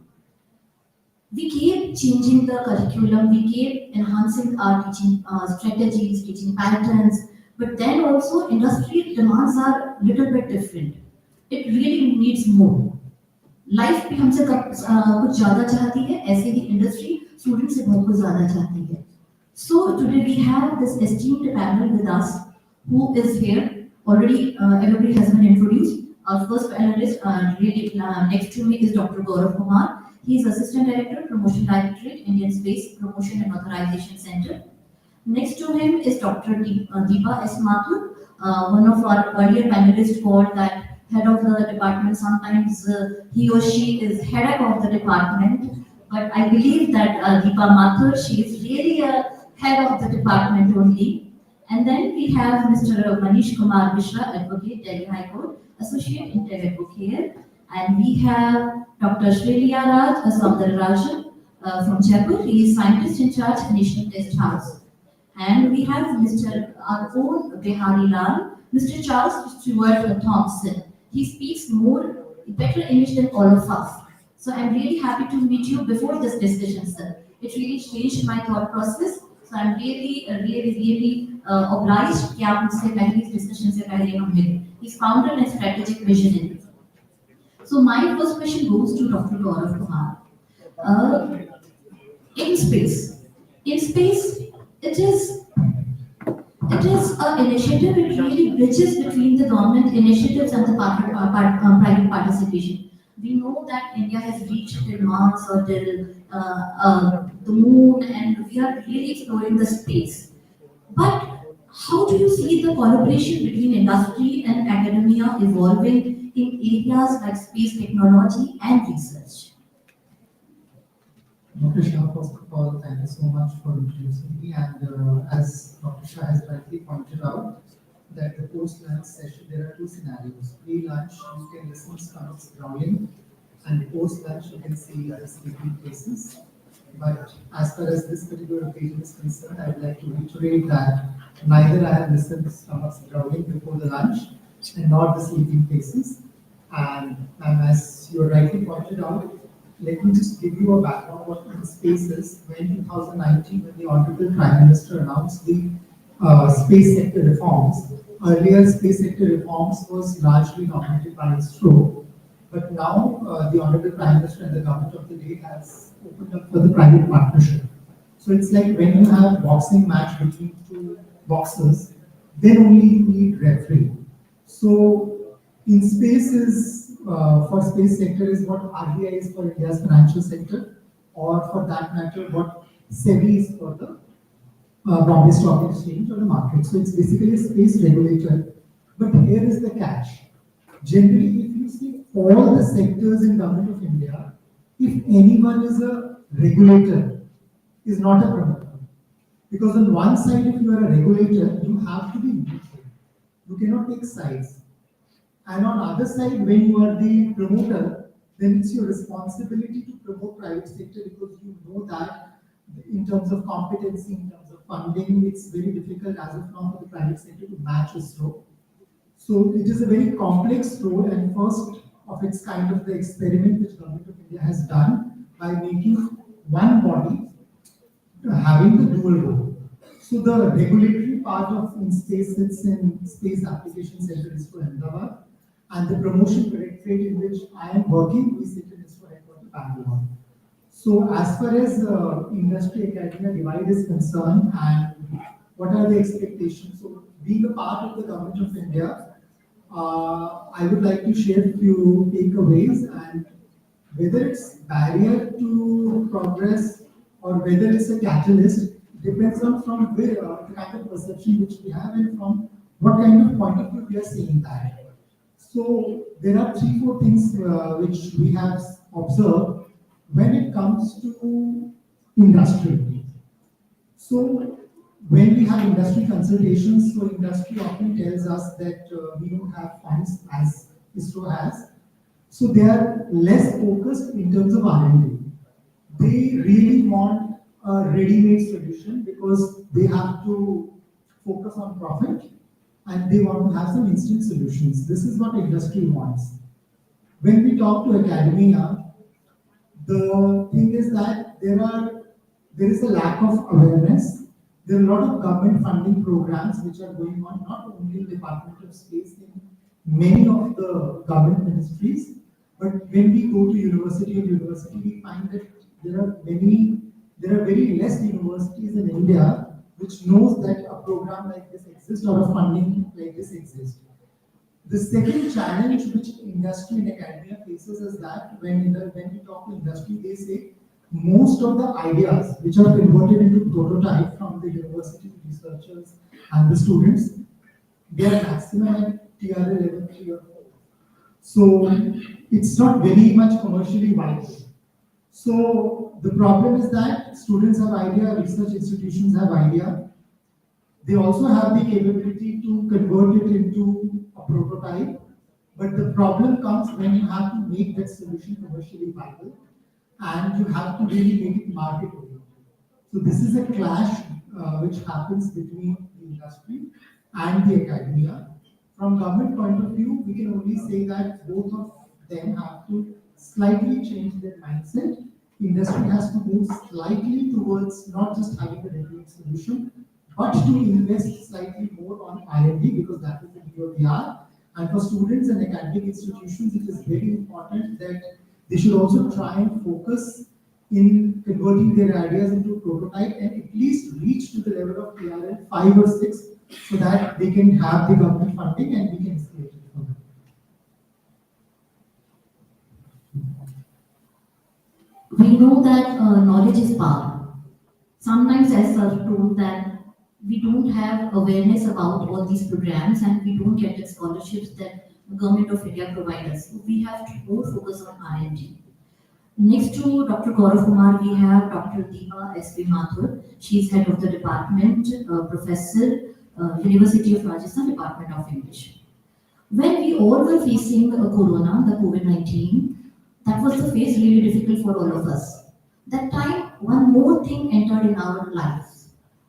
We keep changing the curriculum, we keep enhancing our teaching strategies, teaching patterns, but then also industry demands are little bit different. It really needs more. Life भी हमसे कुछ ज़्यादा चाहती है, ऐसे ही industry students से बहुत कुछ ज़्यादा चाहती है. So today we have this esteemed panel with us who is here. Already everybody has been introduced. Our first panelist next to me is Dr. Gaurav Kumar. He is Assistant Director, Promotion Directorate, Indian Space Promotion and Authorization Center. Next to him is Dr. Deepa S. Mathur, one of our earlier panelists called that head of the department. Sometimes he or she is head of the department, but I believe that Deepa Mathur, she is really a head of the department only. And then we have Mr. Manish Kumar Mishra, Advocate, Delhi High Court, Associate Inter Advocate. And we have Dr. Shreya Raj Soundararajan from Jaipur. He is Scientist in Charge, National Test House. And we have Mr. our own Bihari Lal, Mr. Charles Stewart Thompson. He speaks better English than all of us. So I'm really happy to meet you before this discussion, sir. It really changed my thought process. So I'm really obliged कि आप मुझसे पहले इस discussion से पहले हम मिले. He's founder and strategic visionary. So my first question goes to Dr. Gaurav Kumar. In space, it is an initiative. It really bridges between the government initiatives and the private participation. We know that India has reached till Mars or till the moon, and we are really exploring the space. But how do you see the collaboration between industry and academia evolving in areas like space technology and research? Dr. Shah, first of all, thank you so much for introducing me. And as Dr. Shah has rightly pointed out, that the post-lunch session, there are two scenarios. Pre-lunch, you can listen to stomachs growling, and post-lunch, you can see sleeping faces. But as far as this particular occasion is concerned, I would like to reiterate that neither I have listened to stomachs growling before the lunch, and not the sleeping faces. And as you rightly pointed out, let me just give you a background of what space is. When 2019, when the Honorable Prime Minister announced the space sector reforms, earlier space sector reforms was largely dominated by ISRO, but now the Honorable Prime Minister and the government of the day has opened up for the private partnership. So it's like when you have boxing match between two boxers, then only you need referee. So in space is for space sector is what RBI is for India's financial sector, or for that matter, what SEBI is for the Bombay Stock Exchange or the market. So it's basically a space regulator. But here is the catch. Generally, if you see all the sectors in Government of India, if anyone is a regulator, is not a promoter. Because on one side, if you are a regulator, you have to be neutral. You cannot take sides. And on other side, when you are the promoter, then it's your responsibility to promote private sector, because you know that in terms of competency, in terms of funding, it's very difficult as of now for the private sector to match ISRO. So it is a very complex role, and first of its kind of the experiment which Government of India has done by making one body having the dual role. So the regulatory part of in space sits in Space Application Center ISRO Ahmedabad, and the promotion directorate in which I am working, we sit in ISRO headquarters Bangalore. So as far as industry academia divide is concerned, and what are the expectations? So being a part of the Government of India, I would like to share a few takeaways, and whether it's barrier to progress or whether it's a catalyst depends on from where the kind of perception which we have and from what kind of point of view we are seeing that. So there are 3-4 things which we have observed when it comes to industry. So when we have industry consultations, so industry often tells us that we don't have funds as ISRO has. So they are less focused in terms of R&D. They really want a ready-made solution because they have to focus on profit and they want to have some instant solutions. This is what industry wants. When we talk to academia, the thing is that there is a lack of awareness. There are a lot of government funding programs which are going on, not only in the Department of Space, in many of the government ministries, but when we go to university, we find that there are very less universities in India which knows that a program like this exists or a funding like this exists. The second challenge which industry and academia faces is that when we talk to industry, they say most of the ideas which are converted into prototype from the university researchers and the students, they are maximum at TRL level 3 or 4. So it's not very much commercially viable. So the problem is that students have idea, research institutions have idea. They also have the capability to convert it into a prototype. But the problem comes when you have to make that solution commercially viable and you have to really make it market oriented. So this is a clash which happens between the industry and the academia. From government point of view, we can only say that both of them have to slightly change their mindset. Industry has to move slightly towards not just having a ready-made solution, but to invest slightly more on R&D because that is the need of the hour. And for students and academic institutions, it is very important that they should also try and focus in converting their ideas into a prototype and at least reach to the level of TRL 5 or 6 so that they can have the government funding and we can escalate it further. We know that knowledge is power. Sometimes as sir told that we don't have awareness about all these programs and we don't get the scholarships that the Government of India provides us. So we have to more focus on R&D. Next to Dr. Gaurav Kumar, we have Dr. Deepa S.V. Mathur. She is head of the department, professor, University of Rajasthan, Department of English. When we all were facing Corona, the COVID-19, that was the phase really difficult for all of us. That time, one more thing entered in our lives.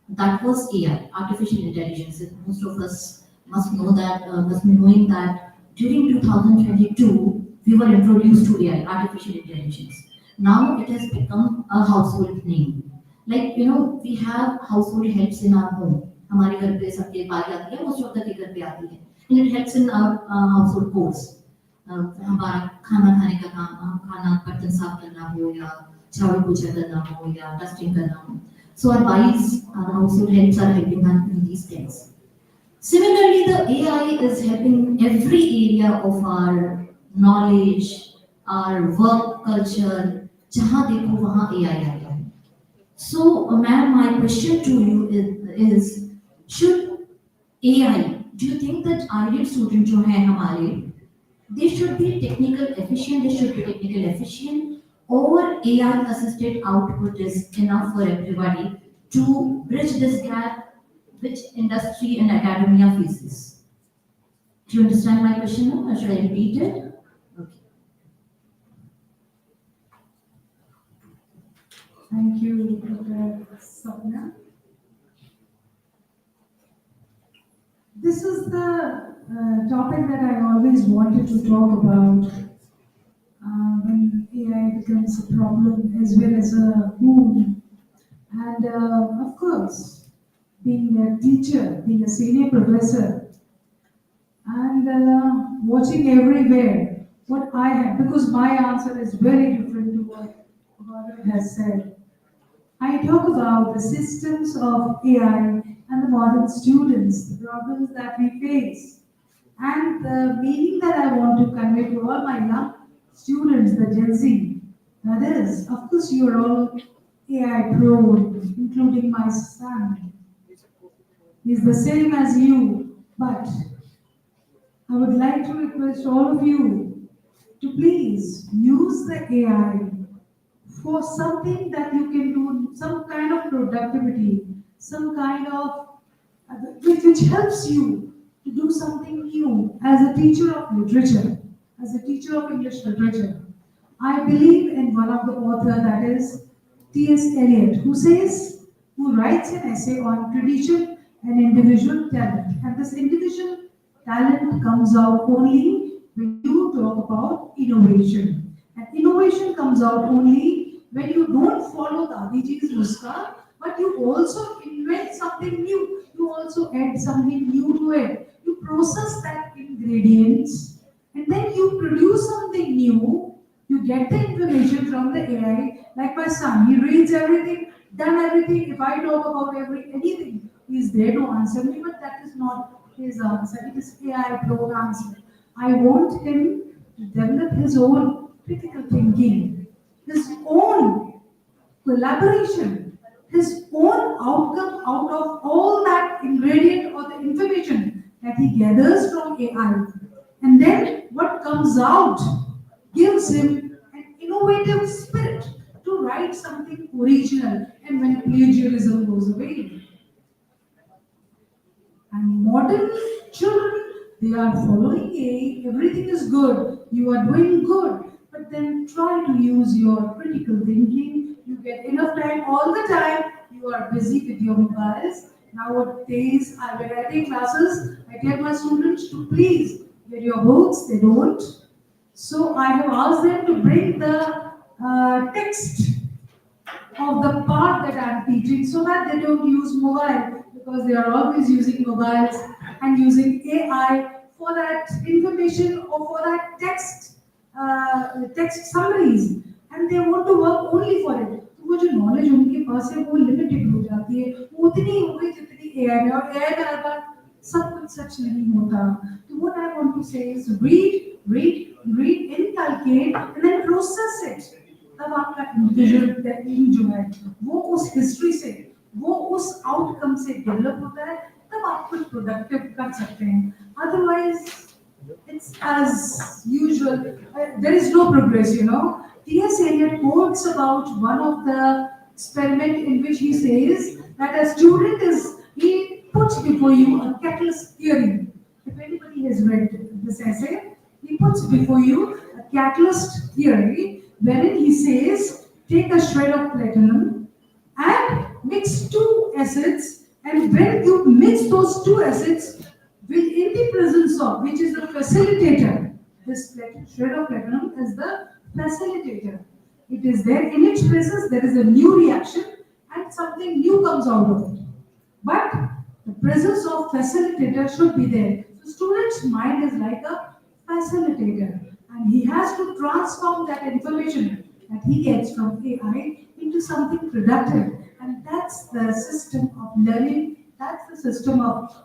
That was AI, artificial intelligence. Most of us must know that, must be knowing that during 2022, we were introduced to AI, artificial intelligence. Now it has become a household name. Like, we have household helps in our home. हमारे घर पे सबके बारी आती है, most of the घर पे आती है. And it helps in our household chores. हमारा खाना खाने का काम, खाना बर्तन साफ करना हो या झाड़ू पोछा करना हो या डस्टिंग करना हो. So our wives, our household helps are helping us in these things. Similarly, the AI is helping every area of our knowledge, our work culture, जहाँ देखो वहाँ AI आता है. So, ma'am, my question to you is should AI, do you think that ideal student जो हैं हमारे, they should be technical efficient, they should be technical efficient, or AI assisted output is enough for everybody to bridge this gap which industry and academia faces? Do you understand my question now, or should I repeat it? Thank you, Dr. Sapna. This is the topic that I always wanted to talk about when AI becomes a problem as well as a boom. And of course, being a teacher, being a senior professor, and watching everywhere what I have, because my answer is very different to what Gaurav has said. I talk about the systems of AI and the modern students, the problems that we face, and the meaning that I want to convey to all my young students, the Gen Z. That is, of course, you are all AI prone, including my son. He's the same as you, but I would like to request all of you to please use the AI for something that you can do, some kind of productivity, some kind of which helps you to do something new as a teacher of literature, as a teacher of English literature. I believe in one of the author, that is T.S. Eliot, who writes an essay on tradition and individual talent. And this individual talent comes out only when you talk about innovation. And innovation comes out only when you don't follow the Adiji's Nuska, but you also invent something new. You also add something new to it. You process that ingredients and then you produce something new. You get the information from the AI. Like my son, he reads everything, done everything. If I talk about anything, he's there to answer me, but that is not his answer. It is AI pro answer. I want him to develop his own critical thinking, his own collaboration, his own outcome out of all that ingredient or the information that he gathers from AI. And then what comes out gives him an innovative spirit to write something original, and when plagiarism goes away. And modern children, they are following AI, everything is good, you are doing good, but then try to use your critical thinking. You get enough time all the time, you are busy with your mobiles. Nowadays, when I take classes, I tell my students to please get your books, they don't. So I have asked them to bring the text of the part that I am teaching so that they don't use mobile, because they are always using mobiles and using AI for that information or for that text summaries, and they want to work only for it. तो वो जो knowledge उनके पास है वो limited हो जाती है, वो उतनी ही हो गई जितनी AI में, और AI में हर बार सब कुछ सच नहीं होता. So what I want to say is read, inculcate, and then process it. तब आपका इंडिविजुअल थिंकिंग जो है वो उस हिस्ट्री से, वो उस आउटकम से डेवलप होता है, तब आप कुछ प्रोडक्टिव कर सकते हैं. Otherwise it's as usual. There is no progress, you know. T.S. Eliot quotes about one of the experiment in which he says that a student he puts before you a catalyst theory. If anybody has read this essay, he puts before you a catalyst theory wherein he says, take a shred of platinum and mix two acids, and when you mix those two acids, in the presence of, which is the facilitator, this shred of platinum is the facilitator. It is there, in its presence there is a new reaction and something new comes out of it. But the presence of facilitator should be there. So student's mind is like a facilitator, and he has to transform that information that he gets from AI into something productive. And that's the system of learning, that's the system of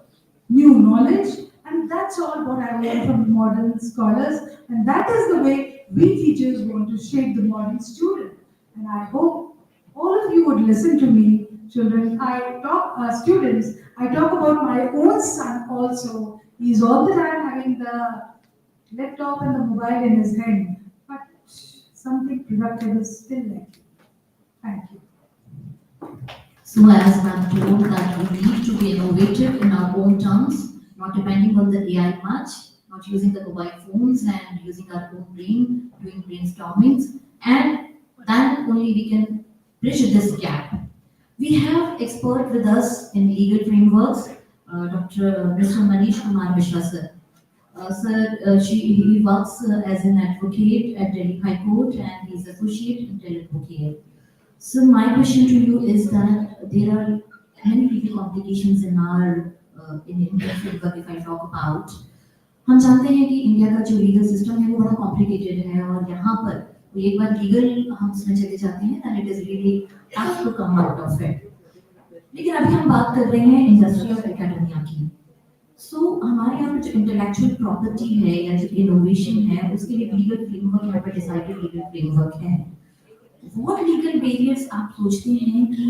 new knowledge, And that's all what I want from modern scholars. And that is the way we teachers want to shape the modern student. And I hope all of you would listen to me, children. Students, I talk about my own son also. He's all the time having the laptop and the mobile in his hand. But something productive is still lacking. Thank you. So as I'm told that we need to be innovative in our own terms, not depending on the AI much, not using the mobile phones and using our own brain, doing brainstormings, and then only we can bridge this gap. We have expert with us in legal frameworks, Mr. Manish Kumar Mishra sir. He works as an advocate at Delhi High Court and he's associate in Advocate. So my question to you is that there are many legal complications in our in Indian framework if I talk about. हम जानते हैं कि India का जो legal system है वो बड़ा complicated है और यहाँ पर एक बार लीगल हम उसमें चले जाते हैं then it is really tough to come out of it. लेकिन अभी हम बात कर रहे हैं इंडस्ट्री और एकेडमिया की. So हमारे यहाँ पर जो इंटेलेक्चुअल प्रॉपर्टी है या जो इनोवेशन है उसके लिए लीगल फ्रेमवर्क यहाँ पर डिसाइडेड लीगल फ्रेमवर्क है. What legal barriers आप सोचते हैं कि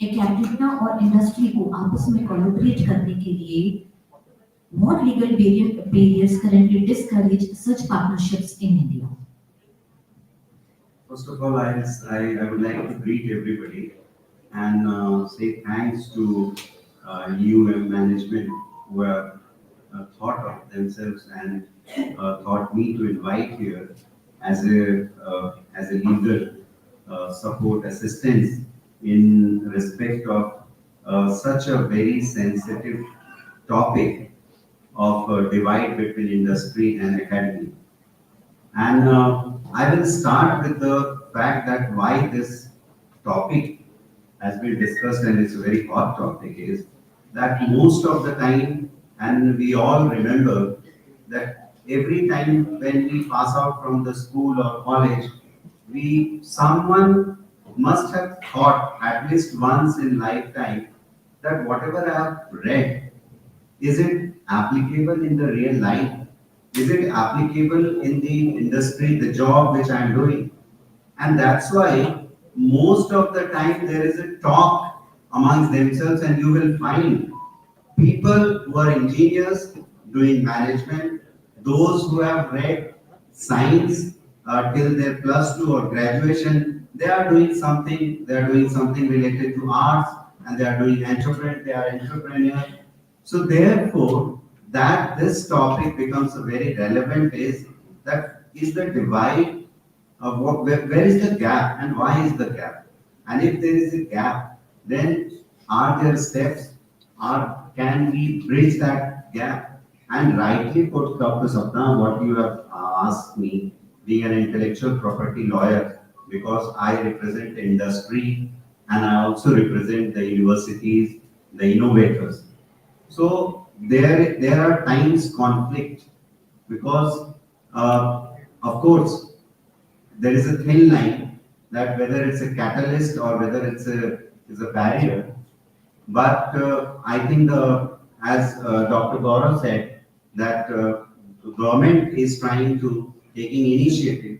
एकेडमिया और इंडस्ट्री को आपस में कोलैबोरेट करने के लिए what legal barriers currently discourage such partnerships in India? First of all, I would like to greet everybody and say thanks to IIIM management who have thought of themselves and thought me to invite here as a legal support assistance in respect of such a very sensitive topic of divide between industry and academy. And I will start with the fact that why this topic has been discussed and it's a very hot topic is that most of the time, and we all remember that every time when we pass out from the school or college, someone must have thought at least once in lifetime that whatever I have read, is it applicable in the real life? Is it applicable in the industry, the job which I am doing? And that's why most of the time there is a talk amongst themselves, and you will find people who are engineers doing management, those who have read science till their +2 or graduation, they are doing something related to arts, and they are doing they are entrepreneurs. So therefore, that this topic becomes a very relevant is the divide of where is the gap and why is the gap? And if there is a gap, then are there steps? Can we bridge that gap? And rightly put, Dr. Sapna, what you have asked me, being an intellectual property lawyer, because I represent the industry and I also represent the universities, the innovators. So there are times conflict because of course there is a thin line that whether it's a catalyst or whether it's a barrier. But I think as Dr. Gaurav said that the government is trying to taking initiative.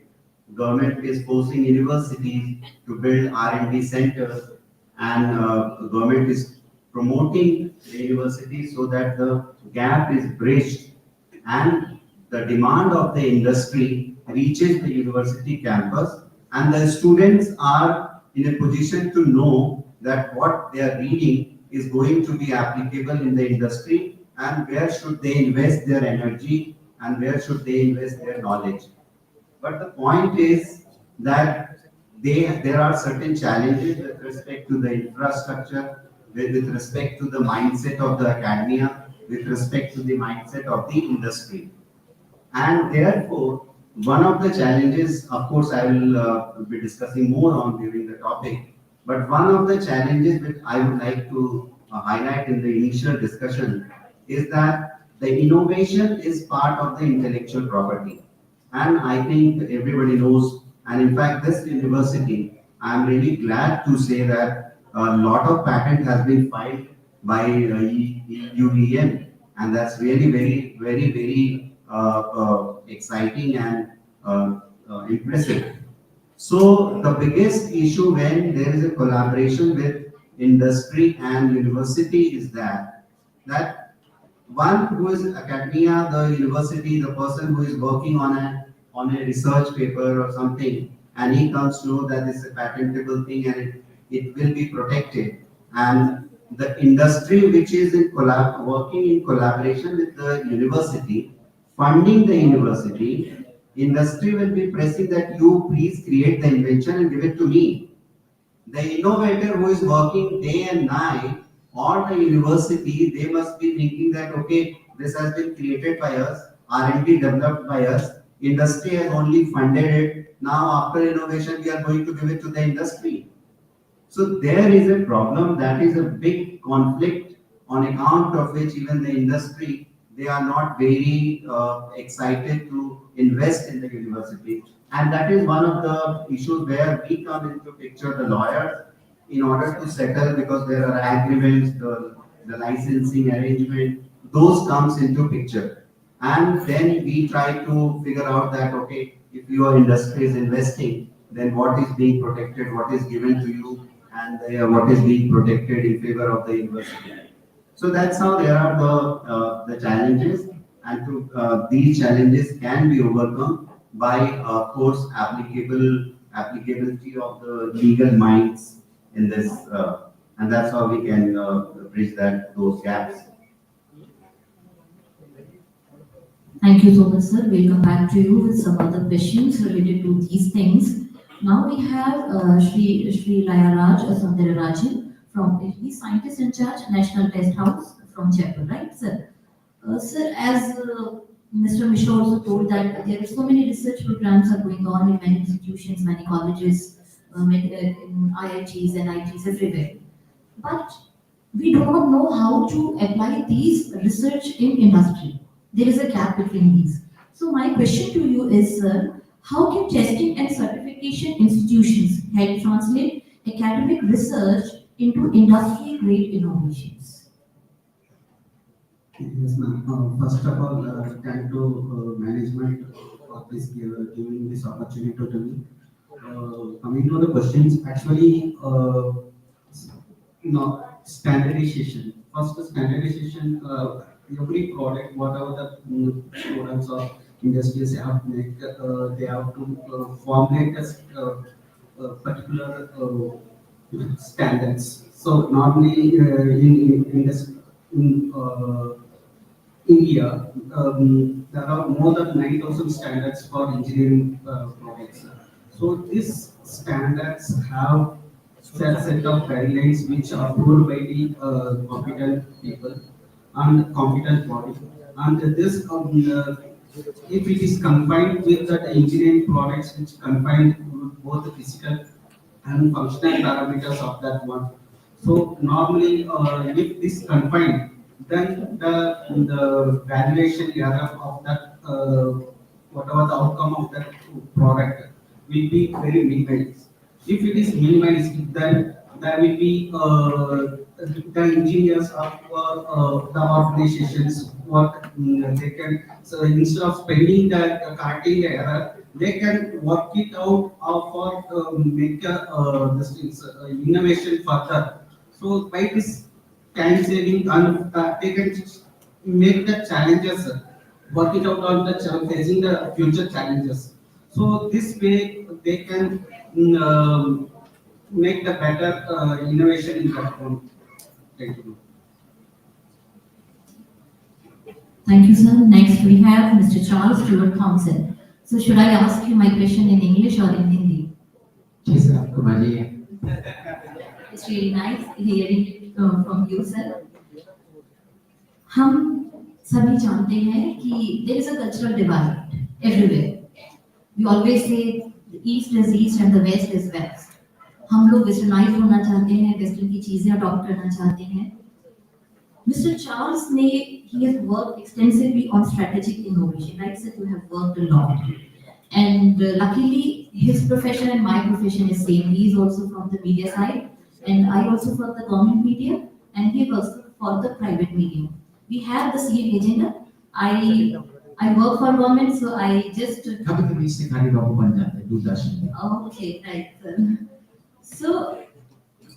Government is forcing universities to build R&D centers, and the government is promoting the university so that the gap is bridged and the demand of the industry reaches the university campus, and the students are in a position to know that what they are reading is going to be applicable in the industry and where should they invest their energy and where should they invest their knowledge. But the point is that there are certain challenges with respect to the infrastructure, with respect to the mindset of the academia, with respect to the mindset of the industry. And therefore, one of the challenges, of course, I will be discussing more on during the topic, but one of the challenges which I would like to highlight in the initial discussion is that the innovation is part of the intellectual property. And I think everybody knows, and in fact, this university, I'm really glad to say that a lot of patent has been filed by IIIM, and that's really very exciting and impressive. So the biggest issue when there is a collaboration with industry and university is that one who is academia, the university, the person who is working on a research paper or something, and he comes to know that this is a patentable thing and it will be protected. And the industry which is working in collaboration with the university, funding the university, industry will be pressing that you please create the invention and give it to me. The innovator who is working day and night, or the university, they must be thinking that okay, this has been created by us, R&D developed by us, industry has only funded it. Now after innovation, we are going to give it to the industry. So there is a problem, that is a big conflict, on account of which even the industry, they are not very excited to invest in the university. And that is one of the issues where we come into picture, the lawyers, in order to settle, because there are agreements, the licensing arrangement, those comes into picture. And then we try to figure out that, okay, if your industry is investing, then what is being protected, what is given to you, and what is being protected in favor of the university. So that's how there are the challenges, and these challenges can be overcome by course applicability of the legal minds in this, and that's how we can bridge those gaps. Thank you so much, sir. We'll come back to you with some other questions related to these things. Now we have Shri Layaraj Sundararajan from he's scientist in charge, National Test House from Jaipur, right, sir? Sir, as Mr. Mishra also told that there are so many research programs are going on in many institutions, many colleges, in IITs and ITs everywhere. But we do not know how to apply these research in industry. There is a gap between these. So my question to you is, sir, how can testing and certification institutions help translate academic research into industry-grade innovations? Yes, ma'am. First of all, thank to management for this giving this opportunity to me. Coming to the questions, actually, standardization. First, standardization. Every product, whatever the products or industries have to make, they have to formulate particular standards. So normally in India, there are more than 9,000 standards for engineering products. So these standards have set of guidelines which are approved by the competent people and competent body. And this, if it is confined with the engineering products, which confined with both the physical and functional parameters of that one. So normally, if this confined, then the valuation error of that, whatever the outcome of that product will be very minimized. If it is minimized, then there will be the engineers of the organizations what they can, so instead of spending the correcting the error, they can work it out for make this innovation further. So by this time saving, and they can make the challenges, work it out on the facing the future challenges. So this way they can make the better innovation in that one. Thank you. Thank you, sir. Next, we have Mr. Charles Stewart Thompson. So, should I ask you my question in English or in Hindi? Yes, sir. It's really nice hearing it from you, sir. हम सभी जानते हैं कि there is a cultural divide everywhere. We always say the East is East and the West is West. हम लोग westernise होना चाहते हैं, वेस्टर्न की चीजें अडॉप्ट करना चाहते हैं. Mr. Charles he has worked extensively on strategic innovation, right? So you have worked a lot. And luckily, his profession and my profession is same. He is also from the media side, and I also for the government media, and he works for the private media. We have the same agenda. I work for government, so I just कभी-कभी इससे खाली बाबू बन जाता है दूरदर्शन में। okay, right. So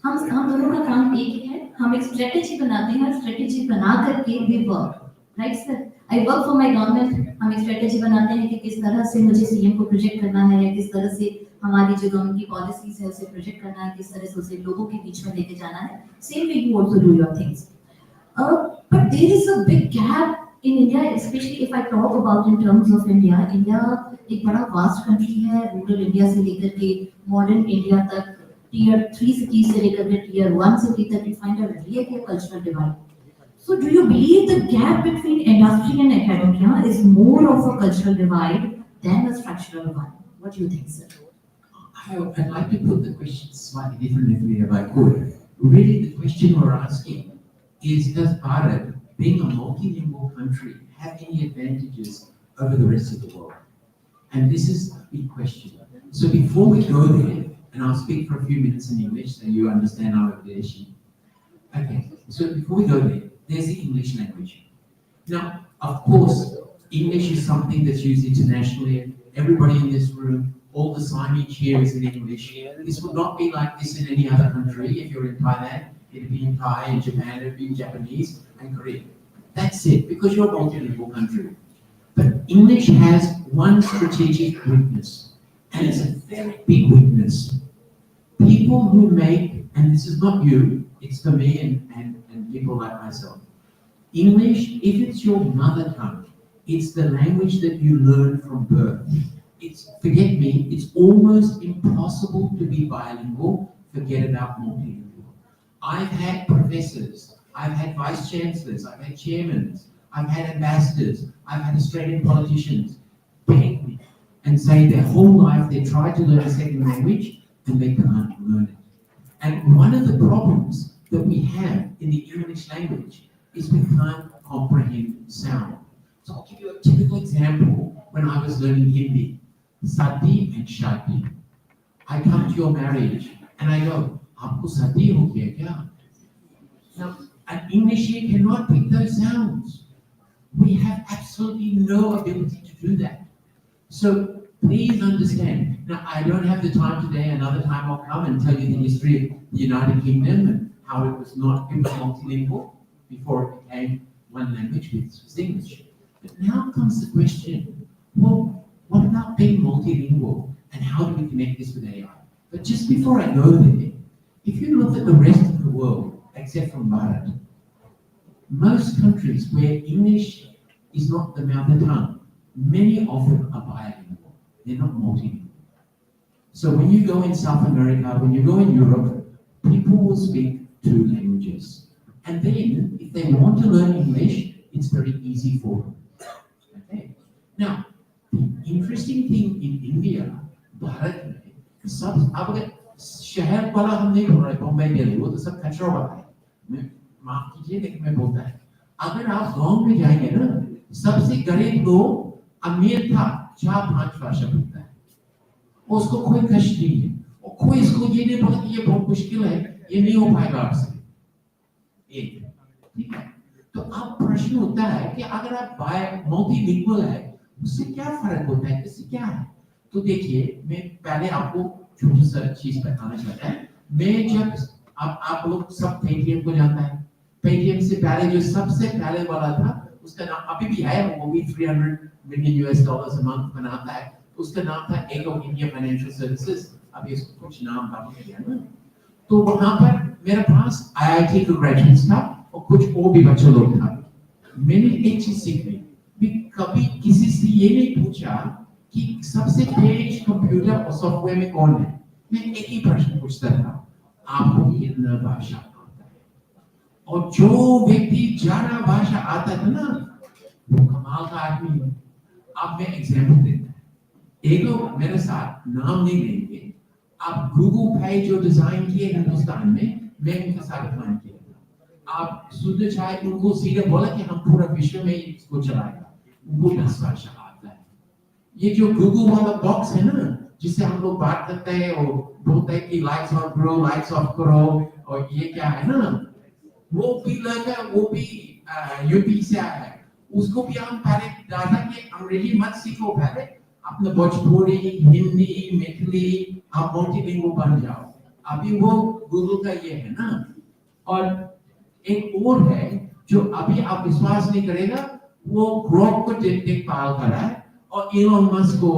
हम दोनों का काम एक ही है, हम एक स्ट्रेटेजी बनाते हैं, स्ट्रेटेजी बना करके we work, right sir. I work for my government, हम एक स्ट्रेटेजी बनाते हैं कि किस तरह से मुझे सीएम को प्रोजेक्ट करना है, या किस तरह से हमारी जो गवर्नमेंट की पॉलिसीज है उसे प्रोजेक्ट करना है, किस तरह से उसे लोगों के बीच में लेके जाना है। Same way you also do your things, but there is a big gap in India, especially if I talk about in terms of India, India एक बड़ा vast country है, रूरल इंडिया से लेकर के मॉडर्न इंडिया तक, tier 3 cities से लेकर के tier 1 city तक, you find a really a cultural divide. So do you believe the gap between industry and academia is more of a cultural divide than a structural one? What do you think, sir? I'd like to put the question slightly differently if I could. Really, the question we're asking is, does Bharat, being a multilingual country, have any advantages over the rest of the world? And this is a big question. So before we go there, and I'll speak for a few minutes in English so you understand our relation. Okay, so before we go there, there's the English language. Now, of course, English is something that's used internationally. Everybody in this room, all the signage here is in English. This would not be like this in any other country. If you're in Thailand, it'd be in Thai, in Japan, it'd be in Japanese and Korean. That's it, because you're a multilingual country. But English has one strategic weakness, and it's a very big weakness. People who make, and this is not you, it's for me and people like myself. English, if it's your mother tongue, it's the language that you learn from birth. Forget me, it's almost impossible to be bilingual, forget about multilingual. I've had professors, I've had vice chancellors, I've had chairmen, I've had ambassadors, I've had Australian politicians beg me and say their whole life they tried to learn a second language and they can't learn it. And one of the problems that we have in the English language is we can't comprehend sound. So I'll give you a typical example when I was learning Hindi, Sati and Shati. I come to your marriage and I go, Aapko sati ho gaya kya? Now, an Englisher cannot pick those sounds. We have absolutely no ability to do that. So please understand. Now, I don't have the time today. Another time I'll come and tell you the history of the United Kingdom and how it was not multilingual before it became one language, which was English. But now comes the question, well, what about being multilingual and how do we connect this with AI? But just before I go there, if you look at the rest of the world, except from Bharat, most countries where English is not the mother tongue, many of them are bilingual. They're not multilingual. So when you go in South America, when you go in Europe, people will speak 2 languages. And then, if they want to learn English, it's very easy for them. Okay. Now, the interesting thing in India, Bharat में, शहर वाला हम नहीं बोल रहे, बॉम्बे दिल्ली, वो तो सब कचरा वाला है। मैं माफ कीजिए लेकिन मैं बोलता है, अगर आप गांव में जाएंगे ना, सबसे गरीब लोग अमीर था 4-5 भाषा बोलता है, उसको कोई कष्ट नहीं है, और कोई इसको ये नहीं बोलता कि ये बहुत मुश्किल है, ये नहीं हो पाएगा आपसे। एक, ठीक है? तो अब प्रश्न होता है कि अगर आप मल्टीलिंगुअल है, उससे क्या फर्क होता है, इससे क्या है? तो देखिए, मैं पहले आपको छोटी सी चीज बताना चाहता है। मैं जब आप लोग सब पेटीएम को जानता है, पेटीएम से पहले जो सबसे पहले वाला था, उसका नाम अभी भी है, वो भी $300 million a month बनाता है, उसका नाम था एगो इंडिया फाइनेंशियल सर्विसेज। अभी इसको कुछ नाम बाकी गया ना, तो वहां पर मेरे पास आईआईटी का ग्रेजुएट्स था और कुछ और भी बच्चे लोग था। मैंने एक चीज सीखी, मैं कभी किसी से ये नहीं पूछा कि सबसे तेज कंप्यूटर और सॉफ्टवेयर में कौन है। मैं एक ही प्रश्न पूछता था, आपको कितना भाषा आता है? और जो व्यक्ति ज्यादा भाषा आता था ना, वो कमाल का आदमी है। अब मैं एग्जाम्पल देता है, एक मेरे साथ नाम नहीं लेंगे, आप गूगल पे जो डिजाइन किए हिंदुस्तान में, मैं उनके साथ काम किया था। आप सुनना चाहे उनको सीधे बोला कि हम पूरा विश्व में इसको चलाएगा, उनको 10 भाषा आता है। ये जो गूगल वाला बॉक्स है ना, जिससे हम लोग बात करते हैं और बोलते हैं कि likes of grow, likes of करो, और ये क्या है ना, वो भी लड़का वो भी यूपी से आया है, उसको भी हम पहले डाटा कि अंग्रेजी मत सीखो, पहले अपने भोजपुरी, हिंदी, मैथिली आप मल्टीलिंगुअल बन जाओ। अभी वो गूगल का ये है ना। और एक और है जो अभी आप विश्वास नहीं करेगा, वो ग्रोक को देखभाल कर रहा है और इलोन मस्क को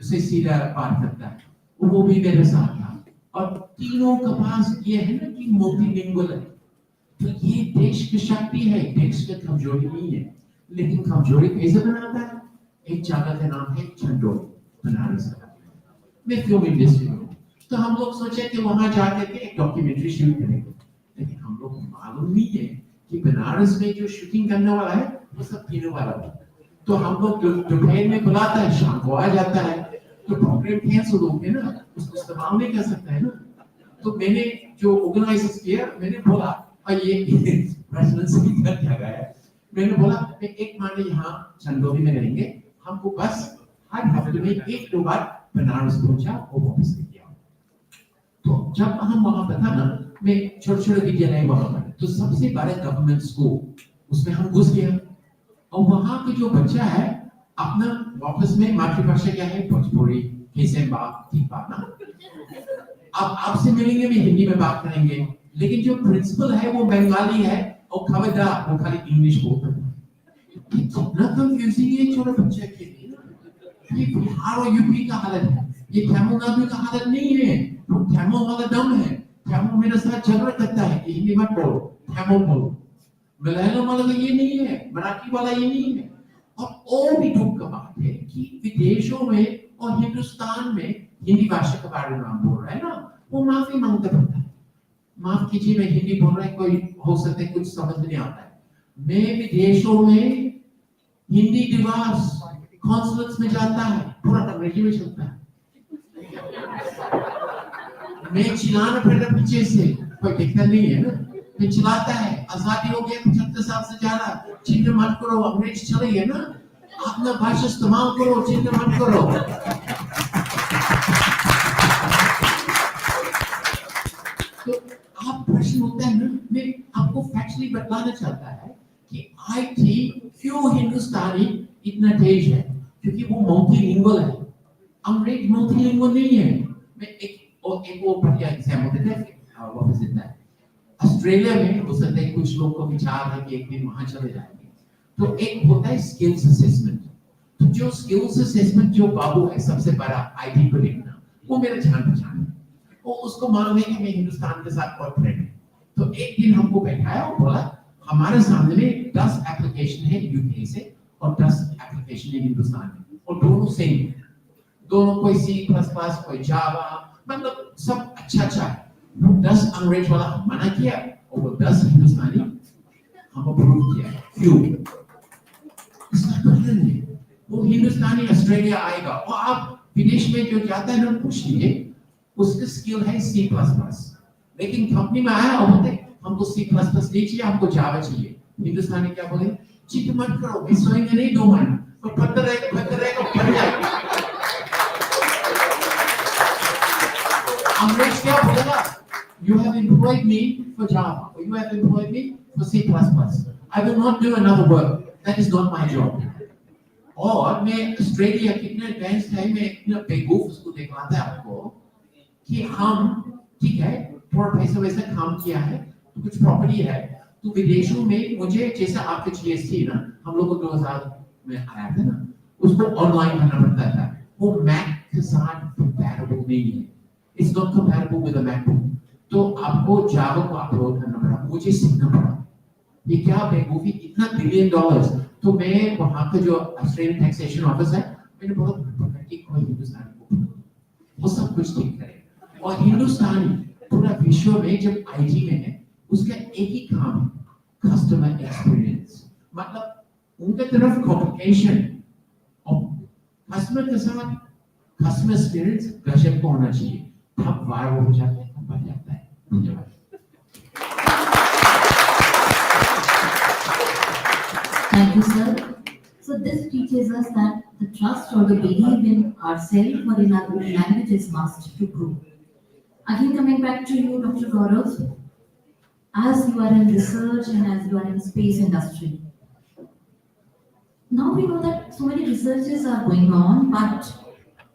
से सीधा बात करता है, वो भी मेरे साथ था। और तीनों के पास ये है ना कि मल्टीलिंगुअल है, तो ये देश की शक्ति है, देश की कमजोरी नहीं है। लेकिन कमजोरी कैसे बनाता है? एक जगह का नाम है चंडोली, बनारस का। मैं फिल्म इंडस्ट्री में हूँ, तो हम लोग सोचे कि वहां जाकर के एक डॉक्यूमेंट्री शूट करेंगे, लेकिन हम लोग को मालूम नहीं है कि बनारस में जो शूटिंग करने वाला है वो सब पीने वाला है। तो हम लोग दोपहर में बुलाता है, शाम को आ जाता है, तो प्रोग्राम कैंसिल हो गया ना, उसको इस्तेमाल नहीं कर सकता है ना। तो मैंने जो ऑर्गेनाइजर्स किया, मैंने बोला और ये रेजिडेंसी कर दिया गया है, मैंने बोला एक महीने यहाँ चंदौली में रहेंगे, हमको बस हर हफ्ते में एक दो बार बनारस पहुंचा और वापस ले गया। तो जब हम वहां पर था ना, मैं छोटे छोटे विद्यालय वहां पर, तो सबसे बड़ा गवर्नमेंट स्कूल, उसमें हम घुस गए और वहां के जो बच्चा है अपना वापस में मातृभाषा क्या है, भोजपुरी, कैसे बात ठीक बात ना, अब आपसे मिलेंगे भी हिंदी में बात करेंगे, लेकिन जो प्रिंसिपल है वो बंगाली है और खबरदार वो खाली इंग्लिश बोलता है। कितना कंफ्यूजिंग है छोटे बच्चे के लिए। ये बिहार और यूपी का हालत है, ये तमिलनाडु का हालत नहीं है। वो तमिल वाला दम है, तमिल मेरे साथ झगड़ा करता है कि हिंदी मत बोलो, तमिल बोलो। मलयालम वाला ये नहीं है, मराठी वाला ये नहीं है। और भी दुख का बात है कि विदेशों में और हिंदुस्तान में हिंदी भाषा के बारे में हम बोल रहे हैं ना, वो माफी मांगता रहता है, माफ कीजिए मैं हिंदी बोल रहा है, कोई हो सकता है कुछ समझ में नहीं आता है। मैं विदेशों में हिंदी दिवस कॉन्सुलेट्स में जाता है, पूरा अंग्रेजी में चलता है। मैं चिल्लाना फिर पीछे से, कोई दिक्कत नहीं है ना, मैं चिल्लाता है, आजादी हो गया 75 साल से ज्यादा, चिंता मत करो, अंग्रेज चले गए ना, अपना भाषा इस्तेमाल करो, चिंता मत करो। तो आप प्रश्न होता है ना, मैं आपको फैक्चुअली बताना चाहता है कि आईटी क्यों हिंदुस्तानी इतना तेज है, क्योंकि वो मल्टीलिंगुअल है, अंग्रेज मल्टीलिंगुअल नहीं है। मैं एक और बढ़िया एग्जांपल देता है, वापस देता है। ऑस्ट्रेलिया में हो सकता है कुछ लोग को विचार है कि एक दिन वहां चले जाएंगे, तो एक होता है स्किल्स असेसमेंट। तो जो स्किल्स असेसमेंट जो बाबू है सबसे बड़ा आईटी को देखना, वो मेरा जान पहचान है, वो उसको मालूम है कि मैं हिंदुस्तान के साथ बहुत फ्रेंड है। तो एक दिन हमको बैठाया और बोला हमारे सामने में 10 एप्लीकेशन है यूके से और 10 एप्लीकेशन है हिंदुस्तान में, और दोनों सेम है, दोनों कोई C++, कोई जावा, मतलब सब अच्छा है। वो 10 अंग्रेज वाला हम मना किया और वो 10 हिंदुस्तानी हम अप्रूव किया। क्यों? इसका कारण है वो हिंदुस्तानी ऑस्ट्रेलिया आएगा और आप विदेश में जो जाता है ना, पूछ लीजिए उसका स्किल है C++, लेकिन कंपनी में आया और बोलते हमको C++ दीजिए, हमको जावा चाहिए। हिंदुस्तानी क्या बोले, चिंता मत करो, मैं सोएंगे नहीं 2 महीने, तो पढ़ता रहेगा पढ़ जाएगा। अंग्रेज क्या बोलेगा, you have employed me for Java or you have employed me for C++, I will not do another work, that is not my job। और मैं ऑस्ट्रेलिया कितने एडवांस है, मैं इतना बेवकूफ उसको दिखाता है आपको कि हम ठीक है थोड़ा पैसा वैसा काम किया है, तो कुछ प्रॉपर्टी है, तो विदेशों में मुझे जैसा आपके जीएसटी ना, हम लोग को 2000 में आया था ना, उसको ऑनलाइन करना पड़ता था, वो मैक के साथ कंपैटिबल नहीं है, it's not compatible with a MacBook, तो आपको जावा को अपलोड करना पड़ा, मुझे सीखना पड़ा। ये क्या बेवकूफी, इतना $1 बिलियन। तो मैं वहां पे जो ऑस्ट्रेलियन टैक्सेशन ऑफिस है, मैंने बोला कि कोई हिंदुस्तानी को वो सब कुछ ठीक करे। और हिंदुस्तानी पूरा विश्व में जब आईटी में है, उसका एक ही काम है, कस्टमर एक्सपीरियंस, मतलब उनके तरफ कम्युनिकेशन और कस्टमर के साथ कस्टमर एक्सपीरियंस गजब को होना चाहिए, तब वायरल हो जाता है, तब बढ़ जाता है। धन्यवाद। Thank you, sir. So this teaches us that the trust or the belief in ourselves or in our own language is must to grow. Again, coming back to you, Dr. Gaurav. as you are in research and as you are in space industry. Now we know that so many researches are going on, but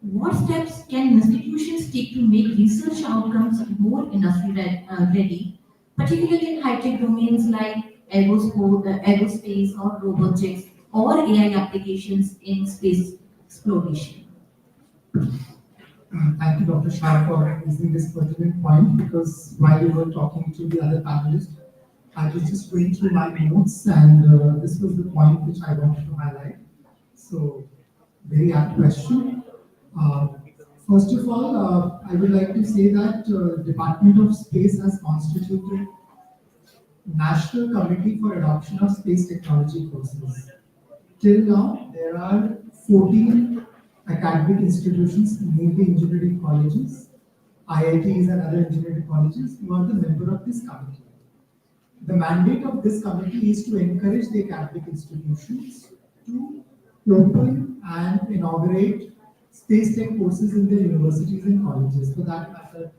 what steps can institutions take to make research outcomes more industry ready, particularly in high-tech domains like aerospace or robotics or AI applications in space exploration? Thank you, Dr. Shah, for raising this pertinent point, because while you were talking to the other panelists, I was just going through my notes, and this was the point which I wanted to highlight. So, very apt question. Uh, First of all, I would like to say that Department of Space has constituted National Committee for Adoption of Space Technology courses. Till now, there are 14 academic institutions, mainly engineering colleges, IITs and other engineering colleges, who are the member of this committee. The mandate of this committee is to encourage the academic institutions to open and inaugurate space tech courses in their universities and colleges. For that matter,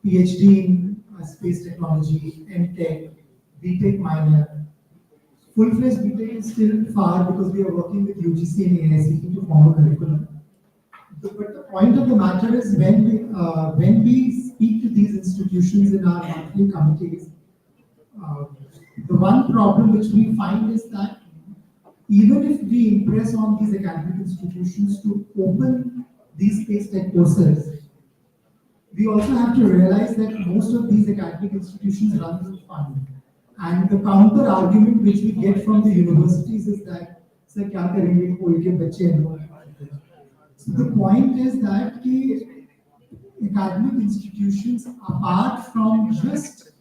PhD in space technology, MTech, BTech minor. Full-fledged BTech is still far because we are working with UGC and AICTE to form a curriculum. But the point of the matter is when we speak to these institutions in our monthly committees, the one problem which we find is that even if we impress on these academic institutions to open these space tech courses, we also have to realize that most of these academic institutions run with funding. And the counter argument which we get from the universities is that, sir, kya karenge koi ke bache enroll? So the point is that the academic institutions, apart from just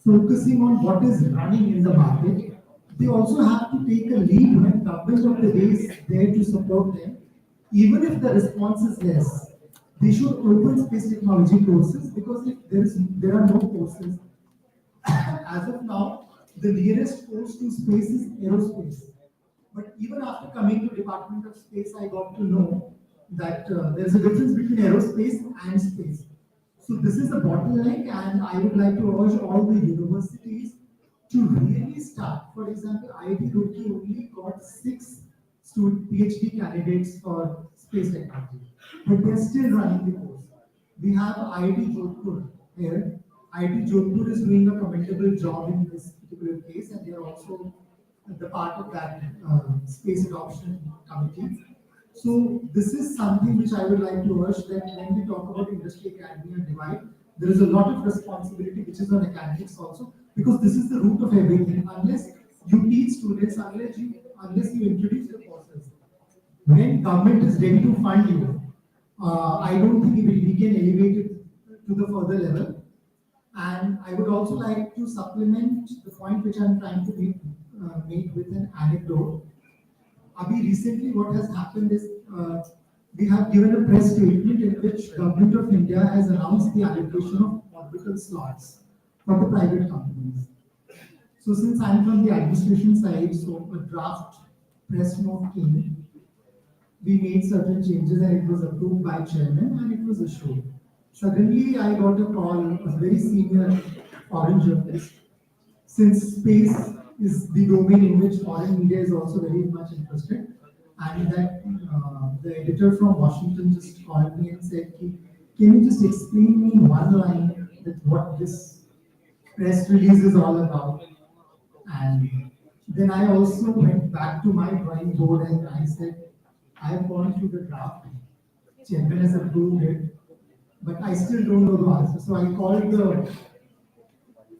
focusing on what is running in the market, they also have to take a lead when government of the day is there to support them. Even if the response is less, they should open space technology courses, because if there are no courses, as of now, the nearest course to space is aerospace. But even after coming to Department of Space, I got to know that there's a difference between aerospace and space. So this is a bottleneck, and I would like to urge all the universities to really start. For example, IIT Roorkee only got 6 PhD candidates for space technology, but they're still running the course. We have IIT Jodhpur here. IIT Jodhpur is doing a commendable job in this particular case, and they are also the part of that space adoption committee. So this is something which I would like to urge, that when we talk about industry academia divide, there is a lot of responsibility which is on academics also, because this is the root of everything. Unless you teach students, unless you introduce the courses, when government is ready to fund you, I don't think we can elevate it to the further level. And I would also like to supplement the point which I'm trying to make with an anecdote. Abhi, recently what has happened is we have given a press statement in which Government of India has announced the allocation of orbital slots for the private companies. So since I'm from the administration side, so a draft press note came. We made certain changes and it was approved by chairman and it was issued. Suddenly I got a call, a very senior foreign journalist. Since space is the domain in which foreign media is also very much interested, and that the editor from Washington just called me and said, can you just explain me one line that what this press release is all about? And then I also went back to my drawing board and I said, I have gone through the draft, chairman has approved it, but I still don't know the answer. So I called the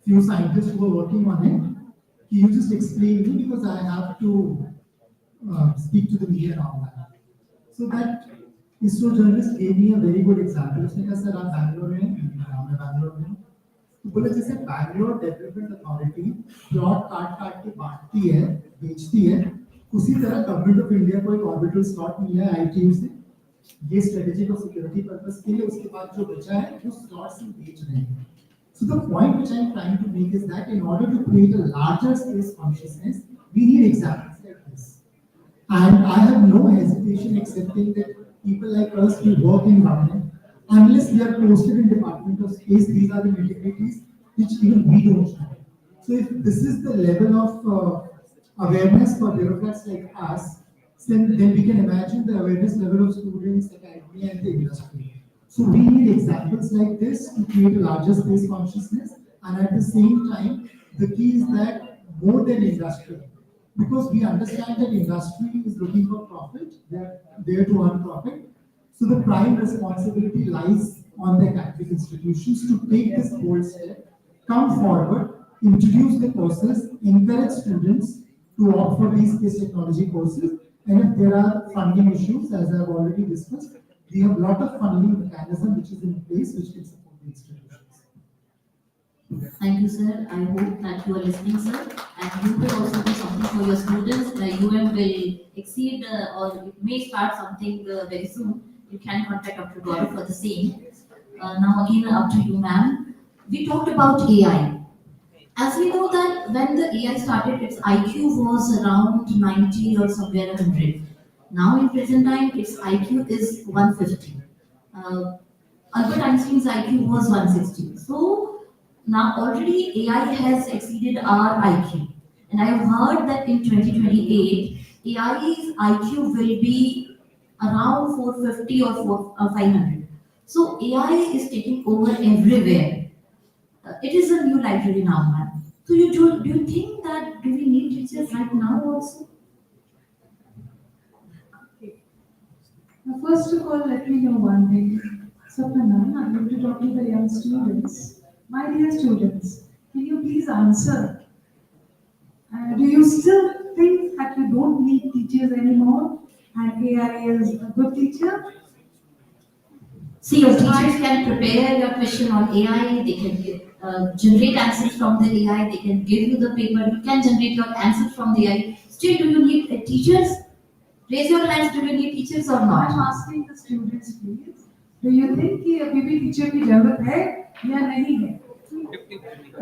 few scientists who were working on it. Can you just explain me, because I have to speak to the media and all that. So that ISRO journalist gave me a very good example. उसने कहा sir आप बैंगलोर में, मैं बैंगलोर में, तो बोले जैसे Bangalore development authority plot काट के बांटती है, बेचती है, उसी तरह गवर्नमेंट ऑफ इंडिया को एक ऑर्बिटल स्लॉट मिला है आईटीयू से, ये स्ट्रेटेजिक और सिक्योरिटी पर्पस के लिए, उसके बाद जो बचा है वो स्लॉट्स हम बेच रहे हैं. So the point which I am trying to make is that in order to create a larger space consciousness, we need examples like this. And I have no hesitation accepting that people like us who work in government, unless we are posted in Department of Space, these are the nitty-gritties. which even we don't know. So if this is the level of awareness for bureaucrats like us, then we can imagine the awareness level of students, academia, and the industry. So we need examples like this to create a larger space consciousness, and at the same time, the key is that more than industry, because we understand that industry is looking for profit, they're there to earn profit. So the prime responsibility lies on the academic institutions to take this bold step, come forward, introduce the courses, encourage students to opt for these space technology courses. And if there are funding issues, as I've already discussed, we have a lot of funding mechanism which is in place which can support the institutions. Thank you, sir. I hope that you are listening, sir, and you will also do something for your students. The UM will exceed or it may start something very soon. You can contact Dr. Gaurav for the same. Now again, up to you, ma'am. We talked about AI. As we know that when the AI started, its IQ was around 90 or somewhere 100. Now in present time, its IQ is 150. Uh, Albert Einstein's IQ was 160. So now already AI has exceeded our IQ. And I have heard that in 2028, AI's IQ will be around 450 or 500. So AI is taking over everywhere. It is a new library now, ma'am. So do you think that do we need teachers right now also? Now, first of all, let me know one thing. Sapana, I'm going to talk to the young students. My dear students, can you please answer? Do you still think that you don't need teachers anymore and AI is a good teacher? See, your teachers can prepare your question on AI, they can generate answers from the AI, they can give you the paper, you can generate your answers from the AI. Still, do you need teachers? Raise your hands, do you need teachers or not? I'm asking the students, please. Do you think कि अभी भी teacher की जरूरत है या नहीं है?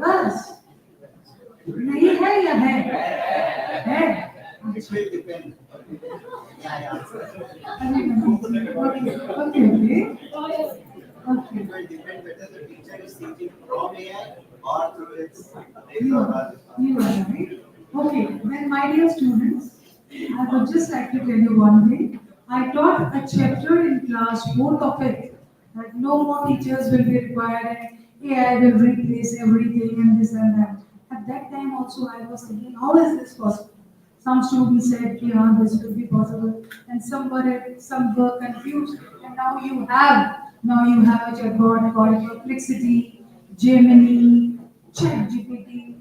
बस नहीं है या है? है? It will depend. Okay. It will depend whether the teacher is teaching from AI or through its You are right. Okay, then my dear students, I would just like to tell you one thing. I taught a chapter in class 4th of it that no more teachers will be required and AI will replace everything and this and that. At that time also I was thinking, how is this possible? Some students said, yeah, this will be possible, and some were confused. And now you have a chatbot called Perplexity, Gemini, ChatGPT.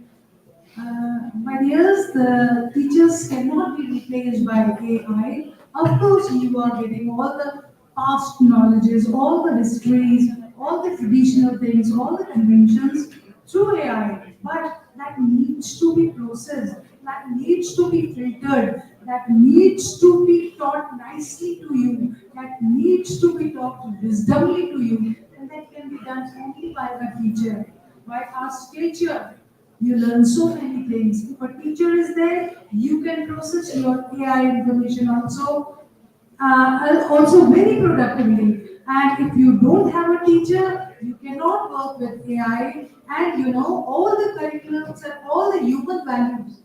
My dears, the teachers cannot be replaced by AI. Of course, you are getting all the past knowledges, all the histories, all the traditional things, all the conventions through AI. But that needs to be processed, that needs to be filtered, that needs to be taught nicely to you, that needs to be taught wisdomly to you, and that can be done only by a teacher, by our teacher. You learn so many things. If a teacher is there, you can process your AI information also very productively. And if you don't have a teacher, you cannot work with AI. And all the curriculums and all the human values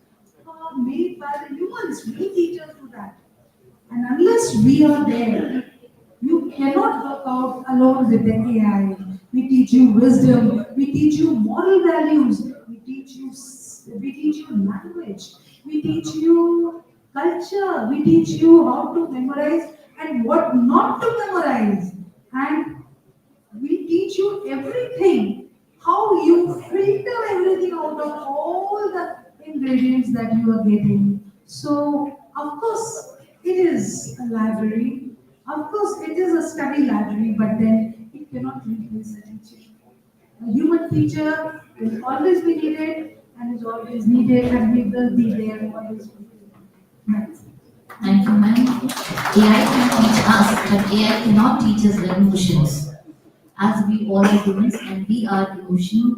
are made by the humans. We teachers do that. And unless we are there, you cannot work out alone with the AI. We teach you wisdom. We teach you moral values. We teach you language. We teach you culture. We teach you how to memorize and what not to memorize. And we teach you everything. How you filter everything out of all the ingredients that you are getting. So, of course, it is a library. Of course, it is a study library, but then it cannot replace a teacher. A human teacher will always be needed and is always needed and we will be there always. Thank you, ma'am. AI can teach us, but AI cannot teach us the emotions. As we all are humans and we are emotional,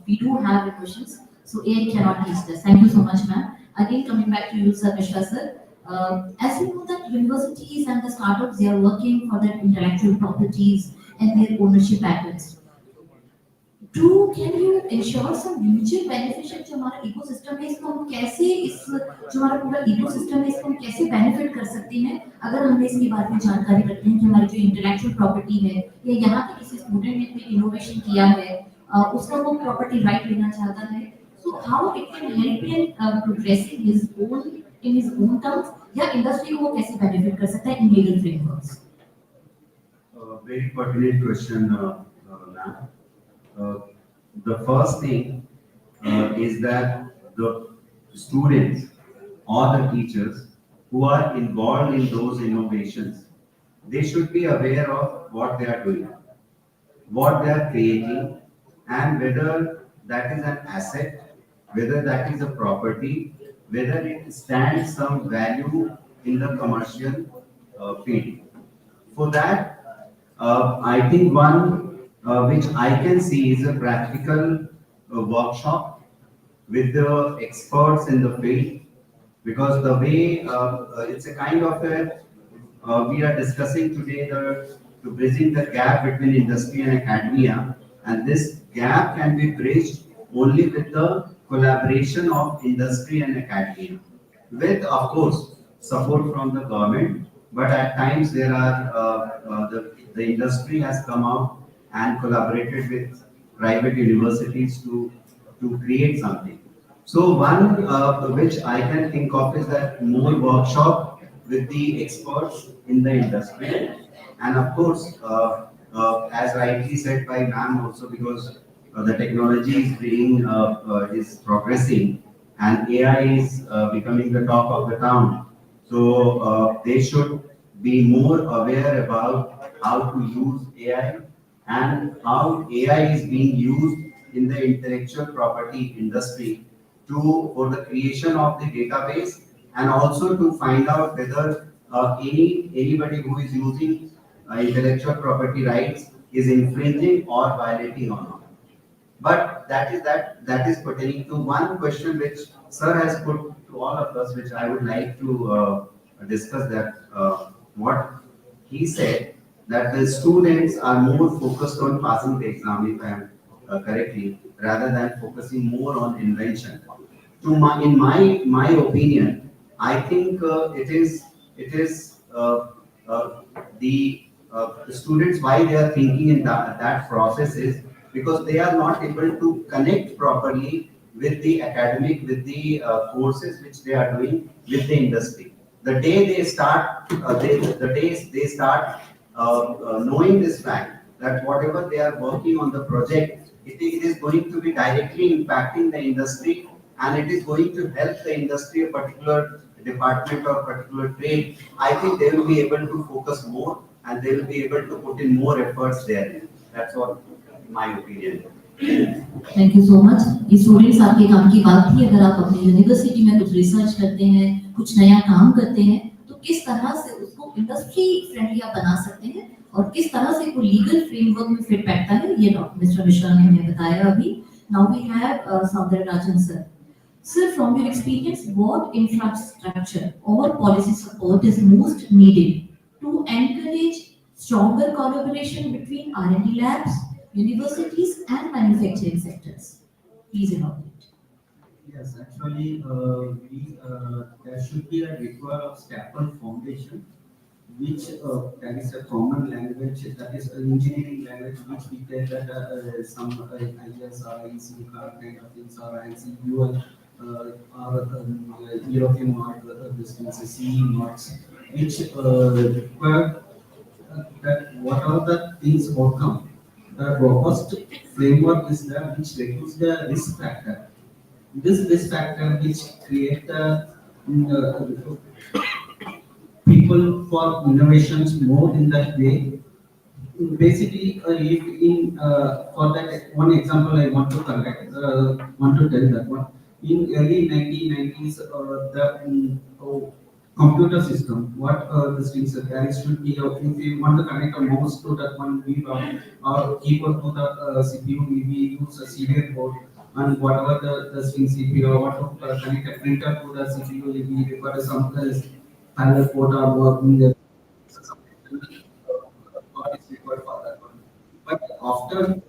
we do have emotions, so AI cannot teach us. Thank you so much, ma'am. Again, coming back to you, Sir Mishra, sir. As we know that universities and the startups, they are working for their intellectual properties and their ownership patents. can you ensure some mutual beneficial जो हमारा ecosystem है इसको हम कैसे इस जो हमारा पूरा इकोसिस्टम है इसको हम कैसे बेनिफिट कर सकते हैं अगर हमने इसके बारे में जानकारी रखते हैं कि हमारी जो इंटेलेक्चुअल प्रॉपर्टी है या यहाँ पे किसी स्टूडेंट ने कोई इनोवेशन किया है उसका वो प्रॉपर्टी राइट लेना चाहता है so how it can help in progressing his own in his own terms या इंडस्ट्री को वो कैसे बेनिफिट कर सकता है in legal frameworks. Very pertinent question, ma'am. The first thing is that the students or the teachers who are involved in those innovations, they should be aware of what they are doing, what they are creating, and whether that is an asset, whether that is a property, whether it stands some value in the commercial field. For that, I think one which I can see is a practical workshop with the experts in the field, because the way it's a kind of a we are discussing today to bridging the gap between industry and academia, and this gap can be bridged only with the collaboration of industry and academia, with of course support from the government. But at times there are the industry has come out and collaborated with private universities to create something. So one which I can think of is that more workshop with the experts in the industry, and of course, as rightly said by ma'am also, because the technology is being is progressing and AI is becoming the talk of the town. So they should be more aware about how to use AI and how AI is being used in the intellectual property industry for the creation of the database, and also to find out whether anybody who is using intellectual property rights is infringing or violating or not. But that is pertaining to one question which sir has put to all of us, which I would like to discuss, that what he said, that the students are more focused on passing the exam, if I am correctly, rather than focusing more on invention. In my opinion, I think it is the students, why they are thinking in that process is because they are not able to connect properly with the academic, with the courses which they are doing with the industry. The day they start, they start knowing this fact that whatever they are working on the project, it is going to be directly impacting the industry, and it is going to help the industry, a particular department or particular trade. I think they will be able to focus more and they will be able to put in more efforts there. That's what my opinion. Thank you so much. ये students आपके काम की बात थी. अगर आप अपनी university में कुछ रिसर्च करते हैं, कुछ नया काम करते हैं, तो किस तरह से उसको इंडस्ट्री फ्रेंडली आप बना सकते हैं और किस तरह से वो लीगल फ्रेमवर्क में फिट बैठता है, ये मिस्टर मिश्रा ने हमें बताया अभी. Now we have Soundararajan sir. Sir, from your experience, what infrastructure or policy support is most needed to encourage stronger collaboration between R&D labs, universities and manufacturing sectors? Please elaborate. Yes, actually, there should be a require of scaffold foundation, which there is a common language, that is an engineering language, which we take that some ideas are IC kind of things, or IC or European mark, this means CE marks, which require that what are the things outcome. The robust framework is there which reduces the risk factor. This risk factor which create the people for innovations more in that way. Basically, if in for that one example, I want to want to tell that one. In early 1990s, the computer system, what this thing said, there should be if you want to connect a mouse to that one, we or keyboard to the CPU, we use a serial port, and whatever the string CPU, or what to connect a printer to the CPU, we require some parallel port or working there. What is required for that one. But after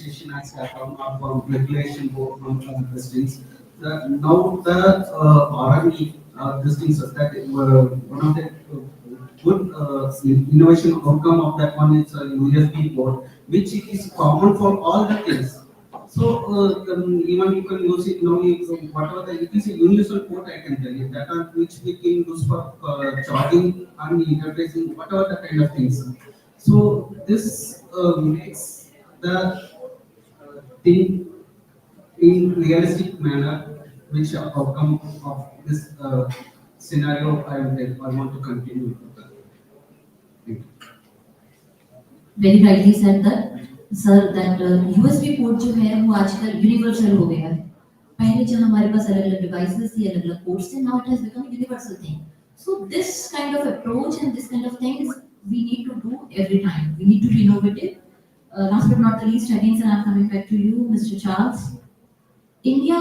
Competition Act come up from regulation board from these things. Now the R&D these things that one of the good innovation outcome of that one is USB port, which is common for all the things. So even you can use it now. Whatever it is a universal port, I can tell you that are which we can use for charging and interfacing, whatever the kind of things. So this makes the thing in realistic manner, which outcome of this scenario I want to continue. Thank you. Very rightly said that, sir, that USB port जो है वो आजकल universal हो गया है. पहले जब हमारे पास अलग-अलग डिवाइसेस थी, अलग-अलग पोर्ट्स थे, now it has become a universal thing. So this kind of approach and this kind of things we need to do every time. We need to be innovative. Last but not the least, again, sir, I'm coming back to you, Mr. Charles. India,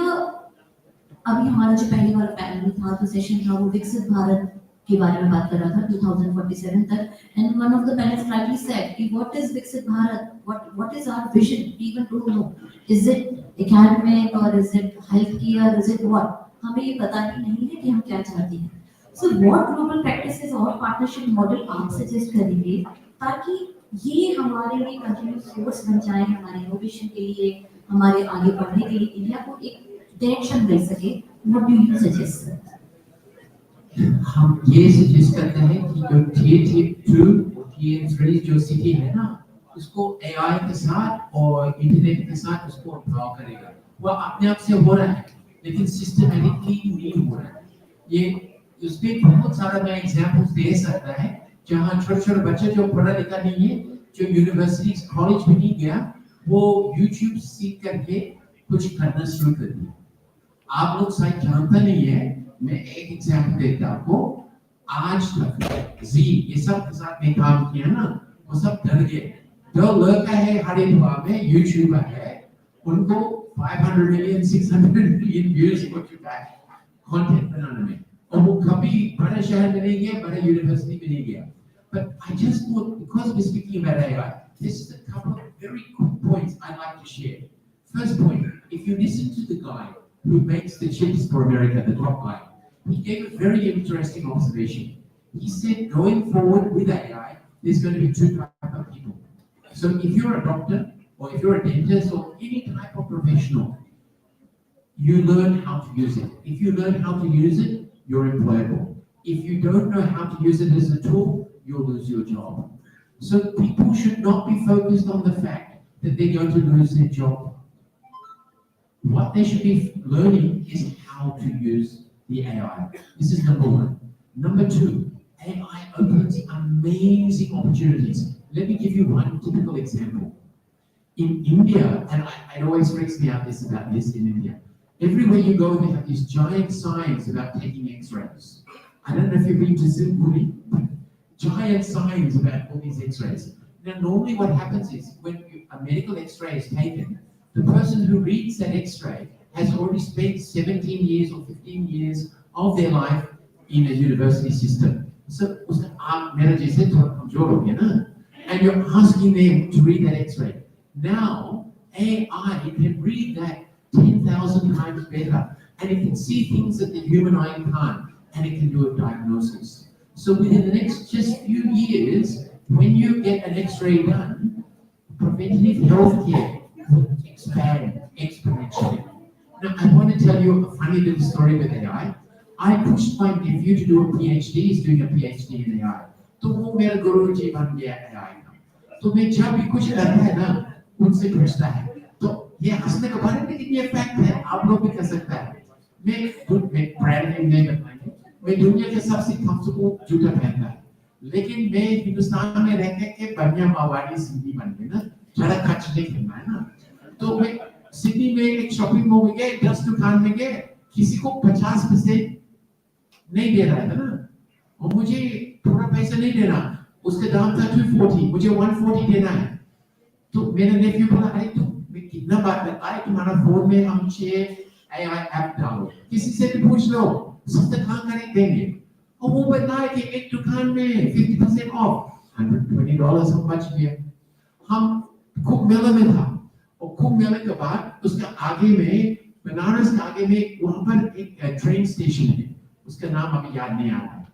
अभी हमारा जो पहले वाला panel था, तो session था, वो विकसित भारत के बारे में बात कर रहा था 2047 तक. And one of the panelists rightly said, what is Viksit Bharat? What is our vision? We even don't know. Is it academic or is it healthcare? Is it what? हमें ये पता ही नहीं है कि हम क्या चाहते हैं. So what global practices और partnership model आप suggest करेंगे ताकि ये हमारे लिए continuous source बन जाए, हमारे innovation के लिए, हमारे आगे बढ़ने के लिए इंडिया को एक direction मिल सके. What do you suggest, sir? हम ये सजेस्ट करते हैं कि जो TA2 और TA3 जो सिटी है ना, उसको AI के साथ और इंटरनेट के साथ उसको अप्लाई करेगा. वो अपने आप से हो रहा है, लेकिन सिस्टमैटिकली नहीं हो रहा है. ये उसमें बहुत सारा मैं एग्जांपल्स दे सकता है जहाँ छोटे-छोटे बच्चे जो पढ़ा लिखा नहीं है, जो यूनिवर्सिटी कॉलेज में नहीं गया, वो YouTube सीख करके कुछ करना शुरू कर दिया. आप लोग शायद जानते नहीं है. मैं एक एग्जांपल देता हूँ आपको. आज तक जी ये सब के साथ में काम किया ना, वो सब डर गए. जो लड़का है हरिद्वार में यूट्यूबर है, उनको 500 मिलियन 600 मिलियन व्यूज हो चुका है कंटेंट बनाने में, और वो कभी बड़े शहर में नहीं गया, बड़े यूनिवर्सिटी में नहीं गया. But I just thought, because we're speaking about AI, this is a couple of very quick points I'd like to share. First point, if you listen to the guy who makes the chips for America, the top guy, he gave a very interesting observation. He said, going forward with AI, there's going to be two types of people. So if you're a doctor, or if you're a dentist, or any type of professional, you learn how to use it. If you learn how to use it, you're employable. If you don't know how to use it as a tool, you'll lose your job. So people should not be focused on the fact that they're going to lose their job. What they should be learning is how to use the AI. This is number one. Number two, AI opens amazing opportunities. Let me give you one typical example. In India, and it always freaks me out about this in India, everywhere you go, they have these giant signs about taking X-rays. I don't know if you've been to Zimbabwe, giant signs about all these X-rays. Now, normally what happens is when a medical X-ray is taken, the person who reads that X-ray has already spent 17 years or 15 years of their life in a university system. So, and you're asking them to read that X-ray. Now, AI can read that 10,000 times better, and it can see things that the human eye can't, and it can do a diagnosis. So within the next just few years, when you get an X-ray done, preventative healthcare will expand exponentially. Now, I want to tell you a funny little story with AI. I pushed my nephew to do a PhD. He's doing a PhD in AI. तो वो मेरा गुरु जी बन गया AI का. तो मैं जब भी कुछ करता है ना, उनसे पूछता है. तो ये हंसने का बारे में लेकिन ये फैक्ट है, आप लोग भी कर सकते हैं. मैं ब्रांड नेम नहीं बताएंगे. मैं दुनिया के सबसे कंफर्टेबल जूता पहनता है. लेकिन मैं हिंदुस्तान में रहने के बढ़िया मारवाड़ी सिंधी बन गए ना, जरा कच्छ नहीं करना है ना. तो मैं सिडनी में एक शॉपिंग मॉल में गए, 10 दुकान में गए, किसी को 50% नहीं दे रहा था ना, और मुझे थोड़ा पैसा नहीं देना, उसके दाम था 240, मुझे 140 देना है. तो मेरा नेफ्यू बोला, अरे तुम मैं कितना बात बताए, तुम्हारा फोन में हम 6 AI ऐप डालो, किसी से भी पूछ लो, सस्ते कहाँ करें देंगे. और वो बताया कि एक दुकान में 50% ऑफ, $120 हम बच गए. हम खूब मेला में था, और कुंभ मेले के बाद उसके आगे में बनारस के आगे में वहां पर एक ट्रेन स्टेशन है, उसका नाम अभी याद नहीं आ रहा है,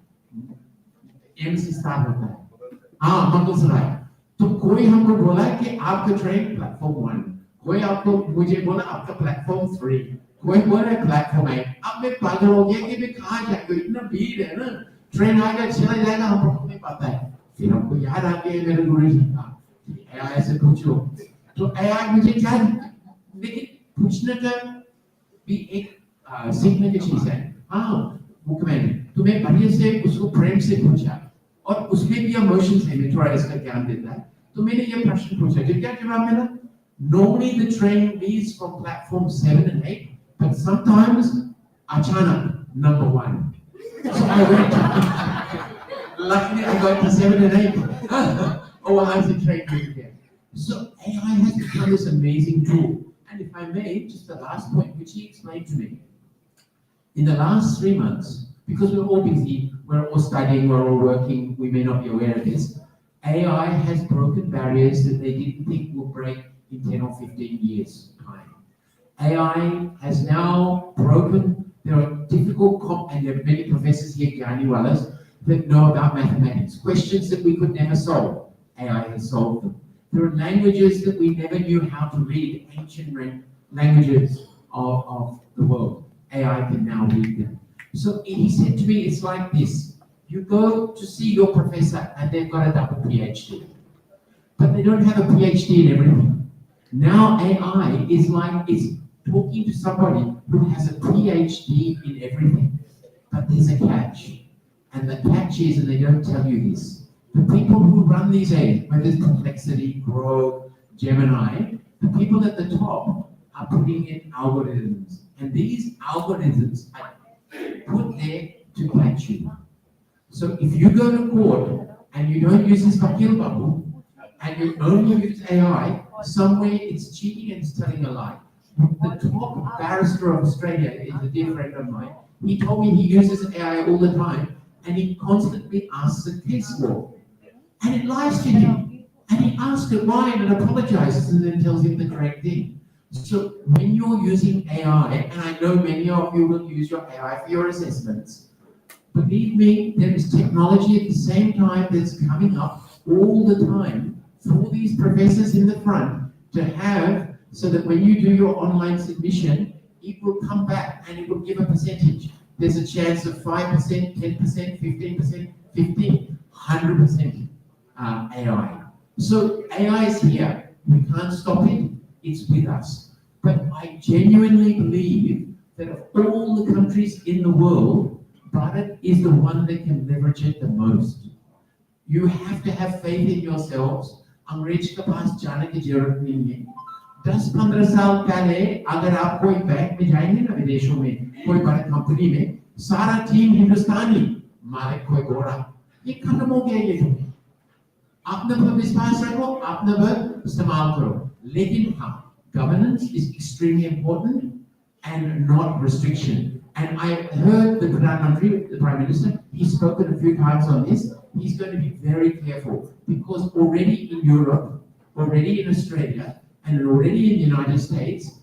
एम से स्टार्ट होता है, हाँ मंगलसराय। तो कोई हमको बोला कि आपका ट्रेन प्लेटफॉर्म 1, कोई आपको मुझे बोला आपका प्लेटफॉर्म 3, कोई बोला प्लेटफॉर्म 8। अब मैं पागल हो गया कि मैं कहाँ जाऊँ, इतना भीड़ है ना, ट्रेन आएगा चला जाएगा हमको नहीं पता है। फिर हमको याद आ गया मेरे गुरु जी का, एआई से पूछो। तो एआई मुझे क्या, लेकिन पूछने का भी एक सीखने की चीज है। हाँ मैंने तुम्हें बढ़िया से उसको प्रेम से पूछा और उसमें भी इमोशंस है, मैं थोड़ा इसका ज्ञान देता है। तो मैंने ये प्रश्न पूछा, जो क्या जवाब मिला? Normally the train leaves from platform 7 and 8, but sometimes अचानक number 1. So I went. Luckily I got to 7 and 8. Oh, well, how's the train doing here? So AI has become this amazing tool. And if I may, just the last point, which he explained to me, in the last 3 months, because we're all busy, we're all studying, we're all working, we may not be aware of this, AI has broken barriers that they didn't think would break in 10 or 15 years' time. AI has now broken, there are difficult, and there are many professors here, Gyani Wallace, that know about mathematics. Questions that we could never solve, AI has solved them. There are languages that we never knew how to read, ancient languages of the world. AI can now read them. So he said to me, it's like this. You go to see your professor and they've got a double PhD. But they don't have a PhD in everything. Now AI is like, it's talking to somebody who has a PhD in everything. But there's a catch. And the catch is, and they don't tell you this, the people who run these AIs, whether it's Perplexity, Grok, Gemini, the people at the top are putting in algorithms. And these algorithms are put there to catch you. So if you go to court and you don't use this Vakil Babu, and you only use AI, somewhere it's cheating and it's telling a lie. The top barrister of Australia is a dear friend of mine. He told me he uses AI all the time, and he constantly asks a case law. And it lies to him. And he asks it why, and it apologizes, and then tells him the correct thing. So when you're using AI, and I know many of you will use your AI for your assessments, believe me, there is technology at the same time that's coming up all the time for these professors in the front to have, so that when you do your online submission, it will come back and it will give a percentage. There's a chance of 5%, 10%, 15%, 15, 100% AI. So AI is here. We can't stop it. It's with us. But I genuinely believe that of all the countries in the world, Bharat is the one that can leverage it the most. You have to have faith in yourselves. अंग्रेज के पास जाने की जरूरत नहीं है। 10-15 साल पहले अगर आप कोई बैंक में जाएंगे ना विदेशों में, कोई बड़ी कंपनी में, सारा टीम हिंदुस्तानी, मालिक कोई गोरा, ये खत्म हो गया ये। अपने पर विश्वास रखो, अपने पर इस्तेमाल करो। लेकिन हाँ, governance is extremely important and not restriction. And I heard the Pradhan Mantri, the Prime Minister, he's spoken a few times on this. He's going to be very careful because already in Europe, already in Australia, and already in the United States,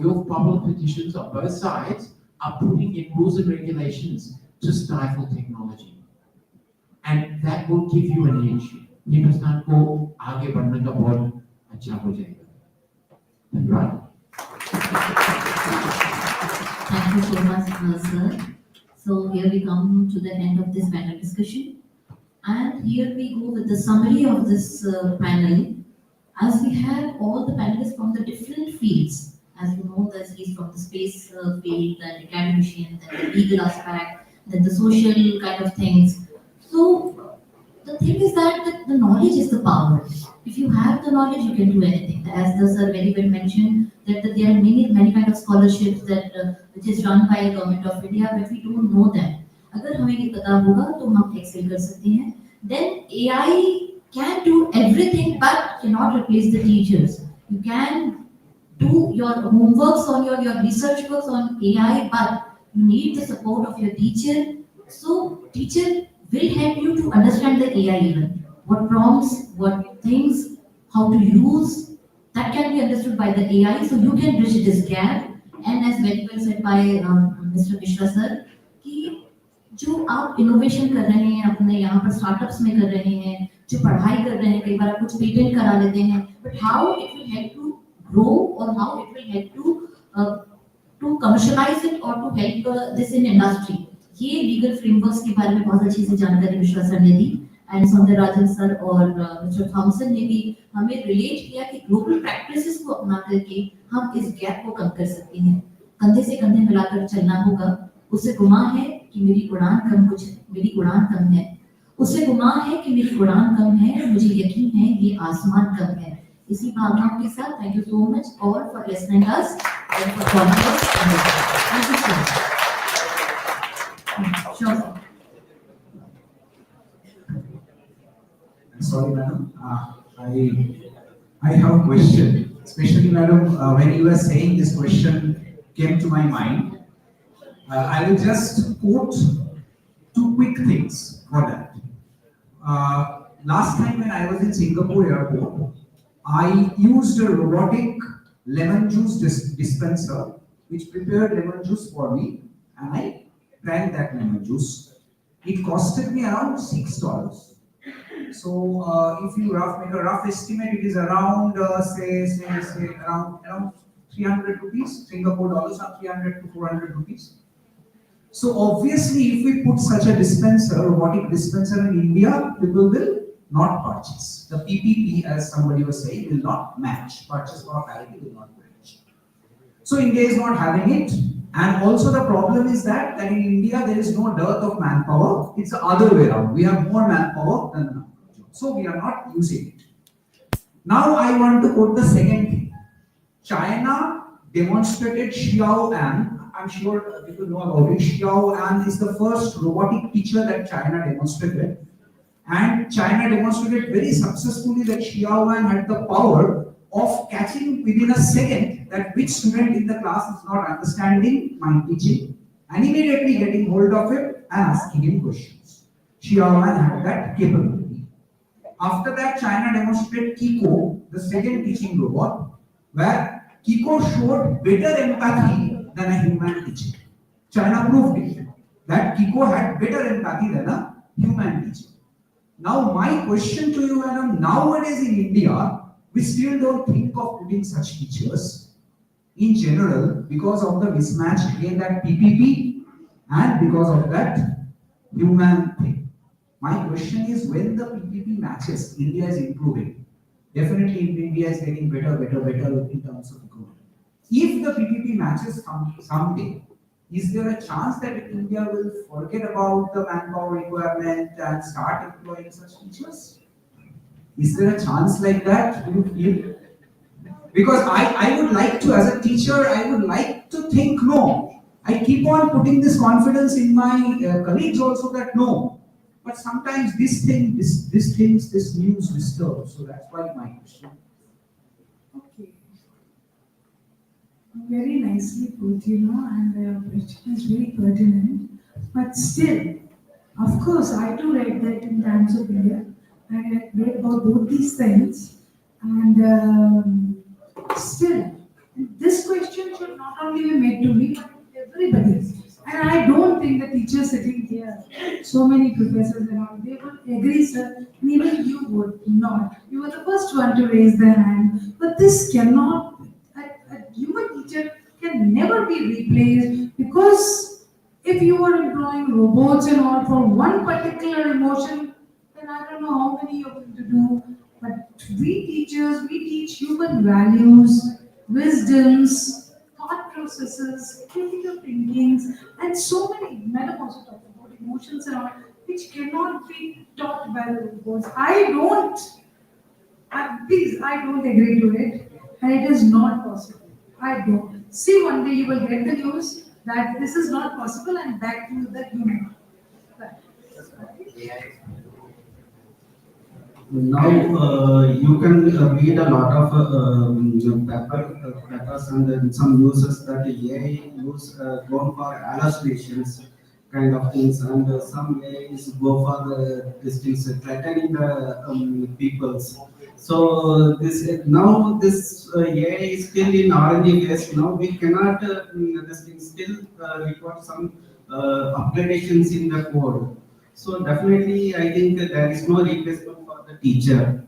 your popular petitions on both sides are putting in rules and regulations to stifle technology. And that will give you an edge. Hindustan को आगे बढ़ने का बहुत अच्छा हो जाएगा। धन्यवाद। Thank you so much, sir. So here we come to the end of this panel discussion. And here we go with the summary of this panel. As we have all the panelists from the different fields, as you know, that he's from the space field, the academician, then the legal aspect, then the social kind of things. So the thing is that the knowledge is the power. If you have the knowledge, you can do anything. As the sir very well mentioned, that there are many kind of scholarships that which is run by the government of India, but we don't know them. अगर हमें ये पता होगा तो हम excel कर सकते हैं. Then AI can do everything, but cannot replace the teachers. You can do your homeworks on your research works on AI, but you need the support of your teacher. So teacher will help you to understand the AI even. What prompts, what things, how to use, that can be understood by the AI, so you can bridge this gap. And as very well said by Mr. Mishra sir, कि जो आप innovation कर रहे हैं अपने यहाँ पर startups में कर रहे हैं, जो पढ़ाई कर रहे हैं, कई बार आप कुछ पेटेंट करा लेते हैं, but how it will help to grow or how it will help to commercialize it or to help this in industry. ये लीगल फ्रेमवर्क्स के बारे में बहुत अच्छी सी जानकारी मिश्रा सर ने दी एंड सौंदरराजन सर और मिस्टर थॉमसन ने भी हमें रिलेट किया कि ग्लोबल प्रैक्टिसेस को अपना करके हम इस गैप को कम कर सकते हैं, कंधे से कंधे मिलाकर चलना होगा। उससे गुमान है कि मेरी उड़ान कम है, उससे गुमान है कि मेरी उड़ान कम है, मुझे यकीन है ये आसमान कम है। इसी भावनाओं के साथ thank you so much all for listening us and for following us. Thank you so much. Sure. Sorry, madam. I have a question. Especially, madam, when you were saying this question came to my mind. I will just quote two quick things for that. Last time when I was in Singapore airport, I used a robotic lemon juice dispenser which prepared lemon juice for me, and I drank that lemon juice. It costed me around $6. So if you make a rough estimate, it is around say around 300 rupees, Singapore dollars, or 300 to 400 rupees. So obviously, if we put such a dispenser, robotic dispenser in India, people will not purchase. The PPP, as somebody was saying, will not match. Purchase power parity will not match. So India is not having it. And also the problem is that in India there is no dearth of manpower. It's the other way around. We have more manpower than manpower. So we are not using it. Now I want to quote the second thing. China demonstrated Xiaoan. I'm sure people know about it. Xiaoan is the first robotic teacher that China demonstrated. And China demonstrated very successfully that Xiaoan had the power of catching within a second that which student in the class is not understanding my teaching and immediately getting hold of it and asking him questions. Xiaoan had that capability. After that, China demonstrated Kiko, the second teaching robot, where Kiko showed better empathy than a human teacher. China proved it, that Kiko had better empathy than a human teacher. Now my question to you, madam, nowadays in India, we still don't think of putting such teachers in general because of the mismatch again that PPP and because of that human thing. My question is, when the PPP matches, India is improving. Definitely India is getting better in terms of economy. If the PPP matches someday, is there a chance that India will forget about the manpower requirement and start employing such teachers? Is there a chance like that? Do you feel? Because I would like to, as a teacher, I would like to think no. I keep on putting this confidence in my colleagues also that no. But sometimes this news disturbs. So that's why my question. Okay. Very nicely put, and the question is very pertinent. But still, of course, I too read that in Times of India. I read about both these things, and still, this question should not only be made to me, but to everybody. And I don't think the teachers sitting here, so many professors and all, they would agree, sir, and even you would not. You were the first one to raise their hand, but this cannot, a human teacher can never be replaced, because if you are employing robots and all for one particular emotion, then I don't know how many you're going to do. But we teachers, we teach human values, wisdoms, thought processes, critical thinkings, and so many. Madam also talked about emotions and all, which cannot be taught by the robots. Please, I don't agree to it, and it is not possible. I don't. See, one day you will get the news that this is not possible, and back to the human. Now you can read a lot of papers and some uses that AI gone for hallucinations kind of things, and some AIs go for these things threatening the peoples. So this AI is still in R&D phase. Now we cannot this thing still require some upgradations in the code. So definitely, I think there is no replacement for the teacher.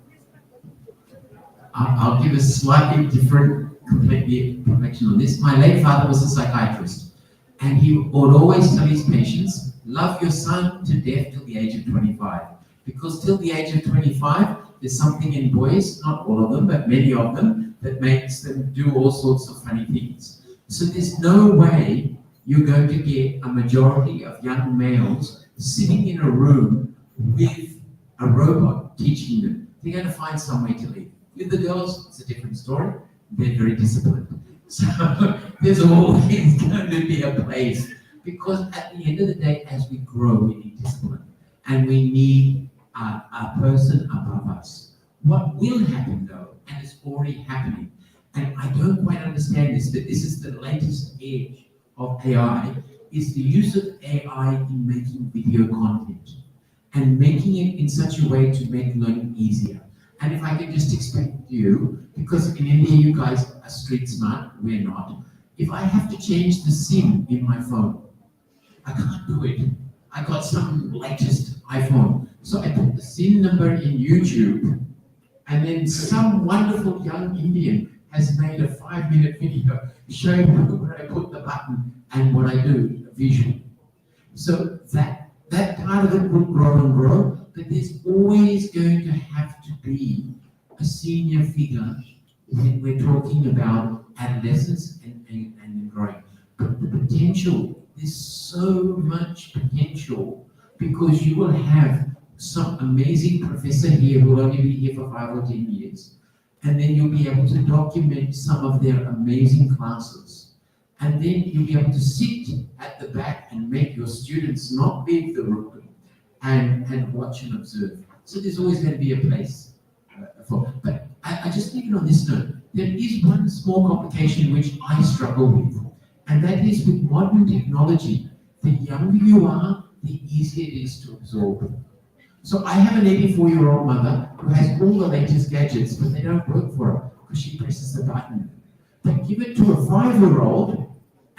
I'll give a slightly different, completely reflection on this. My late father was a psychiatrist, and he would always tell his patients, love your son to death till the age of 25. Because till the age of 25, there's something in boys, not all of them, but many of them, that makes them do all sorts of funny things. So there's no way you're going to get a majority of young males sitting in a room with a robot teaching them. They're going to find some way to leave. With the girls, it's a different story. They're very disciplined. So there's always going to be a place. Because at the end of the day, as we grow, we need discipline. And we need a person above us. What will happen though, and it's already happening, and I don't quite understand this, but this is the latest age of AI, is the use of AI in making video content and making it in such a way to make learning easier. And if I can just explain to you, because in India you guys are street smart, we're not. If I have to change the SIM in my phone, I can't do it. I got some latest iPhone. So I put the SIM number in YouTube, and then some wonderful young Indian has made a 5-minute video showing me where I put the button and what I do, visual. So that part of it will grow and grow, but there's always going to have to be a senior figure when we're talking about adolescence and growing. But the potential, there's so much potential, because you will have some amazing professor here who will only be here for 5 or 10 years, and then you'll be able to document some of their amazing classes. And then you'll be able to sit at the back and make your students not leave the room and watch and observe. So there's always going to be a place for. But I just think on this note, there is one small complication which I struggle with, and that is with modern technology. The younger you are, the easier it is to absorb. So I have an 84-year-old mother who has all the latest gadgets, but they don't work for her because she presses the button. But give it to a 5-year-old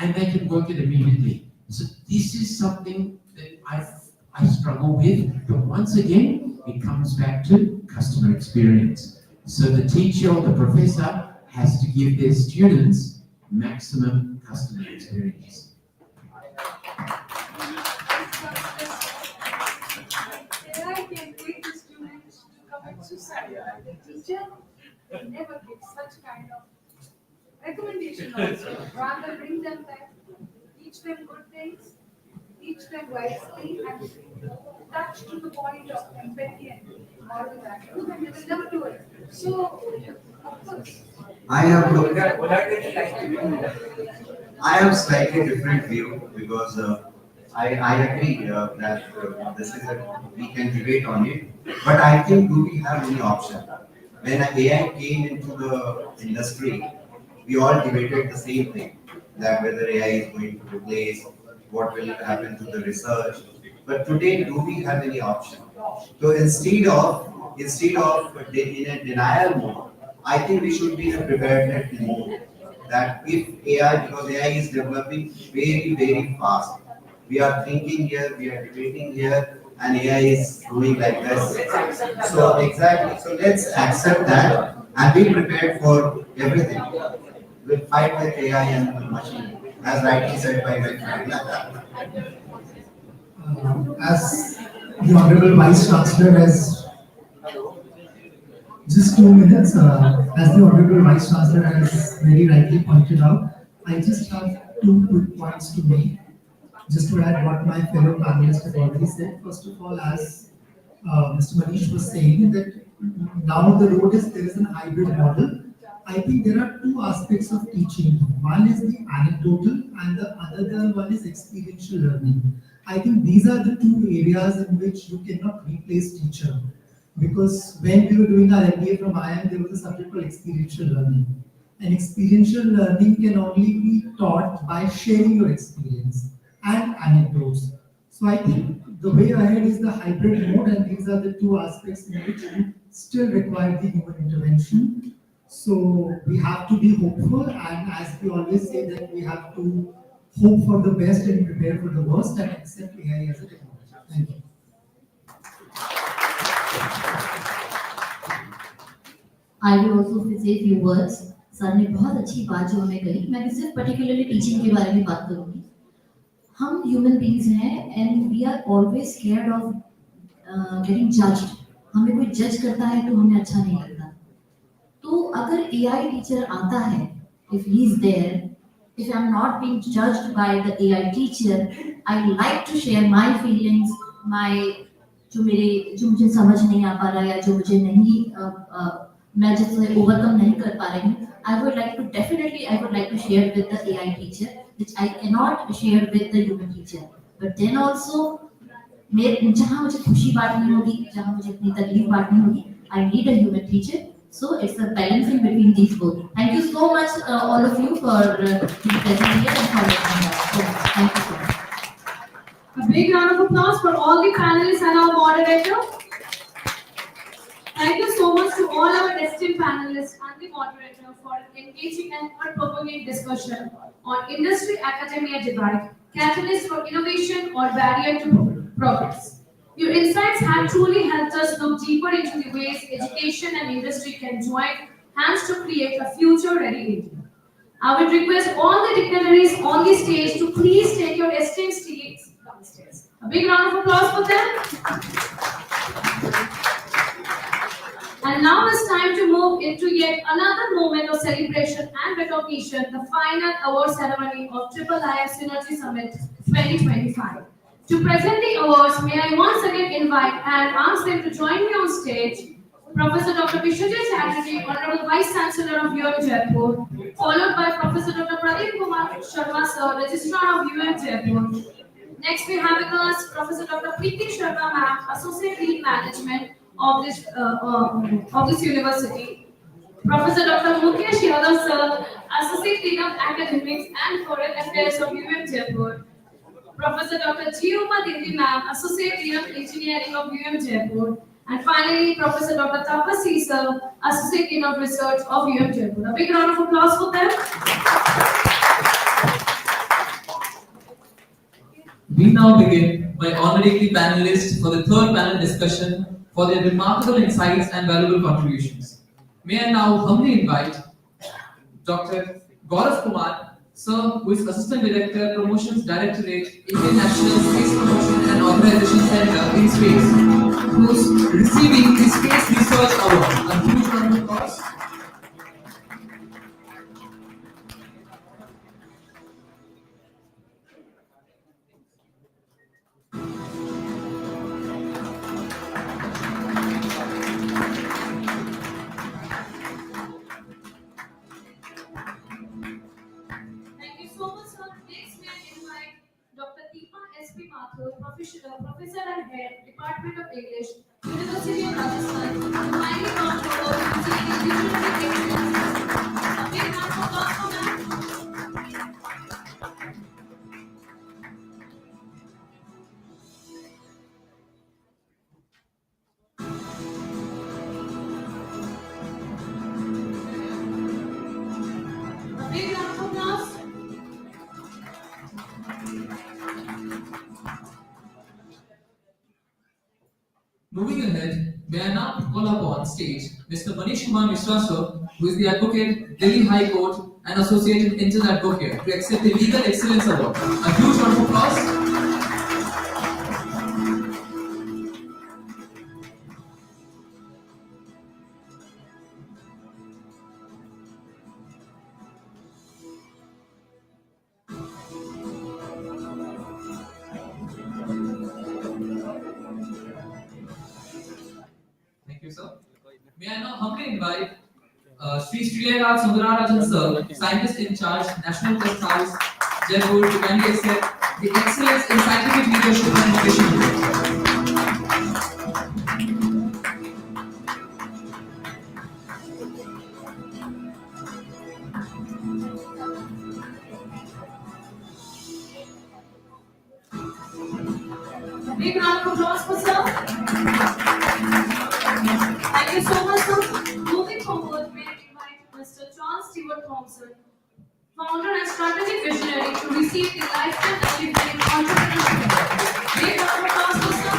and they can work it immediately. So this is something that I struggle with, but once again, it comes back to customer experience. So the teacher or the professor has to give their students maximum customer experience. AI can make the students to commit suicide. The teacher never gives such kind of recommendation also. Rather bring them back, teach them good things, teach them wisely, and touch to the point of empathy and moral values, and they will never do it. So, of course. I have slightly different view because I agree that this is we can debate on it, but I think do we have any option? When AI came into the industry, we all debated the same thing, that whether AI is going to replace, what will happen to the research. But today, do we have any option? So instead of in a denial mode, I think we should be in a preparedness mode. That if AI, because AI is developing very, very fast, we are thinking here, we are debating here, and AI is doing like this. So exactly, so let's accept that and be prepared for everything. We'll fight with AI and the machine, as rightly said by my friend. As the Honorable Vice Chancellor has just 2 minutes, as the Honorable Vice Chancellor has very rightly pointed out, I just have 2 quick points to make, just to add what my fellow panelists have already said. First of all, as Mr. Manish was saying, that now the road is, there is an hybrid model. I think there are 2 aspects of teaching. One is the anecdotal and the other one is experiential learning. I think these are the 2 areas in which you cannot replace teacher. Because when we were doing our MBA from IIM, there was a subject called experiential learning. And experiential learning can only be taught by sharing your experience and anecdotes. So I think the way ahead is the hybrid mode, and these are the two aspects in which we still require the human intervention. So we have to be hopeful, and as we always say that we have to hope for the best and prepare for the worst and accept AI as a technology. Thank you. I will also say a few words. Sir ने बहुत अच्छी बात जो हमें कही, मैं सिर्फ particularly teaching के बारे में बात करूँगी. हम human beings हैं and we are always scared of getting judged. हमें कोई judge करता है तो हमें अच्छा नहीं लगता. तो अगर AI teacher आता है, if he is there, if I am not being judged by the AI teacher, I like to share my feelings, my जो मुझे समझ नहीं आ पा रहा है या जो मुझे नहीं मैं जिससे ओवरकम नहीं कर पा रही हूँ, I would like to share with the AI teacher, which I cannot share with the human teacher. But then also, जहाँ मुझे खुशी बांटनी होगी, जहाँ मुझे अपनी तकलीफ बांटनी होगी, I need a human teacher. So it's a balancing between these both. Thank you so much, all of you, for being present here and for listening us. So, thank you so much. A big round of applause for all the panelists and our moderator. Thank you so much to all our esteemed panelists and the moderator for engaging and thought-provoking discussion on industry-academia divide, catalyst for innovation or barrier to progress. Your insights have truly helped us look deeper into the ways education and industry can join hands to create a future-ready India. I would request all the dignitaries on the stage to please take your esteemed seats downstairs. A big round of applause for them. And now it's time to move into yet another moment of celebration and recognition, the final award ceremony of IIIM Synergy Summit 2025. To present the awards, may I once again invite and ask them to join me on stage, Professor Dr. Vishwajit Chatterjee, Honorable Vice Chancellor of UM Jaipur, followed by Professor Dr. Pradeep Kumar Sharma, Sir, Registrar of UM Jaipur. Next we have with us Professor Dr. Preeti Sharma, Ma'am, Associate Dean Management of this university. Professor Dr. Mukesh Yadav, Sir, Associate Dean of Academics and Foreign Affairs of UM Jaipur. Professor Dr. Jeerupa Dindi, Ma'am, Associate Dean of Engineering of UM Jaipur. And finally, Professor Dr. Tapasri, Sir, Associate Dean of Research of UM Jaipur. A big round of applause for them. We now begin by honoring the panelists for the third panel discussion for their remarkable insights and valuable contributions. May I now humbly invite Dr. Gaurav Kumar, Sir, who is Assistant Director, Promotions Directorate, Indian National Space Promotion and Organization Center in Space, who is receiving the Space Research Award. A huge round of applause. Thank you so much, sir. Next, may I invite Dr. Deepa S.P. Mathur, Professor and Head, Department of English, University of Rajasthan, to kindly come forward to see the literary excellence. A big round of applause for them. A big round of applause. Moving ahead, may I now call up on stage Mr. Manish Kumar Mishra, Sir, who is the Advocate, Delhi High Court and Associated Intern Advocate, to accept the Legal Excellence Award. A huge round of applause. Thank you, sir. May I now humbly invite Sri Sriyaraj Sundararajan, Sir, Scientist in Charge, National Test House, Jaipur, to kindly accept the Excellence in Scientific Leadership and Innovation Award. Big round of applause for sir. Thank you so much, sir. Moving forward, may I invite Mr. John Stewart Thompson, founder and strategic visionary, to receive the Lifetime Achievement Entrepreneurship. Big round of applause for sir.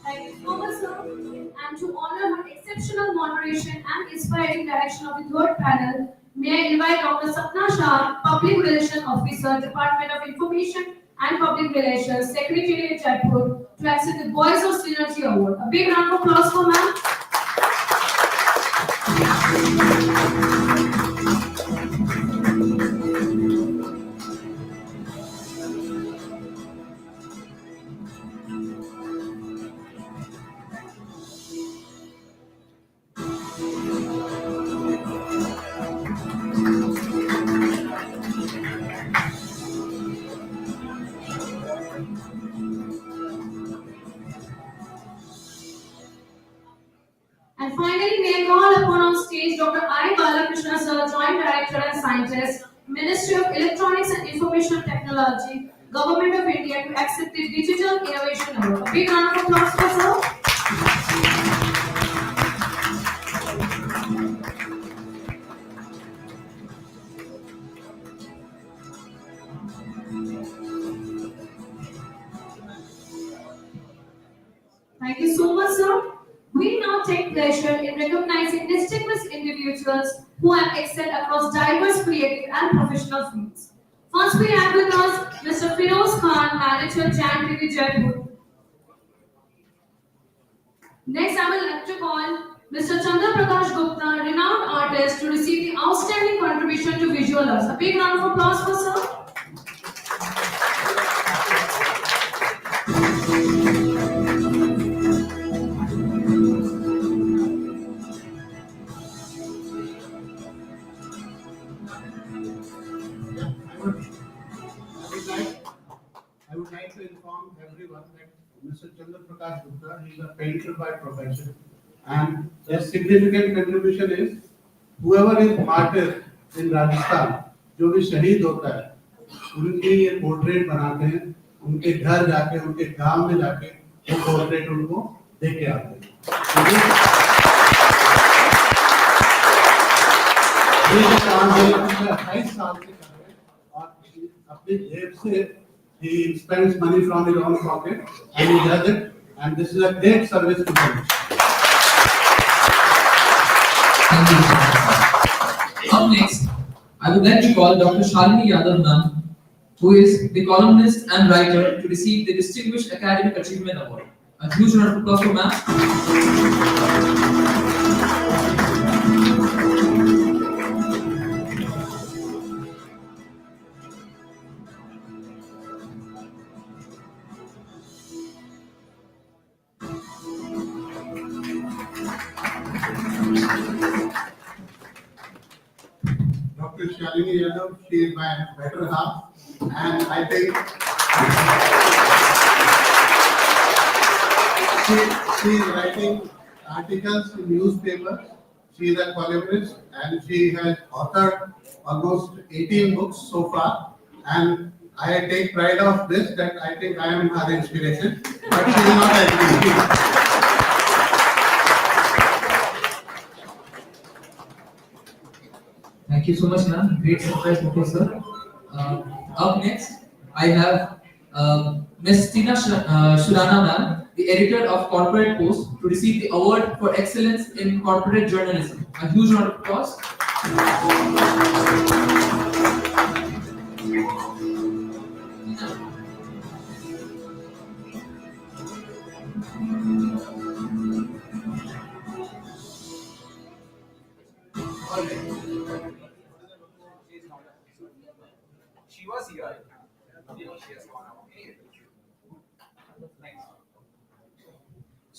Thank you so much, sir. And to honor her exceptional moderation and inspiring direction of the third panel, may I invite Dr. Sapna Shah, Public Relations Officer, Department of Information and Public Relations, Secretariat Jaipur, to accept the Voice of Synergy Award. A big round of applause for ma'am. And finally, may I call upon on stage Dr. I. Balakrishna Sir, Joint Director and Scientist, Ministry of Electronics and Information Technology, Government of India, to accept the Digital Innovation Award. A big round of applause for sir. Thank you so much, sir. We now take pleasure in recognizing distinguished individuals who have excelled across diverse creative and professional fields. First, we have with us Mr. Firoz Khan, Manager, Jan TV Jaipur. Next, I would like to call Mr. Chandra Prakash Gupta, renowned artist, to receive the outstanding contribution to visual arts. A big round of applause for sir. I would like to inform everyone that Mr. Chandra Prakash Gupta, he is a painter by profession, and his significant contribution is whoever is martyr in Rajasthan, जो भी शहीद होता है, उनके ये portrait बनाते हैं, उनके घर जाके, उनके गांव में जाके वो पोर्ट्रेट उनको दे के आते हैं। ये जो काम है, 28 साल से कर रहे हैं और अपनी जेब से he spends money from his own pocket and he does it, and this is a great service to them. Thank you. Up next, I would like to call Dr. Shalini Yadav Nand, who is the columnist and writer, to receive the Distinguished Academic Achievement Award. A huge round of applause for ma'am. Dr. Shalini Yadav, she is my better half, and I think she is writing articles in newspapers. She is a columnist, and she has authored almost 18 books so far. And I take pride of this, that I think I am her inspiration, but she is not agree. Thank you so much, ma'am. Great surprise, Professor. Up next, I have Ms. Tina Shurana, ma'am, the editor of Corporate Post, to receive the award for excellence in corporate journalism. A huge round of applause. She was here. She has gone out. Next.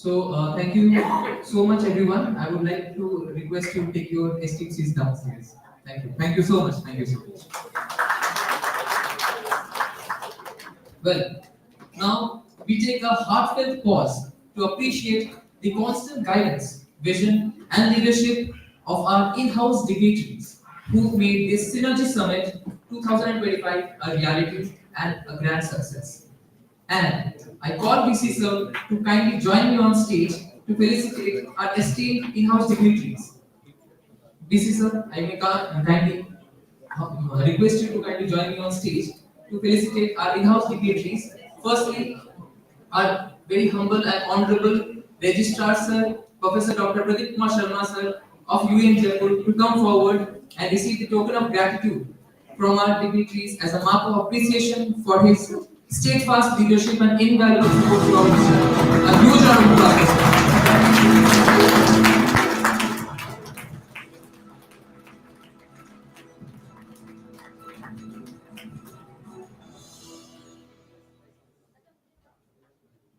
So thank you so much, everyone. I would like to request you to take your esteemed seats downstairs. Thank you. Thank you so much. Thank you so much. Well, now we take a heartfelt pause to appreciate the constant guidance, vision, and leadership of our in-house dignitaries who made this Synergy Summit 2025 a reality and a grand success. And I call VC Sir to kindly join me on stage to felicitate our esteemed in-house dignitaries. VC Sir, I may kindly request you to kindly join me on stage to felicitate our in-house dignitaries. Firstly, our very humble and honorable Registrar Sir, Professor Dr. Pradeep Kumar Sharma Sir of IIIM Jaipur to come forward and receive the token of gratitude from our dignitaries as a mark of appreciation for his steadfast leadership and invaluable support to our mission. A huge round of applause.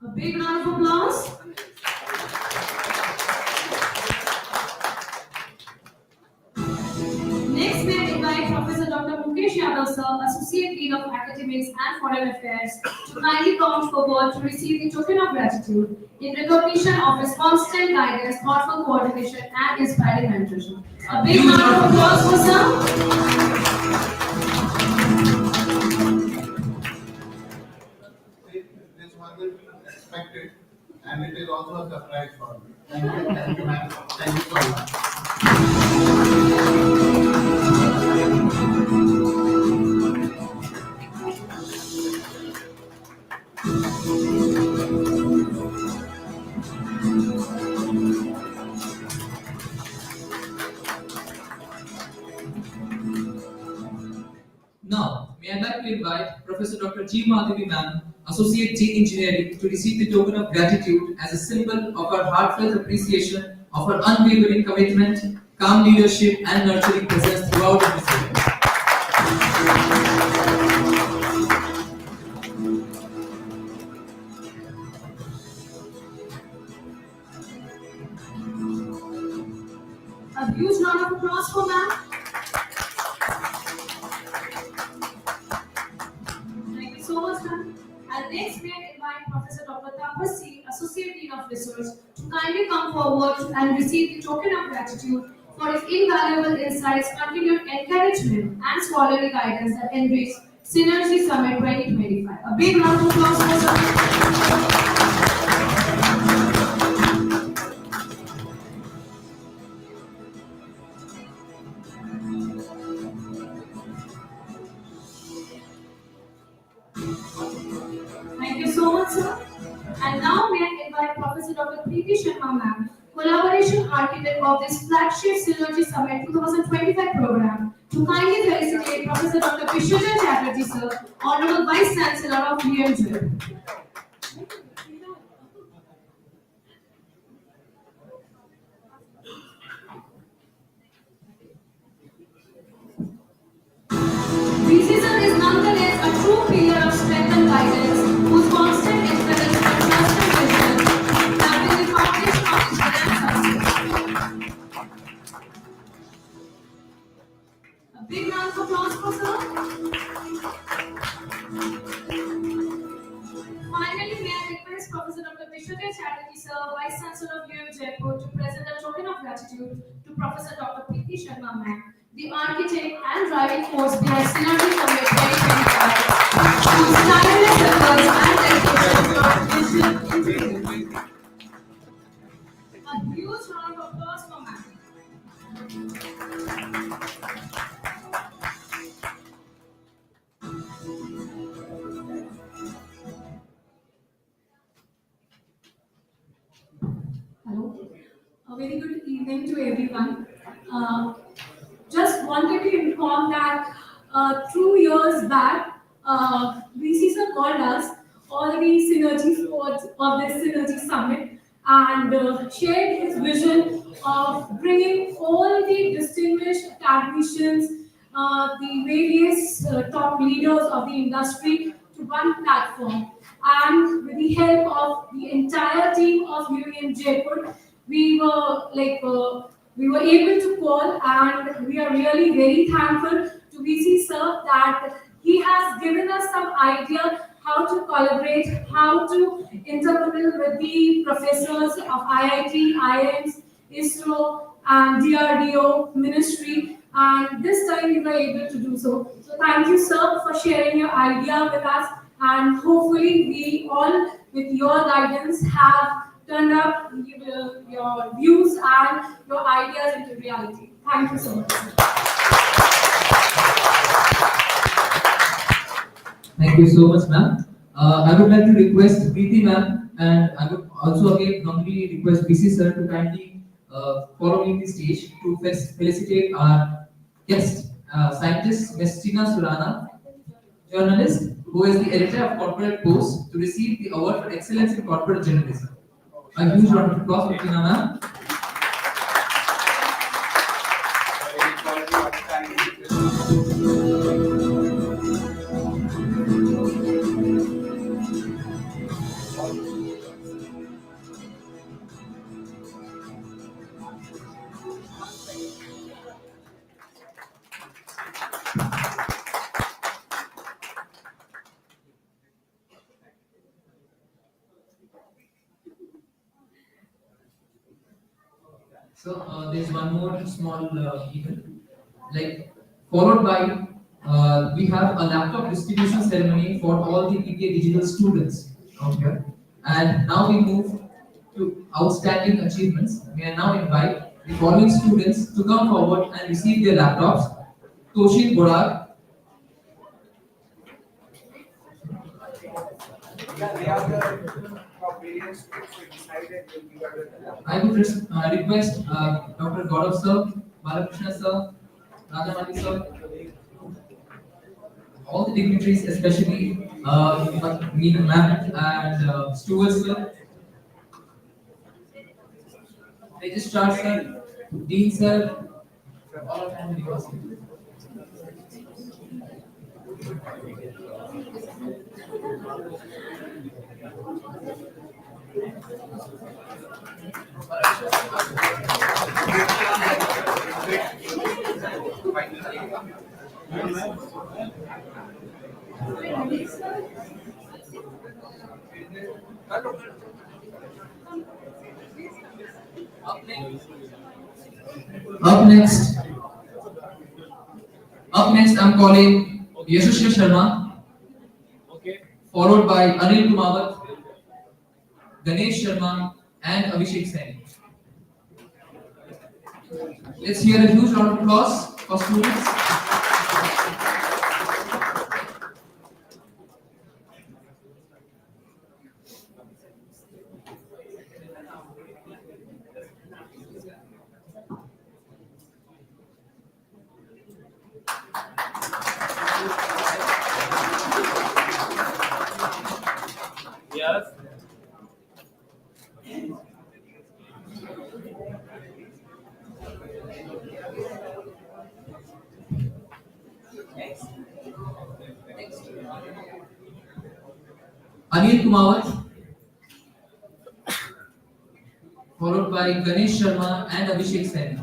A big round of applause. Next, may I invite Professor Dr. Mukesh Yadav, Sir, Associate Dean of Academics and Foreign Affairs, to kindly come forward to receive the token of gratitude in recognition of his constant guidance, thoughtful coordination, and inspiring mentorship. A big round of applause for Sir. This wasn't expected, and it is also a surprise for me. Thank you, ma'am. Thank you so much. Now, may I like to invite Professor Dr. G. Madhavi Ma'am, Associate Dean Engineering, to receive the token of gratitude as a symbol of our heartfelt appreciation of her unwavering commitment, calm leadership, and nurturing presence throughout the event. A huge round of applause for ma'am. Thank you so much, ma'am. And next, we invite Professor Dr. Tapas C, Associate Dean of Research, to kindly come forward and receive the token of gratitude for his invaluable insights, continued encouragement, and scholarly guidance that enriched Synergy Summit 2025. A big round of applause for sir. Thank you so much, sir. And now may I invite Professor Dr. Preeti Sharma ma'am, collaboration architect of this flagship Synergy Summit 2025 program, to kindly felicitate Professor Dr. Vishwajan Chatterjee, sir, Honorable Vice Chancellor of IIIM. VC is nonetheless a true pillar of strength and guidance, whose constant encouragement, trust and wisdom have been the foundation of his grand success. A big round of applause for sir. Finally, may I request Professor Dr. Vishwajan Chatterjee, sir, Vice Chancellor of IIIM Jaipur, to present a token of gratitude to Professor Dr. Preeti Sharma ma'am, the architect and driving force behind Synergy Summit 2025, whose tireless efforts and dedication to our vision. A huge round of applause for ma'am. Hello. A very good evening to everyone. Just wanted to inform that 2 years back, VC sir called us, all the synergy sports of this Synergy Summit, and shared his vision of bringing all the distinguished academicians, the various top leaders of the industry to one platform. And with the help of the entire team of UIM Jaipur, we were we were able to call, and we are really very thankful to VC sir that he has given us some idea how to collaborate, how to intermingle with the professors of IIT, IIMs, ISRO, and DRDO ministry. And this time we were able to do so. So thank you, sir, for sharing your idea with us. And hopefully we all, with your guidance, have turned up your views and your ideas into reality. Thank you so much. Thank you so much, ma'am. I would like to request Preeti ma'am, and I would also again humbly request BC sir to kindly follow me the stage to felicitate our guest, scientist Ms. Tina Surana, journalist who is the editor of Corporate Post, to receive the award for excellence in corporate journalism. A huge round of applause for Tina ma'am. So there's one more small event, like followed by we have a laptop distribution ceremony for all the PTA digital students out here. And now we move to outstanding achievements. We are now invite the following students to come forward and receive their laptops. Toshin Borag, I would request Dr. Gaurav sir, Balakrishna sir, Rajamani sir, all the dignitaries, especially Meena ma'am and Stuart sir, Registrar sir, Dean sir, all of them university. Up next, I'm calling Yashashri Sharma, followed by Anil Kumawat, Ganesh Sharma, and Abhishek Saini. Let's hear a huge round of applause for students. Yes. Anil Kumawat, followed by Ganesh Sharma and Abhishek Saini.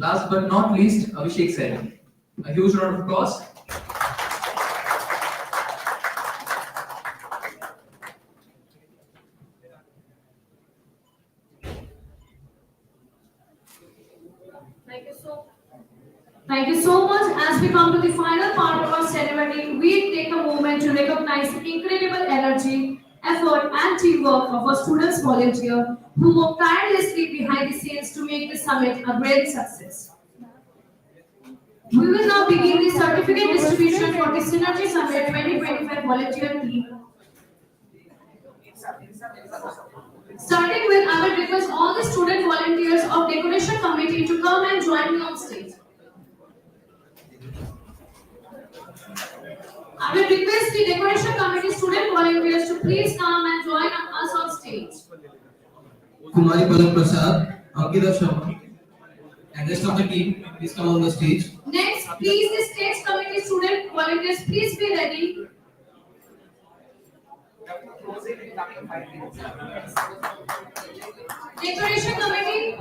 Last but not least, Abhishek Saini. A huge round of applause. Thank you so much. As we come to the final part of our ceremony, we take a moment to recognize the incredible energy, effort, and teamwork of our students volunteer who work tirelessly behind the scenes to make the summit a great success. We will now begin the certificate distribution for the Synergy Summit 2025 volunteer team. Starting with our will request all the student volunteers of decoration committee to come and join me on stage. I will request the decoration committee student volunteers to please come and join us on stage. Kumari Palak Prasad, Ankita Sharma, and rest of the team, please come on the stage. Next, please the stage committee student volunteers, please be ready. Decoration committee,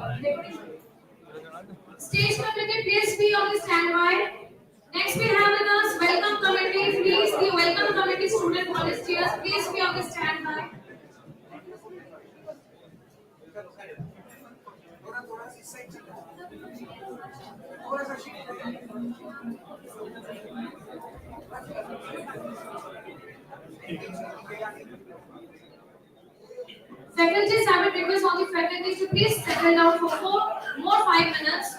stage committee, please be on the standby. Next we have with us welcome committee, please the welcome committee student volunteers, please be on the standby. Faculties, I will request all the faculties to please settle down for 5 minutes.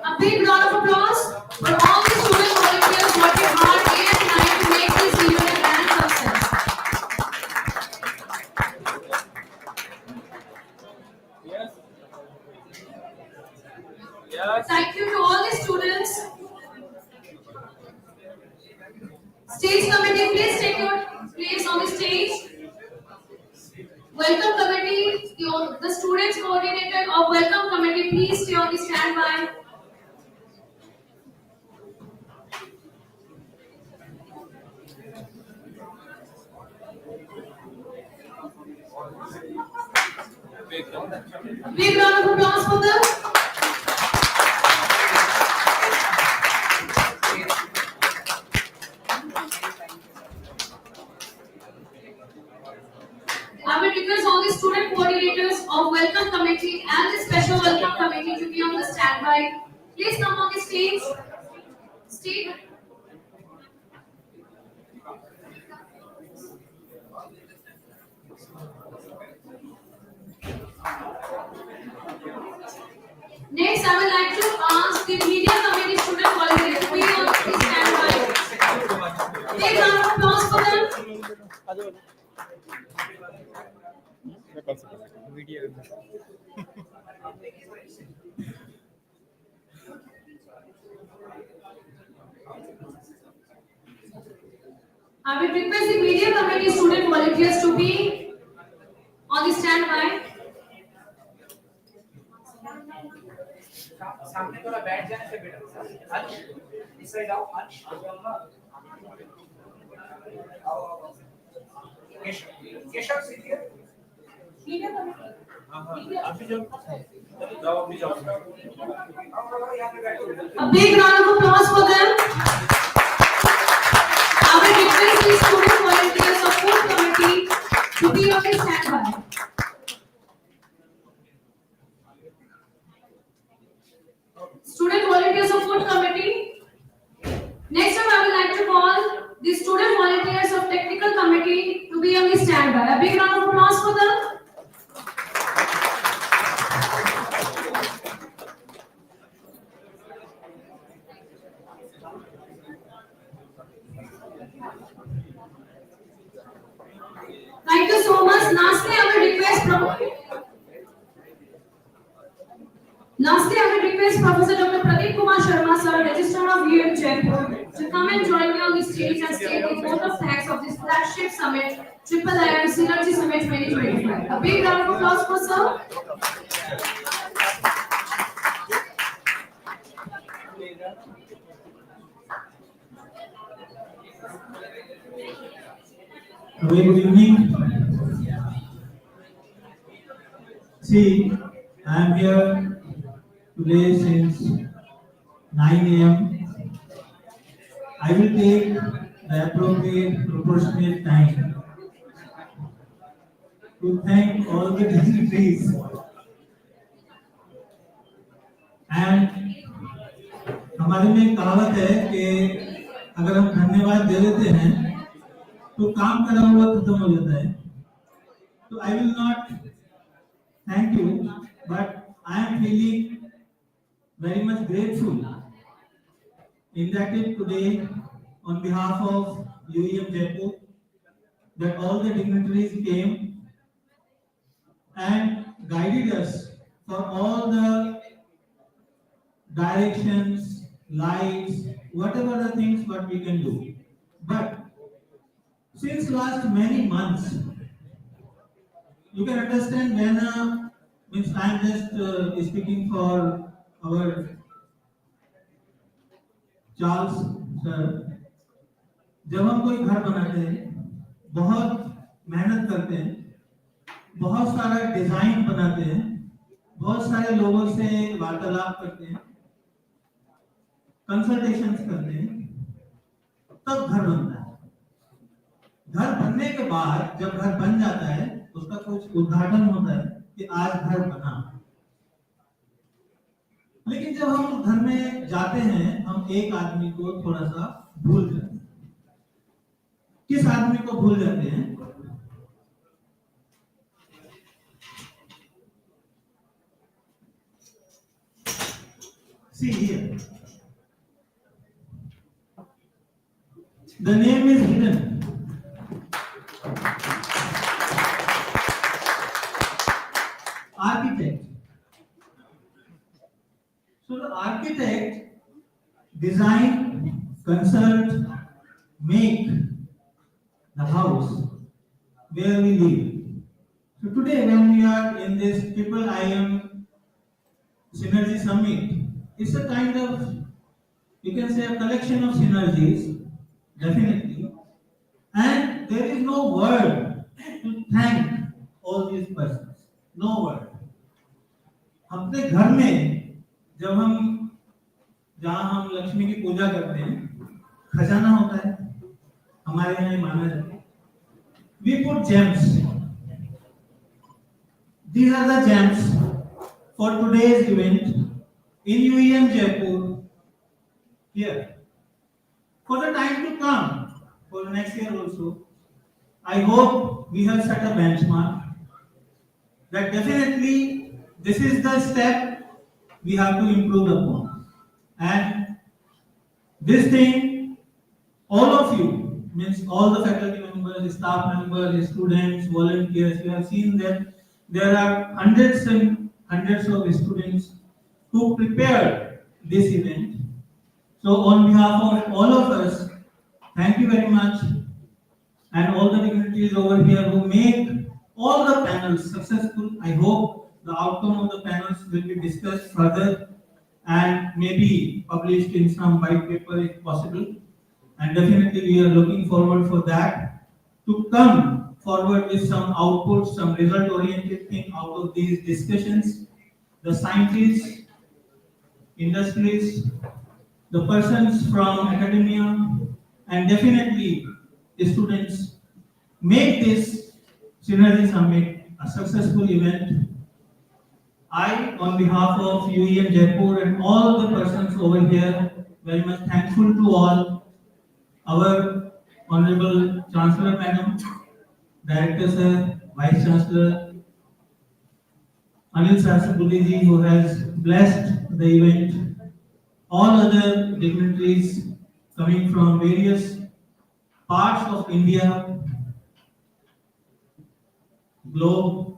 A big round of applause for all the student volunteers working hard day and night to make this event a grand success. Thank you to all the students. Stage committee, please take your place on the stage. Welcome committee, the students coordinator of welcome committee, please stay on the standby. Big round of applause for them. I will request all the student coordinators of welcome committee and the special welcome committee to be on the standby. Please come on the stage. Stage. Next, I would like to ask the media committee student volunteers to be on the standby. Big round of applause for them. I will request the media committee student volunteers to be on the standby. सामने थोड़ा बैठ जाने से बेटा अंश इस side आओ अंश केशव सीनियर मीडिया कमिटी अभी जाओ अभी जाओ A big round of applause for them. I will request the student volunteers of food committee to be on the standby. Student volunteers of food committee. Next up, I would like to call the student volunteers of technical committee to be on the standby. A big round of applause for them. Thank you so much. Lastly, I will request Professor Dr. Pradeep Kumar Sharma, sir, Registrar of IIIM Jaipur, to come and join me on the stage and state the vote of thanks of this flagship summit, IIIM Synergy Summit 2025. A big round of applause for sir. Very good evening. See, I am here today since 9 a.m. I will take the appropriate proportionate time to thank all the dignitaries and हमारे में एक कहावत है कि अगर हम धन्यवाद दे देते हैं तो काम करा हुआ खत्म हो जाता है तो I will not thank you but I am feeling very much grateful in that today on behalf of UEM Jaipur that all the dignitaries came and guided us for all the directions, lights, whatever the things what we can do. But since last many months, you can understand when means I am just speaking for our Charles sir, जब हम कोई घर बनाते हैं बहुत मेहनत करते हैं, बहुत सारा डिजाइन बनाते हैं, बहुत सारे लोगों से वार्तालाप करते हैं, कंसल्टेशंस करते हैं, तब घर बनता है। घर बनने के बाद जब घर बन जाता है उसका कुछ उद्घाटन होता है कि आज घर बना। लेकिन जब हम घर में जाते हैं हम एक आदमी को थोड़ा सा भूल जाते हैं। किस आदमी को भूल जाते हैं? See here. The name is hidden. Architect. So the architect design, consult, make the house where we live. So today when we are in this IIIM Synergy Summit, it's a kind of, you can say, a collection of synergies, definitely. And there is no word to thank all these persons. No word. अपने घर में जब हम जहाँ हम लक्ष्मी की पूजा करते हैं खजाना होता है, हमारे यहाँ ये माना जाता है। We put gems. These are the gems for today's event in UEM Jaipur here. For the time to come, for next year also, I hope we have set a benchmark that definitely this is the step we have to improve upon. And this thing, all of you, means all the faculty members, staff members, students, volunteers, you have seen that there are hundreds and hundreds of students who prepared this event. So on behalf of all of us, thank you very much, and all the dignitaries over here who make all the panels successful. I hope the outcome of the panels will be discussed further and maybe published in some white paper if possible. And definitely we are looking forward for that to come forward with some output, some result-oriented thing out of these discussions. The scientists, industries, the persons from academia, and definitely the students make this Synergy Summit a successful event. I, on behalf of UEM Jaipur and all the persons over here, very much thankful to all, our Honorable Chancellor Madam, Director Sir, Vice Chancellor, Anil Sahasrapudi ji, who has blessed the event, all other dignitaries coming from various parts of India, globe,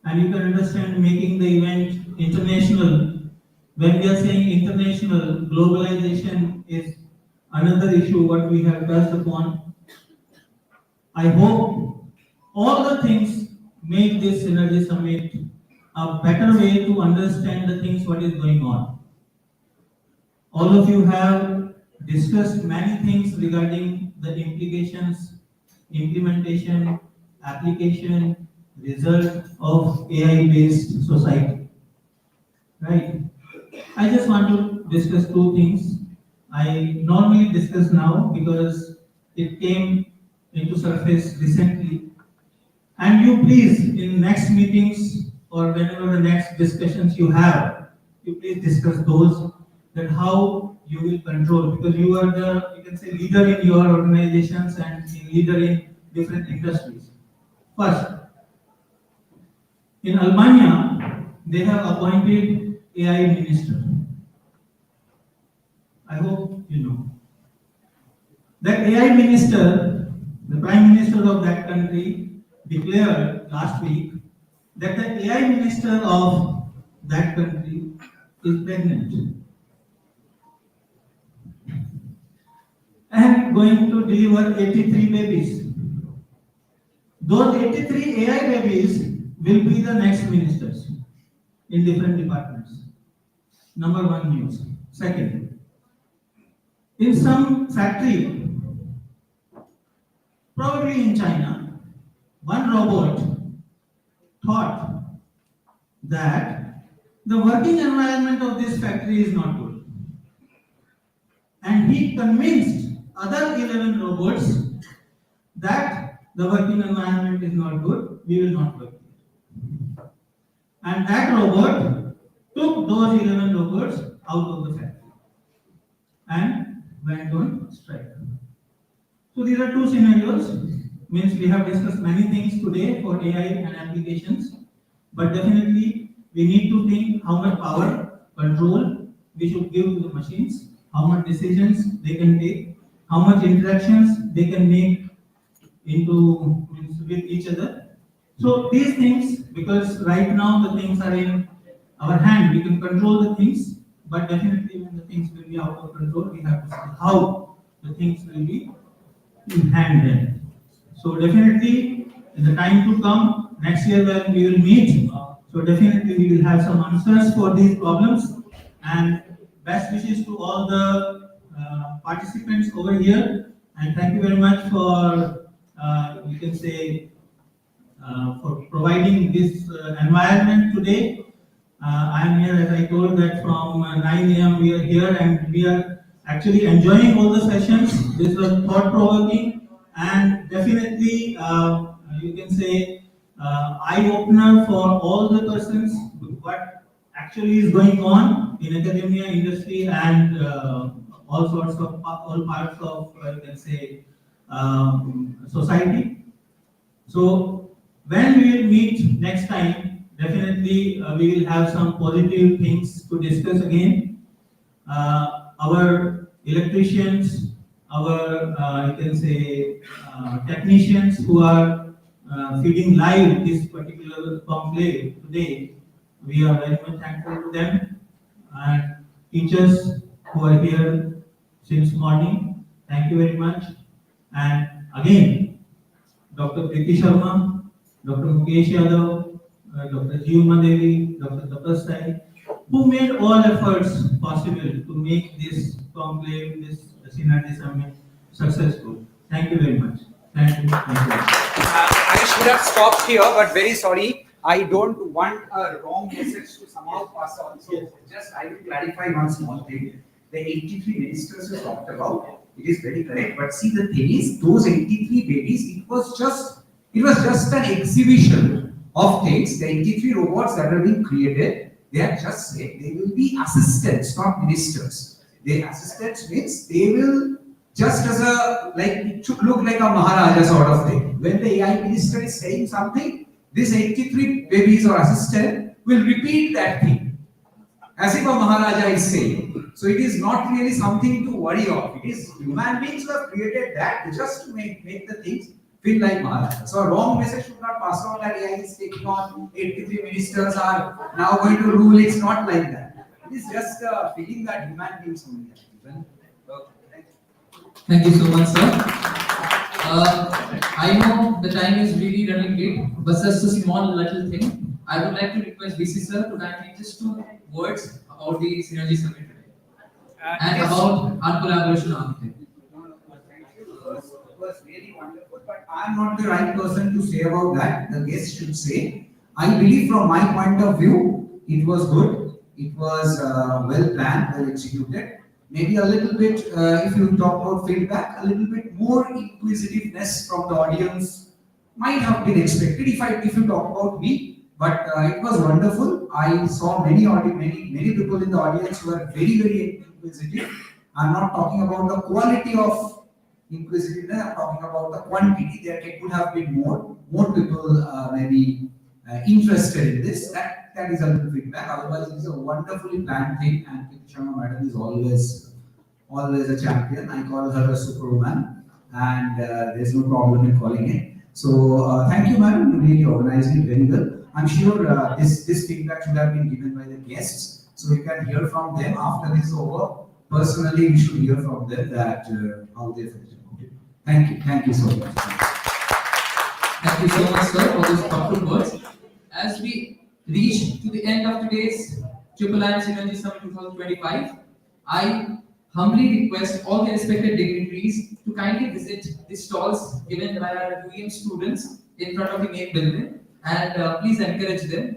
and you can understand making the event international. When we are saying international, globalization is another issue what we have touched upon. I hope all the things make this Synergy Summit a better way to understand the things what is going on. All of you have discussed many things regarding the implications, implementation, application, result of AI-based society. Right? I just want to discuss two things. I normally discuss now because it came into surface recently. And you please, in next meetings or whenever the next discussions you have, you please discuss those, that how you will control, because you are the, you can say, leader in your organizations and leader in different industries. First, in Albania, they have appointed AI minister. I hope you know. The AI minister, the prime minister of that country, declared last week that the AI minister of that country is pregnant and going to deliver 83 babies. Those 83 AI babies will be the next ministers in different departments. Number one news. Second, in some factory, probably in China, one robot thought that the working environment of this factory is not good. And he convinced other 11 robots that the working environment is not good, we will not work here. And that robot took those 11 robots out of the factory and went on strike. So these are two scenarios. Means we have discussed many things today for AI and applications, but definitely we need to think how much power, control we should give to the machines, how much decisions they can take, how much interactions they can make with each other. So these things, because right now the things are in our hand, we can control the things, but definitely when the things will be out of control, we have to see how the things will be in hand then. So definitely in the time to come, next year when we will meet, so definitely we will have some answers for these problems, and best wishes to all the participants over here, and thank you very much for you can say for providing this environment today. I am here, as I told, that from 9 a.m. we are here and we are actually enjoying all the sessions. This was thought-provoking and definitely you can say eye-opener for all the persons what actually is going on in academia, industry, and all sorts of all parts of you can say society. So when we will meet next time, definitely we will have some positive things to discuss again. Our electricians, our you can say technicians who are feeding live this particular conclave today, we are very much thankful to them. And teachers who are here since morning, thank you very much. And again, Dr. Preeti Sharma, Dr. Mukesh Yadav, Dr. Jiyuma Devi, Dr. Tapas Sai, who made all efforts possible to make this conclave, this Synergy Summit successful. Thank you very much. Thank you. Thank you. I should have stopped here, but very sorry. I don't want a wrong message to somehow pass on. So just I will clarify one small thing. The 83 ministers you talked about, it is very correct. But see, the thing is, those 83 babies, it was just an exhibition of things. The 83 robots that are being created, they are just said they will be assistants, not ministers. The assistants means they will just as a like it should look like a Maharaja sort of thing. When the AI minister is saying something, this 83 babies or assistant will repeat that thing as if a Maharaja is saying. So it is not really something to worry of. It is human beings who have created that just to make the things feel like Maharaja. So a wrong message should not pass on that AI is taking on 83 ministers are now going to rule. It's not like that. It is just a feeling that human beings only have. Thank you so much, sir. I know the time is really running late, but just a small little thing. I would like to request VC sir to kindly just 2 words about the Synergy Summit today and yes. about our collaboration architect. It was really wonderful, but I am not the right person to say about that. The guest should say. I believe from my point of view, it was good. It was well planned, well executed. Maybe a little bit, if you talk about feedback, a little bit more inquisitiveness from the audience might have been expected if you talk about me. But it was wonderful. I saw many people in the audience who were very inquisitive. I'm not talking about the quality of inquisitiveness. I'm talking about the quantity. There could have been more people maybe interested in this. That is a little feedback. Otherwise, it is a wonderfully planned thing, and Preeti Sharma madam is always a champion. I call her a superwoman, and there's no problem in calling it. So thank you, madam. You really organized it very well. I'm sure this feedback should have been given by the guests, so you can hear from them after this is over. Personally, we should hear from them that how they felt about it. Thank you so much. Thank you so much, sir, for those thoughtful words. As we reach to the end of today's IIIM Synergy Summit 2025, I humbly request all the respected dignitaries to kindly visit the stalls given by our IIIM students in front of the main building, and please encourage them